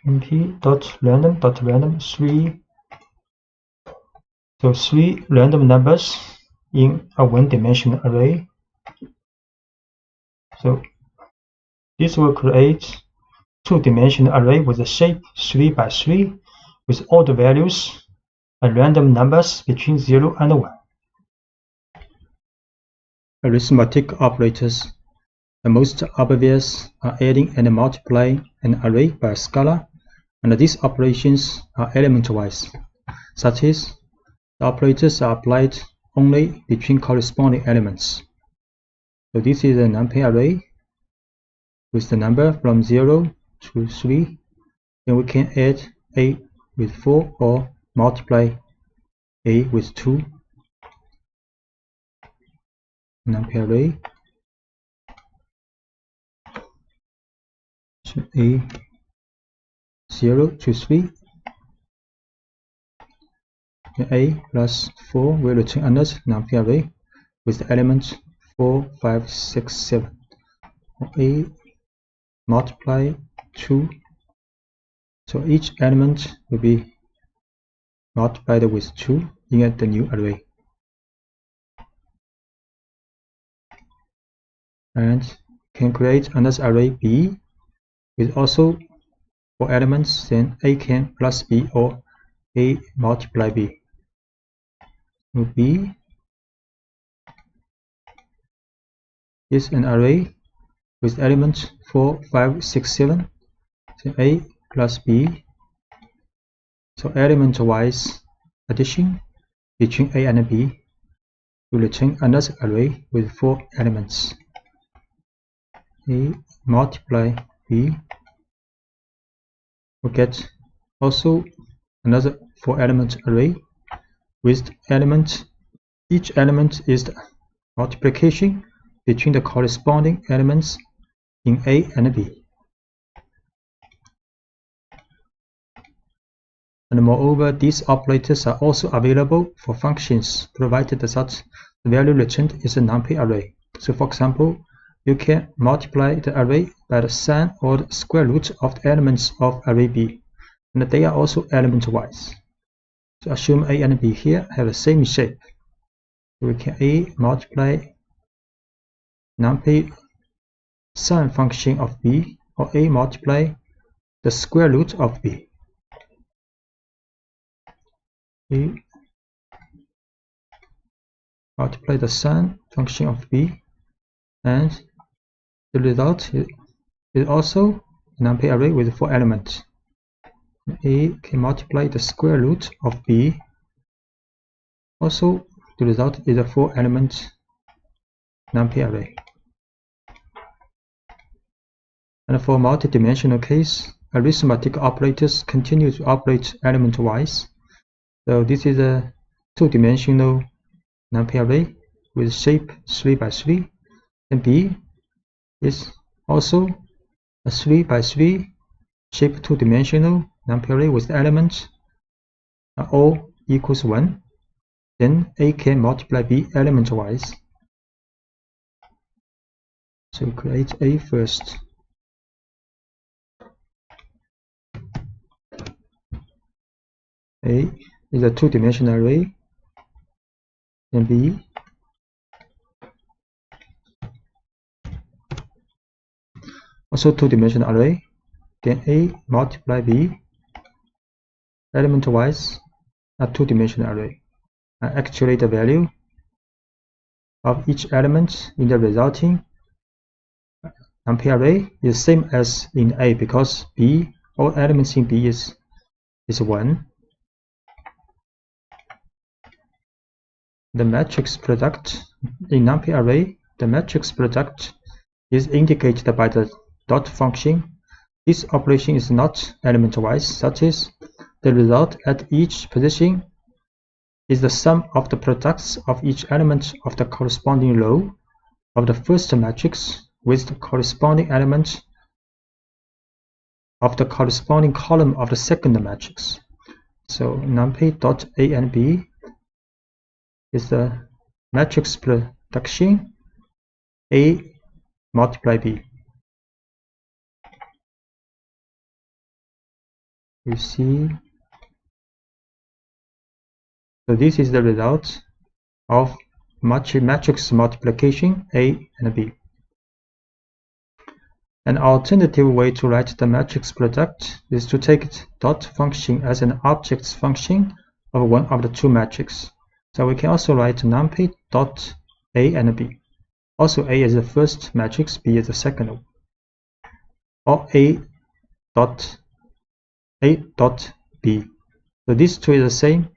np.random 3. So 3 random numbers in a one-dimensional array. So this will create two-dimensional array with a shape 3 by 3 with all the values and random numbers between 0 and 1. Arithmetic operators. The most obvious are adding and multiplying an array by a scalar, and these operations are element-wise. Such as, the operators are applied only between corresponding elements. So this is a NumPy array with the number from 0 to 3. Then we can add a with 4 or multiply a with 2. NumPy array. So a 0 to 3. A plus 4 will return another NumPy array with the elements 4, 5, 6, 7. A multiply 2. So each element will be multiplied with 2 in the new array. And can create another array B with also 4 elements, then A can plus B or A multiply B. So B is an array with elements 4, 5, 6, 7. So A plus B. So element-wise addition between A and B will return another array with 4 elements. A multiply B will get Also, another 4-element array with element. Each element is the multiplication between the corresponding elements in A and B. And moreover, these operators are also available for functions, provided that the value returned is a NumPy array. So for example, you can multiply the array by the sum or the square root of the elements of array B, and they are also element-wise. So assume A and B here have the same shape. So we can A multiply NumPy sum function of B, or A multiply the square root of B. A multiply the sum function of B, and the result is also a NumPy array with 4 elements. A can multiply the square root of B. Also, the result is a 4-element NumPy array. And for multidimensional case, arithmetic operators continue to operate element-wise. So this is a 2-dimensional NumPy array with shape 3 by 3, and B is also a 3 by 3 shape 2-dimensional NumPy array with elements all equals 1. Then A can multiply B element-wise. So we create A first. A is a 2-dimensional array, and B also 2-dimensional array. Then A multiply B element-wise a 2-dimensional array. And actually the value of each element in the resulting NumPy array is same as in A, because B, all elements in B is 1. The matrix product in NumPy array, the matrix product is indicated by the dot function. This operation is not element-wise, that is, the result at each position is the sum of the products of each element of the corresponding row of the first matrix with the corresponding element of the corresponding column of the second matrix. So NumPy dot A and B is the matrix production A multiply B. You see, so this is the result of matrix multiplication A and B. An alternative way to write the matrix product is to take dot function as an object function of one of the two matrices. So we can also write NumPy dot A and B. Also, A is the first matrix, B is the second one. Or A dot B. So these two is the same.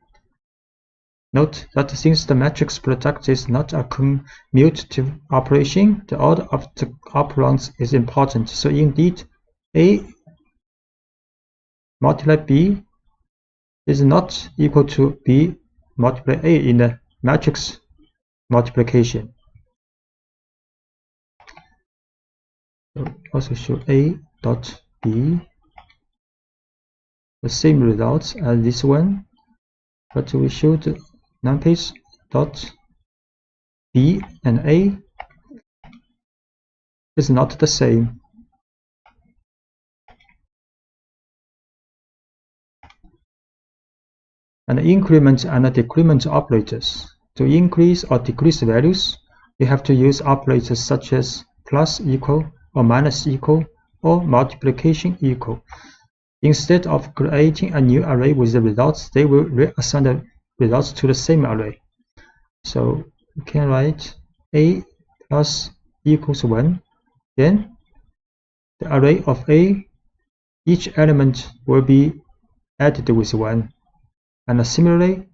Note that since the matrix product is not a commutative operation, the order of the operands is important. So indeed, A multiply B is not equal to B multiply A in the matrix multiplication. So also show A dot B the same results as this one, but we showed NumPy dot B and A is not the same. And increment and decrement operators. To increase or decrease values, you have to use operators such as plus equal or minus equal or multiplication equal. Instead of creating a new array with the results, they will reassign the results to the same array. So we can write A plus equals 1. Then the array of A, each element will be added with 1. And similarly,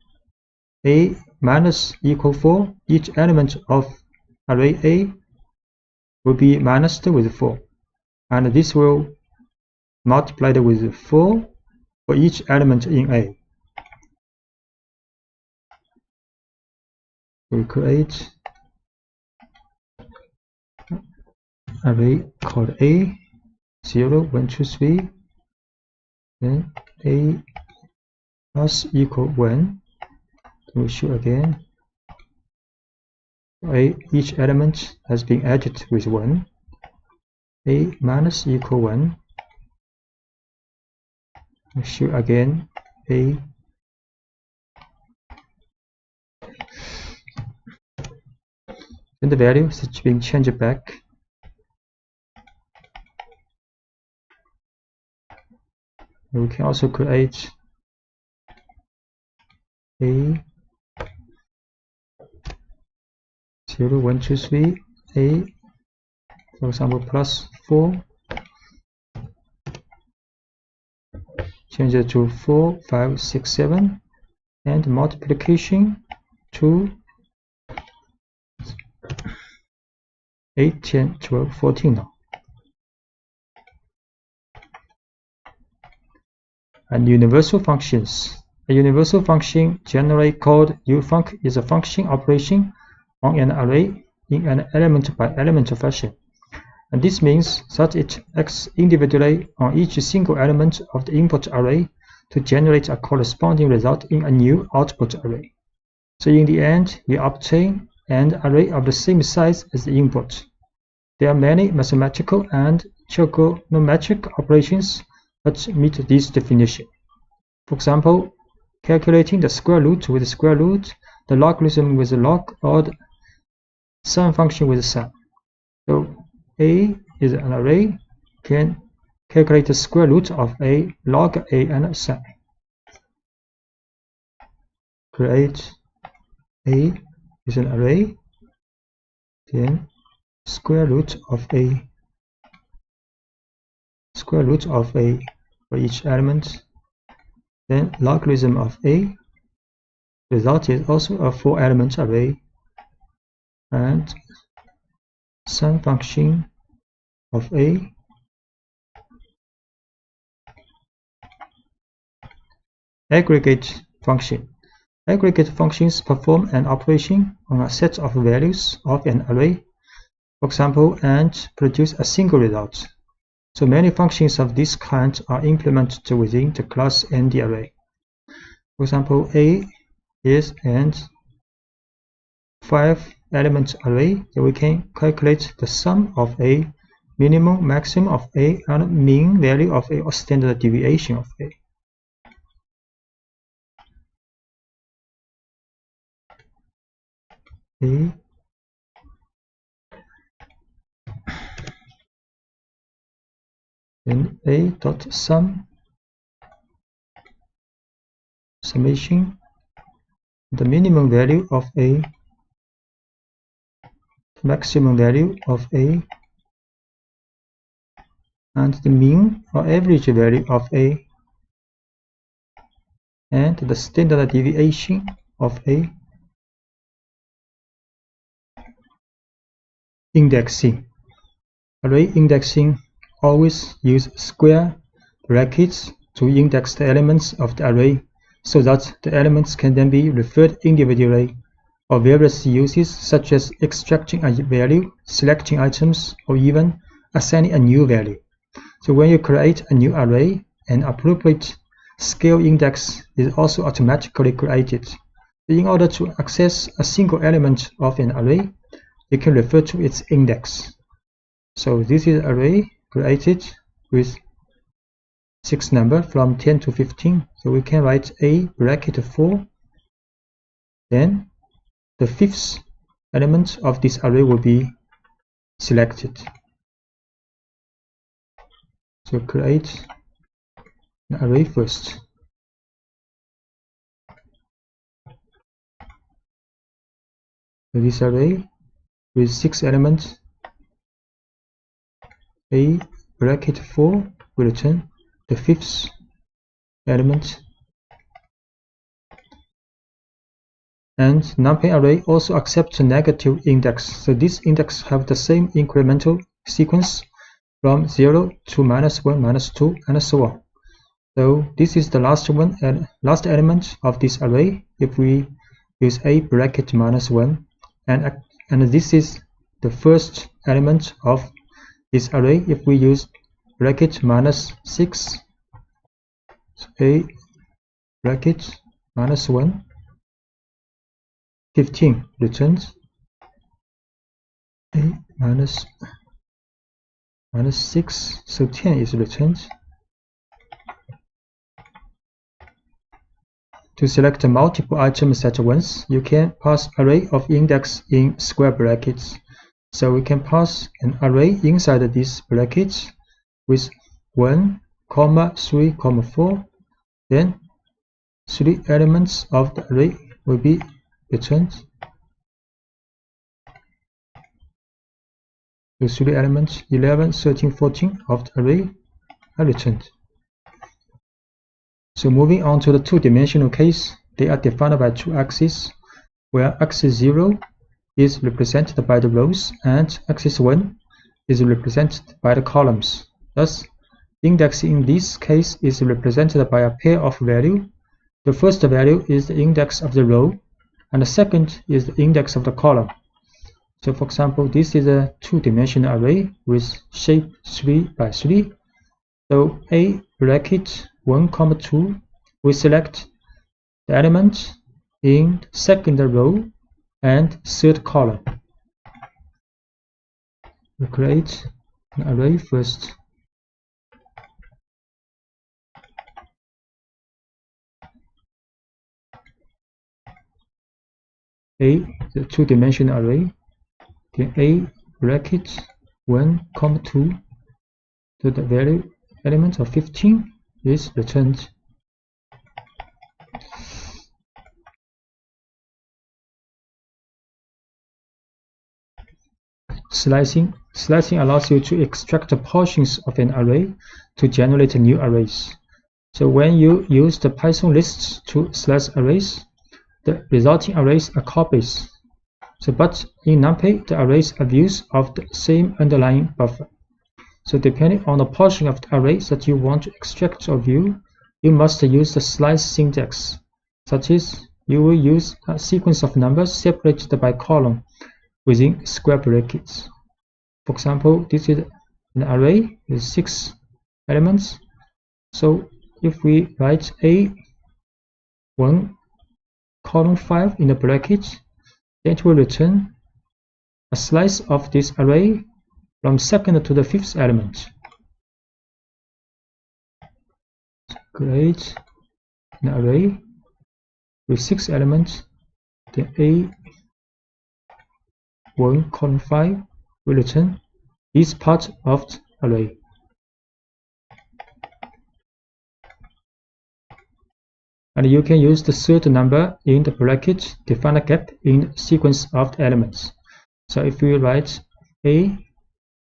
A minus equal 4, each element of array A will be minused with 4. And this will multiply with 4 for each element in A. We create array called A 0, 1, 2, 3, then A plus equal 1. We show again each element has been added with 1. A minus equal 1. We show again A then the value is being changed back. We can also create A 0, 1, 2, 3, A, for example, plus 4, change it to 4, 5, 6, 7, and multiplication to 8, 10, 12, 14 now. And universal functions. A universal function, generally called ufunc, is a function operation on an array in an element-by-element fashion. And this means that it acts individually on each single element of the input array to generate a corresponding result in a new output array. So in the end, we obtain an array of the same size as the input. There are many mathematical and trigonometric operations that meet this definition. For example, calculating the square root with the square root, the logarithm with the log, or the sum function with the sum. So A is an array, can calculate the square root of A, log A, and sum. Create A is an array, then square root of A for each element, then logarithm of A. Result is also a 4-element array, and sum function of A. Aggregate function. Aggregate functions perform an operation on a set of values of an array, for example, and produce a single result. So many functions of this kind are implemented within the class and the array. For example, A is an 5-element array, so we can calculate the sum of A, minimum, maximum of A, and mean value of A, or standard deviation of A. A then A dot sum summation, the minimum value of A, maximum value of A, and the mean or average value of A, and the standard deviation of A. Indexing. Array indexing always use square brackets to index the elements of the array so that the elements can then be referred individually, or various uses such as extracting a value, selecting items, or even assigning a new value. So when you create a new array, an appropriate scale index is also automatically created. In order to access a single element of an array, you can refer to its index. So this is an array created with 6 numbers from 10 to 15. So we can write A bracket 4. Then the 5th element of this array will be selected. So create an array first. So this array with 6 elements, A bracket 4 will return the 5th element. And NumPy array also accepts a negative index. So this index have the same incremental sequence from 0 to -1, -2, and so on. So this is the last one and last element of this array. If we use a bracket minus 1, and this is the first element of this array. If we use bracket minus 6, so a bracket minus 1, 15 returns. A minus 6, so 10 is returned. To select multiple items at once, you can pass array of index in square brackets. So we can pass an array inside these brackets with 1, 3, 4. Then 3 elements of the array will be returned. The 3 elements 11, 13, 14 of the array are returned. So moving on to the two-dimensional case, they are defined by two axes, where axis 0 is represented by the rows and axis 1 is represented by the columns. Thus, index in this case is represented by a pair of values. The first value is the index of the row, and the second is the index of the column. So for example, this is a two-dimensional array with shape 3 by 3. So a bracket 1, 2, we select the element in the second row and third column. We create an array first. A, the two-dimensional array, then a bracket 1, 2, so the value element of 15 is returned. Slicing allows you to extract portions of an array to generate new arrays. So when you use the Python lists to slice arrays, the resulting arrays are copies. So but in NumPy, the arrays are views of the same underlying buffer. So depending on the portion of the array that you want to extract or view, you must use the slice syntax. Such as, you will use a sequence of numbers separated by column within square brackets. For example, this is an array with 6 elements. So if we write A1, 5 in the bracket, then it will return a slice of this array from second to the 5th element. Create an array with 6 elements. Then A1, 5 will return this part of the array. And you can use the third number in the bracket, define a gap in the sequence of the elements. So if we write A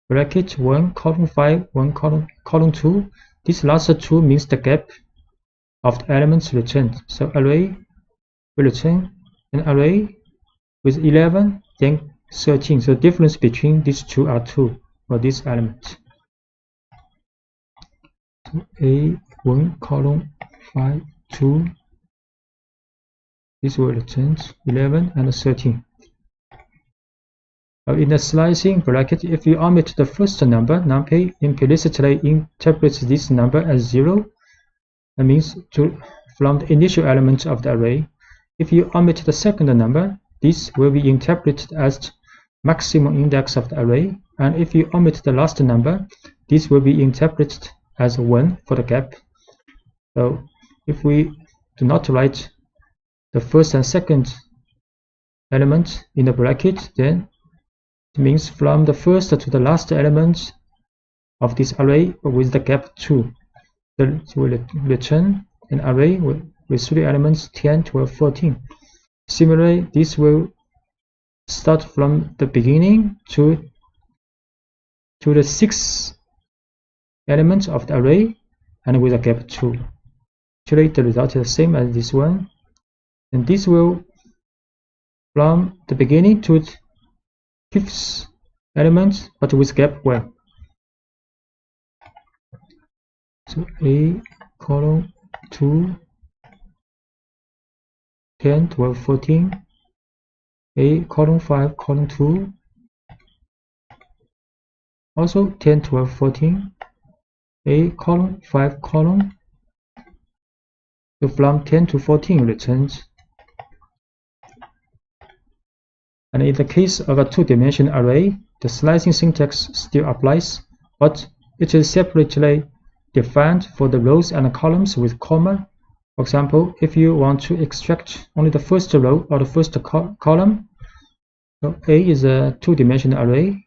bracket 1, 5, 1, 2, this last 2 means the gap of the elements returned. So array will return an array with 11, then 13. So the difference between these two are 2 for this element. So A1, 5, 2. This will return 11 and 13. In the slicing bracket, if you omit the first number, NumPy implicitly interprets this number as 0. That means from the initial element of the array. If you omit the second number, this will be interpreted as the maximum index of the array. And if you omit the last number, this will be interpreted as 1 for the gap. So if we do not write the first and second element in the bracket, then it means from the first to the last element of this array with the gap 2. Then it will return an array with 3 elements, 10, 12, 14. Similarly, this will start from the beginning to the 6th element of the array and with a gap 2. Actually, the result is the same as this one. And this will from the beginning to the 5th element, but with gap 1. So A, column 2, 10, 12, 14, A, column 5, column 2, also 10, 12, 14, A, column 5, column. So from 10 to 14 returns. And in the case of a two-dimensional array, the slicing syntax still applies, but it is separately defined for the rows and columns with comma. For example, if you want to extract only the first row or the first column, so A is a two-dimensional array,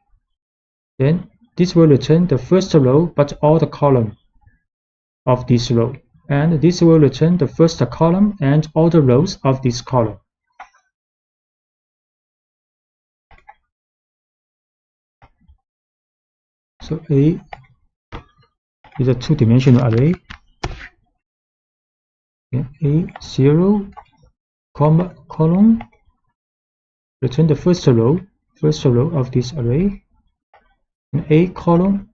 then this will return the first row but all the column of this row, and this will return the first column and all the rows of this column. So A is a two-dimensional array. A 0, comma, column, return the first row of this array. And A, column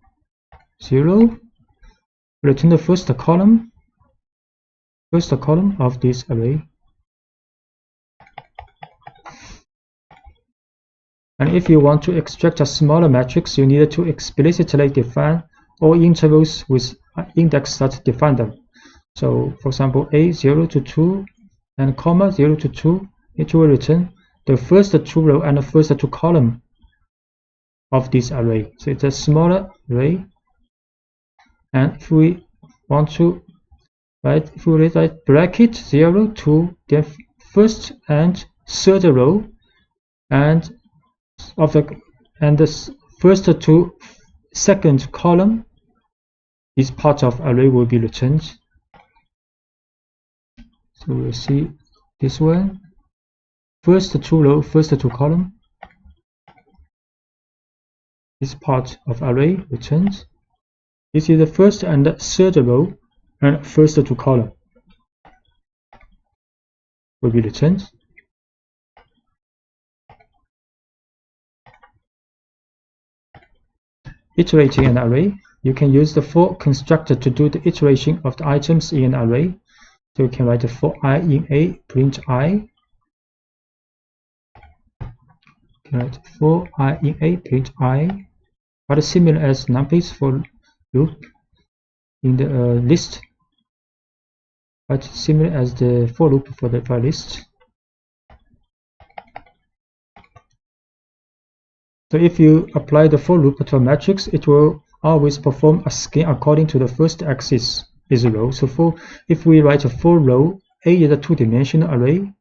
0, return the first column of this array. And if you want to extract a smaller matrix, you need to explicitly define all intervals with index that define them. So, for example, A 0 to 2 and comma 0 to 2, it will return the first two row and the first two column of this array. So it's a smaller array. And if we want to write, if we write bracket 0 to the first and third row and the first to second column, this part of array will be returned. So we'll see this one, first two row, first two column, this part of array returns. This is the first and the third row and first two column will be returned. Iterating an array, you can use the for constructor to do the iteration of the items in an array. So you can write for I in A, print I. You can write for I in A, print I. But similar as NumPy's for loop in the list, but similar as the for loop for the list. So if you apply the for loop to a matrix, it will always perform a scan according to the first axis is a row. So if we write a for row, A is a two-dimensional array,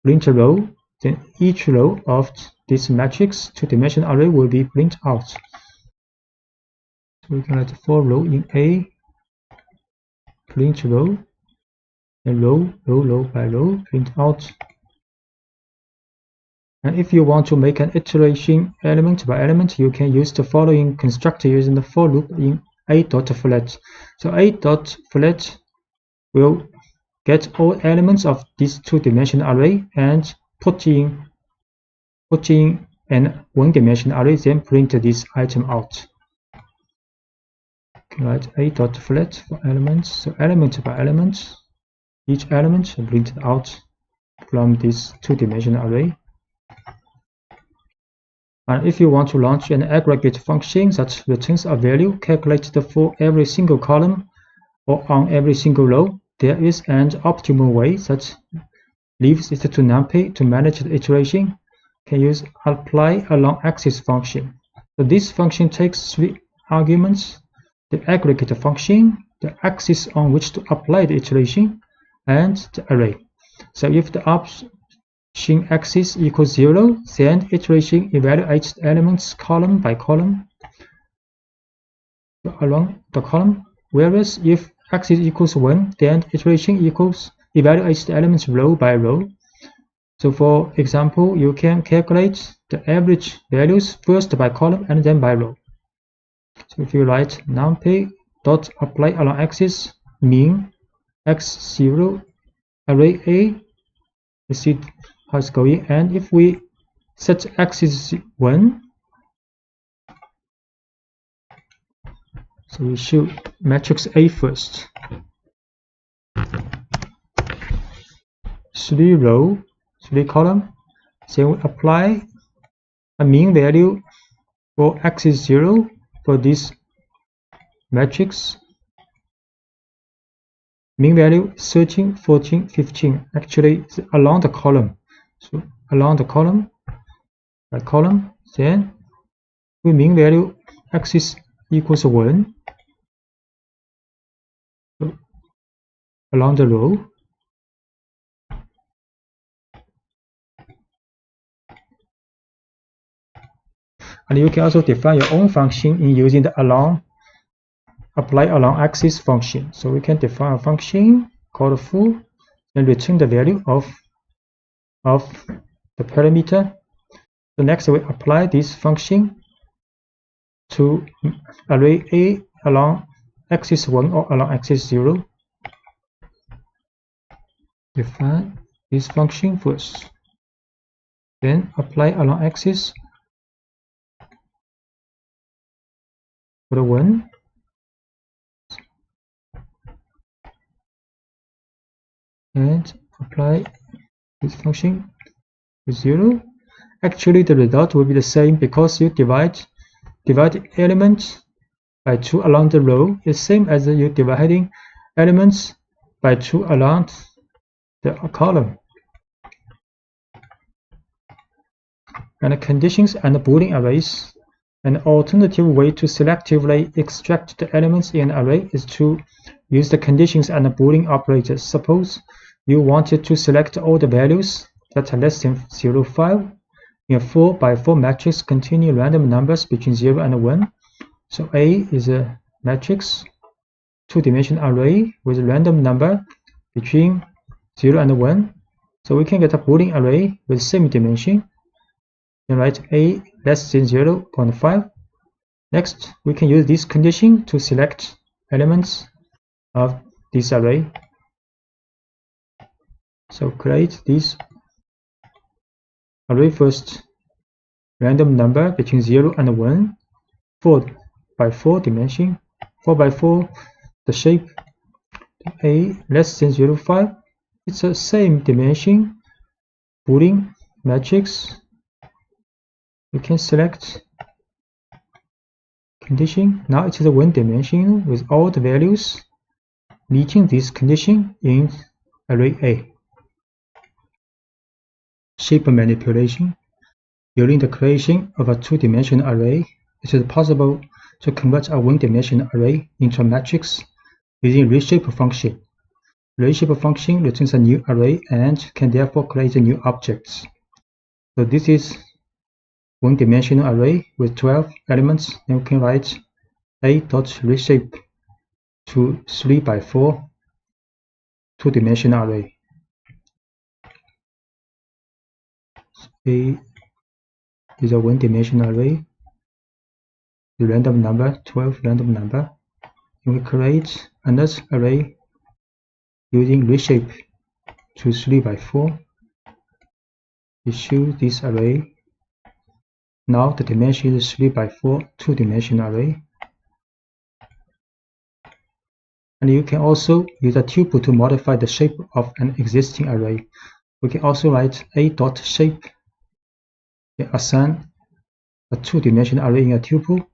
print a row, then each row of this matrix two-dimensional array will be print out. So we can write a for row in A, print row, and row by row, print out. And if you want to make an iteration element by element, you can use the following constructor using the for loop in a.flat. So a.flat will get all elements of this two-dimensional array and put in an one-dimensional array, then print this item out. Okay, write a.flat for elements. So element by element, each element printed out from this two-dimensional array. And if you want to launch an aggregate function that returns a value calculated for every single column or on every single row, there is an optimal way that leaves it to NumPy to manage the iteration. You can use apply along axis function. So this function takes three arguments: the aggregate function, the axis on which to apply the iteration, and the array. So if the option axis equals 0, then iteration evaluates the elements column by column along the column, whereas if axis equals 1, then iteration evaluates the elements row by row. So for example, you can calculate the average values first by column and then by row. So if you write numpy.apply along axis mean x0 array A, you see how it's going, and if we set axis 1, so we should matrix A first. 3 row, 3 column. Then we apply a mean value for x is 0 for this matrix. Mean value 13, 14, 15. Actually, it's along the column. So along the column, by column, then we mean value x is equals 1. So along the row. And you can also define your own function in using the apply along axis function. So we can define a function called foo and return the value of the parameter. So next we apply this function to array A along axis 1 or along axis 0. Define this function first. Then apply along axis for the 1. And apply this function with 0. Actually, the result will be the same because you divide elements by 2 along the row. It's same as you dividing elements by 2 along the column. And the conditions and the Boolean arrays. An alternative way to selectively extract the elements in an array is to use the conditions and the Boolean operators. Suppose you wanted to select all the values that are less than 0, 5 in a 4 by 4 matrix containing random numbers between 0 and 1. So A is a matrix, 2-dimensional array with a random number between 0 and 1. So we can get a Boolean array with same dimension. Then write A less than 0.5. Next, we can use this condition to select elements of this array. So create this array first, random number between 0 and 1, 4 by 4 dimension, 4 by 4, the shape A less than 0.5. It's the same dimension Boolean matrix. We can select condition. Now it is a 1 dimension with all the values meeting this condition in array A. Shape manipulation. During the creation of a 2-dimensional array, it is possible to convert a 1-dimensional array into a matrix using reshape function. Reshape function returns a new array and can therefore create new objects. So this is 1-dimensional array with 12 elements, and we can write A.reshape to 3 by 4 2-dimensional array. A is a 1-dimensional array with random number, 12 random number. And we create another array using reshape to 3 by 4. We choose this array. Now the dimension is 3 by 4 2-dimensional array. And you can also use a tuple to modify the shape of an existing array. We can also write A.shape and assign a 2-dimensional array in a tuple.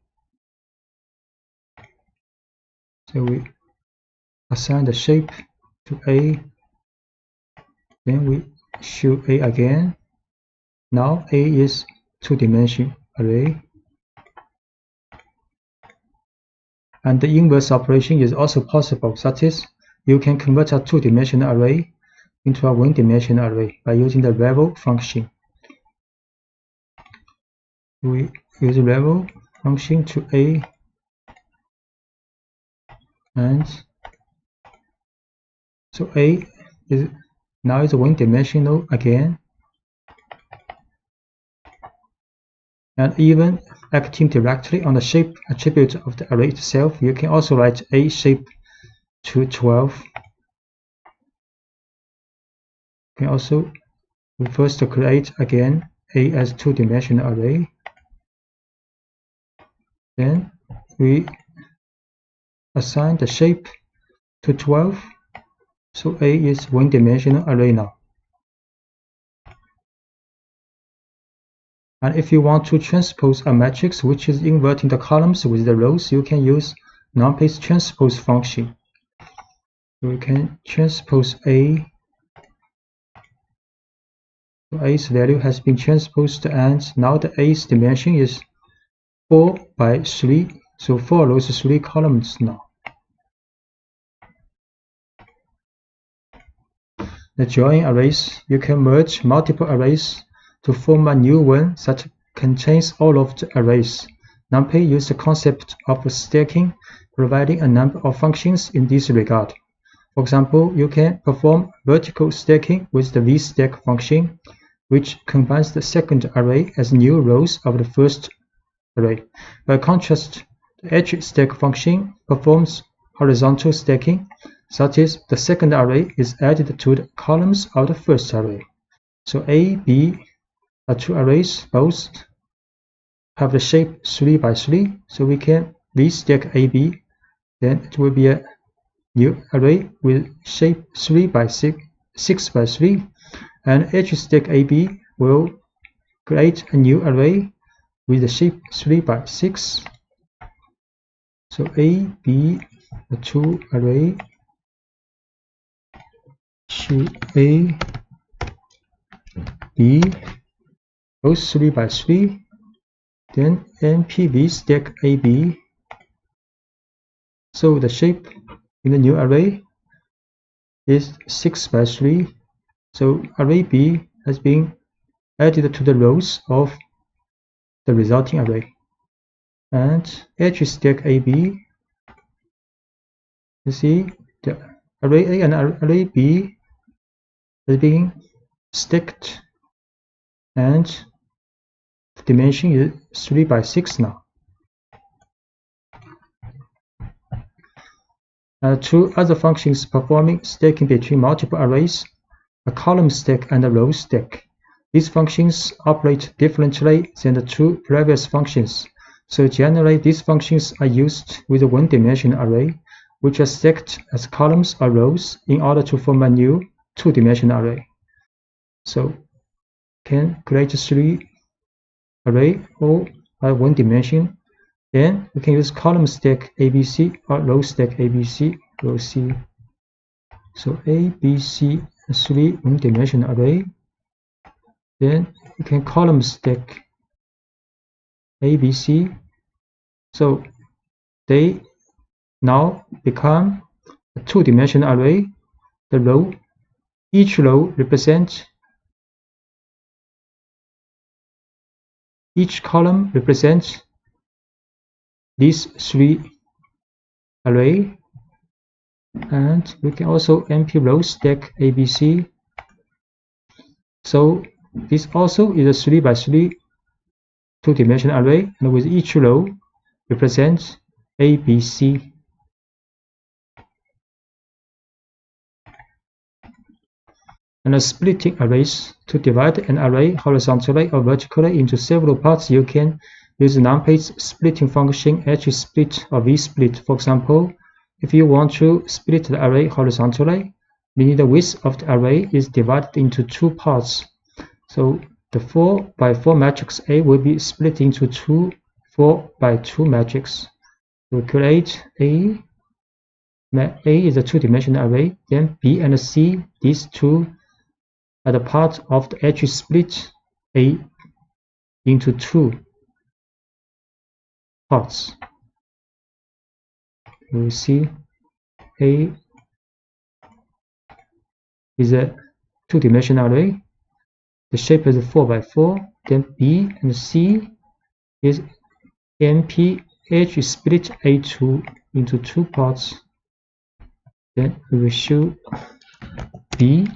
So we assign the shape to A, then we show A again. Now A is 2-dimensional array. And the inverse operation is also possible, such as you can convert a 2-dimensional array into a 1-dimensional array by using the level function. We use the level function to A, and so A is now is 1-dimensional again. And even acting directly on the shape attribute of the array itself, you can also write A shape to 12. You can also first create again A as 2-dimensional array. Then we assign the shape to 12. So A is 1-dimensional array now. And if you want to transpose a matrix which is inverting the columns with the rows, you can use NumPy's transpose function. We can transpose A. So A's value has been transposed, and now the A's dimension is 4 by 3. So 4 rows, 3 columns now. The join arrays, you can merge multiple arrays to form a new one that contains all of the arrays. NumPy uses the concept of stacking, providing a number of functions in this regard. For example, you can perform vertical stacking with the vstack function, which combines the second array as new rows of the first array. By contrast, the edge stack function performs horizontal stacking. That is, the second array is added to the columns of the first array. So A, B are two arrays, both have the shape 3 by 3. So we can vstack AB, then it will be a new array with shape 3 by 6 by 3. And edge stack AB will create a new array with the shape 3 by 6. So A, B, the two array. A, B, both 3 by 3, then NP stack AB. So the shape in the new array is 6 by 3. So array B has been added to the rows of the resulting array. And edge stack AB, you see the array A and array B is being stacked, and the dimension is 3 by 6 now. Two other functions performing stacking between multiple arrays, a column stack and a row stack. These functions operate differently than the two previous functions. So generally, these functions are used with a one-dimensional array, which are stacked as columns or rows in order to form a new two-dimensional array. So can create 3 array all by one dimension. Then we can use column stack ABC or row stack ABC, row C. So ABC, 3 one-dimensional array. Then we can column stack ABC. So they now become a two-dimensional array. The row, each row represents, each column represents these 3 array, and we can also NP row stack ABC. So this also is a 3 by 3 two-dimensional array, and with each row represents ABC. And splitting arrays. To divide an array horizontally or vertically into several parts, you can use NumPy's splitting function hsplit or vsplit. For example, if you want to split the array horizontally, meaning the width of the array is divided into 2 parts. So the 4 by 4 matrix A will be split into 2 4 by 2 matrix. We create A is a two-dimensional array, then B and C, these two are the part of the edge split A into 2 parts. You will see A is a two-dimensional array. The shape is 4 by 4. Then B and C is NP edge split A2 into 2 parts. Then we will show B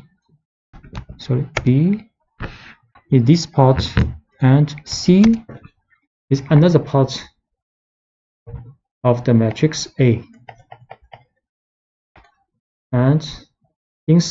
is this part, and C is another part of the matrix A. And in